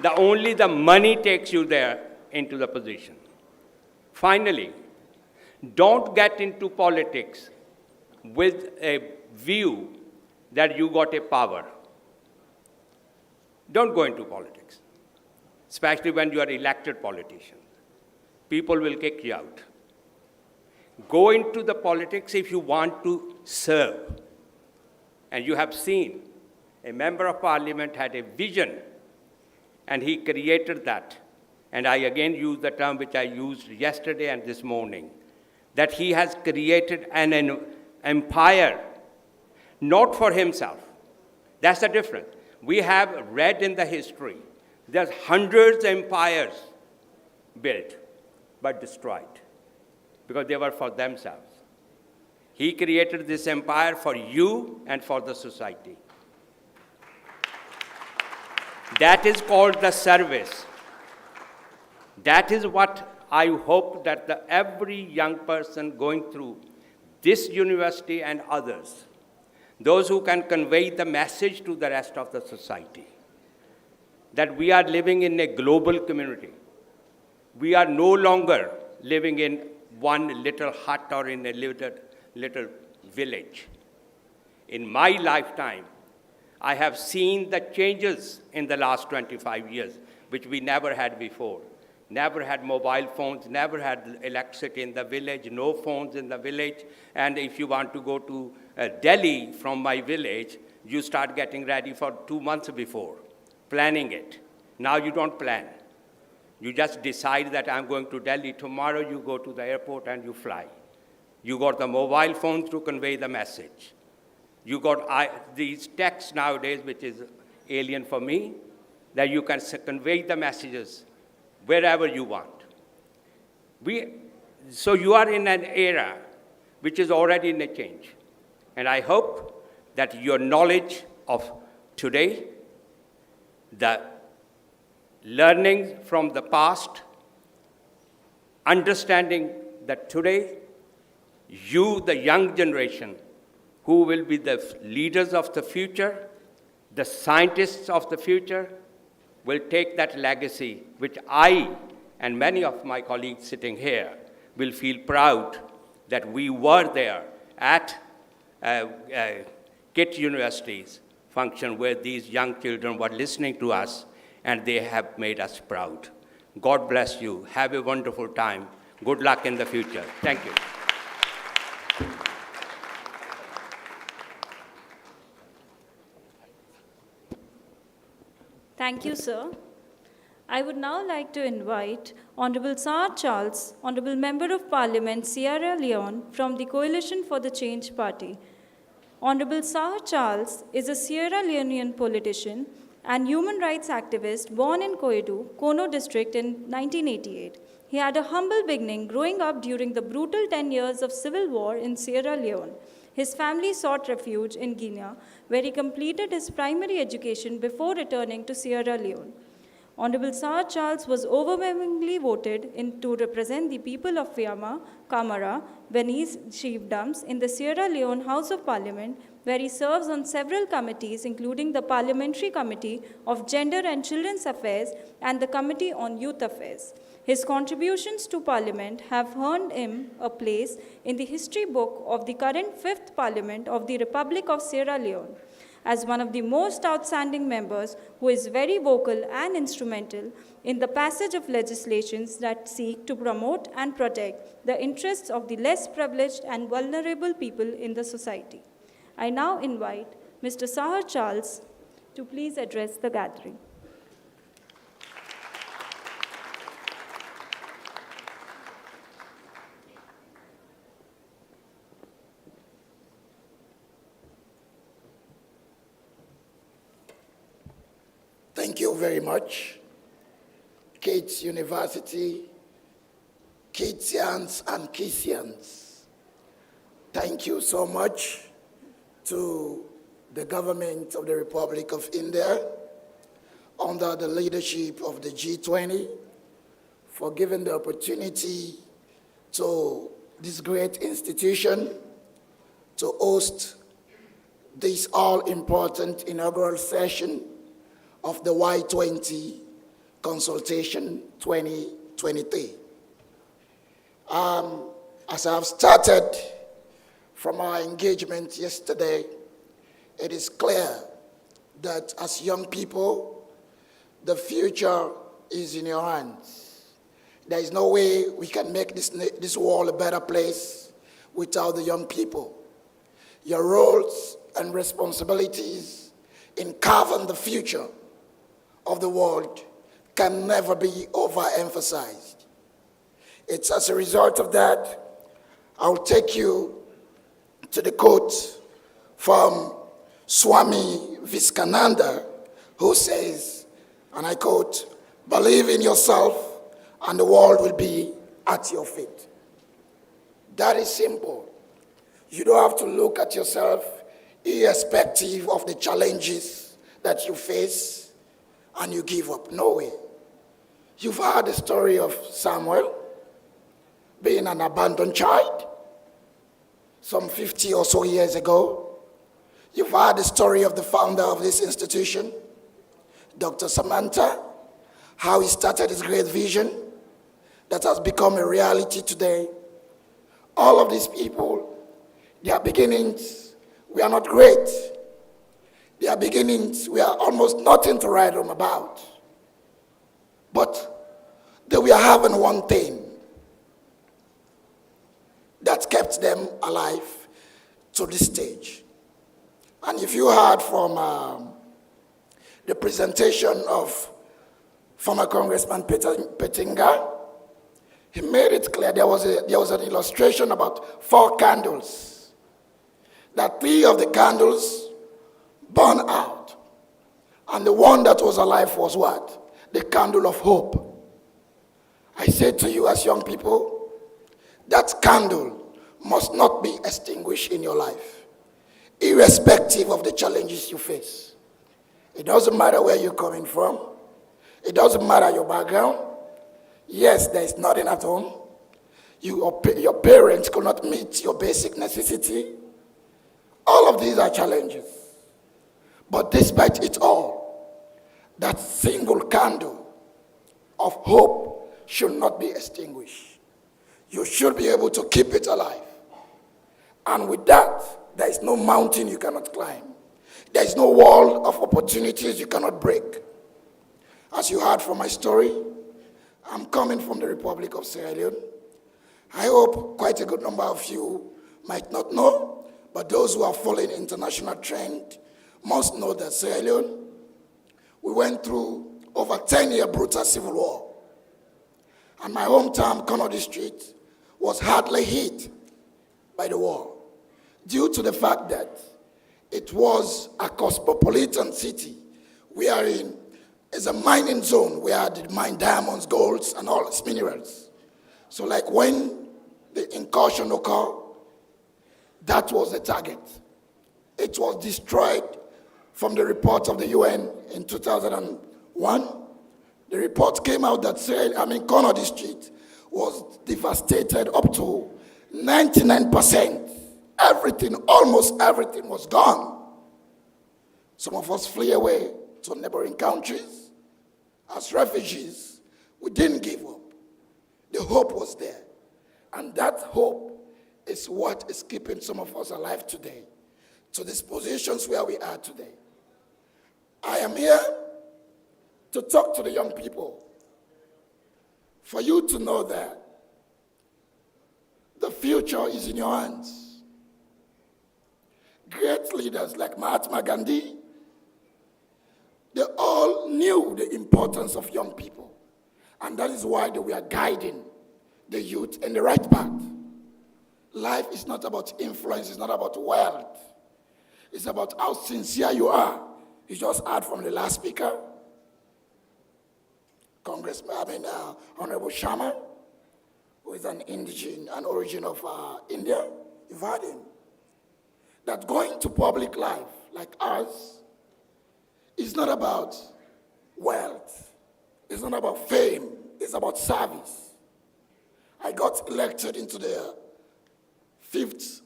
that only the money takes you there into the position. Finally, don't get into politics with a view that you got a power. Don't go into politics, especially when you are elected politician. People will kick you out. Go into the politics if you want to serve. And you have seen a member of parliament had a vision, and he created that. And I again use the term which I used yesterday and this morning, that he has created an empire, not for himself. That's the difference. We have read in the history, there's hundreds of empires built, but destroyed, because they were for themselves. He created this empire for you and for the society. That is called the service. That is what I hope that every young person going through this university and others, those who can convey the message to the rest of the society, that we are living in a global community. We are no longer living in one little hut or in a little village. In my lifetime, I have seen the changes in the last 25 years, which we never had before. Never had mobile phones, never had electricity in the village, no phones in the village. And if you want to go to Delhi from my village, you start getting ready for 2 months before, planning it. Now you don't plan. You just decide that I'm going to Delhi. Tomorrow you go to the airport and you fly. You got the mobile phones to convey the message. You got these texts nowadays, which is alien for me, that you can convey the messages wherever you want. So you are in an era which is already in a change. And I hope that your knowledge of today, the learnings from the past, understanding that today, you, the young generation, who will be the leaders of the future, the scientists of the future, will take that legacy, which I and many of my colleagues sitting here will feel proud that we were there at KIIT University's function where these young children were listening to us, and they have made us proud. God bless you. Have a wonderful time. Good luck in the future. Thank you. Thank you, sir. I would now like to invite Honorable Sir Charles, Honorable Member of Parliament, Sierra Leone, from the Coalition for the Change Party. Honorable Sir Charles is a Sierra Leonean politician and human rights activist born in Koidu, Kono district in 1988. He had a humble beginning growing up during the brutal 10 years of civil war in Sierra Leone. His family sought refuge in Guinea, where he completed his primary education before returning to Sierra Leone. Honorable Sir Charles was overwhelmingly voted in to represent the people of Fiama, Kamara, Venice chiefdoms in the Sierra Leone House of Parliament, where he serves on several committees, including the Parliamentary Committee of Gender and Children's Affairs and the Committee on Youth Affairs. His contributions to Parliament have earned him a place in the history book of the current 5th Parliament of the Republic of Sierra Leone. As one of the most outstanding members who is very vocal and instrumental in the passage of legislations that seek to promote and protect the interests of the less privileged and vulnerable people in the society. I now invite Mr. Sahar Charles to please address the gathering. Thank you very much. KIIT University, KIITians and KIITians, thank you so much to the government of the Republic of India under the leadership of the G20 for giving the opportunity to this great institution to host this all-important inaugural session of the Y20 Consultation 2023. As I've started from our engagement yesterday, it is clear that as young people, the future is in your hands. There is no way we can make this world a better place without the young people. Your roles and responsibilities in carving the future of the world can never be overemphasized. It's as a result of that, I'll take you to the quote from Swami Vivekananda, who says, and I quote, "Believe in yourself and the world will be at your feet." That is simple. You don't have to look at yourself irrespective of the challenges that you face and you give up. No way. You've heard the story of Samuel being an abandoned child some 50 or so years ago. You've heard the story of the founder of this institution, Dr. Samantha, how he started his great vision that has become a reality today. All of these people, their beginnings were not great. Their beginnings were almost nothing to write home about. But they were having one thing that kept them alive to this stage. And if you heard from the presentation of former Congressman Pettinga, he made it clear there was an illustration about 4 candles. That 3 of the candles burned out. And the one that was alive was what? The candle of hope. I say to you as young people, that candle must not be extinguished in your life, irrespective of the challenges you face. It doesn't matter where you're coming from. It doesn't matter your background. Yes, there is nothing at home. Your parents could not meet your basic necessity. All of these are challenges. But despite it all, that single candle of hope should not be extinguished. You should be able to keep it alive. And with that, there is no mountain you cannot climb. There is no wall of opportunities you cannot break. As you heard from my story, I'm coming from the Republic of Sierra Leone. I hope quite a good number of you might not know, but those who are following international trend must know that Sierra Leone, we went through over 10-year brutal civil war. And my hometown, Kono District, was hardly hit by the war due to the fact that it was a cosmopolitan city. We are in is a mining zone where they mine diamonds, golds, and all its minerals. So like when the incursion occurred, that was the target. It was destroyed from the report of the UN in 2001. The report came out that said, Kono District was devastated up to 99%. Everything, almost everything was gone. Some of us flee away to neighboring countries. As refugees, we didn't give up. The hope was there. And that hope is what is keeping some of us alive today, to these positions where we are today. I am here to talk to the young people, for you to know that the future is in your hands. Great leaders like Mahatma Gandhi, they all knew the importance of young people. And that is why they were guiding the youth in the right path. Life is not about influence, it's not about wealth. It's about how sincere you are. You just heard from the last speaker. Honorable Sharma, who is an origin of India. You've heard him. That going to public life like ours is not about wealth. It's not about fame. It's about service. I got elected into the 5th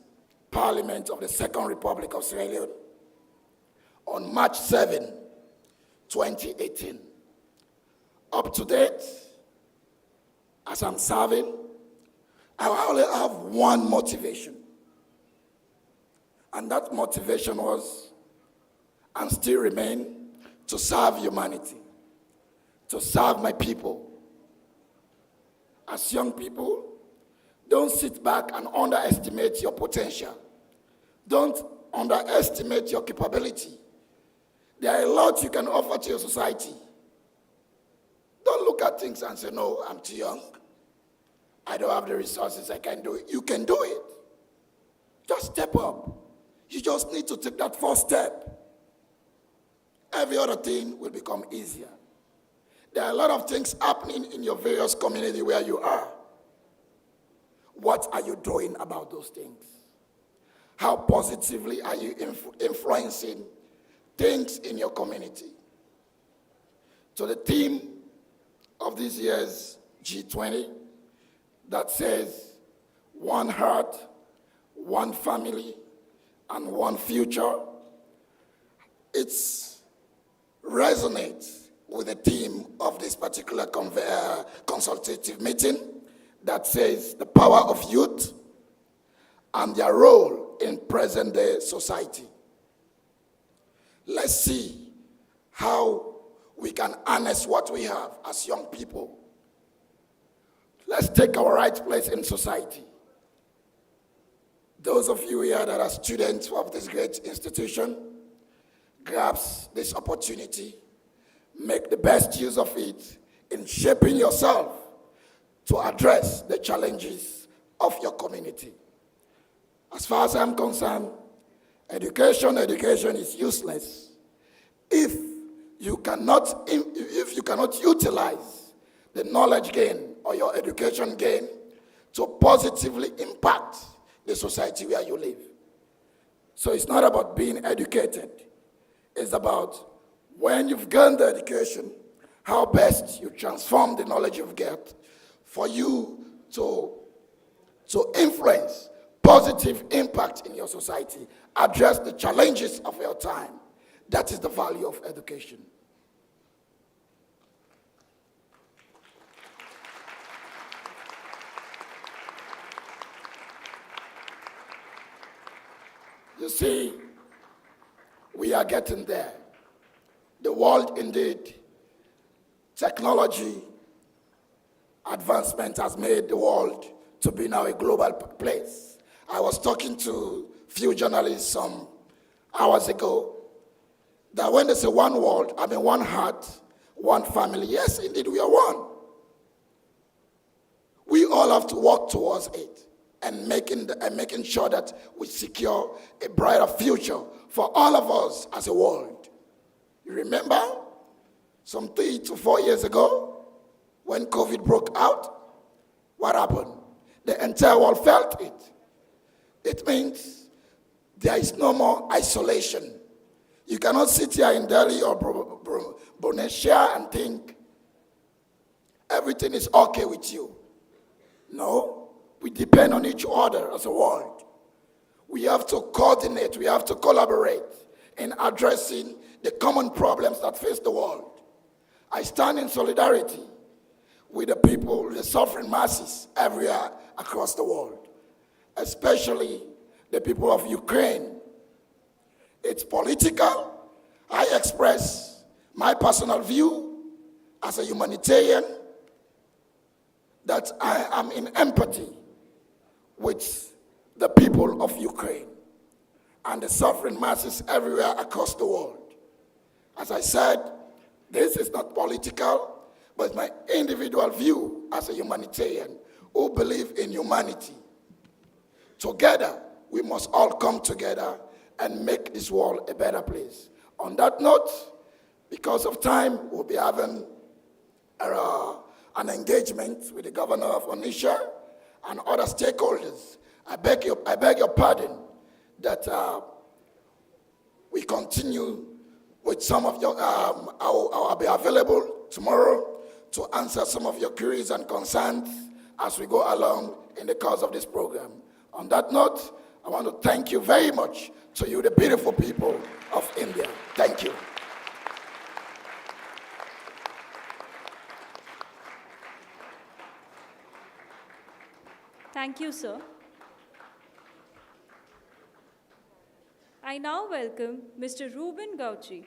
Parliament of the Second Republic of Sierra Leone on March 7, 2018. Up to date, as I'm serving, I only have one motivation. And that motivation was, and still remain, to serve humanity, to serve my people. As young people, don't sit back and underestimate your potential. Don't underestimate your capability. There are a lot you can offer to your society. Don't look at things and say, no, I'm too young. I don't have the resources, I can't do it. You can do it. Just step up. You just need to take that first step. Every other thing will become easier. There are a lot of things happening in your various community where you are. What are you doing about those things? How positively are you influencing things in your community? So the theme of this year's G20 that says one heart, one family, and one future, it resonates with the theme of this particular consultative meeting that says the power of youth and their role in present-day society. Let's see how we can harness what we have as young people. Let's take our right place in society. Those of you here that are students of this great institution, grasp this opportunity, make the best use of it in shaping yourself to address the challenges of your community. As far as I'm concerned, education is useless if you cannot utilize the knowledge gain or your education gain to positively impact the society where you live. So it's not about being educated. It's about when you've gained the education, how best you transform the knowledge you've got for you to influence positive impact in your society, address the challenges of your time. That is the value of education. You see, we are getting there. The world indeed, technology advancement has made the world to be now a global place. I was talking to a few journalists some hours ago that when they say one world, I mean one heart, one family. Yes, indeed, we are one. We all have to work towards it and making sure that we secure a brighter future for all of us as a world. You remember some 3 to 4 years ago when COVID broke out? What happened? The entire world felt it. It means there is no more isolation. You cannot sit here in Delhi or Bhubaneswar and think everything is okay with you. No, we depend on each other as a world. We have to coordinate, we have to collaborate in addressing the common problems that face the world. I stand in solidarity with the people, the suffering masses everywhere across the world, especially the people of Ukraine. It's political. I express my personal view as a humanitarian that I am in empathy with the people of Ukraine and the suffering masses everywhere across the world. As I said, this is not political, but my individual view as a humanitarian who believe in humanity. Together, we must all come together and make this world a better place. On that note, because of time, we'll be having an engagement with the governor of Onitsha and other stakeholders. I beg your pardon that we continue with some of your, I'll be available tomorrow to answer some of your queries and concerns as we go along in the course of this program. On that note, I want to thank you very much to you, the beautiful people of India. Thank you. Thank you, sir. I now welcome Mr. Ruben Gauchi.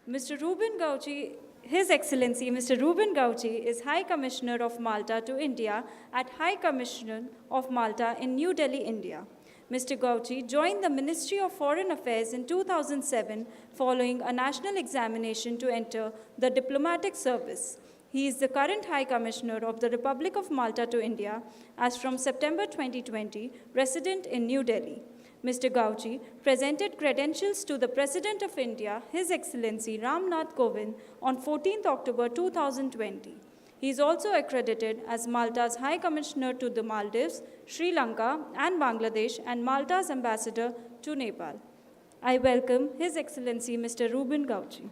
Mr. Ruben Gauchi, His Excellency Mr. Ruben Gauchi is High Commissioner of Malta to India at High Commission of Malta in New Delhi, India. Mr. Gauchi joined the Ministry of Foreign Affairs in 2007 following a national examination to enter the diplomatic service. He is the current High Commissioner of the Republic of Malta to India as from September 2020, resident in New Delhi. Mr. Gauchi presented credentials to the President of India, His Excellency Ram Nath Kovind, on 14th October 2020. He is also accredited as Malta's High Commissioner to the Maldives, Sri Lanka, and Bangladesh, and Malta's Ambassador to Nepal. I welcome His Excellency Mr. Ruben Gauchi.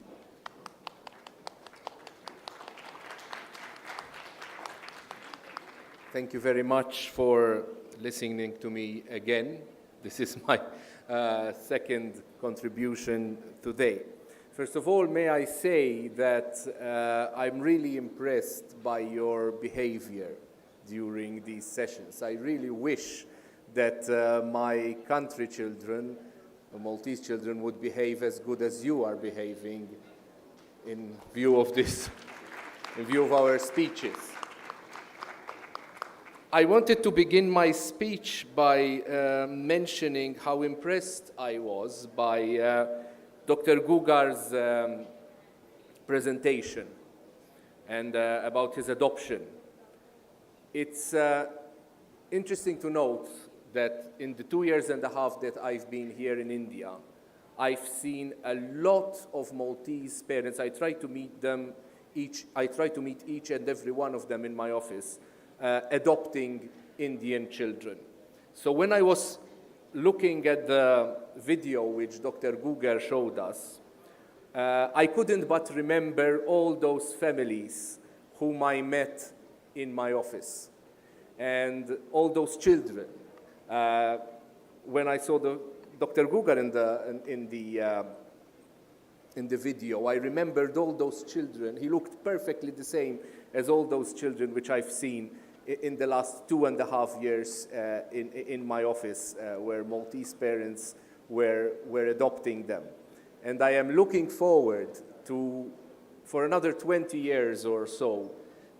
Thank you very much for listening to me again. This is my second contribution today. First of all, may I say that I'm really impressed by your behavior during these sessions. I really wish that my country children, the Maltese children, would behave as good as you are behaving in view of this, in view of our speeches. I wanted to begin my speech by mentioning how impressed I was by Dr. Gugar's presentation and about his adoption. It's interesting to note that in the 2.5 years that I've been here in India, I've seen a lot of Maltese parents. I try to meet each and every one of them in my office, adopting Indian children. So when I was looking at the video which Dr. Gugar showed us, I couldn't but remember all those families whom I met in my office and all those children. When I saw Dr. Gugar in the video, I remembered all those children. He looked perfectly the same as all those children which I've seen in the last 2.5 years in my office, where Maltese parents were adopting them. And I am looking forward to, for another 20 years or so,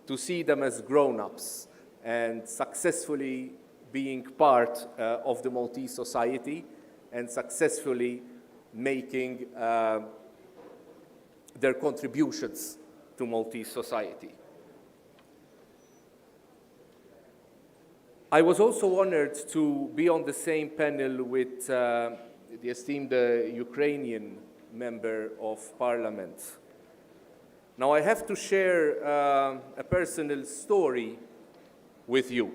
to see them as grown-ups and successfully being part of the Maltese society and successfully making their contributions to Maltese society. I was also honored to be on the same panel with the esteemed Ukrainian member of parliament. Now I have to share a personal story with you.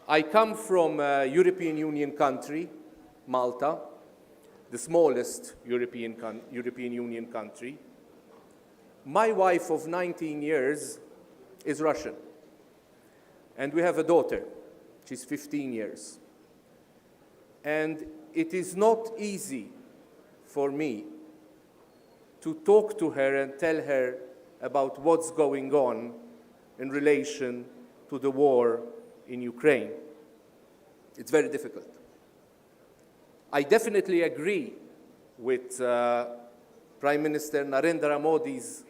I come from a European Union country, Malta, the smallest European Union country. My wife of 19 years is Russian. And we have a daughter, she's 15 years. And it is not easy for me to talk to her and tell her about what's going on in relation to the war in Ukraine. It's very difficult. I definitely agree with Prime Minister Narendra Modi's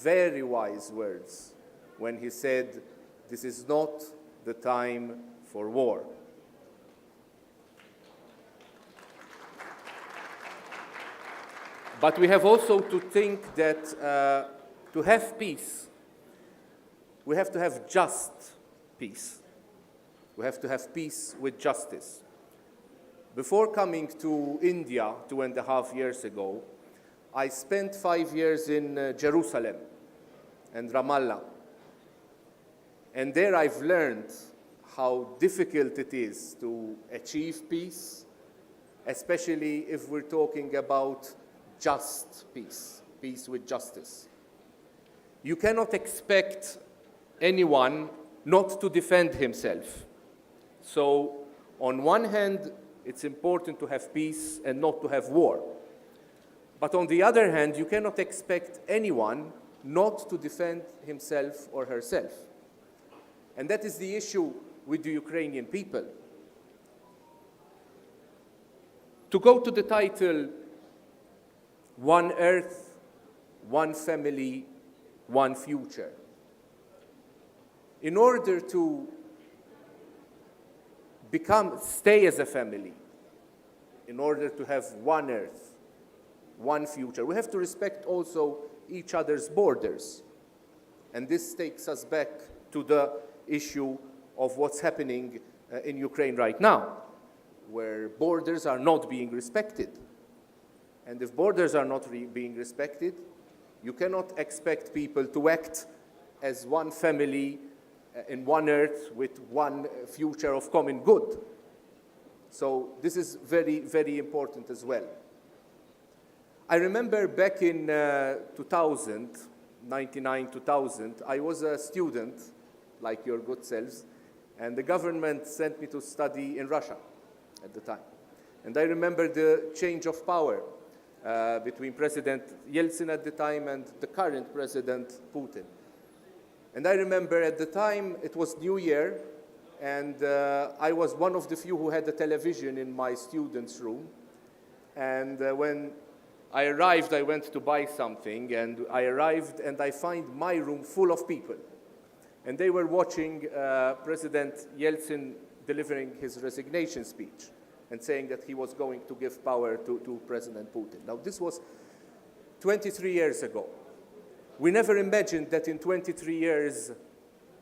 very wise words when he said, "This is not the time for war." But we have also to think that to have peace, we have to have just peace. We have to have peace with justice. Before coming to India 2.5 years ago, I spent 5 years in Jerusalem. and Ramallah. And there I've learned how difficult it is to achieve peace, especially if we're talking about just peace, peace with justice. You cannot expect anyone not to defend himself. So, on one hand, it's important to have peace and not to have war. But on the other hand, you cannot expect anyone not to defend himself or herself. And that is the issue with the Ukrainian people. To go to the title, One Earth, One Family, One Future. In order to stay as a family, in order to have one Earth, one future, we have to respect also each other's borders. And this takes us back to the issue of what's happening in Ukraine right now, where borders are not being respected. And if borders are not being respected, you cannot expect people to act as one family in one Earth with one future of common good. So this is very, very important as well. I remember back in 2000, 1999-2000, I was a student, like your good selves, and the government sent me to study in Russia at the time. And I remember the change of power between President Yeltsin at the time and the current President Putin. And I remember at the time it was New Year, and I was one of the few who had a television in my student's room. And when I arrived, I went to buy something, and I arrived and I find my room full of people. And they were watching President Yeltsin delivering his resignation speech and saying that he was going to give power to President Putin. Now, this was 23 years ago. We never imagined that in 23 years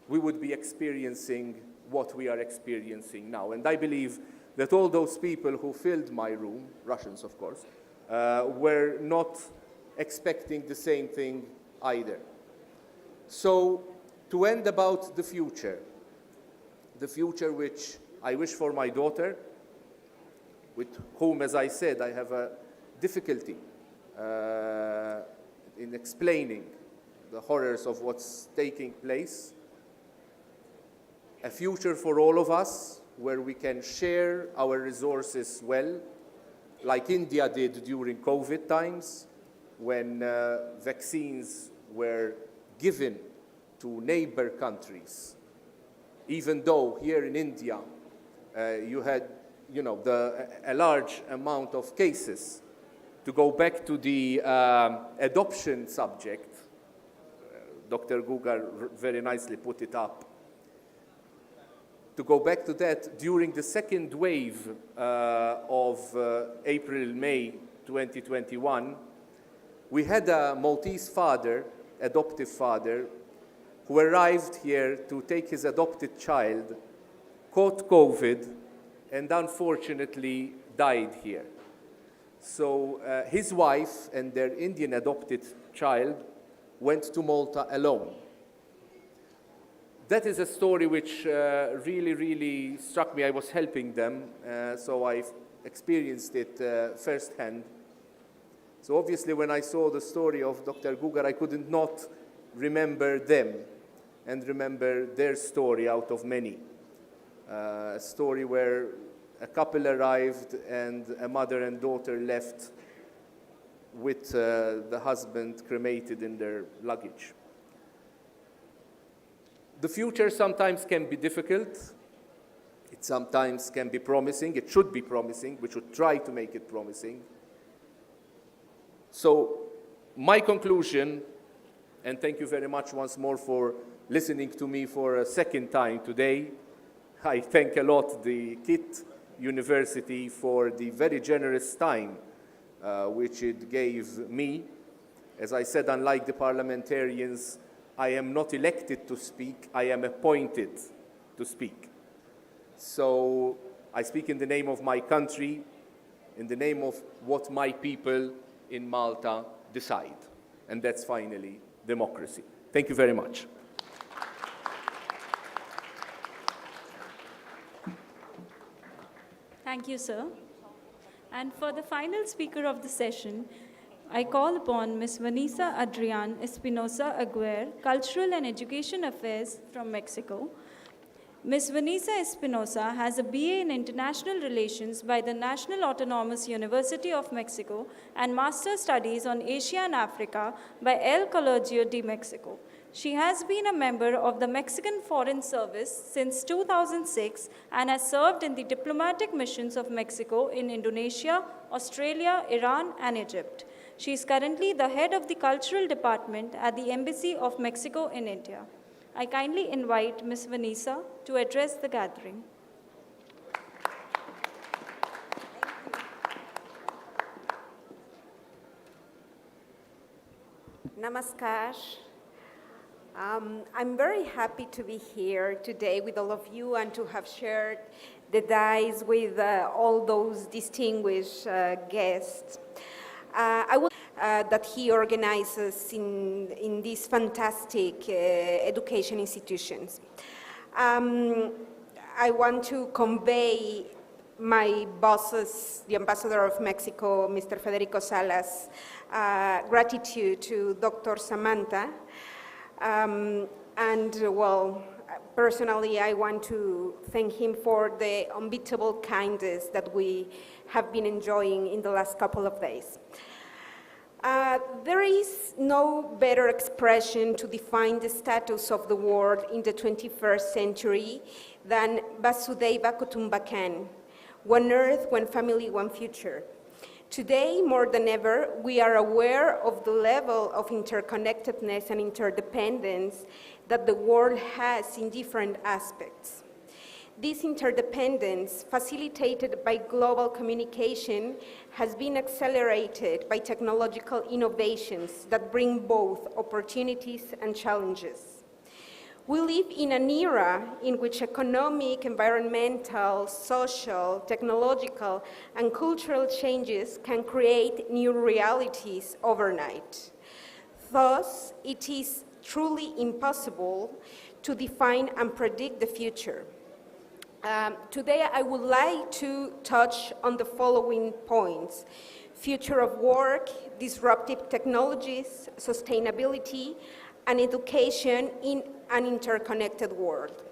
we would be experiencing what we are experiencing now. And I believe that all those people who filled my room, Russians of course, were not expecting the same thing either. So, to end about the future which I wish for my daughter, with whom, as I said, I have a difficulty in explaining the horrors of what's taking place. A future for all of us, where we can share our resources well, like India did during COVID times, when vaccines were given to neighbor countries. Even though here in India, you had a large amount of cases. To go back to the adoption subject, Dr. Gugar very nicely put it up. To go back to that, during the second wave of April-May 2021, we had a Maltese father, adoptive father, who arrived here to take his adopted child, caught COVID, and unfortunately died here. So his wife and their Indian adopted child went to Malta alone. That is a story which really, really struck me. I was helping them, so I experienced it firsthand. So obviously when I saw the story of Dr. Gugar, I couldn't not remember them and remember their story out of many. A story where a couple arrived and a mother and daughter left with the husband cremated in their luggage. The future sometimes can be difficult. It sometimes can be promising. It should be promising. We should try to make it promising. So my conclusion, and thank you very much once more for listening to me for a second time today. I thank a lot the KIIT University for the very generous time which it gave me. As I said, unlike the parliamentarians, I am not elected to speak, I am appointed to speak. So I speak in the name of my country, in the name of what my people in Malta decide. And that's finally democracy. Thank you very much. Thank you, sir. And for the final speaker of the session, I call upon Ms. Vanessa Adrián Espinosa Aguirre, Cultural and Education Affairs from Mexico. Ms. Vanessa Espinosa has a BA in International Relations by the National Autonomous University of Mexico and Master's Studies on Asia and Africa by El Colegio de Mexico. She has been a member of the Mexican Foreign Service since 2006 and has served in the diplomatic missions of Mexico in Indonesia, Australia, Iran, and Egypt. She is currently the head of the Cultural Department at the Embassy of Mexico in India. I kindly invite Ms. Vanessa to address the gathering. Namaskar. I'm very happy to be here today with all of you and to have shared the dais with all those distinguished guests. I will that he organizes in these fantastic education institutions. I want to convey my bosses, the ambassador of Mexico, Mr. Federico Salas, gratitude to Dr. Samantha. Personally, I want to thank him for the unbeatable kindness that we have been enjoying in the last couple of days. There is no better expression to define the status of the world in the 21st century than Vasudhaiva Kutumbakam, one earth, one family, one future. Today, more than ever, we are aware of the level of interconnectedness and interdependence that the world has in different aspects. This interdependence, facilitated by global communication, has been accelerated by technological innovations that bring both opportunities and challenges. We live in an era in which economic, environmental, social, technological, and cultural changes can create new realities overnight. Thus, it is truly impossible to define and predict the future. Today, I would like to touch on the following points: future of work, disruptive technologies, sustainability, and education in an interconnected world.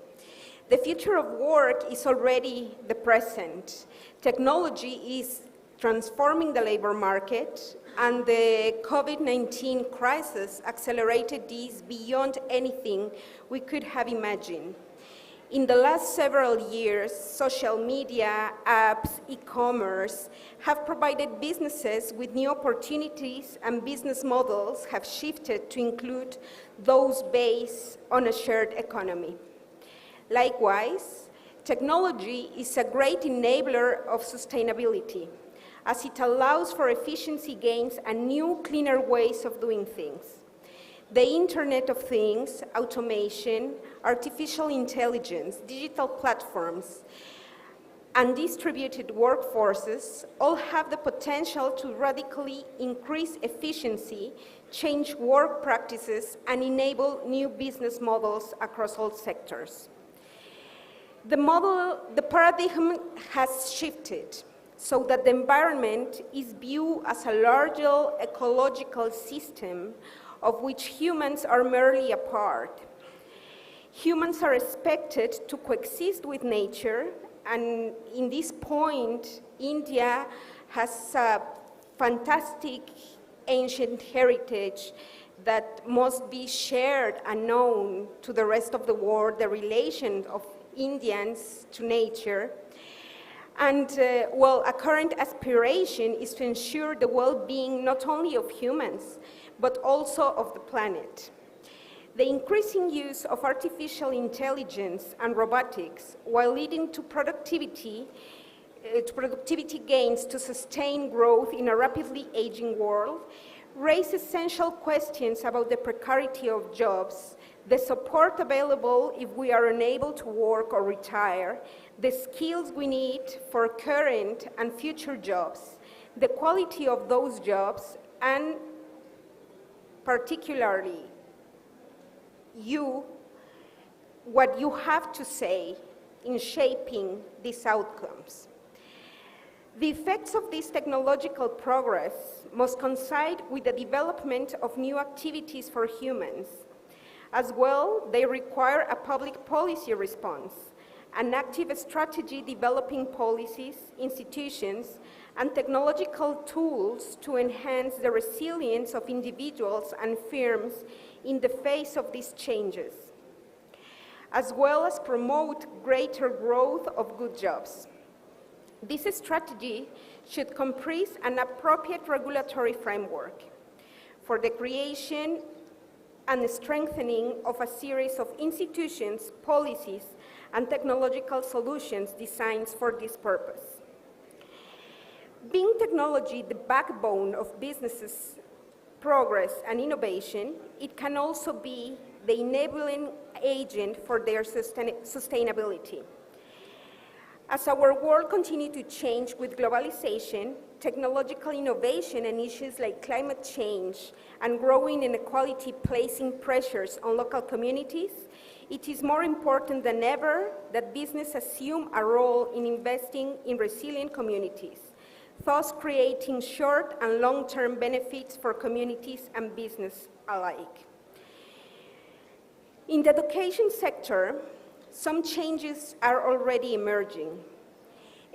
The future of work is already the present. Technology is transforming the labor market, and the COVID-19 crisis accelerated this beyond anything we could have imagined. In the last several years, social media, apps, e-commerce have provided businesses with new opportunities, and business models have shifted to include those based on a shared economy. Likewise, technology is a great enabler of sustainability, as it allows for efficiency gains and new, cleaner ways of doing things. The Internet of Things, automation, artificial intelligence, digital platforms, and distributed workforces all have the potential to radically increase efficiency, change work practices, and enable new business models across all sectors. The paradigm has shifted so that the environment is viewed as a larger ecological system of which humans are merely a part. Humans are expected to coexist with nature, and in this point, India has a fantastic ancient heritage that must be shared and known to the rest of the world, the relation of Indians to nature. And a current aspiration is to ensure the well-being not only of humans, but also of the planet. The increasing use of artificial intelligence and robotics, while leading to productivity gains to sustain growth in a rapidly aging world, raise essential questions about the precarity of jobs, the support available if we are unable to work or retire, the skills we need for current and future jobs, the quality of those jobs, and particularly you what you have to say in shaping these outcomes. The effects of this technological progress must coincide with the development of new activities for humans. As well, they require a public policy response, an active strategy developing policies, institutions, and technological tools to enhance the resilience of individuals and firms in the face of these changes, as well as promote greater growth of good jobs. This strategy should comprise an appropriate regulatory framework for the creation and strengthening of a series of institutions, policies, and technological solutions designed for this purpose. Being technology the backbone of businesses' progress and innovation, it can also be the enabling agent for their sustainability. As our world continues to change with globalization, technological innovation and issues like climate change and growing inequality placing pressures on local communities, it is more important than ever that business assume a role in investing in resilient communities, thus creating short and long-term benefits for communities and business alike. In the education sector, some changes are already emerging.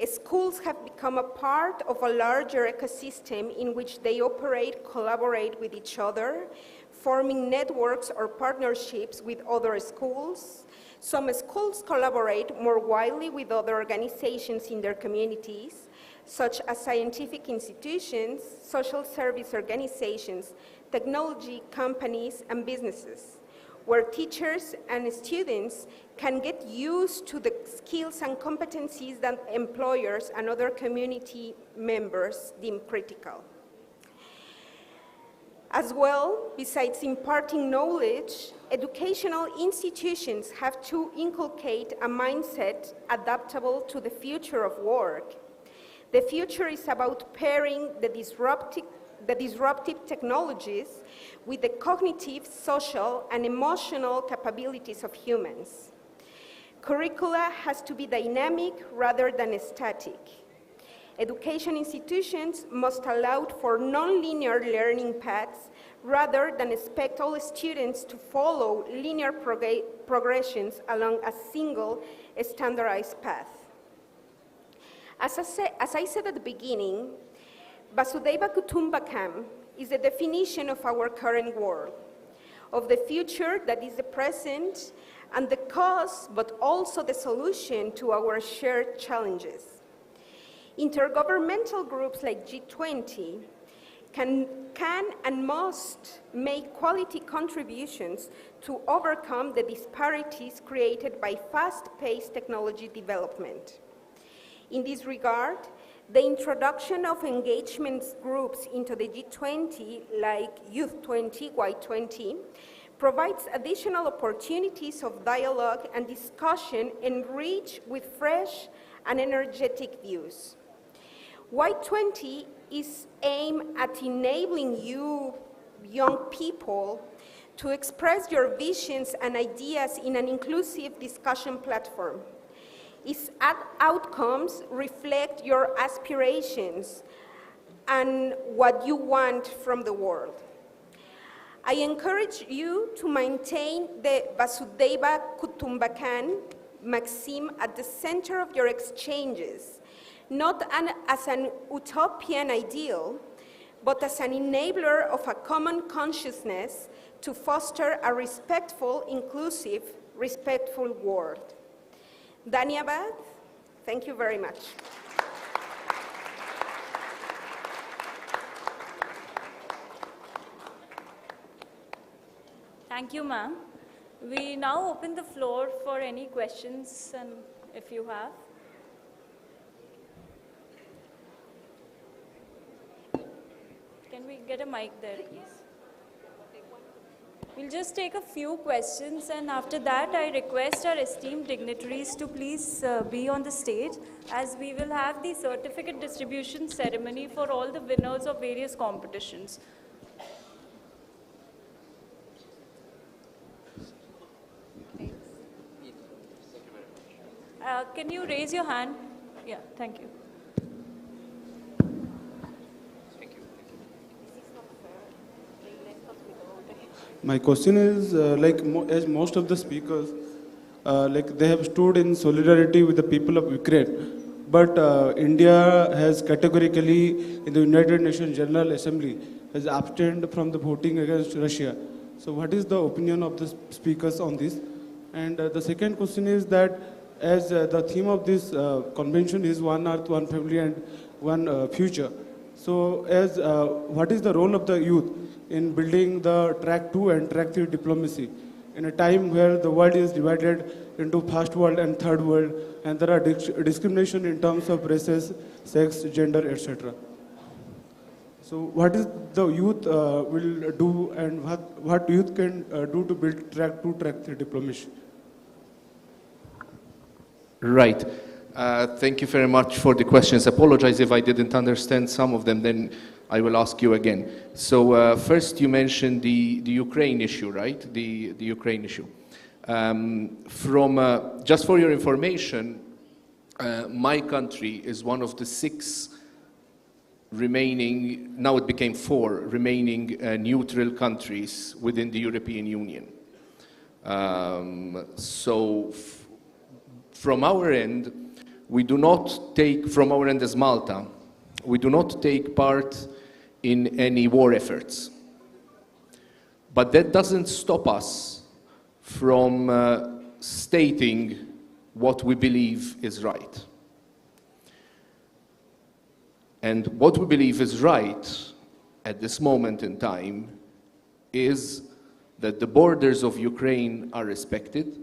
Schools have become a part of a larger ecosystem in which they operate, collaborate with each other, forming networks or partnerships with other schools. Some schools collaborate more widely with other organizations in their communities, such as scientific institutions, social service organizations, technology companies, and businesses, where teachers and students can get used to the skills and competencies that employers and other community members deem critical. As well, besides imparting knowledge, educational institutions have to inculcate a mindset adaptable to the future of work. The future is about pairing the disruptive technologies with the cognitive, social, and emotional capabilities of humans. Curricula has to be dynamic rather than static. Education institutions must allow for non-linear learning paths rather than expect all students to follow linear progressions along a single standardized path. As I said at the beginning, Vasudhaiva Kutumbakam is the definition of our current world, of the future that is the present, and the cause, but also the solution to our shared challenges. Intergovernmental groups like G20 can and must make quality contributions to overcome the disparities created by fast-paced technology development. In this regard, the introduction of engagement groups into the G20, like Youth 20, Y20, provides additional opportunities of dialogue and discussion enriched with fresh and energetic views. Y20 is aimed at enabling you, young people, to express your visions and ideas in an inclusive discussion platform. Its outcomes reflect your aspirations and what you want from the world. I encourage you to maintain the Vasudhaiva Kutumbakam maxim at the center of your exchanges, not as an utopian ideal, but as an enabler of a common consciousness to foster a respectful, inclusive, respectful world. Dhanyabad, thank you very much. Thank you, ma'am. We now open the floor for any questions, and if you have. Can we get a mic there, please? We'll just take a few questions, and after that, I request our esteemed dignitaries to please be on the stage, as we will have the certificate distribution ceremony for all the winners of various competitions. Can you raise your hand? Yeah, thank you. My question is, as most of the speakers, they have stood in solidarity with the people of Ukraine, but India has categorically, in the United Nations General Assembly, has abstained from the voting against Russia. So what is the opinion of the speakers on this? And the second question is that, as the theme of this convention is One Earth, One Family and One Future, so as what is the role of the youth in building the track 2 and track 3 diplomacy in a time where the world is divided into first world and third world, and there are discrimination in terms of races, sex, gender, etc. So what is the youth will do, and what youth can do to build track 2, track 3 diplomacy? Right. Thank you very much for the questions. Apologize if I didn't understand some of them, then I will ask you again. So first you mentioned the Ukraine issue, right? The Ukraine issue. Just for your information, my country is one of the 6 remaining, now it became 4, remaining neutral countries within the European Union. From our end, we do not take, from our end as Malta, we do not take part in any war efforts. But that doesn't stop us from stating what we believe is right. And what we believe is right at this moment in time is that the borders of Ukraine are respected,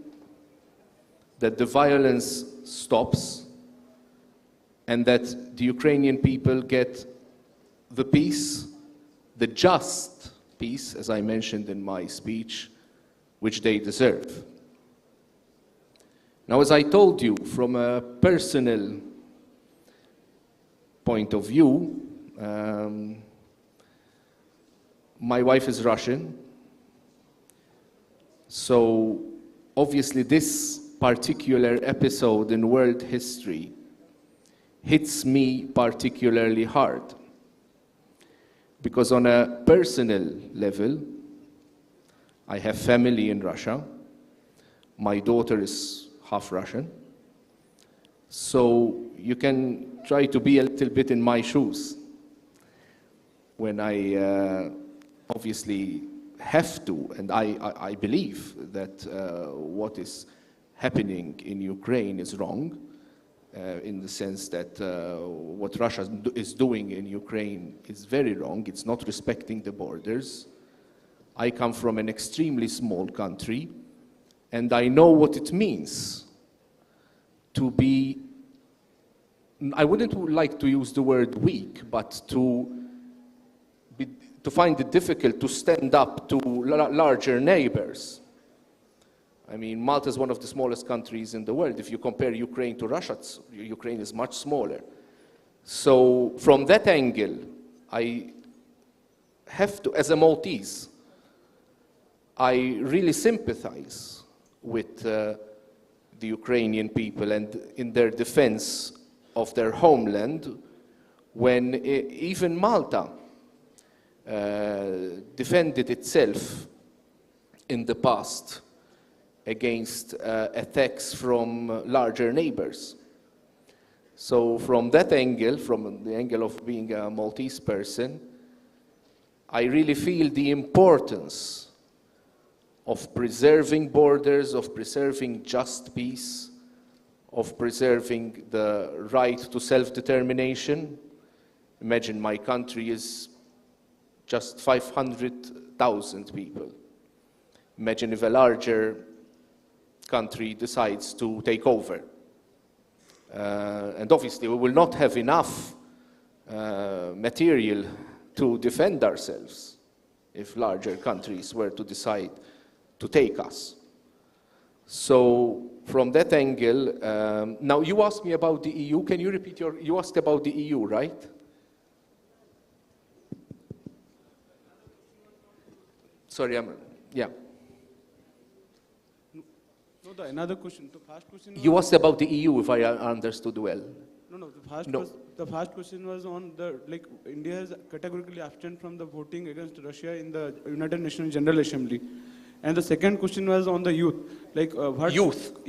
that the violence stops, and that the Ukrainian people get the peace, the just peace, as I mentioned in my speech, which they deserve. Now, as I told you, from a personal point of view, my wife is Russian, so obviously this particular episode in world history hits me particularly hard. Because on a personal level, I have family in Russia. My daughter is half Russian. So you can try to be a little bit in my shoes when I obviously have to, and I believe that what is happening in Ukraine is wrong, in the sense that what Russia is doing in Ukraine is very wrong. It's not respecting the borders. I come from an extremely small country, and I know what it means to be, I wouldn't like to use the word weak, but to find it difficult to stand up to larger neighbors. I mean, Malta is one of the smallest countries in the world. If you compare Ukraine to Russia, Ukraine is much smaller. So from that angle, I have to, as a Maltese, I really sympathize with the Ukrainian people and in their defense of their homeland, when even Malta defended itself in the past against attacks from larger neighbors. So from that angle, from the angle of being a Maltese person, I really feel the importance of preserving borders, of preserving just peace, of preserving the right to self-determination. Imagine my country is just 500,000 people. Imagine if a larger country decides to take over. And obviously we will not have enough material to defend ourselves if larger countries were to decide to take us. So from that angle, now you asked me about the EU. Can you repeat you asked about the EU, right? Sorry, yeah. No, another question. The first question You asked about the EU, if I understood well. No. No. The first question was on the India has categorically abstained from the voting against Russia in the United Nations General Assembly, and the second question was on the youth. What youth. Sir.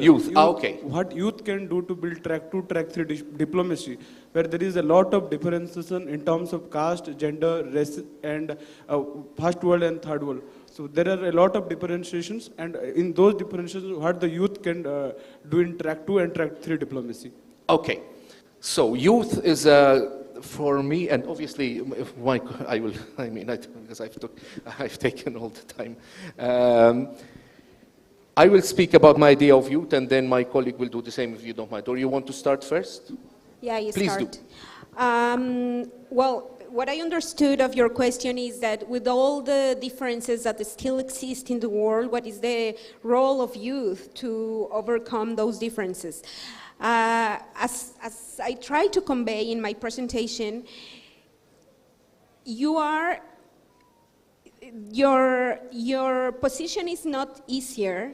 Youth. Okay. What youth can do to build track 2, track 3 diplomacy, where there is a lot of differentiation in terms of caste, gender, race, and first world and third world. So there are a lot of differentiations, and in those differentiations, what the youth can do in track 2 and track 3 diplomacy. Okay, so youth is for me, and obviously, because I've taken all the time. I will speak about my idea of youth, and then my colleague will do the same if you don't mind. Or you want to start first? Yeah, you Please start. do. Well, what I understood of your question is that with all the differences that still exist in the world, what is the role of youth to overcome those differences? As I try to convey in my presentation, your position is not easier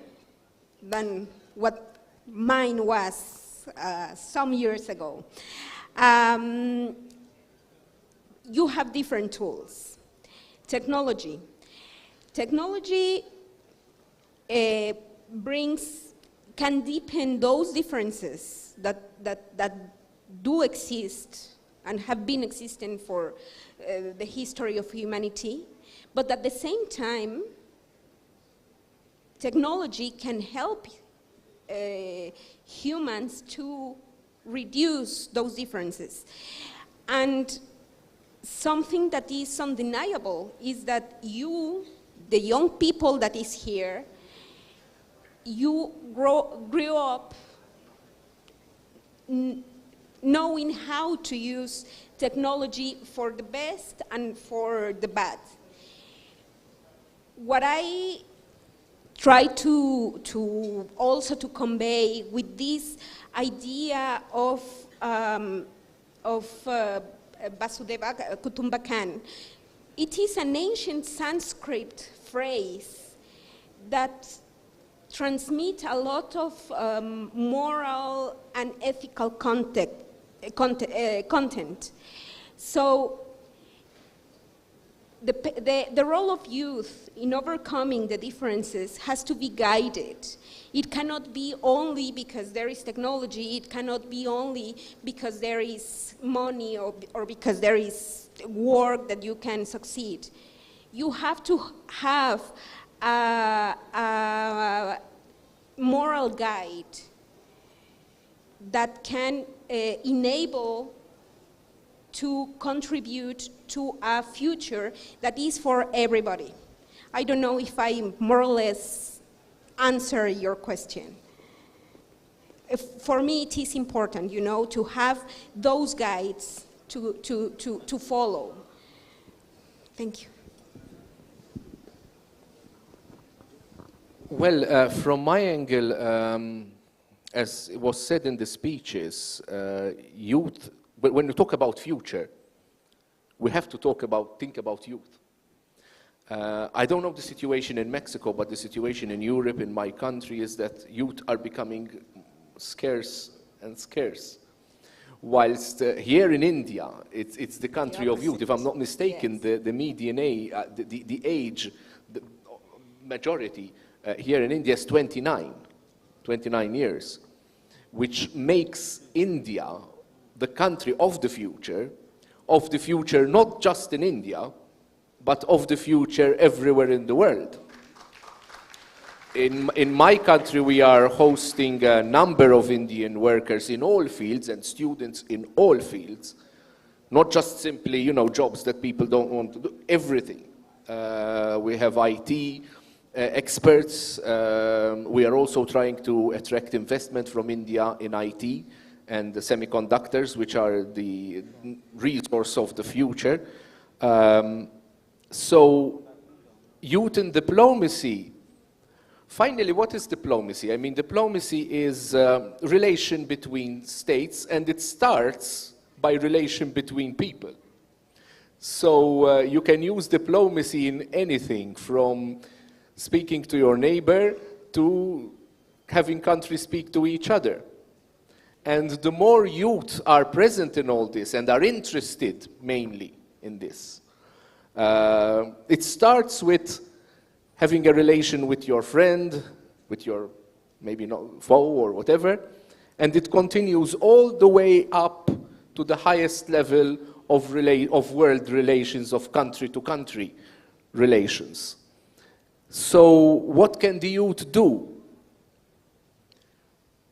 than what mine was some years ago. You have different tools. Technology can deepen those differences that do exist and have been existing for the history of humanity, but at the same time, technology can help humans to reduce those differences. And something that is undeniable is that you, the young people that is here, you grew up knowing how to use technology for the best and for the bad. What I try to also to convey with this idea of Vasudeva Kutumbakam, it is an ancient Sanskrit phrase that transmits a lot of moral and ethical content. So the role of youth in overcoming the differences has to be guided. It cannot be only because there is technology, it cannot be only because there is money or because there is work that you can succeed. You have to have a moral guide that can enable to contribute to a future that is for everybody. I don't know if I more or less answer your question. For me, it is important, you know, to have those guides to follow. Thank you. Well, from my angle, as it was said in the speeches, youth, but when we talk about future, we have to think about youth. I don't know the situation in Mexico, but the situation in Europe, in my country, is that youth are becoming scarce and scarce. Whilst here in India, it's the country of youth. If I'm not mistaken, yes. the median age, the age, the majority here in India is 29 years, which makes India the country of the future not just in India, but of the future everywhere in the world. In my country, we are hosting a number of Indian workers in all fields and students in all fields, not just simply, you know, jobs that people don't want to do, everything. We have IT experts. We are also trying to attract investment from India in IT and the semiconductors, which are the resource of the future. So youth and diplomacy. Finally, what is diplomacy? I mean, diplomacy is relation between states, and it starts by relation between people. So you can use diplomacy in anything, from speaking to your neighbor to having countries speak to each other. And the more youth are present in all this and are interested mainly in this, it starts with having a relation with your friend, with your maybe not foe or whatever, and it continues all the way up to the highest level of world relations, of country-to-country relations. So what can the youth do?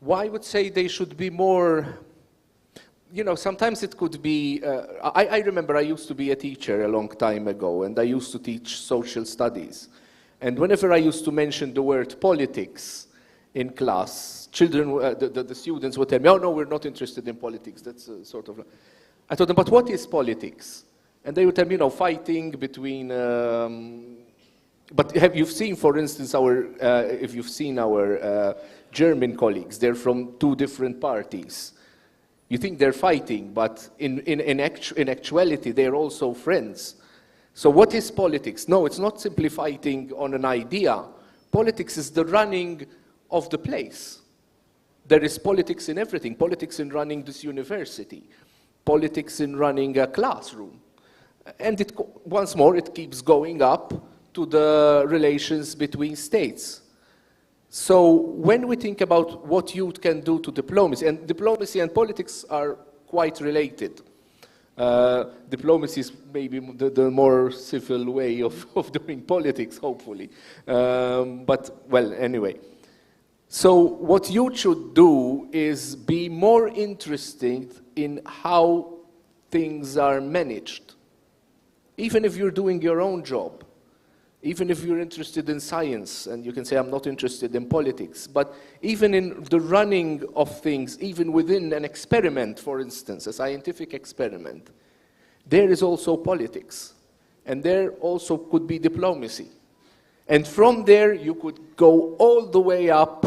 Well, I would say they should be more, sometimes it could be, I remember I used to be a teacher a long time ago, and I used to teach social studies. And whenever I used to mention the word politics in class, children, the students would tell me, oh no, we're not interested in politics. That's sort of, I told them, but what is politics? And they would tell me, fighting between, but you've seen, for instance, if you've seen our German colleagues, they're from two different parties. You think they're fighting, but in actuality, they're also friends. So what is politics? No, it's not simply fighting on an idea. Politics is the running of the place. There is politics in everything. Politics in running this university. Politics in running a classroom. And once more, it keeps going up to the relations between states. So when we think about what youth can do to diplomacy, and diplomacy and politics are quite related. Diplomacy is maybe the more civil way of doing politics, hopefully. But, well, anyway. So what youth should do is be more interested in how things are managed. Even if you're doing your own job. Even if you're interested in science, and you can say, I'm not interested in politics, but even in the running of things, even within an experiment, for instance, a scientific experiment, there is also politics. And there also could be diplomacy. And from there, you could go all the way up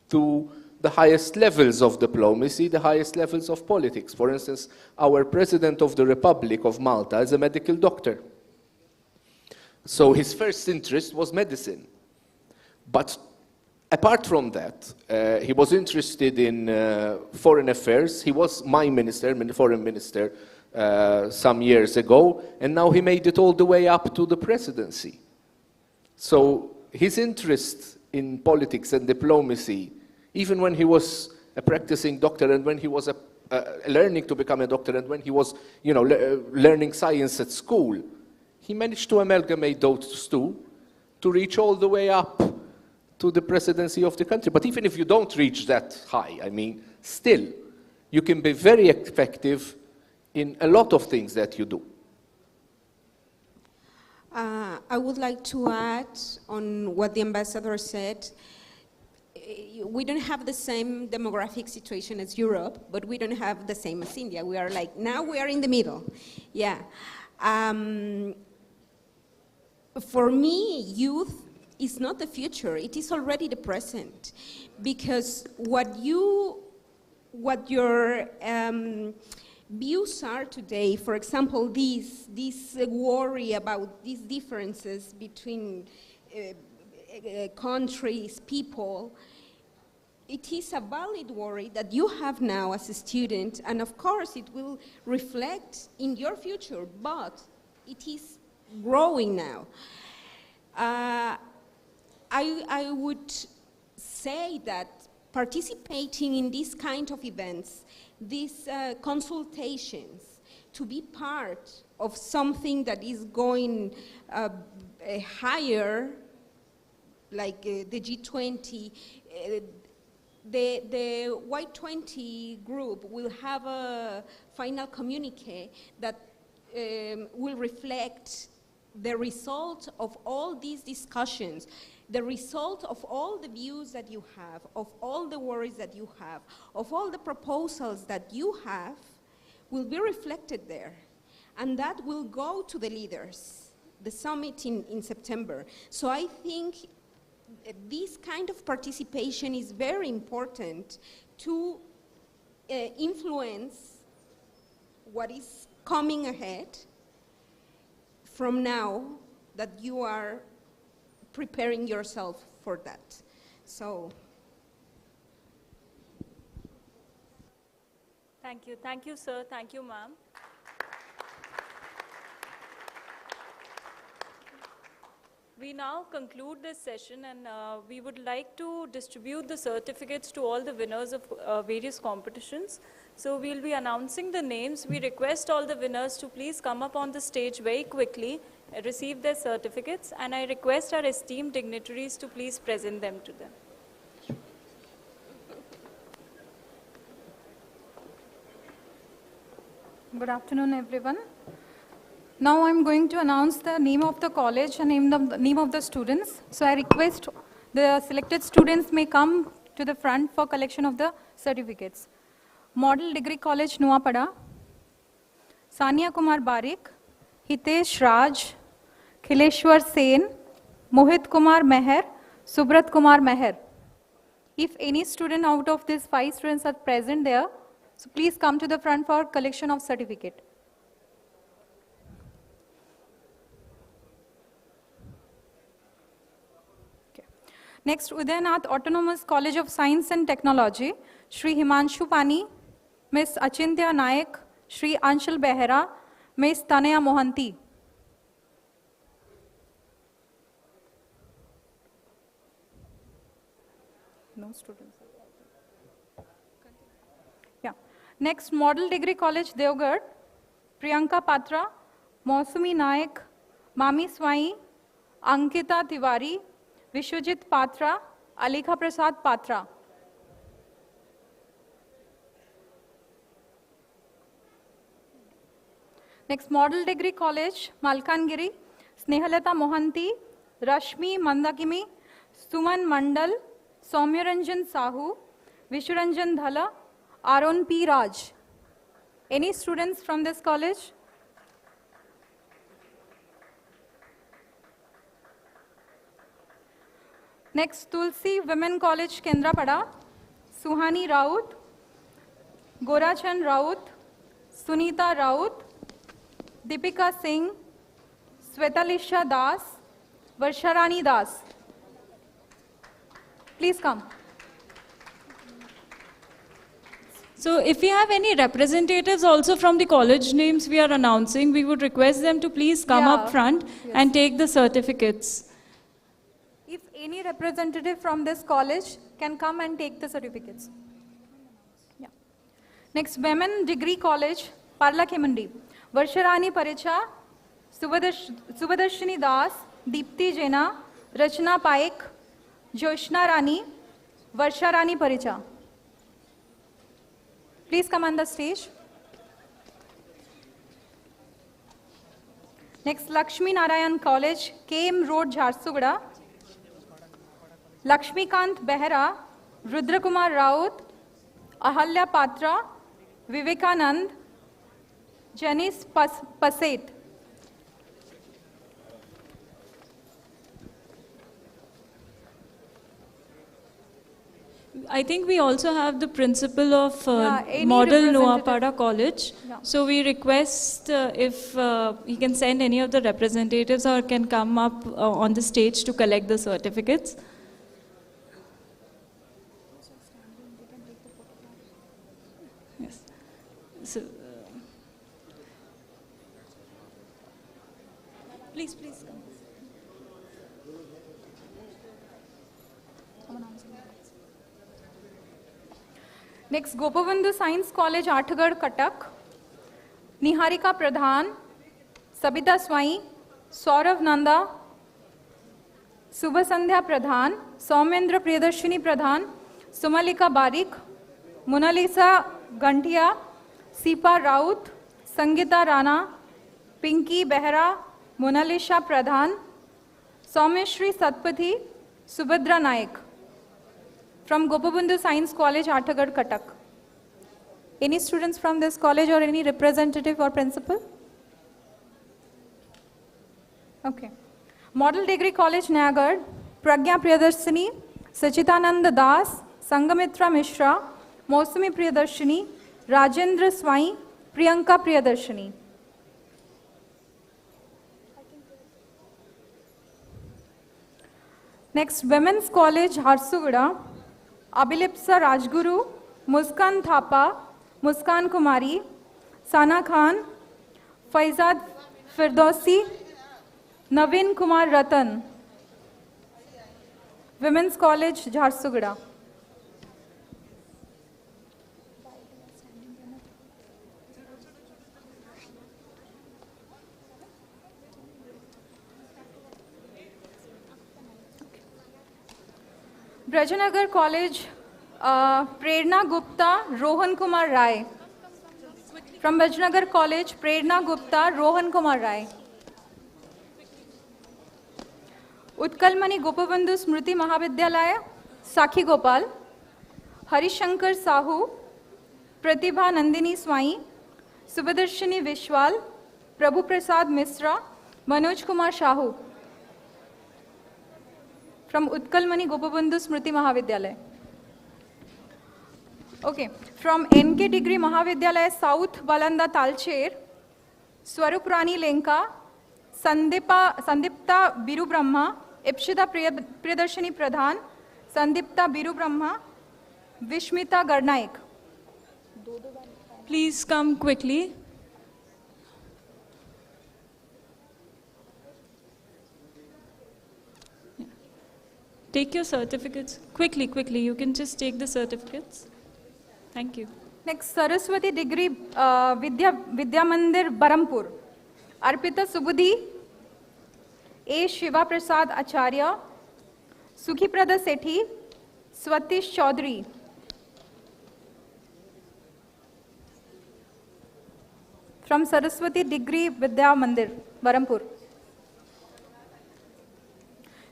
to the highest levels of diplomacy, the highest levels of politics. For instance, our President of the Republic of Malta is a medical doctor. So his first interest was medicine. But apart from that, he was interested in foreign affairs. He was my minister, foreign minister, some years ago, and now he made it all the way up to the presidency. So his interest in politics and diplomacy, even when he was a practicing doctor and when he was learning to become a doctor and when he was, learning science at school, he managed to amalgamate those two to reach all the way up to the presidency of the country. But even if you don't reach that high, still, you can be very effective in a lot of things that you do. I would like to add on what the ambassador said. We don't have the same demographic situation as Europe, but we don't have the same as India. We are now we are in the middle. Yeah. For me, youth is not the future, it is already the present. Because what your views are today, for example, this worry about these differences between countries, people, it is a valid worry that you have now as a student, and of course it will reflect in your future, but it is growing now. I would say that participating in these kind of events, these consultations, to be part of something that is going higher, like the G20, the Y20 group will have a final communique that will reflect the result of all these discussions, the result of all the views that you have, of all the worries that you have, of all the proposals that you have, will be reflected there. And that will go to the leaders, the summit in September. So I think this kind of participation is very important to influence what is coming ahead from now that you are preparing yourself for that. So Thank you. Thank you, sir. Thank you, ma'am. We now conclude this session, and we would like to distribute the certificates to all the winners of various competitions. So we'll be announcing the names. We request all the winners to please come up on the stage very quickly, receive their certificates, and I request our esteemed dignitaries to please present them to them. Good afternoon, everyone. Now I'm going to announce the name of the college and name of the students. So I request the selected students may come to the front for collection of the certificates. Model Degree College, Nuapada, Sania Kumar Barik, Hitesh Raj, Khileshwar Sen, Mohit Kumar Meher, Subrat Kumar Meher. If any student out of these 5 students are present there, so please come to the front for collection of certificate. Next, Udayanath Autonomous College of Science and Technology, Shri Himanshu Pani, Ms. Achintya Naik, Shri Anshul Behera, Ms. Tanaya Mohanty. No students. Yeah. Next, Model Degree College, Devgarh, Priyanka Patra, Mausumi Naik, Mami Swai, Ankita Tiwari, Vishwajit Patra, Alika Prasad Patra. Next, Model Degree College, Malkangiri, Snehalata Mohanty, Rashmi Mandakimi, Suman Mandal, Soumyaranjan Sahu, Vishwaranjan Dhala, Aaron P. Raj. Any students from this college? Next, Tulsi Women College, Kendrapada, Suhani Raut, Gorachan Raut, Sunita Raut, Deepika Singh, Svetalisha Das, Varsharani Das. Please come. So if we have any representatives also from the college names we are announcing, we would request them to please come up front and take the certificates. If any representative from this college can come and take the certificates. Yeah. Next, Women Degree College, Parla Khemandi, Varsharani Paricha, Subhadarshini Das, Deepti Jaina, Rachna Paik, Joshna Rani, Varsharani Paricha. Please come on the stage. Next, Lakshmi Narayan College, KM Road, Jharsuguda, Lakshmikant Behera, Rudrakumar Raut, Ahalya Patra, Vivekanand, Janice Paset. I think we also have the principal of Model Nuapada College. Yeah. So we request if he can send any of the representatives or can come up on the stage to collect the certificates. Yes. So, please come. Next, Gopavandhu Science College, Athagad, Cuttack, Niharika Pradhan, Sabita Swai, Saurav Nanda, Subhasandhya Pradhan, Soumendra Priyadarshini Pradhan, Sumalika Barik, Monalisa Gantia, Sipa Raut, Sangita Rana, Pinky Behera, Monalisha Pradhan, Soumeshri Satpathy, Subhadra Naik. From Gopabandhu Science College, Athagad, Cuttack. Any students from this college or any representative or principal? Okay. Model Degree College, Nagad, Pragya Priyadarshini, Sachitananda Das, Sangamitra Mishra, Mausumi Priyadarshini, Rajendra Swai, Priyanka Priyadarshini. Next, Women's College, Jharsuguda, Abhilipsa Rajguru, Muskan Thapa, Muskan Kumari, Sana Khan, Faizad Firdausi, Navin Kumar Ratan, Women's College, Jharsuguda. Brajanagar College, Prerna Gupta, Rohan Kumar Rai. From Brajanagar College, Prerna Gupta, Rohan Kumar Rai. Utkalmani Gopabandhu Smriti Mahavidyalaya, Sakhi Gopal, Harishankar Sahu, Pratibha Nandini Swai, Subhadarshini Vishwal, Prabhu Prasad Misra, Manoj Kumar Shahu. From Utkalmani Gopabandhu Smriti Mahavidyalaya. Okay, from NK Degree Mahavidyalaya South, Balanda Talcher, Swarup Rani Lenka, Sandipta Biru Brahma, Ipshita Priyadarshini Pradhan, Sandipta Biru Brahma, Vishmita Garnaik. Please come quickly. Take your certificates. Quickly, quickly. You can just take the certificates. Thank you. Next, Saraswati Degree Vidya Mandir, Barampur. Arpita Subudhi, A. Shiva Prasad Acharya, Sukhiprada Sethi, Swatish Chaudhary. From Saraswati Degree Vidya Mandir, Barampur.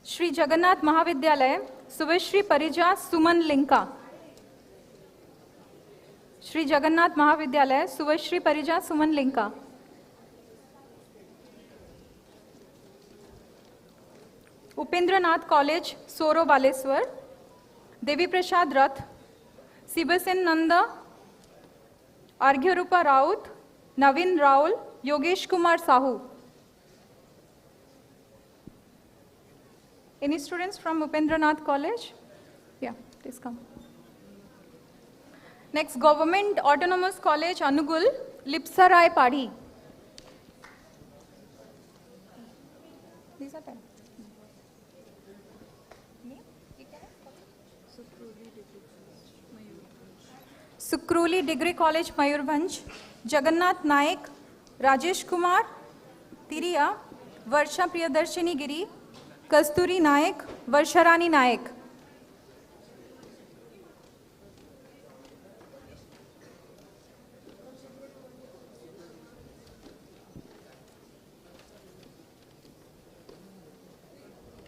Shri Jagannath Mahavidyalaya, Subhashri Parija Suman Linka. Shri Jagannath Mahavidyalaya, Subhashri Parija Suman Linka. Upendranath College, Soro Baleswar. Devi Prasad Rath, Sibasen Nanda, Arghyarupa Raut, Navin Raul, Yogesh Kumar Sahu. Any students from Upendranath College? Yeah, please come. Next, Government Autonomous College, Anugul, Lipsarai Padi. These are 10. Sukruli Degree College, Mayurbhanj, Jagannath Naik, Rajesh Kumar, Tiriya, Varsha Priyadarshini Giri, Kasturi Naik, Varsharani Naik.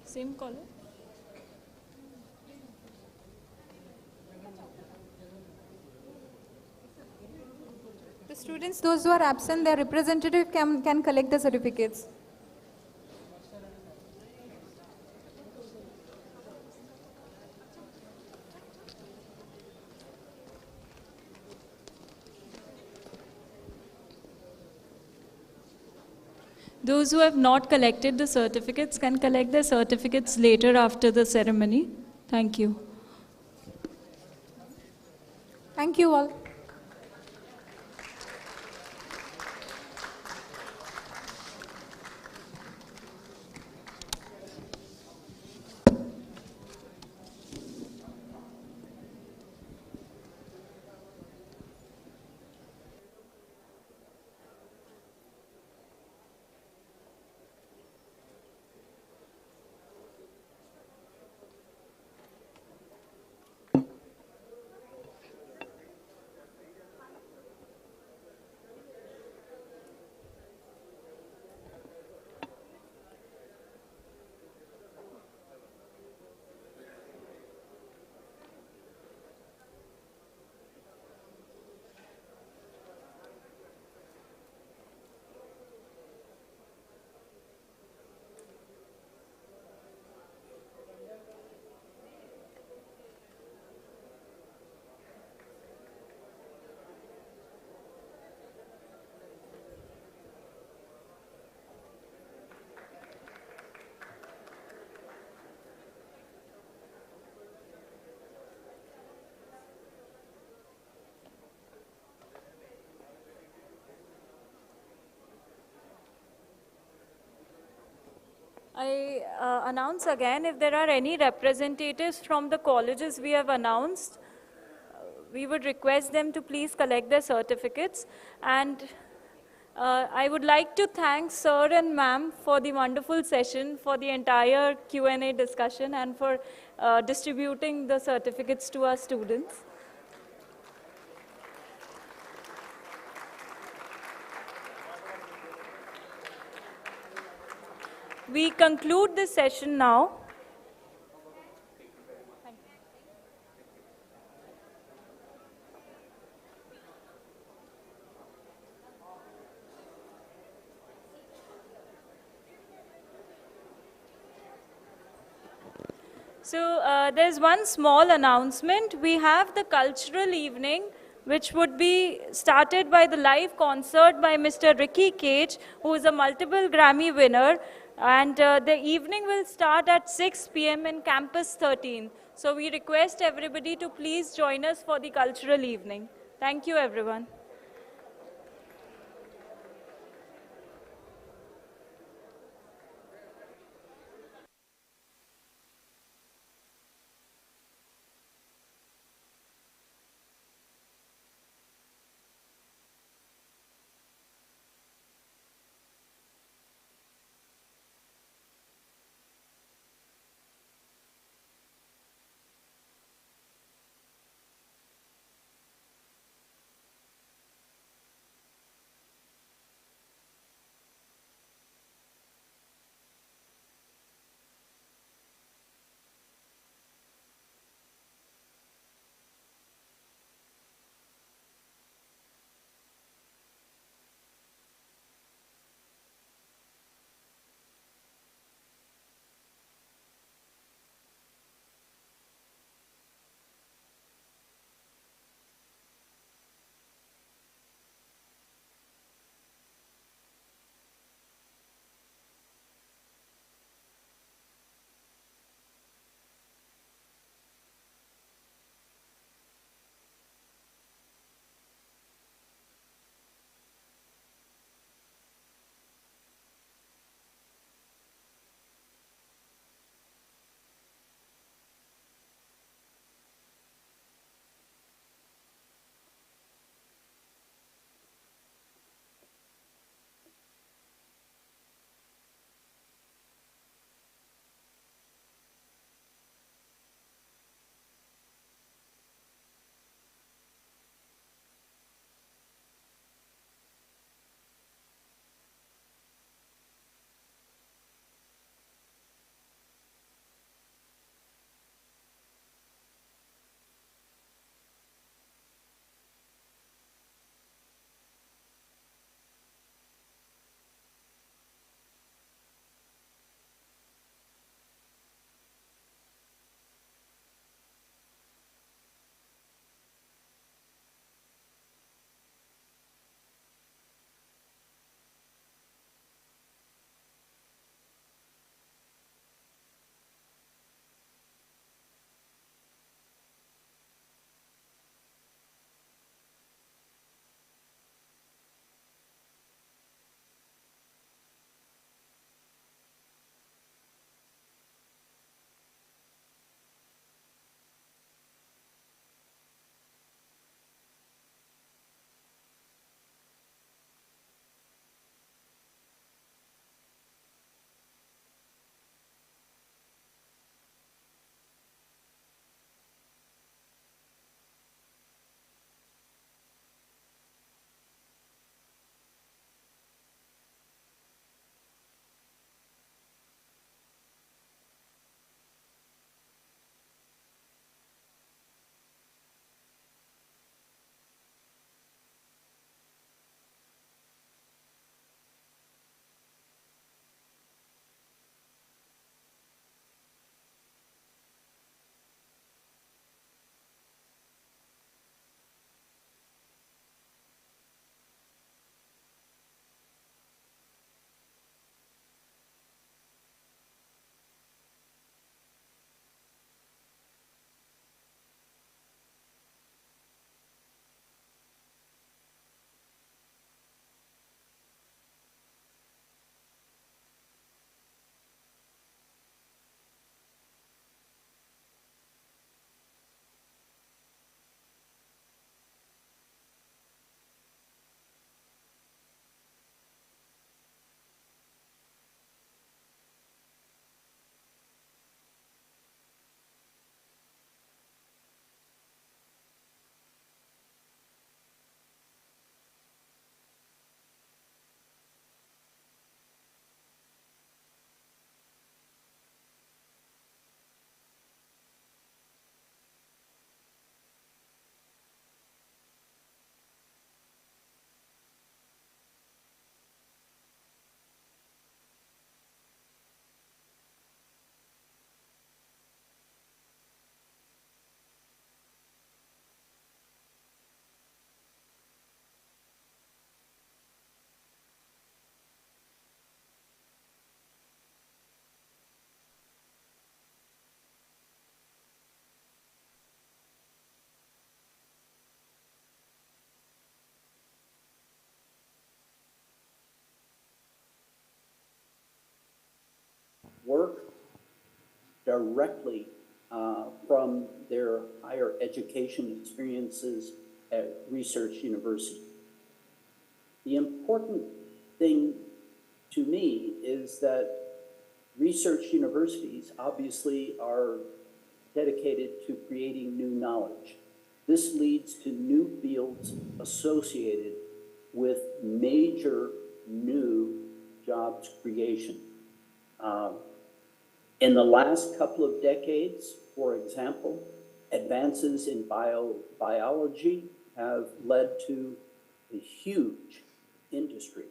Same color. The students, those who are absent, their representative can collect the certificates. Those who have not collected the certificates can collect their certificates later after the ceremony. Thank you. Thank you all. I announce again, if there are any representatives from the colleges we have announced, we would request them to please collect their certificates. And I would like to thank Sir and Ma'am for the wonderful session, for the entire Q&A discussion, and for distributing the certificates to our students. We conclude this session now. So there's one small announcement. We have the cultural evening, which would be started by the live concert by Mr. Ricky Cage, who is a multiple Grammy winner. And the evening will start at 6 p.m. in Campus 13. So we request everybody to please join us for the cultural evening. Thank you, everyone. directly from their higher education experiences at research university. The important thing to me is that research universities obviously are dedicated to creating new knowledge. This leads to new fields associated with major new jobs creation. In the last couple of decades, for example, advances in biology have led to a huge industry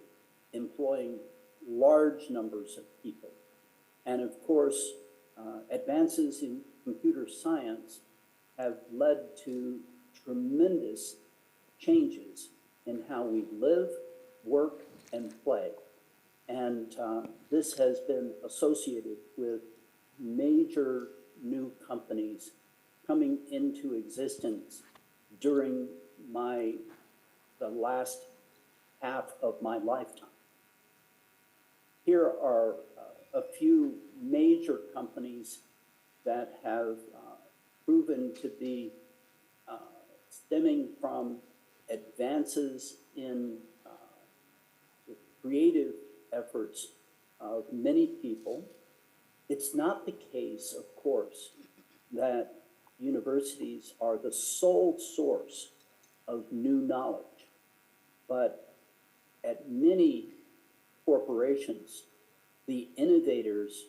employing large numbers of people. And of course, advances in computer science have led to tremendous changes in how we live, work, and play. And this has been associated with major new companies coming into existence during the last half of my lifetime. Here are a few major companies that have proven to be stemming from advances in the creative efforts of many people. It's not the case, of course, that universities are the sole source of new knowledge, but at many corporations, the innovators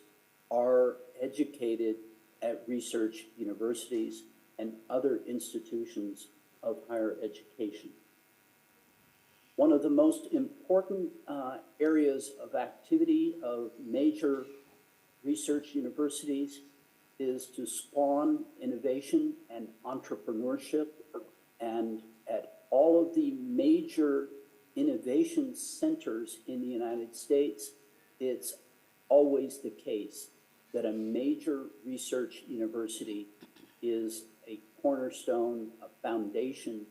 are educated at research universities and other institutions of higher education. One of the most important areas of activity of major research universities is to spawn innovation and entrepreneurship. And at all of the major innovation centers in the United States, it's always the case that a major research university is a cornerstone, a foundation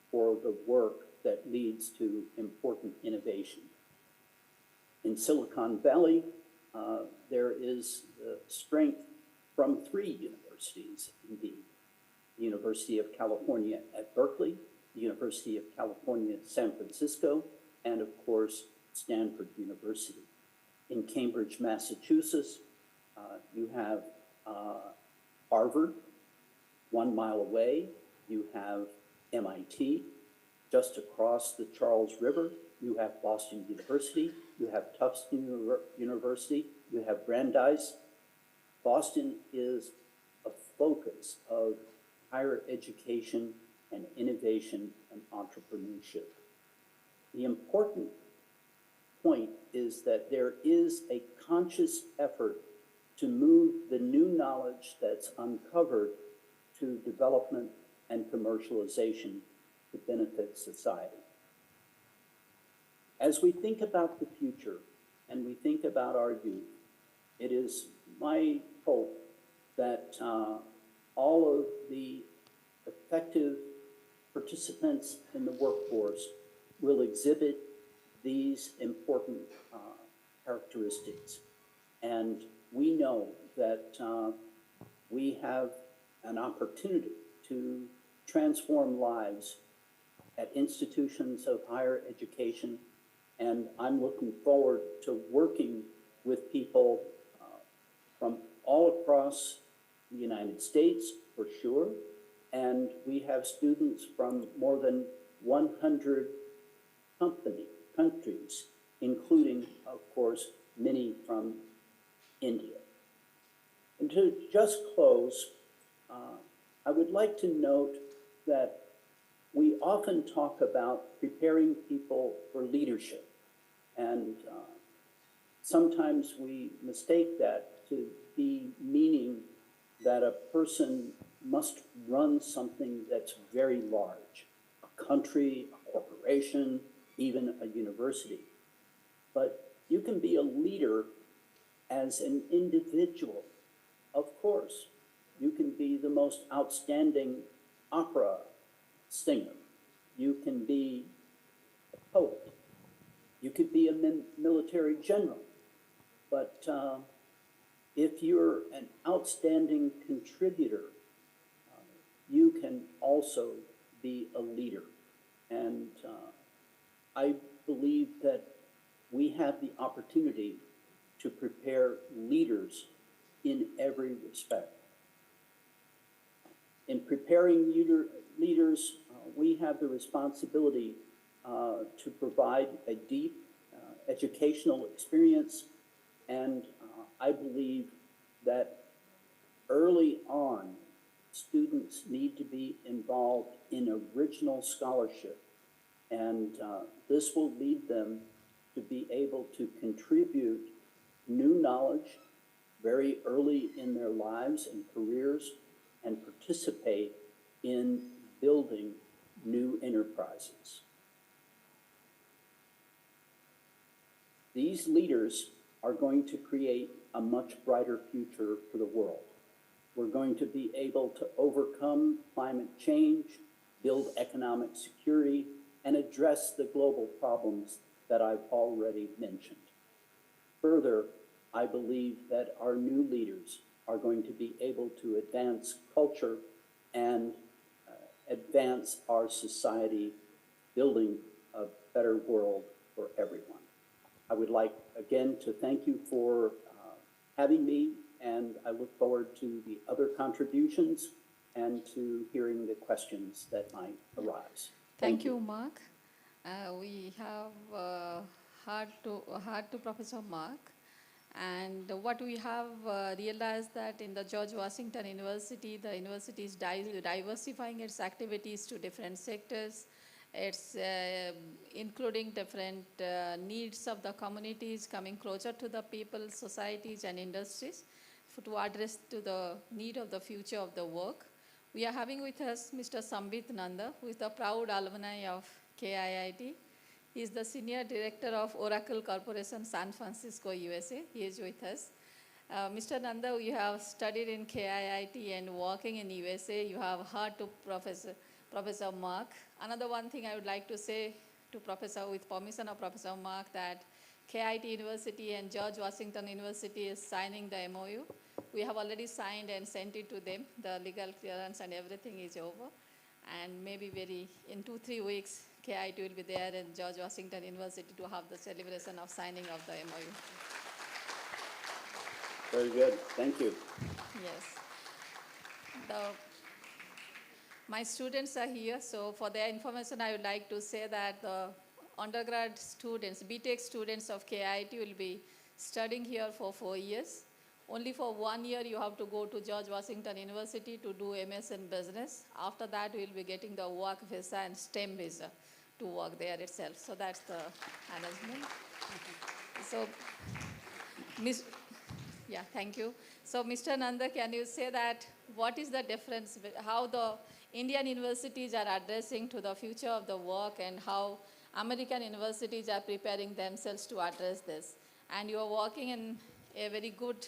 for the work that leads to important innovation. In Silicon Valley, there is strength from 3 universities, indeed. The University of California at Berkeley, the University of California at San Francisco, and of course, Stanford University. In Cambridge, Massachusetts, you have Harvard. 1 mile away, you have MIT. Just across the Charles River, you have Boston University, you have Tufts University, you have Brandeis. Boston is a focus of higher education and innovation and entrepreneurship. The important point is that there is a conscious effort to move the new knowledge that's uncovered to development and commercialization to benefit society. As we think about the future and we think about our youth, it is my hope that all of the effective participants in the workforce will exhibit these important characteristics. And we know that we have an opportunity to transform lives at institutions of higher education, and I'm looking forward to working with people from all across the United States, for sure, and we have students from more than 100 countries, including, of course, many from India. And to just close, I would like to note that we often talk about preparing people for leadership, and sometimes we mistake that to be meaning that a person must run something that's very large, a country, a corporation, even a university. But you can be a leader as an individual, of course. You can be the most outstanding opera singer. You can be a poet. You could be a military general. But if you're an outstanding contributor, you can also be a leader. And I believe that we have the opportunity to prepare leaders in every respect. In preparing leaders, we have the responsibility to provide a deep educational experience, and I believe that early on, students need to be involved in original scholarship, and this will lead them to be able to contribute new knowledge very early in their lives and careers and participate in building new enterprises. These leaders are going to create a much brighter future for the world. We're going to be able to overcome climate change, build economic security, and address the global problems that I've already mentioned. Further, I believe that our new leaders are going to be able to advance culture and advance our society, building a better world for everyone. I would like again to thank you for having me, and I look forward to the other contributions and to hearing the questions that might arise. Thank you, Mark. We have heard to Professor Mark, and what we have realized that in the George Washington University, the university is diversifying its activities to different sectors. It's including different needs of the communities, coming closer to the people, societies, and industries to address to the need of the future of the work. We are having with us Mr. Sambit Nanda, who is the proud alumni of KIIT. He is the Senior Director of Oracle Corporation, San Francisco, USA. He is with us. Mr. Nanda, you have studied in KIIT and working in USA. You have heard to Professor Mark. Another one thing I would like to say to Professor, with permission of Professor Mark, that KIIT University and George Washington University is signing the MOU. We have already signed and sent it to them. The legal clearance and everything is over. And maybe in 2-3 weeks, KIIT will be there in George Washington University to have the celebration of signing of the MOU. Very good, thank you. Yes. My students are here, so for their information, I would like to say that the undergrad students, BTech students of KIIT will be studying here for 4 years. Only for 1 year you have to go to George Washington University to do MS in business. After that, we will be getting the work visa and STEM visa to work there itself. So that's the arrangement. So, thank you. So, Mr. Nanda, can you say that what is the difference, how the Indian universities are addressing to the future of the work and how American universities are preparing themselves to address this? And you are working in a very good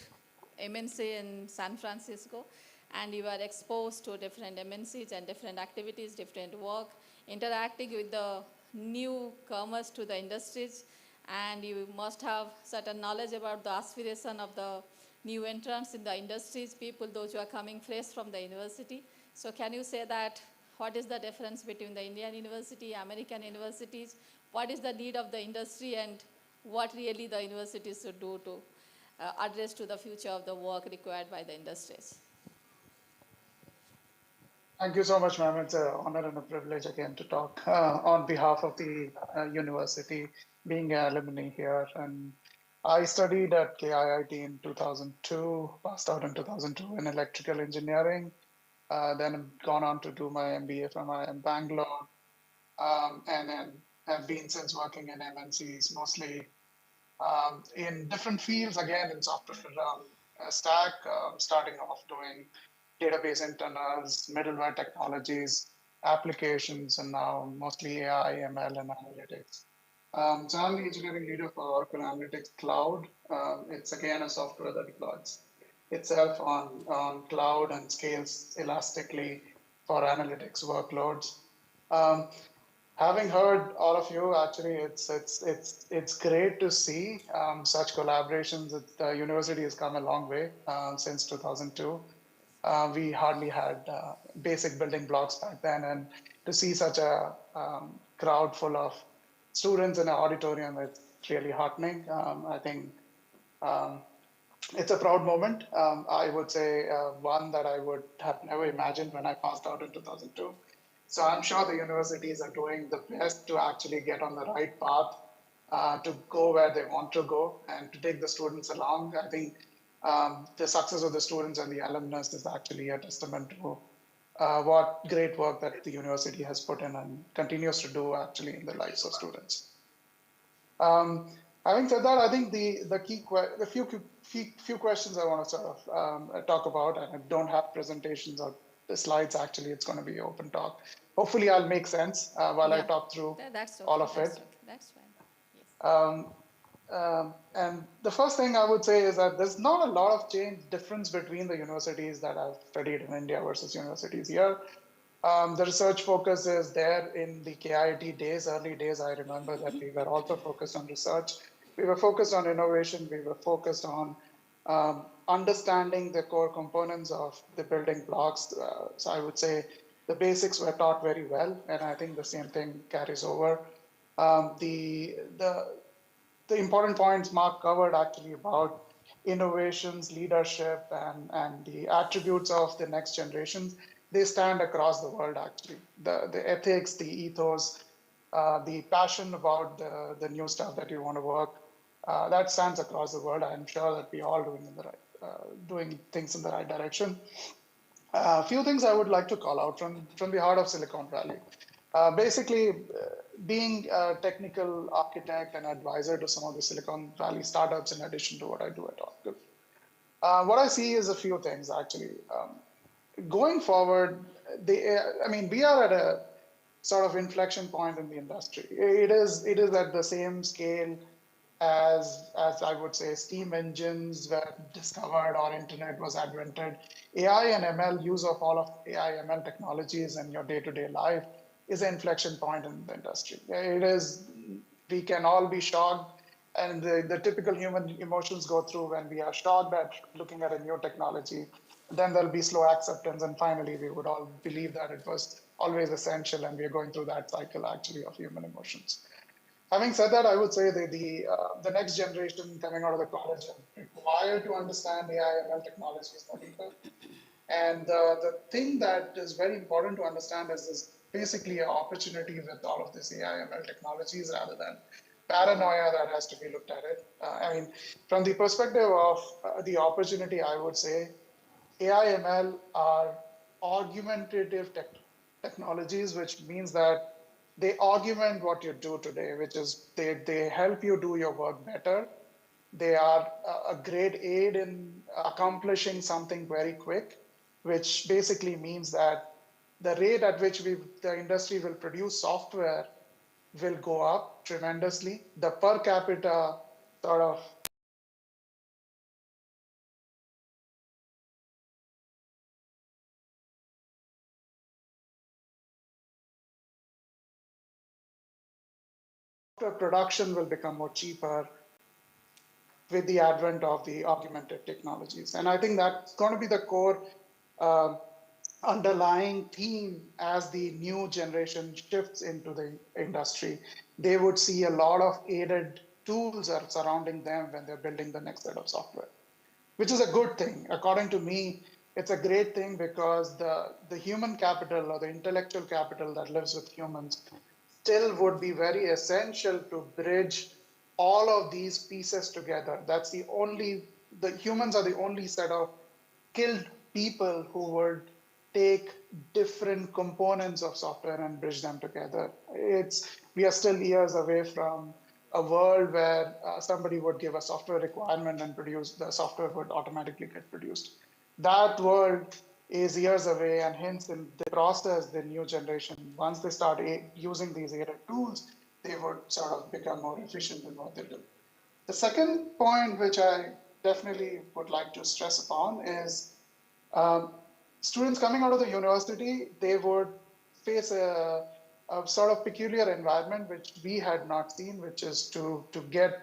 MNC in San Francisco, and you are exposed to different MNCs and different activities, different work, interacting with the newcomers to the industries, and you must have certain knowledge about the aspiration of the new entrants in the industries, people, those who are coming fresh from the university. So can you say that what is the difference between the Indian university, American universities, what is the need of the industry, and what really the universities should do to address to the future of the work required by the industries? Thank you so much, ma'am. It's an honor and a privilege again to talk on behalf of the university, being an alumni here. And I studied at KIIT in 2002, passed out in 2002 in electrical engineering. Then gone on to do my MBA from IIM Bangalore, and then have been since working in MNCs, mostly in different fields, again in software stack, starting off doing database internals, middleware technologies, applications, and now mostly AI, ML, and analytics. So I'm the engineering leader for Oracle Analytics Cloud. It's again a software that deploys itself on cloud and scales elastically for analytics workloads. Having heard all of you, actually, it's great to see such collaborations. The university has come a long way since 2002. We hardly had basic building blocks back then, and to see such a crowd full of students in an auditorium, it's really heartening. I think it's a proud moment. I would say one that I would have never imagined when I passed out in 2002. So I'm sure the universities are doing the best to actually get on the right path, to go where they want to go and to take the students along. I think the success of the students and the alumnus is actually a testament to what great work that the university has put in and continues to do actually in the lives of students. Having said that, I think the few questions I want to sort of talk about, and I don't have presentations or the slides. Actually, it's going to be open talk. Hopefully, I'll make sense while I talk through all of it. That's fine. Yes. And the first thing I would say is that there's not a lot of difference between the universities that I've studied in India versus universities here. The research focus is there in the KIIT days, early days. I remember that we were also focused on research. We were focused on innovation. We were focused on understanding the core components of the building blocks. So I would say the basics were taught very well, and I think the same thing carries over. The important points Mark covered actually about innovations, leadership, and the attributes of the next generations, they stand across the world actually. The ethics, the ethos, the passion about the new stuff that you want to work, that stands across the world. I'm sure that we're all doing things in the right direction. A few things I would like to call out from the heart of Silicon Valley. Basically, being a technical architect and advisor to some of the Silicon Valley startups, in addition to what I do at Hon'ble, what I see is a few things actually. Going forward, we are at a sort of inflection point in the industry. It is at the same scale as I would say steam engines were discovered or internet was invented. AI and ML, use of all of AI ML technologies in your day-to-day life is an inflection point in the industry. It is, we can all be shocked, and the typical human emotions go through when we are shocked at looking at a new technology. Then there'll be slow acceptance, and finally we would all believe that it was always essential, and we're going through that cycle actually of human emotions. Having said that, I would say that the next generation coming out of the college are required to understand AI ML technologies more deeper. And the thing that is very important to understand is basically an opportunity with all of this AI ML technologies rather than paranoia that has to be looked at it. From the perspective of the opportunity, I would say AI ML are augmentative technologies, which means that they augment what you do today, which is they help you do your work better. They are a great aid in accomplishing something very quick, which basically means that the rate at which the industry will produce software will go up tremendously. The per capita sort of production will become more cheaper with the advent of the augmented technologies. And I think that's going to be the core underlying theme as the new generation shifts into the industry. They would see a lot of aided tools are surrounding them when they're building the next set of software, which is a good thing. According to me, it's a great thing because the human capital or the intellectual capital that lives with humans still would be very essential to bridge all of these pieces together. That's the humans are the only set of skilled people who would take different components of software and bridge them together. We are still years away from a world where somebody would give a software requirement and the software would automatically get produced. That world is years away, and hence in the process, the new generation, once they start using these aided tools, they would sort of become more efficient in what they do. The second point, which I definitely would like to stress upon, is students coming out of the university, they would face a sort of peculiar environment which we had not seen, which is to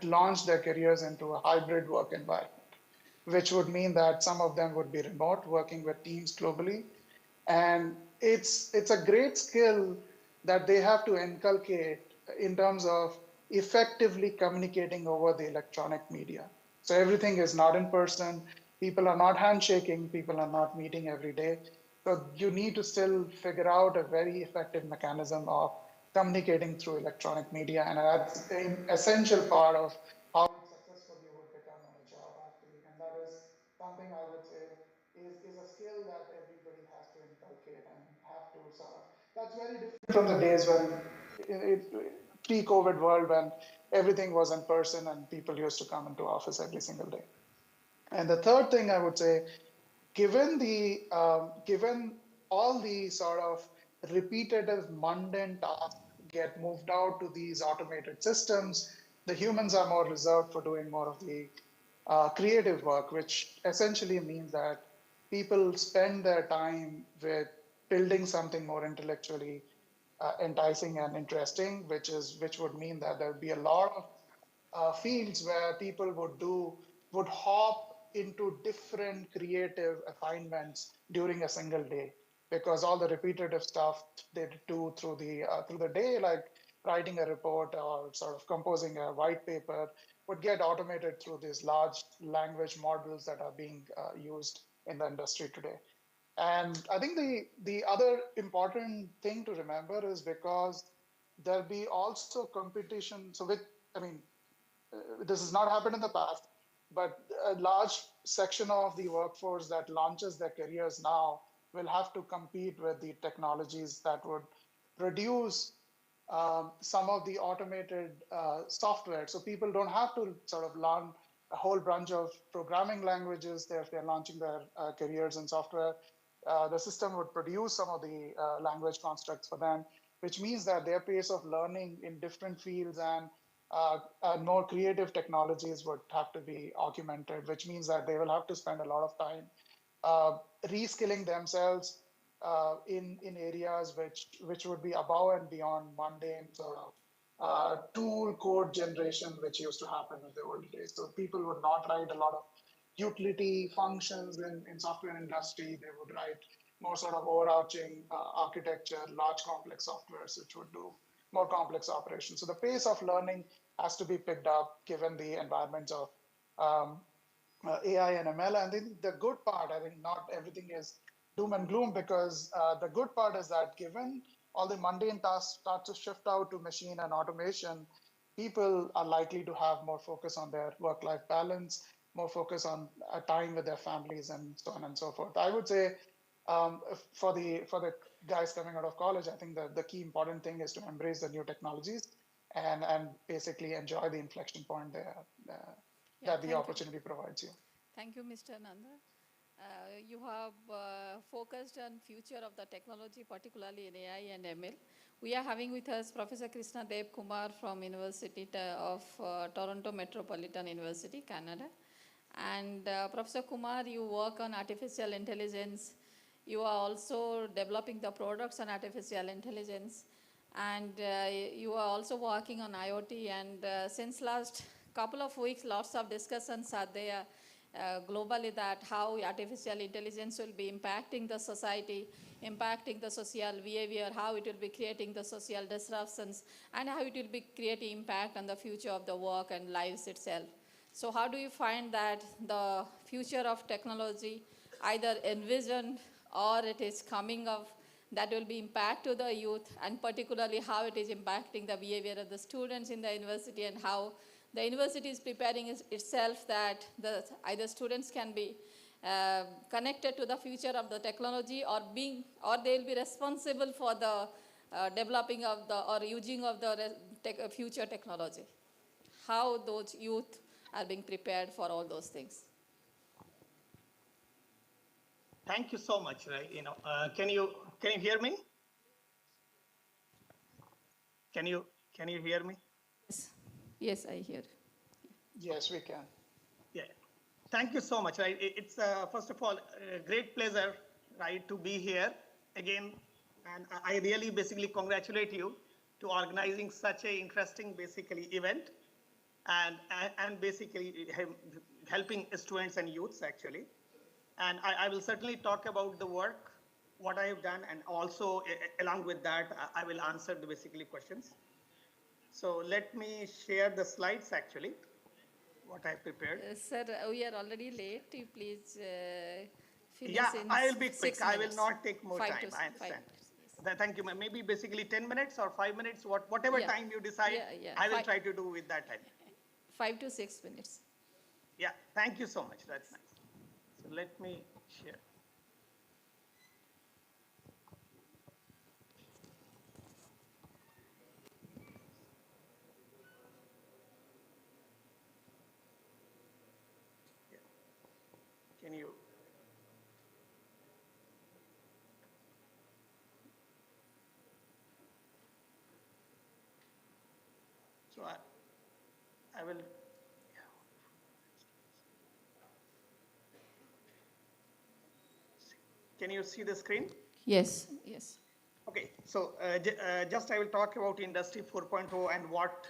launch their careers into a hybrid work environment, which would mean that some of them would be remote, working with teams globally. And it's a great skill that they have to inculcate in terms of effectively communicating over the electronic media. So everything is not in person. People are not handshaking. People are not meeting every day. So you need to still figure out a very effective mechanism of communicating through electronic media. And that's an essential part of how successful you would become on a job, actually. And that is something I would say is a skill that everybody has to inculcate and have to sort of, that's very different from the days when pre-COVID world when everything was in person and people used to come into office every single day. And the third thing I would say, given all the sort of repetitive mundane tasks get moved out to these automated systems, the humans are more reserved for doing more of the creative work, which essentially means that people spend their time with building something more intellectually enticing and interesting, which would mean that there would be a lot of fields where people would hop into different creative assignments during a single day, because all the repetitive stuff they do through the day, like writing a report or sort of composing a white paper, would get automated through these large language models that are being used in the industry today. And I think the other important thing to remember is because there'll be also competition. So this has not happened in the past, but a large section of the workforce that launches their careers now will have to compete with the technologies that would produce some of the automated software. So people don't have to sort of learn a whole bunch of programming languages if they're launching their careers in software. The system would produce some of the language constructs for them, which means that their pace of learning in different fields and more creative technologies would have to be augmented, which means that they will have to spend a lot of time reskilling themselves in areas which would be above and beyond mundane sort of tool code generation, which used to happen in the old days. So people would not write a lot of utility functions in software industry. They would write more sort of overarching architecture, large complex softwares, which would do more complex operations. So the pace of learning has to be picked up given the environments of AI and ML. And then the good part, I think not everything is doom and gloom, because the good part is that given all the mundane tasks start to shift out to machine and automation, people are likely to have more focus on their work-life balance, more focus on time with their families, and so on and so forth. I would say for the guys coming out of college, I think the key important thing is to embrace the new technologies and basically enjoy the inflection point there that the opportunity provides you. Thank you, Mr. Nanda. You have focused on future of the technology, particularly in AI and ML. We are having with us Professor Krishna Dev Kumar from University of Toronto Metropolitan University, Canada. And Professor Kumar, you work on artificial intelligence. You are also developing the products on artificial intelligence. And you are also working on IoT. And since last couple of weeks, lots of discussions are there globally that how artificial intelligence will be impacting the society, impacting the social behavior, how it will be creating the social disruptions, and how it will be creating impact on the future of the work and lives itself. So how do you find that the future of technology either envisioned or it is coming of that will be impact to the youth, and particularly how it is impacting the behavior of the students in the university, and how the university is preparing itself that either students can be connected to the future of the technology, or they will be responsible for the developing of the or using of the future technology. How those youth are being prepared for all those things. Thank you so much. Can you hear me? Can you hear me? Yes, I hear. Yes, we can. Yeah. Thank you so much. It's first of all a great pleasure, to be here again And I really basically congratulate you to organizing such a interesting basically event and basically helping students and youths actually. And I will certainly talk about the work, what I have done, and also along with that, I will answer the basically questions. So let me share the slides actually, what I prepared. Sir, we are already late. You please finish Yeah, in I will be 6 quick. I will minutes. not take more time. I understand. Thank you, ma'am. Maybe basically 10 minutes or 5 minutes, whatever Yeah. time you decide, Yeah. I will try to do with that time. 5 to 6 minutes. Yeah, thank you so much. That's nice. So let me share. Yeah. Can you? So I will. Can you see the screen? Yes. Okay, so just I will talk about Industry 4.0 and what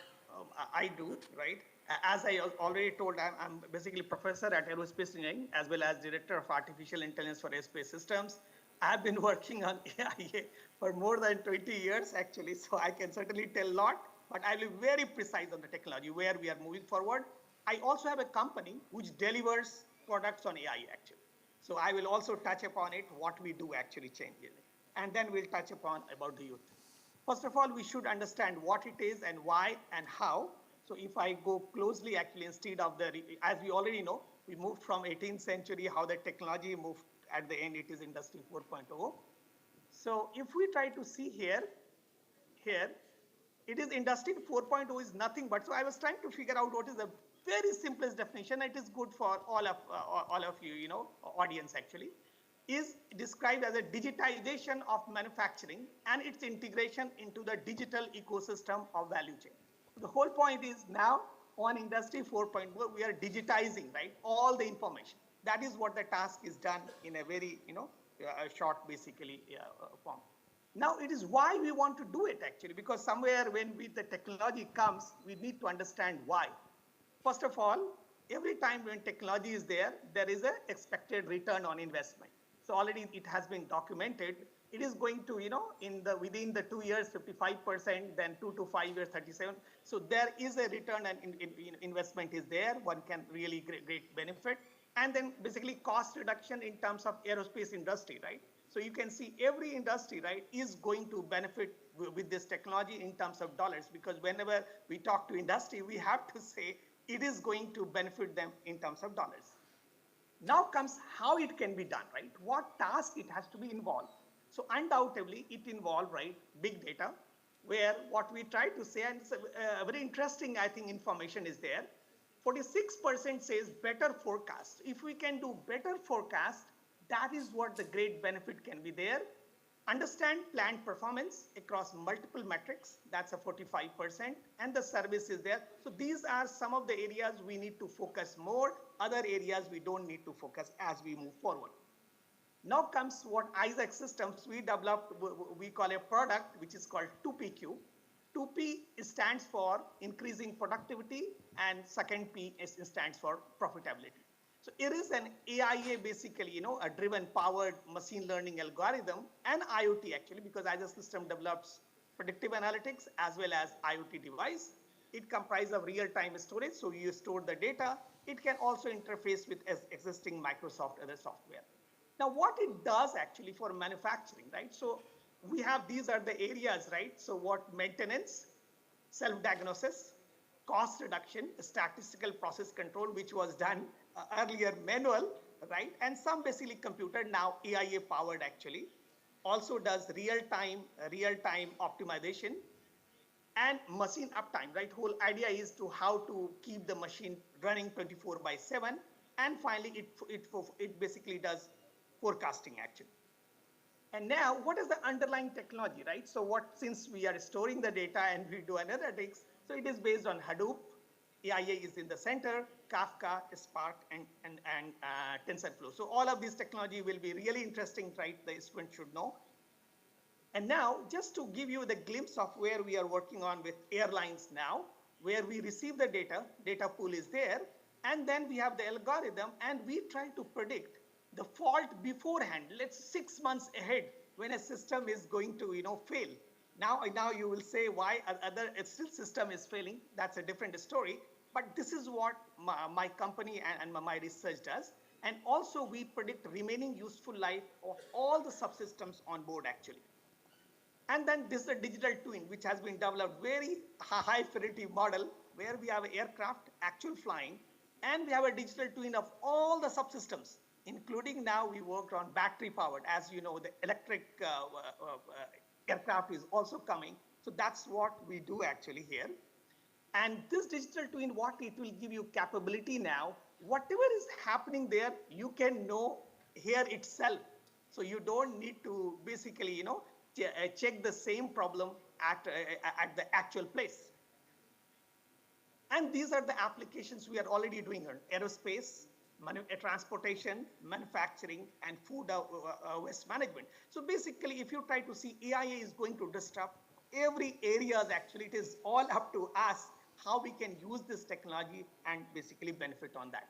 I do, right? As I already told, I'm basically professor at Aerospace Engineering as well as Director of Artificial Intelligence for Aerospace Systems. I've been working on AI for more than 20 years actually, so I can certainly tell a lot, but I will be very precise on the technology, where we are moving forward. I also have a company which delivers products on AI actually. So I will also touch upon it, what we do actually change it. And then we'll touch upon about the youth. First of all, we should understand what it is and why and how. So if I go closely, actually, instead of as we already know, we moved from 18th century, how the technology moved at the end, it is Industry 4.0. So if we try to see here, it is Industry 4.0 is nothing but, so I was trying to figure out what is the very simplest definition. It is good for all of you, audience actually, is described as a digitization of manufacturing and its integration into the digital ecosystem of value chain. The whole point is now on Industry 4.0, we are digitizing, right, all the information. That is what the task is done in a very, short basically form. Now it is why we want to do it actually, because somewhere when the technology comes, we need to understand why. First of all, every time when technology is there is an expected return on investment. So already it has been documented. It is going to, within the 2 years, 55%, then 2 to 5 years, 37. So there is a return and investment is there. One can really great benefit. And then basically cost reduction in terms of aerospace industry, right? So you can see every industry, right, is going to benefit with this technology in terms of dollars, because whenever we talk to industry, we have to say it is going to benefit them in terms of dollars. Now comes how it can be done, right? What task it has to be involved. So undoubtedly it involves, right, big data, where what we try to say, and it's a very interesting, I think, information is there. 46% says better forecast. If we can do better forecast, that is what the great benefit can be there. Understand plant performance across multiple metrics, that's a 45%, and the service is there. So these are some of the areas we need to focus more, other areas we don't need to focus as we move forward. Now comes what Isaac Systems we developed, we call a product which is called 2PQ. 2P stands for increasing productivity, and second P stands for profitability. So it is an AIA basically, a driven powered machine learning algorithm and IoT actually, because Isaac System develops predictive analytics as well as IoT device. It comprises of real-time storage, so you store the data. It can also interface with existing Microsoft other software. Now what it does actually for manufacturing, right? So we have, these are the areas, right? So what maintenance, self-diagnosis, cost reduction, statistical process control, which was done earlier manual, right? And some basically computer, now AIA powered actually. Also does real-time optimization and machine uptime, right? Whole idea is to how to keep the machine running 24/7. And finally, it basically does forecasting actually. And now, what is the underlying technology, right? So since we are storing the data and we do analytics, so it is based on Hadoop. AIA is in the center, Kafka, Spark, and TensorFlow. So all of these technology will be really interesting, right? The student should know. And now, just to give you the glimpse of where we are working on with airlines now, where we receive the data pool is there, and then we have the algorithm, and we try to predict the fault beforehand, let's 6 months ahead, when a system is going to fail. Now you will say why other still system is failing. That's a different story. But this is what my company and my research does. And also we predict remaining useful life of all the subsystems on board actually. And then this is a digital twin, which has been developed, very high fidelity model, where we have an aircraft, actual flying, and we have a digital twin of all the subsystems, including now we worked on battery powered. As you know, the electric aircraft is also coming. So that's what we do actually here. And this digital twin, what it will give you capability now, whatever is happening there, you can know here itself. So you don't need to basically, check the same problem at the actual place. And these are the applications we are already doing on aerospace, transportation, manufacturing, and food waste management. So basically, if you try to see, AIA is going to disrupt every areas actually. It is all up to us how we can use this technology and basically benefit on that.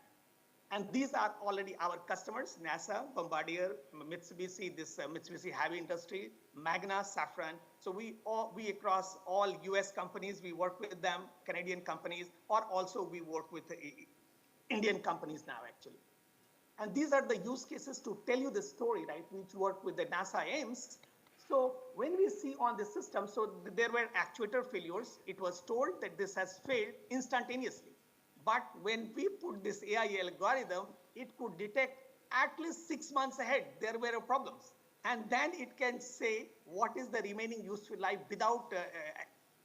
And these are already our customers: NASA, Bombardier, Mitsubishi, this Mitsubishi Heavy Industry, Magna, Safran. So we across all US companies, we work with them, Canadian companies, or also we work with Indian companies now actually. And these are the use cases to tell you the story, right, which work with the NASA AIMS. So when we see on the system, so there were actuator failures. It was told that this has failed instantaneously. But when we put this AI algorithm, it could detect at least 6 months ahead there were problems. And then it can say what is the remaining useful life without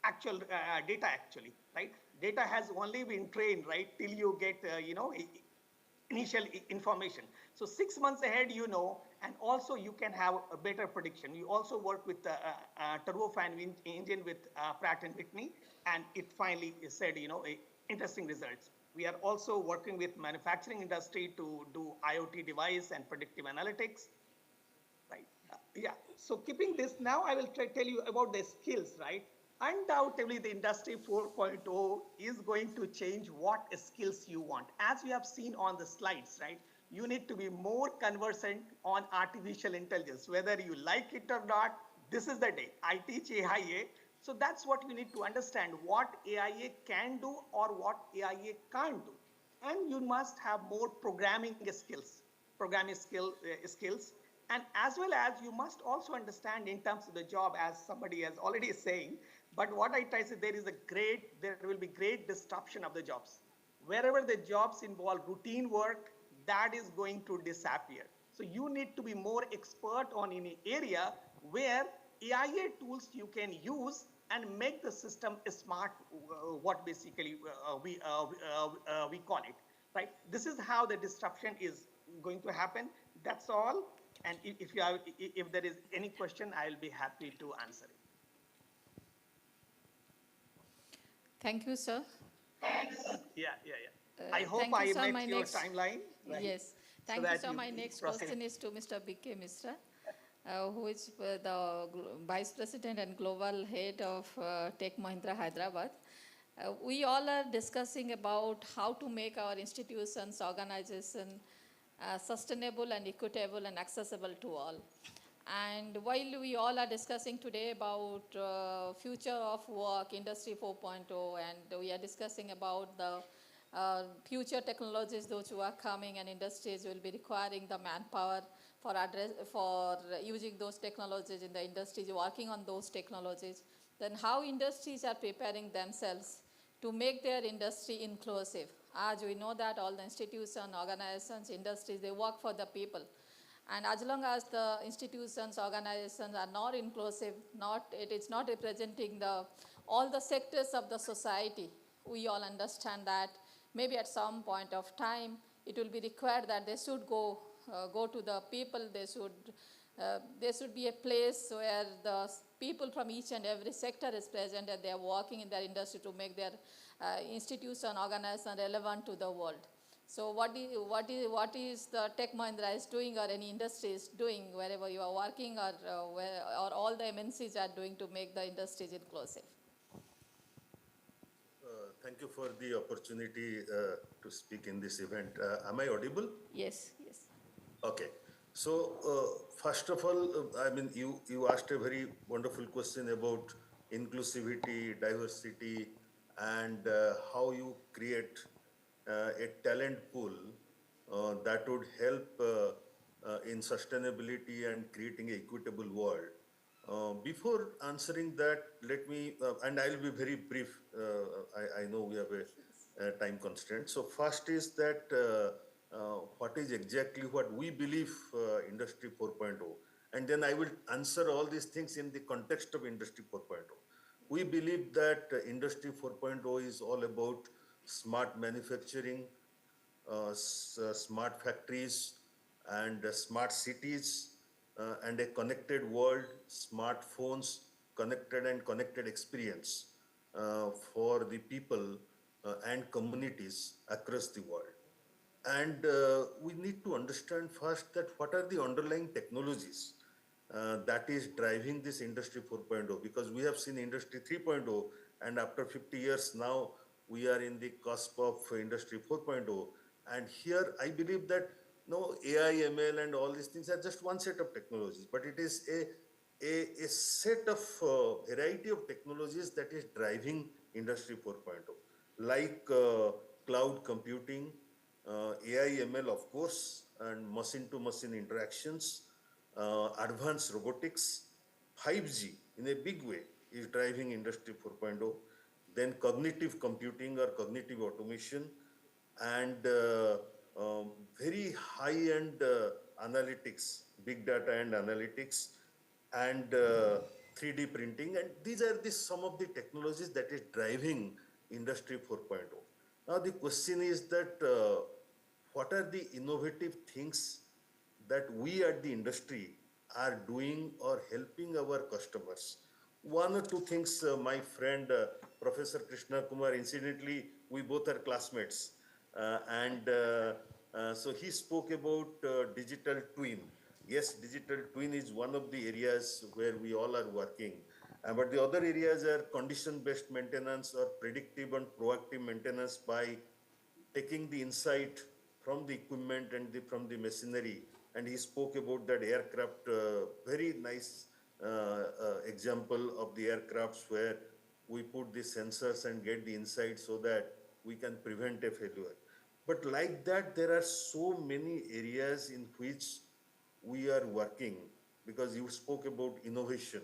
actual data actually, right? Data has only been trained, right, till you get, initial information. So 6 months ahead, and also you can have a better prediction. You also work with turbofan engine with Pratt & Whitney, and it finally said, interesting results. We are also working with manufacturing industry to do IoT device and predictive analytics, right? Yeah, so keeping this, now I will tell you about the skills, right? Undoubtedly, the industry 4.0 is going to change what skills you want. As you have seen on the slides, right? You need to be more conversant on artificial intelligence, whether you like it or not. This is the day. I teach AIA. So that's what you need to understand, what AIA can do or what AIA can't do. And you must have more programming skills, skills. And as well as you must also understand in terms of the job, as somebody has already saying, but what I try to say, there will be great disruption of the jobs. Wherever the jobs involve routine work, that is going to disappear. So you need to be more expert on any area where AIA tools you can use and make the system smart, what basically we call it, right? This is how the disruption is going to happen. That's all. And if there is any question, I will be happy to answer it. Thank you, sir. Yeah. I hope I met your timeline. Right? Yes. Thank you, sir. My next question is to Mr. B.K. Mishra, who is the Vice President and Global Head of Tech Mahindra Hyderabad. We all are discussing about how to make our institutions, organization sustainable and equitable and accessible to all. And while we all are discussing today about future of work, Industry 4.0, and we are discussing about the future technologies, those who are coming, and industries will be requiring the manpower for using those technologies in the industries, working on those technologies, then how industries are preparing themselves to make their industry inclusive. As we know that all the institutions, organizations, industries, they work for the people. And as long as the institutions, organizations are not inclusive, it is not representing all the sectors of the society, we all understand that maybe at some point of time, it will be required that they should go to the people. There should be a place where the people from each and every sector is present, and they are working in their industry to make their institution, organization relevant to the world. So what is the Tech Mahindra is doing or any industry is doing wherever you are working or or all the MNCs are doing to make the industries inclusive? Thank you for the opportunity to speak in this event. Am I audible? Yes, yes. Okay. So, first of all, I mean, you asked a very wonderful question about inclusivity, diversity, and how you create a talent pool that would help in sustainability and creating an equitable world. Before answering that, let me, and I'll be very brief. I know we have a time constraint. So first is that what is exactly what we believe Industry 4.0. And then I will answer all these things in the context of Industry 4.0. We believe that Industry 4.0 is all about smart manufacturing, smart factories, and smart cities, and a connected world, smartphones, connected and connected experience for the people and communities across the world. And we need to understand first that what are the underlying technologies that is driving this Industry 4.0, because we have seen Industry 3.0, and after 50 years now, we are in the cusp of Industry 4.0. And here I believe that no, AI, ML, and all these things are just one set of technologies, but it is a set of variety of technologies that is driving Industry 4.0, like cloud computing, AI, ML, of course, and machine-to-machine interactions, advanced robotics, 5G in a big way is driving Industry 4.0, then cognitive computing or cognitive automation, and very high-end analytics, big data and analytics, and 3D printing. And these are some of the technologies that is driving Industry 4.0. Now the question is that what are the innovative things that we at the industry are doing or helping our customers? One or two things, my friend Professor Krishna Kumar, incidentally, we both are classmates. So he spoke about digital twin. Yes, digital twin is one of the areas where we all are working. But the other areas are condition-based maintenance or predictive and proactive maintenance by taking the insight from the equipment and from the machinery. And he spoke about that aircraft, very nice example of the aircrafts where we put the sensors and get the insight so that we can prevent a failure. But like that, there are so many areas in which we are working, because you spoke about innovation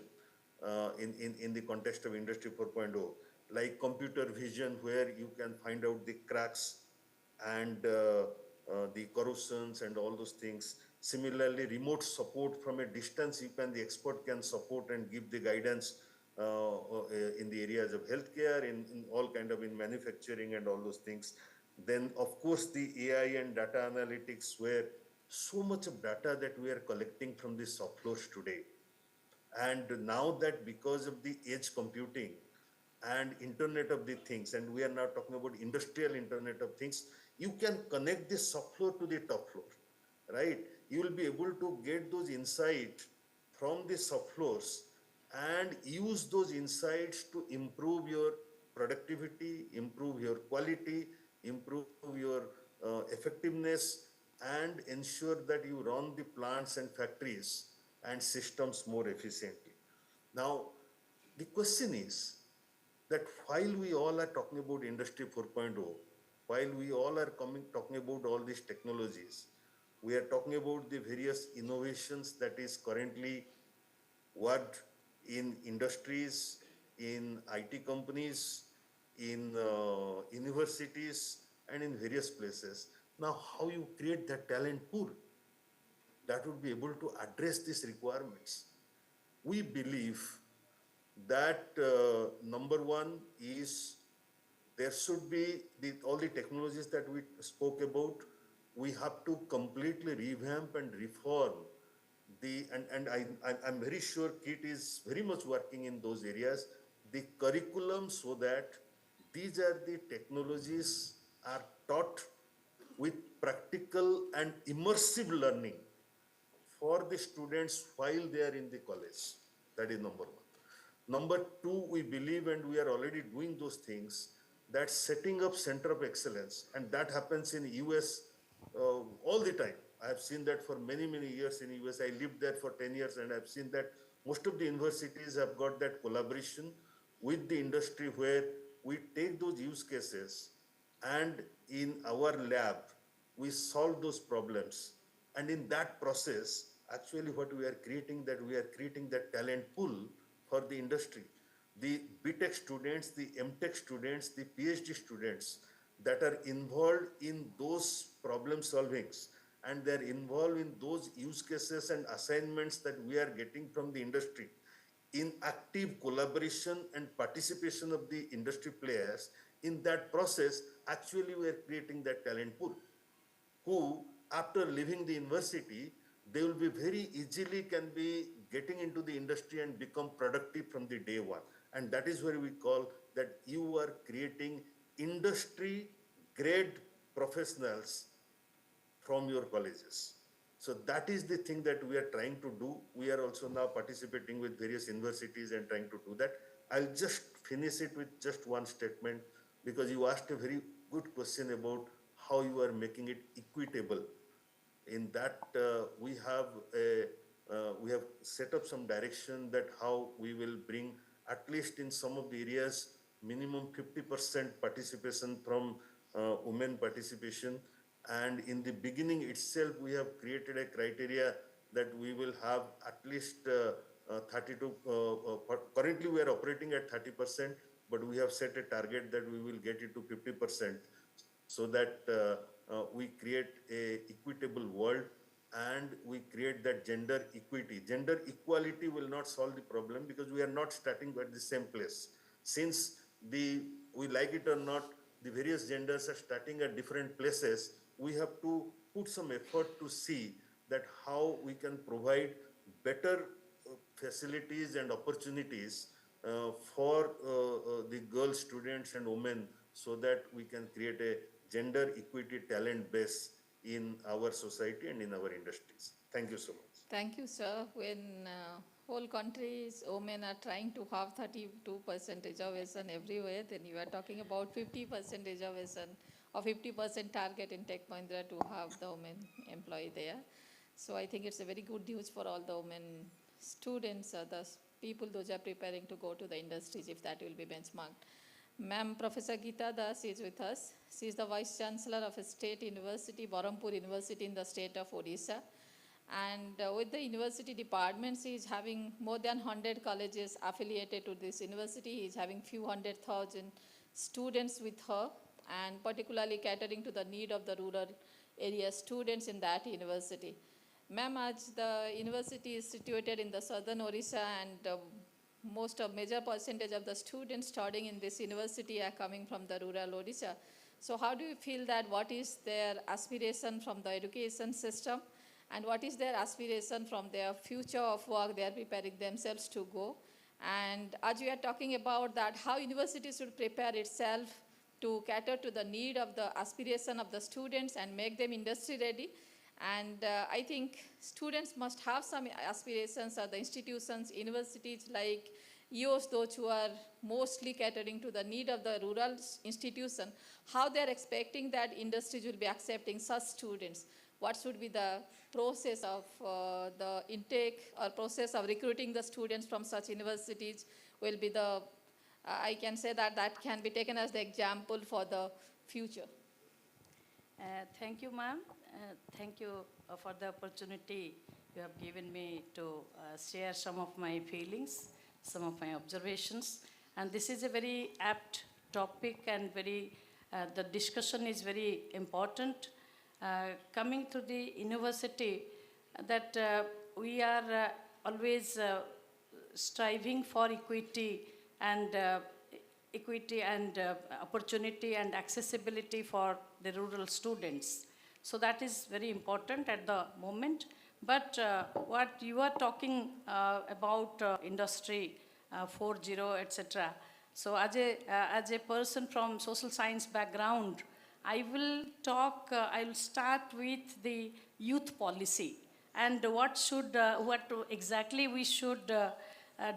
in the context of Industry 4.0, like computer vision, where you can find out the cracks and the corrosions and all those things. Similarly, remote support from a distance, the expert can support and give the guidance in the areas of healthcare, in all kind of in manufacturing and all those things. Then, of course, the AI and data analytics, where so much of data that we are collecting from the soft floors today. And now that because of the edge computing and Internet of the Things, and we are now talking about industrial Internet of Things, you can connect the soft floor to the top floor, right? You will be able to get those insights from the soft floors and use those insights to improve your productivity, improve your quality, improve your effectiveness, and ensure that you run the plants and factories and systems more efficiently. Now, the question is that while we all are talking about Industry 4.0, while we all are talking about all these technologies, we are talking about the various innovations that is currently worked in industries, in IT companies, in universities, and in various places. Now, how you create that talent pool that would be able to address these requirements? We believe that number one is there should be all the technologies that we spoke about. We have to completely revamp and reform I'm very sure KIIT is very much working in those areas, the curriculum, so that these are the technologies are taught with practical and immersive learning for the students while they are in the college. That is number one. Number two, we believe, and we are already doing those things, that setting up center of excellence, and that happens in US all the time. I have seen that for many, many years in US. I lived there for 10 years, and I've seen that most of the universities have got that collaboration with the industry where we take those use cases and in our lab, we solve those problems. And in that process, actually what we are creating, that we are creating that talent pool for the industry. The BTech students, the MTech students, the PhD students that are involved in those problem solvings, and they're involved in those use cases and assignments that we are getting from the industry, in active collaboration and participation of the industry players. In that process, actually we are creating that talent pool, who after leaving the university, they will be very easily can be getting into the industry and become productive from the day one. And that is where we call that you are creating industry grade professionals from your colleges. So that is the thing that we are trying to do. We are also now participating with various universities and trying to do that. I'll just finish it with just one statement, because you asked a very good question about how you are making it equitable. In that, we have set up some direction that how we will bring, at least in some of the areas, minimum 50% participation from women participation. And in the beginning itself, we have created a criteria that we will have at least 32, currently we are operating at 30%, but we have set a target that we will get it to 50%, so that we create a equitable world and we create that gender equity. Gender equality will not solve the problem, because we are not starting at the same place. Since we like it or not, the various genders are starting at different places, we have to put some effort to see that how we can provide better facilities and opportunities for the girl students and women, so that we can create a gender equity talent base in our society and in our industries. Thank you so much. Thank you, sir. When whole countries, women are trying to have 32% reservation everywhere, then you are talking about 50% reservation or 50% target in Tech Mahindra to have the women employee there. So I think it's a very good news for all the women students, the people those are preparing to go to the industries, if that will be benchmarked. Ma'am, Professor Geeta Das is with us. She is the Vice Chancellor of a State University, Berhampur University in the state of Odisha. And with the university department, she is having more than 100 colleges affiliated to this university. He is having few 100,000 students with her, and particularly catering to the need of the rural area students in that university. Ma'am, as the university is situated in the southern Odisha, and major percentage of the students studying in this university are coming from the rural Odisha. So how do you feel that, what is their aspiration from the education system, and what is their aspiration from their future of work they are preparing themselves to go? And as we are talking about that, how universities should prepare itself to cater to the need of the aspiration of the students and make them industry ready. And I think students must have some aspirations, or the institutions, universities like yours, those who are mostly catering to the need of the rural institution, how they are expecting that industries will be accepting such students. What should be the process of the intake or process of recruiting the students from such universities will be the, I can say that that can be taken as the example for the future. Thank you, ma'am. Thank you for the opportunity you have given me to share some of my feelings, some of my observations. And this is a very apt topic, and the discussion is very important. Coming to the university, that we are always striving for equity and opportunity and accessibility for the rural students. So that is very important at the moment. But what you are talking about industry 4.0, etc. So as a person from social science background, I will start with the youth policy and what exactly we should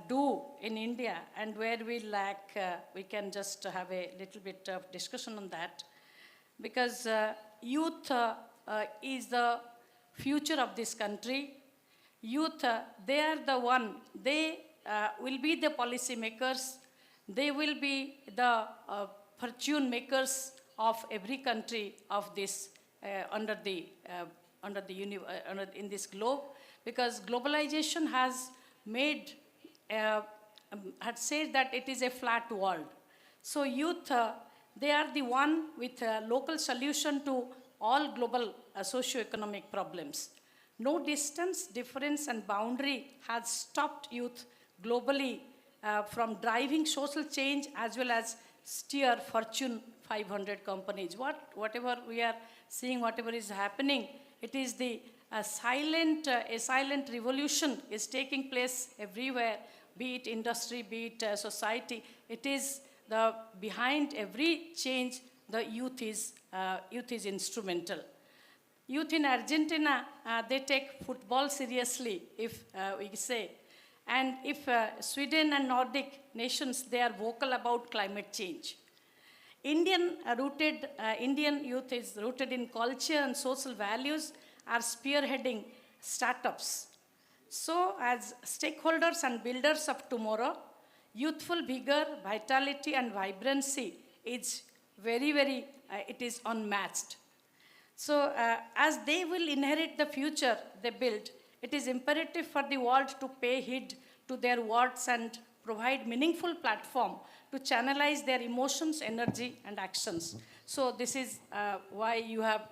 do in India and where we lack. We can just have a little bit of discussion on that. Because youth is the future of this country. Youth, they are the one, they will be the policy makers, they will be the fortune makers of every country of this, in this globe, because globalization has made, had said that it is a flat world. So youth, they are the one with a local solution to all global socio-economic problems. No distance, difference, and boundary has stopped youth globally from driving social change as well as steer Fortune 500 companies. Whatever we are seeing, whatever is happening, it is a silent revolution is taking place everywhere, be it industry, be it society. It is behind every change, the youth is instrumental. Youth in Argentina, they take football seriously, if we say. And if Sweden and Nordic nations, they are vocal about climate change. Indian youth is rooted in culture and social values, are spearheading startups. So as stakeholders and builders of tomorrow, youthful vigor, vitality, and vibrancy is it is unmatched. So as they will inherit the future they build, it is imperative for the world to pay heed to their words and provide meaningful platform to channelize their emotions, energy, and actions. So this is why you have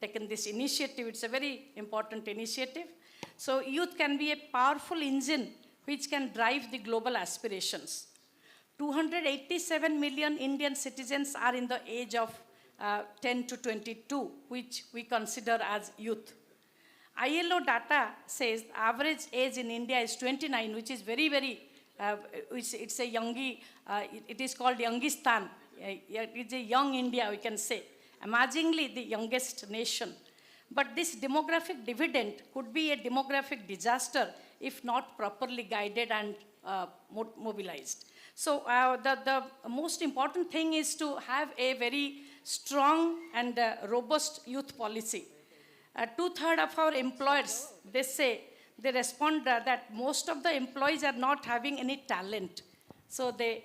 taken this initiative. It's a very important initiative. So youth can be a powerful engine which can drive the global aspirations. 287 million Indian citizens are in the age of 10 to 22, which we consider as youth. ILO data says average age in India is 29, which is it's a youngie, it is called Youngistan. It's a young India, we can say. Amazingly, the youngest nation. But this demographic dividend could be a demographic disaster if not properly guided and mobilized. So the most important thing is to have a very strong and robust youth policy. 2/3 of our employers, they respond that most of the employees are not having any talent. So they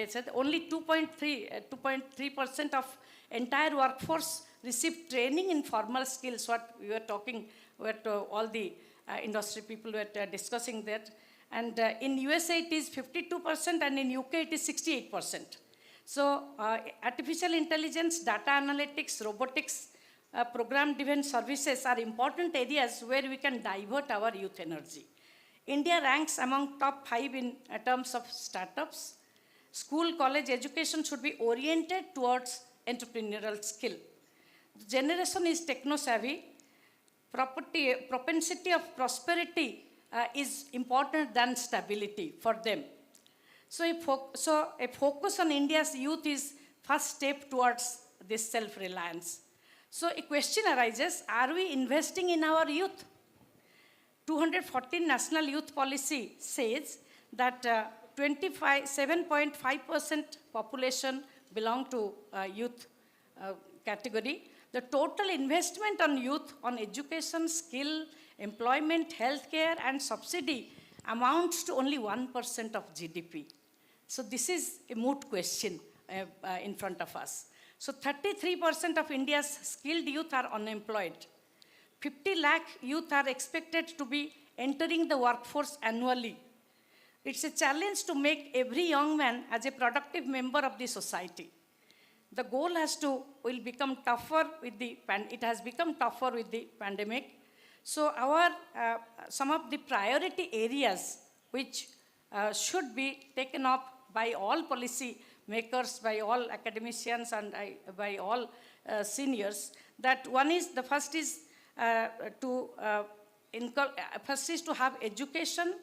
said only 2.3% of entire workforce receive training in formal skills. What we were talking, all the industry people were discussing that. And in USA it is 52% and in UK it is 68%. So artificial intelligence, data analytics, robotics, program-driven services are important areas where we can divert our youth energy. India ranks among top 5 in terms of startups. School, college education should be oriented towards entrepreneurial skill. The generation is techno-savvy. Propensity of prosperity is important than stability for them. So a focus on India's youth is first step towards this self-reliance. So a question arises, are we investing in our youth? 214 National Youth Policy says that 7.5% population belong to youth category. The total investment on youth on education, skill, employment, healthcare, and subsidy amounts to only 1% of GDP. So this is a moot question in front of us. So 33% of India's skilled youth are unemployed. 50 lakh youth are expected to be entering the workforce annually. It's a challenge to make every young man as a productive member of the society. The goal will become tougher with it has become tougher with the pandemic. So some of the priority areas which should be taken up by all policy makers, by all academicians, and by all seniors, that first is to have education,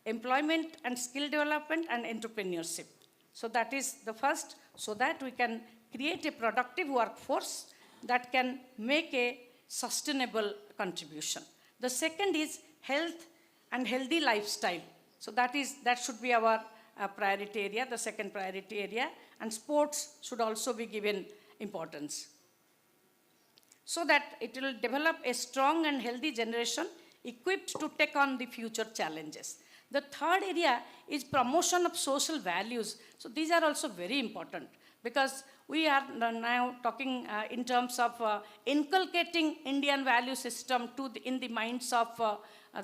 employment and skill development and entrepreneurship. So that is the first, so that we can create a productive workforce that can make a sustainable contribution. The second is health and healthy lifestyle. So that should be our priority area, the second priority area, and sports should also be given importance, so that it will develop a strong and healthy generation equipped to take on the future challenges. The third area is promotion of social values. So these are also very important, because we are now talking in terms of inculcating Indian value system in the minds of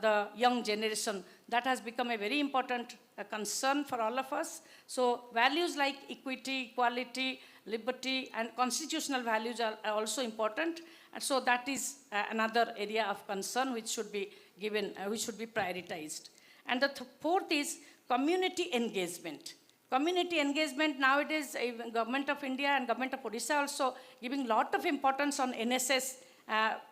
the young generation. That has become a very important concern for all of us. So values like equity, equality, liberty, and constitutional values are also important. And so that is another area of concern which should be given, which should be prioritized. And the fourth is community engagement. Community engagement nowadays, Government of India and Government of Odisha also giving lot of importance on NSS.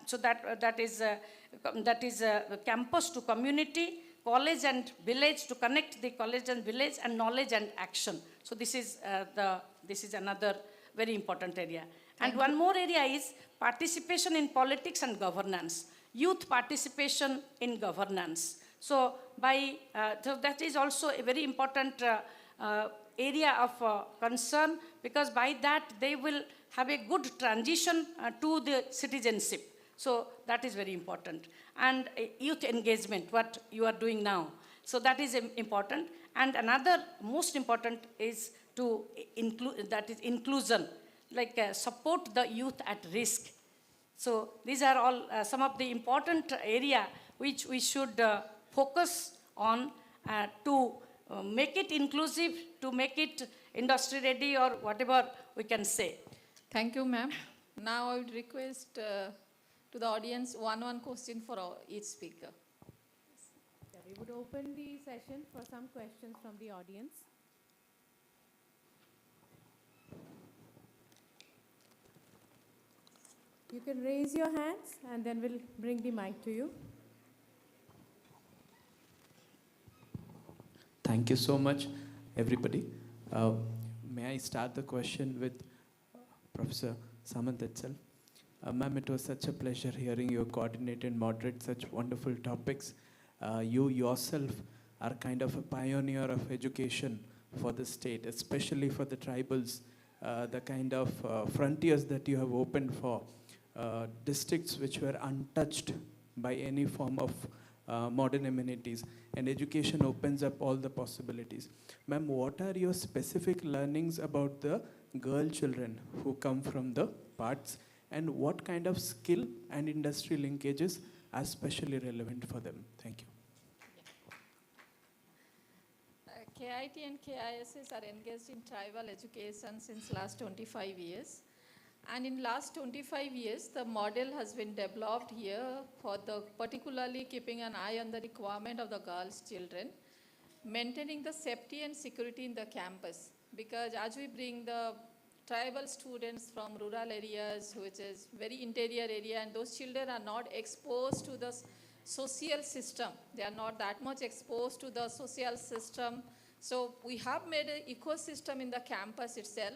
So that is campus to community, college and village, to connect the college and village, and knowledge and action. So this is another very important area. And one more area is participation in politics and governance, youth participation in governance. So so that is also a very important area of concern, because by that they will have a good transition to the citizenship. So that is very important. And youth engagement, what you are doing now. So that is important. And another most important is to include, that is inclusion, like support the youth at risk. So these are all some of the important area which we should focus on to make it inclusive, to make it industry ready, or whatever we can say. Thank you, ma'am. Now I would request to the audience one question for each speaker. Yeah, we would open the session for some questions from the audience. You can raise your hands and then we'll bring the mic to you. Thank you so much, everybody. May I start the question with Professor Samant itself? Ma'am, it was such a pleasure hearing you coordinate and moderate such wonderful topics. You yourself are kind of a pioneer of education for the state, especially for the tribals, the kind of frontiers that you have opened for districts which were untouched by any form of modern amenities, and education opens up all the possibilities. Ma'am, what are your specific learnings about the girl children who come from the parts, and what kind of skill and industry linkages are especially relevant for them? Thank you. KIIT and KISS are engaged in tribal education since last 25 years. And in last 25 years, the model has been developed here for the particularly keeping an eye on the requirement of the girls' children, maintaining the safety and security in the campus. Because as we bring the tribal students from rural areas, which is very interior area, and those children are not exposed to the social system. They are not that much exposed to the social system. So we have made an ecosystem in the campus itself.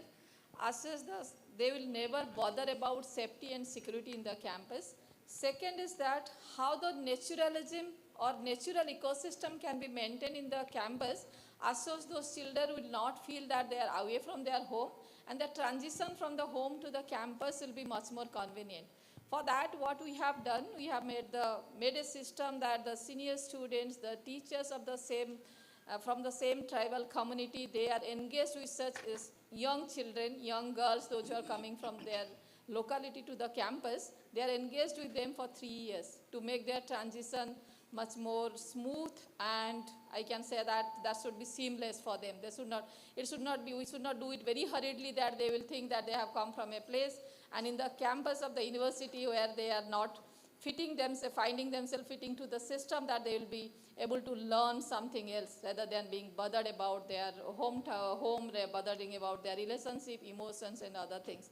They will never bother about safety and security in the campus. Second is that how the naturalism or natural ecosystem can be maintained in the campus, as such those children will not feel that they are away from their home, and the transition from the home to the campus will be much more convenient. For that, what we have done, we have made a system that the senior students, the teachers of the same, from the same tribal community, they are engaged with such young children, young girls, those who are coming from their locality to the campus. They are engaged with them for 3 years to make their transition much more smooth, and I can say that should be seamless for them. We should not do it very hurriedly, that they will think that they have come from a place and in the campus of the university where they are not finding themselves fitting to the system, that they will be able to learn something else rather than being bothered about their home, bothering about their relationship, emotions, and other things.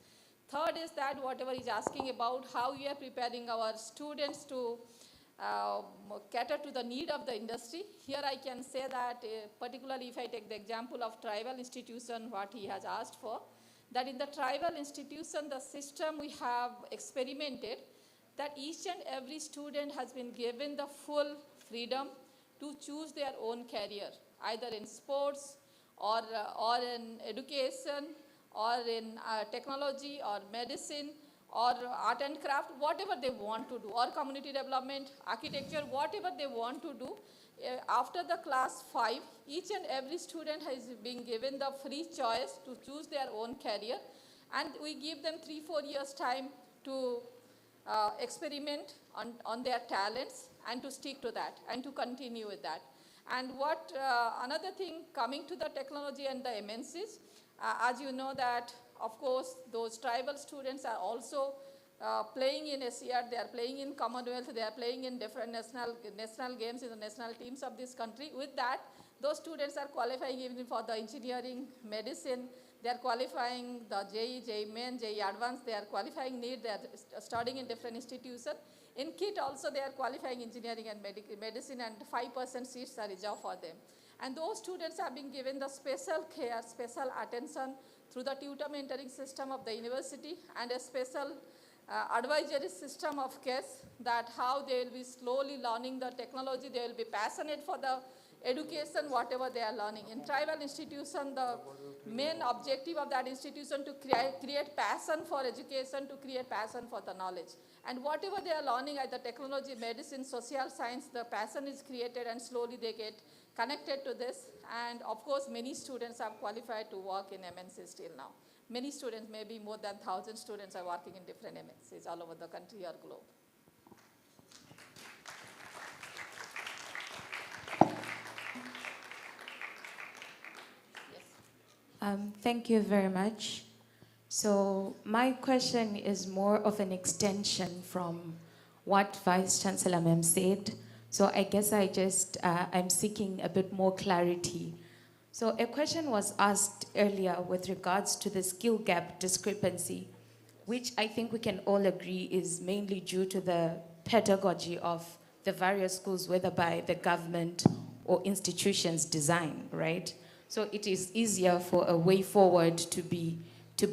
Third is that whatever is asking about how we are preparing our students to cater to the need of the industry. Here I can say that particularly if I take the example of tribal institution, what he has asked for, that in the tribal institution, the system we have experimented, that each and every student has been given the full freedom to choose their own career, either in sports or in education or in technology or medicine or art and craft, whatever they want to do, or community development, architecture, whatever they want to do. After the class 5, each and every student has been given the free choice to choose their own career, and we give them 3-4 years time to experiment on their talents and to stick to that and to continue with that. And what another thing coming to the technology and the MNCs, as you know that of course those tribal students are also playing in SCR, they are playing in Commonwealth, they are playing in different national games in the national teams of this country. With that, those students are qualifying even for the engineering, medicine, they are qualifying the JEE, JEE Main, JEE Advanced, they are qualifying NEET, they are studying in different institutions. In KIIT also they are qualifying engineering and medicine, and 5% seats are reserved for them. And those students are being given the special care, special attention through the tutor mentoring system of the university and a special advisory system of CASE, that how they will be slowly learning the technology, they will be passionate for the education, whatever they are learning. In tribal institution, the main objective of that institution to create passion for education, to create passion for the knowledge. And whatever they are learning, either technology, medicine, social science, the passion is created and slowly they get connected to this. And of course, many students are qualified to work in MNCs still now. Many students, maybe more than 1,000 students are working in different MNCs all over the country or globe. Thank you very much. So my question is more of an extension from what Vice Chancellor Ma'am said. So I guess I'm seeking a bit more clarity. So a question was asked earlier with regards to the skill gap discrepancy, which I think we can all agree is mainly due to the pedagogy of the various schools, whether by the government or institutions design, right? So it is easier for a way forward to be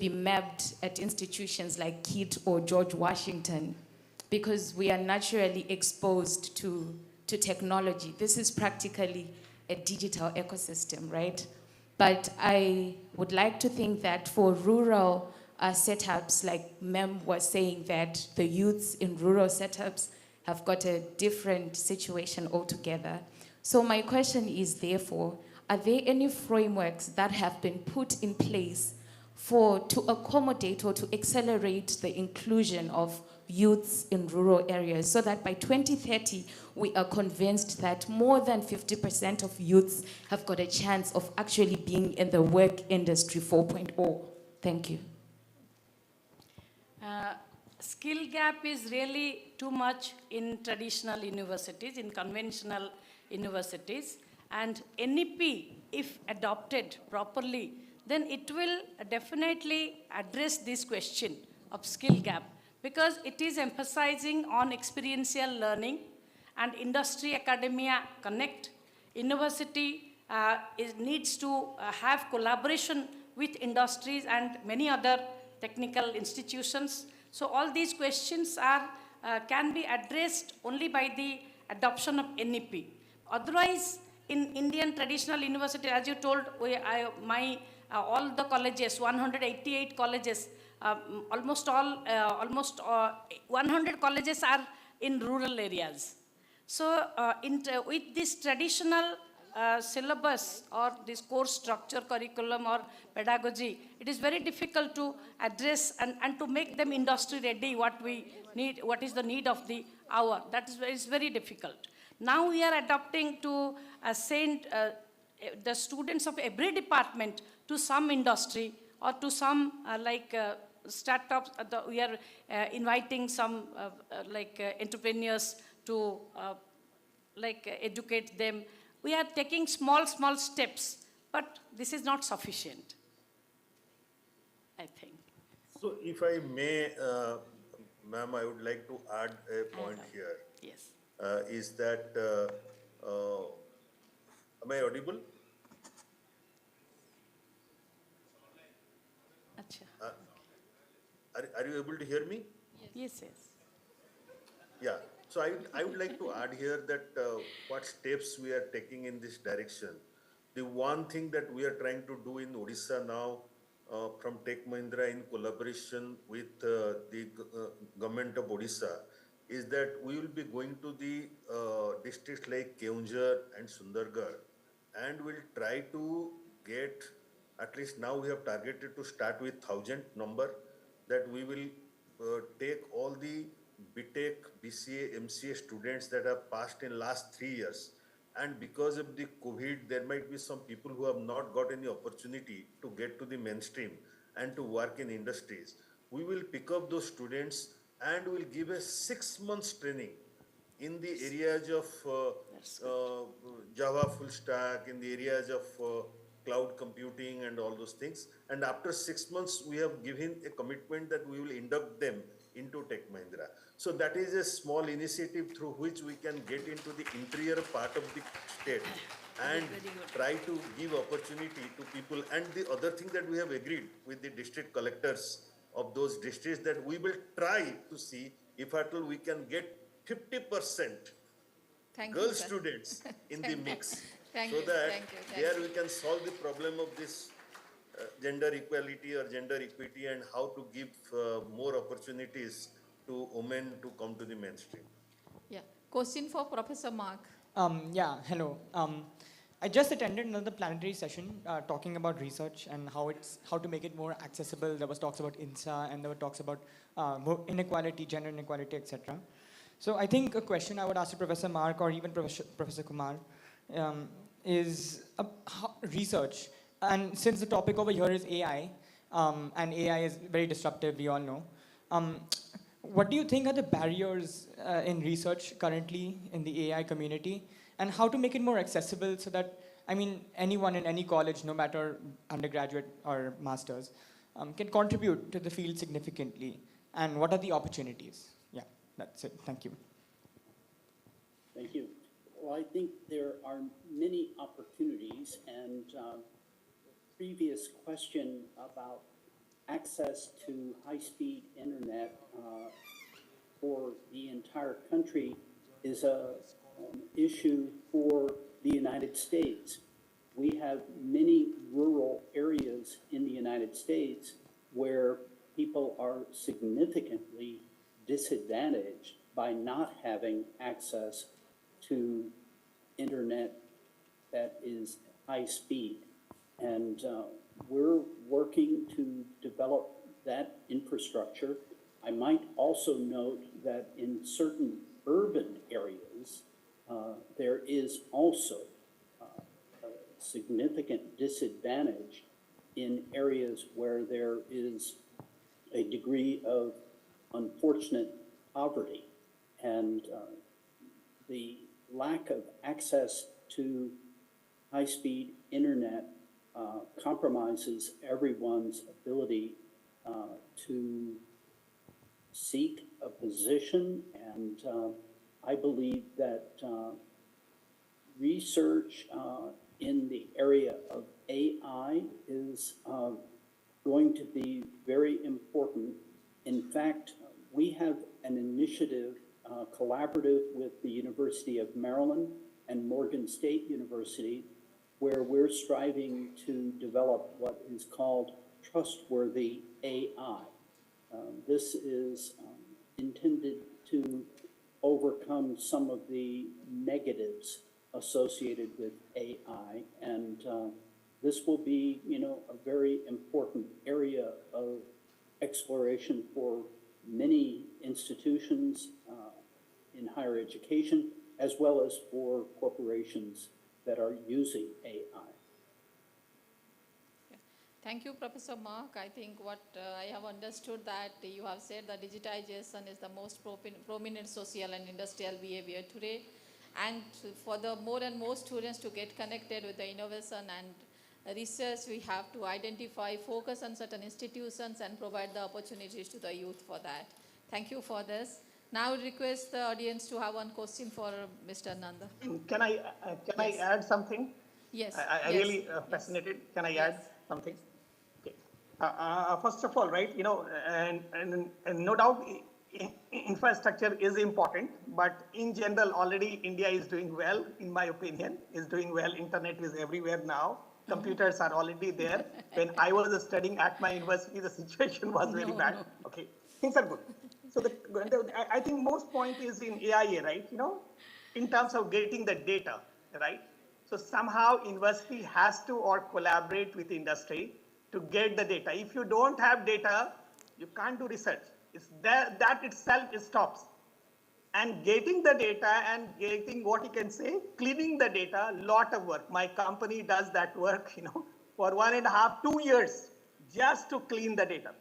mapped at institutions like KIIT or George Washington, because we are naturally exposed to technology. This is practically a digital ecosystem, right? But I would like to think that for rural setups, like Mem was saying, that the youths in rural setups have got a different situation altogether. So my question is therefore, are there any frameworks that have been put in place to accommodate or to accelerate the inclusion of youths in rural areas, so that by 2030, we are convinced that more than 50% of youths have got a chance of actually being in the work industry 4.0? Thank you. Skill gap is really too much in traditional universities, in conventional universities, and NEP, if adopted properly, then it will definitely address this question of skill gap, because it is emphasizing on experiential learning and industry academia connect. University needs to have collaboration with industries and many other technical institutions. So all these questions can be addressed only by the adoption of NEP. Otherwise, in Indian traditional university, as you told, all the colleges, 188 colleges, almost 100 colleges are in rural areas. So with this traditional syllabus or this course structure, curriculum or pedagogy, it is very difficult to address and to make them industry ready, what we need, what is the need of the hour. That is very difficult. Now we are adopting to send the students of every department to some industry or to some startups. We are inviting some entrepreneurs to educate them. We are taking small steps, but this is not sufficient, I think. So if I may, ma'am, I would like to add a point here. Yes. Is that, am I audible? Are you able to hear me? Yes, yes. Yeah. So I would like to add here that what steps we are taking in this direction. The one thing that we are trying to do in Odisha now from Tech Mahindra in collaboration with the government of Odisha is that we will be going to the districts like Keonjhar and Sundargarh, and we'll try to get, at least now we have targeted to start with 1,000 number, that we will take all the BTech, BCA, MCA students that have passed in last 3 years. And because of the COVID, there might be some people who have not got any opportunity to get to the mainstream and to work in industries. We will pick up those students and will give a 6 months training in the areas of Java full stack, in the areas of cloud computing and all those things. And after 6 months, we have given a commitment that we will induct them into Tech Mahindra. So that is a small initiative through which we can get into the interior part of the state and try to give opportunity to people. And the other thing that we have agreed with the district collectors of those districts, that we will try to see if at all we can get 50% girl students in the mix, so that there we can solve the problem of this gender equality or gender equity, and how to give more opportunities to women to come to the mainstream. Yeah. Question for Professor Mark. Yeah, hello. I just attended another planetary session talking about research and how to make it more accessible. There was talks about INSA, and there were talks about inequality, gender inequality, etc. So I think a question I would ask to Professor Mark or even Professor Kumar is research. And since the topic over here is AI, and AI is very disruptive, we all know, what do you think are the barriers in research currently in the AI community, and how to make it more accessible so that, I mean, anyone in any college, no matter undergraduate or master's, can contribute to the field significantly, and what are the opportunities? Yeah, that's it. Thank you. Thank you. Well, I think there are many opportunities, and previous question about access to high-speed internet for the entire country is an issue for the United States. We have many rural areas in the United States where people are significantly disadvantaged by not having access to internet that is high speed. And we're working to develop that infrastructure. I might also note that in certain urban areas, there is also a significant disadvantage in areas where there is a degree of unfortunate poverty. And the lack of access to high-speed internet compromises everyone's ability to seek a position. And I believe that research in the area of AI is going to be very important. In fact, we have an initiative collaborative with the University of Maryland and Morgan State University, where we're striving to develop what is called trustworthy AI. This is intended to overcome some of the negatives associated with AI, and this will be, a very important area of exploration for many institutions in higher education, as well as for corporations that are using AI. Thank you, Professor Mark. I think what I have understood that you have said that digitization is the most prominent social and industrial behavior today. And for the more and more students to get connected with the innovation and research, we have to identify, focus on certain institutions and provide the opportunities to the youth for that. Thank you for this. Now I request the audience to have one question for Mr. Nanda. Can I add something? Yes. I yes. really fascinated. Can I add something? Okay. First of all, right, and no doubt infrastructure is important, but in general, already India is doing well, in my opinion, is doing well. Internet is everywhere now. Computers are already there. When I was studying at my university, the situation was very bad. Okay, things are good. So I think most point is in AIA, right? In terms of getting the data, right? So somehow university has to or collaborate with industry to get the data. If you don't have data, you can't do research. It's that itself stops. And getting the data and getting what you can say, cleaning the data, lot of work. My company does that work, for 1.5, 2 years just to clean the data.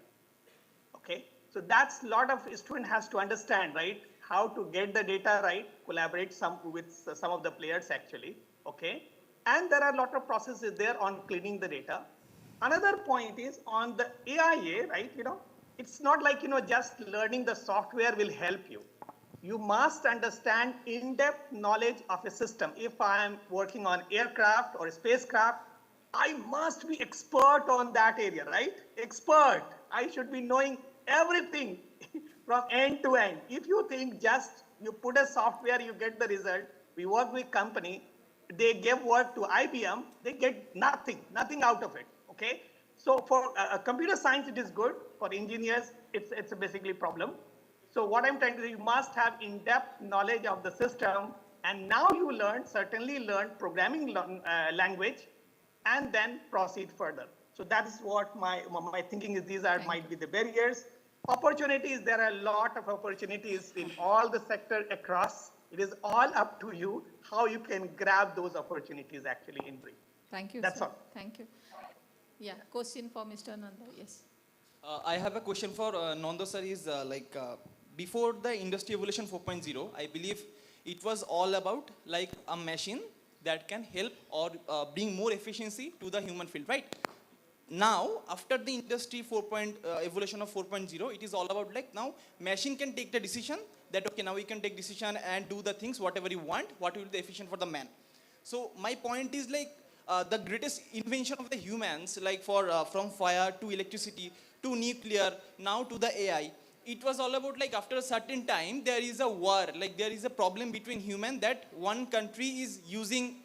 Okay, so that's lot of student has to understand, right? How to get the data right, collaborate with some of the players actually. Okay, and there are a lot of processes there on cleaning the data. Another point is on the AIA, right? It's not like, just learning the software will help you. You must understand in-depth knowledge of a system. If I am working on aircraft or spacecraft, I must be expert on that area, right? Expert. I should be knowing everything from end to end. If you think just you put a software, you get the result. We work with company, they give work to IBM, they get nothing out of it. Okay, so for computer science, it is good. For engineers, it's basically a problem. So what I'm trying to say, you must have in-depth knowledge of the system, and now you certainly learn programming language, and then proceed further. So that is what my thinking is. These might be the barriers. Opportunities, there are a lot of opportunities in all the sector across. It is all up to you how you can grab those opportunities actually in brief. Thank you, That's sir. all. Thank you. Yeah, question for Mr. Nanda, yes. I have a question for Nanda sir. Is before the Industry Evolution 4.0, I believe it was all about like a machine that can help or bring more efficiency to the human field, right? Now, after the Industry Evolution of 4.0, it is all about like now machine can take the decision that okay, now we can take decision and do the things whatever you want, what will be efficient for the man. So my point is like the greatest invention of the humans, like from fire to electricity to nuclear, now to the AI. It was all about like after a certain time, there is a war, like there is a problem between human that one country is using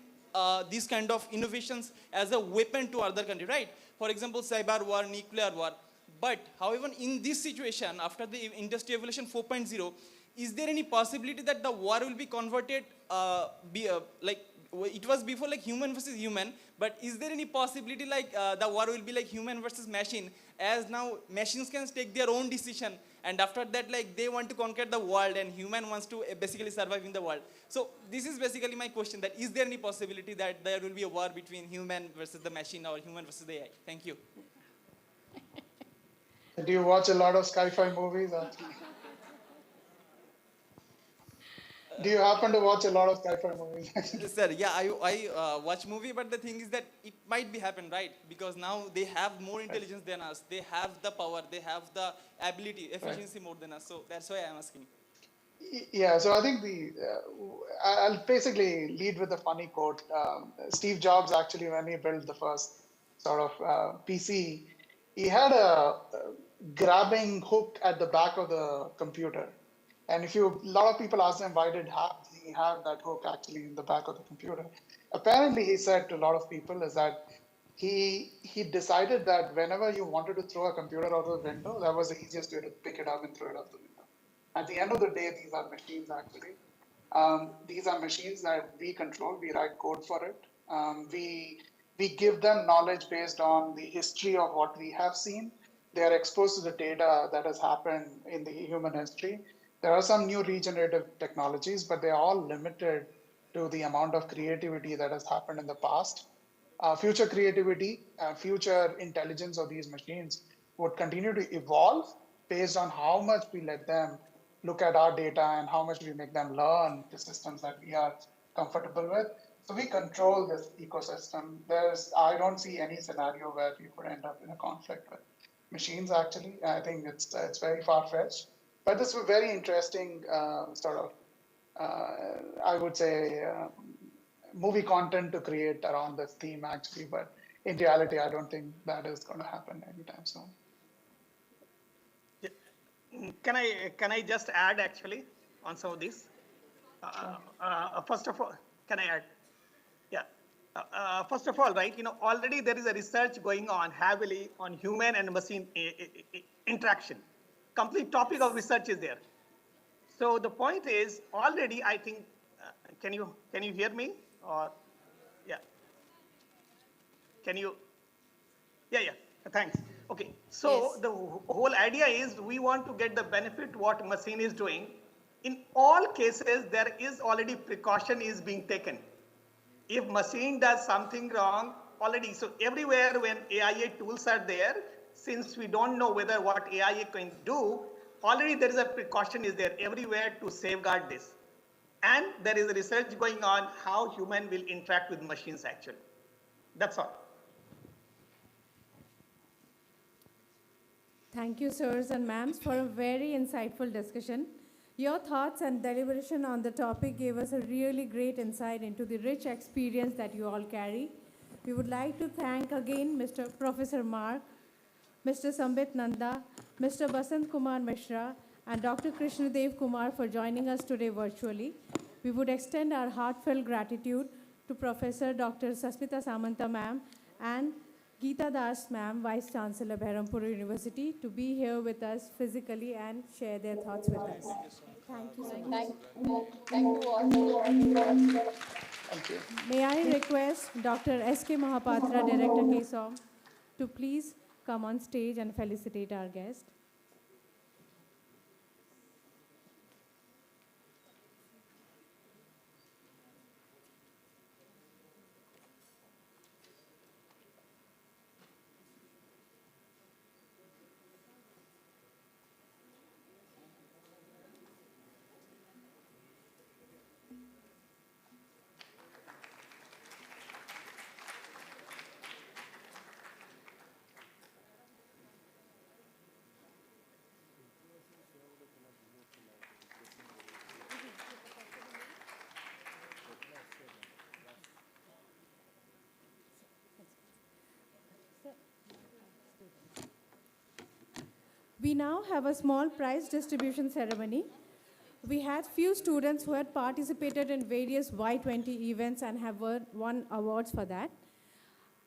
these kind of innovations as a weapon to other country, right? For example, cyber war, nuclear war. But however, in this situation, after the Industry Evolution 4.0, is there any possibility that the war will be converted, like it was before like human versus human, but is there any possibility like the war will be like human versus machine, as now machines can take their own decision, and after that like they want to conquer the world and human wants to basically survive in the world. So this is basically my question, that is there any possibility that there will be a war between human versus the machine or human versus the AI? Thank you. Do you watch a lot of sci-fi movies? Do you happen to watch a lot of sci-fi movies? Sir, yeah, I watch movie, but the thing is that it might be happen, right? Because now they have more intelligence than us. They have the power, they have the ability, efficiency more than us. So that's why I'm asking. Yeah, so I think I'll basically lead with a funny quote. Steve Jobs actually, when he built the first sort of PC, he had a grabbing hook at the back of the computer. And a lot of people ask him, why did he have that hook actually in the back of the computer? Apparently, he said to a lot of people is that he decided that whenever you wanted to throw a computer out of the window, that was the easiest way to pick it up and throw it out the window. At the end of the day, these are machines actually. These are machines that we control, we write code for it. We give them knowledge based on the history of what we have seen. They are exposed to the data that has happened in the human history. There are some new regenerative technologies, but they're all limited to the amount of creativity that has happened in the past. Future creativity, future intelligence of these machines would continue to evolve based on how much we let them look at our data and how much we make them learn the systems that we are comfortable with. So we control this ecosystem. I don't see any scenario where we would end up in a conflict with machines actually. I think it's very far-fetched. But this was very interesting I would say, movie content to create around this theme actually. But in reality, I don't think that is going to happen anytime soon. Can I just add actually on some of this? First of all, can I add? Yeah. First of all, right, already there is a research going on heavily on human and machine interaction. Complete topic of research is there. So the point is already, I think, can you hear me? Or, yeah. Can you? Yeah. Thanks. Okay. So Yes. the whole idea is we want to get the benefit what machine is doing. In all cases, there is already precaution is being taken. If machine does something wrong already, so everywhere when AIA tools are there, since we don't know whether what AIA can do, already there is a precaution is there everywhere to safeguard this. And there is a research going on how human will interact with machines actually. That's all. Thank you, sirs and ma'ams, for a very insightful discussion. Your thoughts and deliberation on the topic gave us a really great insight into the rich experience that you all carry. We would like to thank again Mr. Professor Mark, Mr. Sambit Nanda, Mr. Basant Kumar Mishra, and Dr. Krishnadev Kumar for joining us today virtually. We would extend our heartfelt gratitude to Professor Dr. Sasmita Samanta ma'am and Geeta Das ma'am, Vice Chancellor, Berhampur University, to be here with us physically and share their thoughts with us. Thank you so much. Thank you all. Thank you. May I request Dr. S.K. Mahapatra, Director KSOM, to please come on stage and felicitate our guest. We now have a small prize distribution ceremony. We had few students who had participated in various Y20 events and have won awards for that.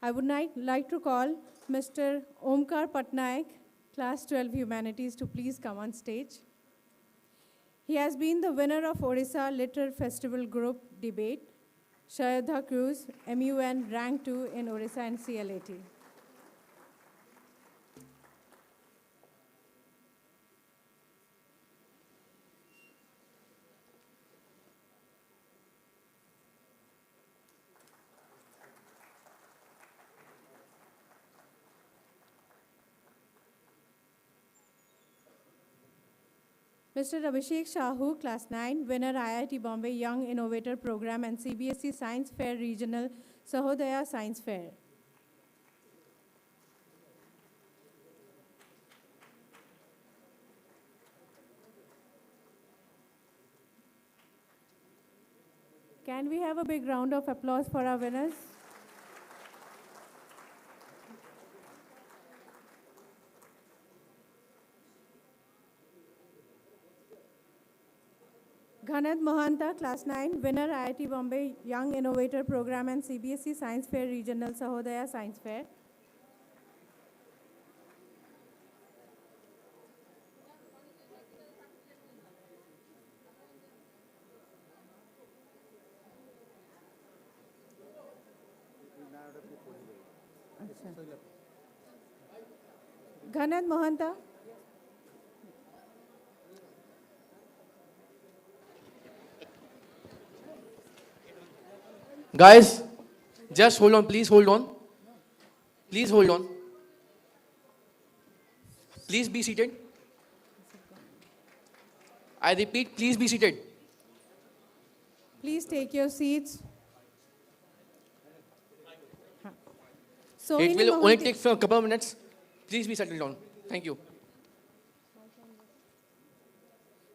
I would like to call Mr. Omkar Patnaik, Class 12 Humanities, to please come on stage. He has been the winner of Odisha Liter Festival Group Debate, Shayadha Cruz, MUN Rank 2 in Odisha and CLAT. Mr. Abhishek Shahu, Class 9, winner IIT Bombay Young Innovator Program and CBSE Science Fair Regional Sahodaya Science Fair. Can we have a big round of applause for our winners? Ghanad Mohanta, Class 9, winner IIT Bombay Young Innovator Program and CBSE Science Fair Regional Sahodaya Science Fair. Ghanad Mohanta. Guys, just hold on, please hold on. Please hold on. Please be seated. I repeat, please be seated. Please take your seats. So It will only take for a couple of minutes. Please be settled down. Thank you.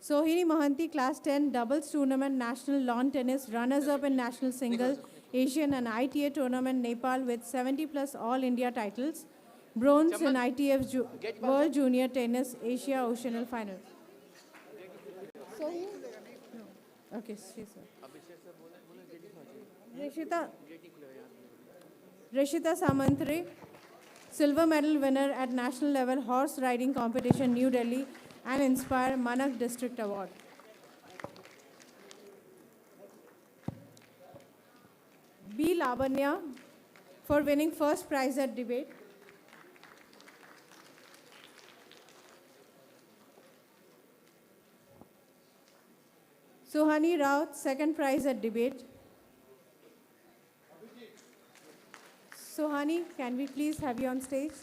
Sohini Mohanty, Class 10, doubles tournament national lawn tennis, runners-up in national single, Asian and ITA tournament Nepal with 70 plus All India titles. Bronze in ITF World Junior Tennis Asia Oceanal Final. Okay, Rishita Samantri, silver medal winner at national level horse riding competition New Delhi and Inspire Manak District Award. B. Lavanya for winning first prize at debate. Suhani Raut, second prize at debate. Suhani, can we please have you on stage?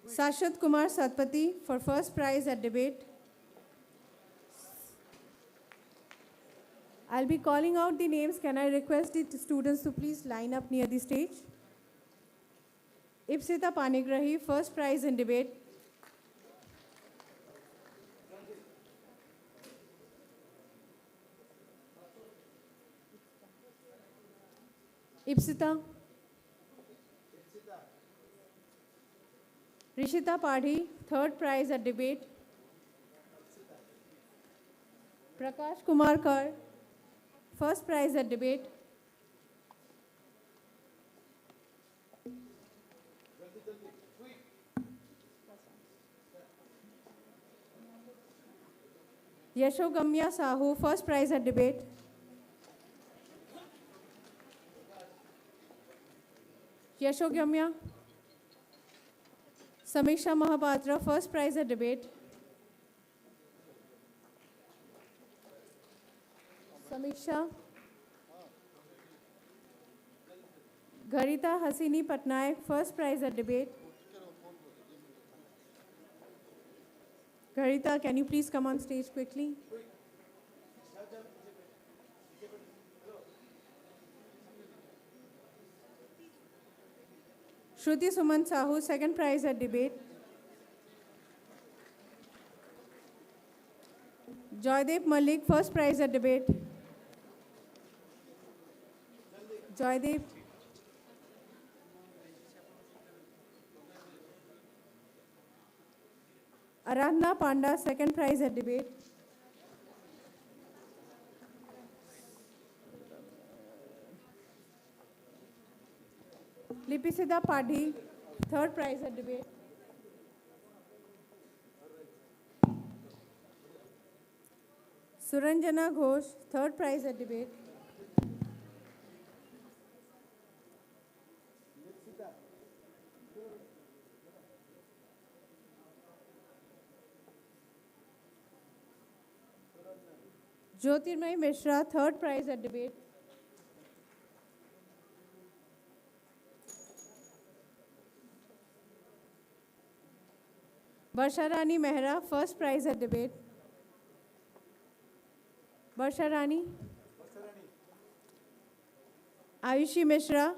Sashad Kumar Satpathy for first prize at debate. I'll be calling out the names. Can I request the students to please line up near the stage? Ipsita Panigrahi, first prize in debate. Ipsita. Rishita Padhi, third prize at debate. Prakash Kumar Kar, first prize at debate. Yashogamya Sahu, first prize at debate. Yashogamya. Samiksha Mahapatra, first prize at debate. Samiksha. Garita Hasini Patnaik, first prize at debate. Garita, can you please come on stage quickly? Shruti Suman Sahu, second prize at debate. Joydeep Malik, first prize at debate. Joydeep. Aradhna Panda, second prize at debate. Lipisida Padhi, third prize at debate. Suranjana Ghosh, third prize at debate. Jyotirmay Mishra, third prize at debate. Barsha Rani Mehra, first prize at debate. Barsha Rani. Ayushi Mishra,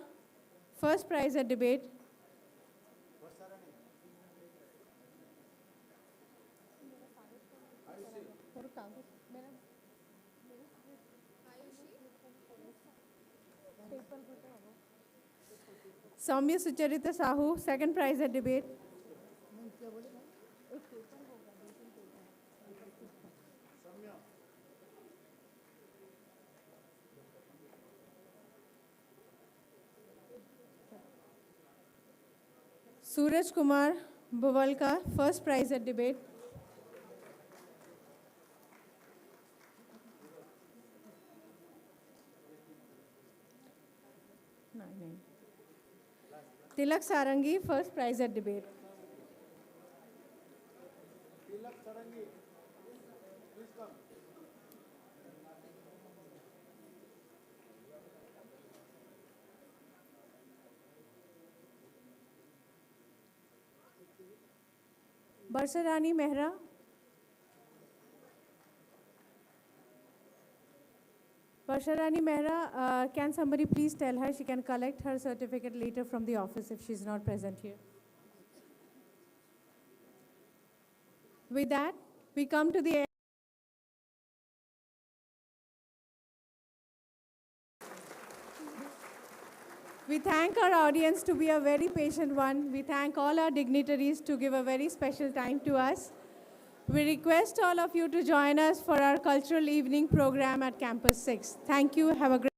first prize at debate. Soumya Sucharita Sahu, second prize at debate. Suraj Kumar Bhuvalka, first prize at debate. Tilak Sarangi, first prize at debate. Barsha Rani Mehra. Barsha Rani Mehra, can somebody please tell her she can collect her certificate later from the office if she's not present here? With that, we come to the end. thank our audience to be a very patient one. We thank all our dignitaries to give a very special time to us. We request all of you to join us for our cultural evening program at Campus 6. Thank you. Have a great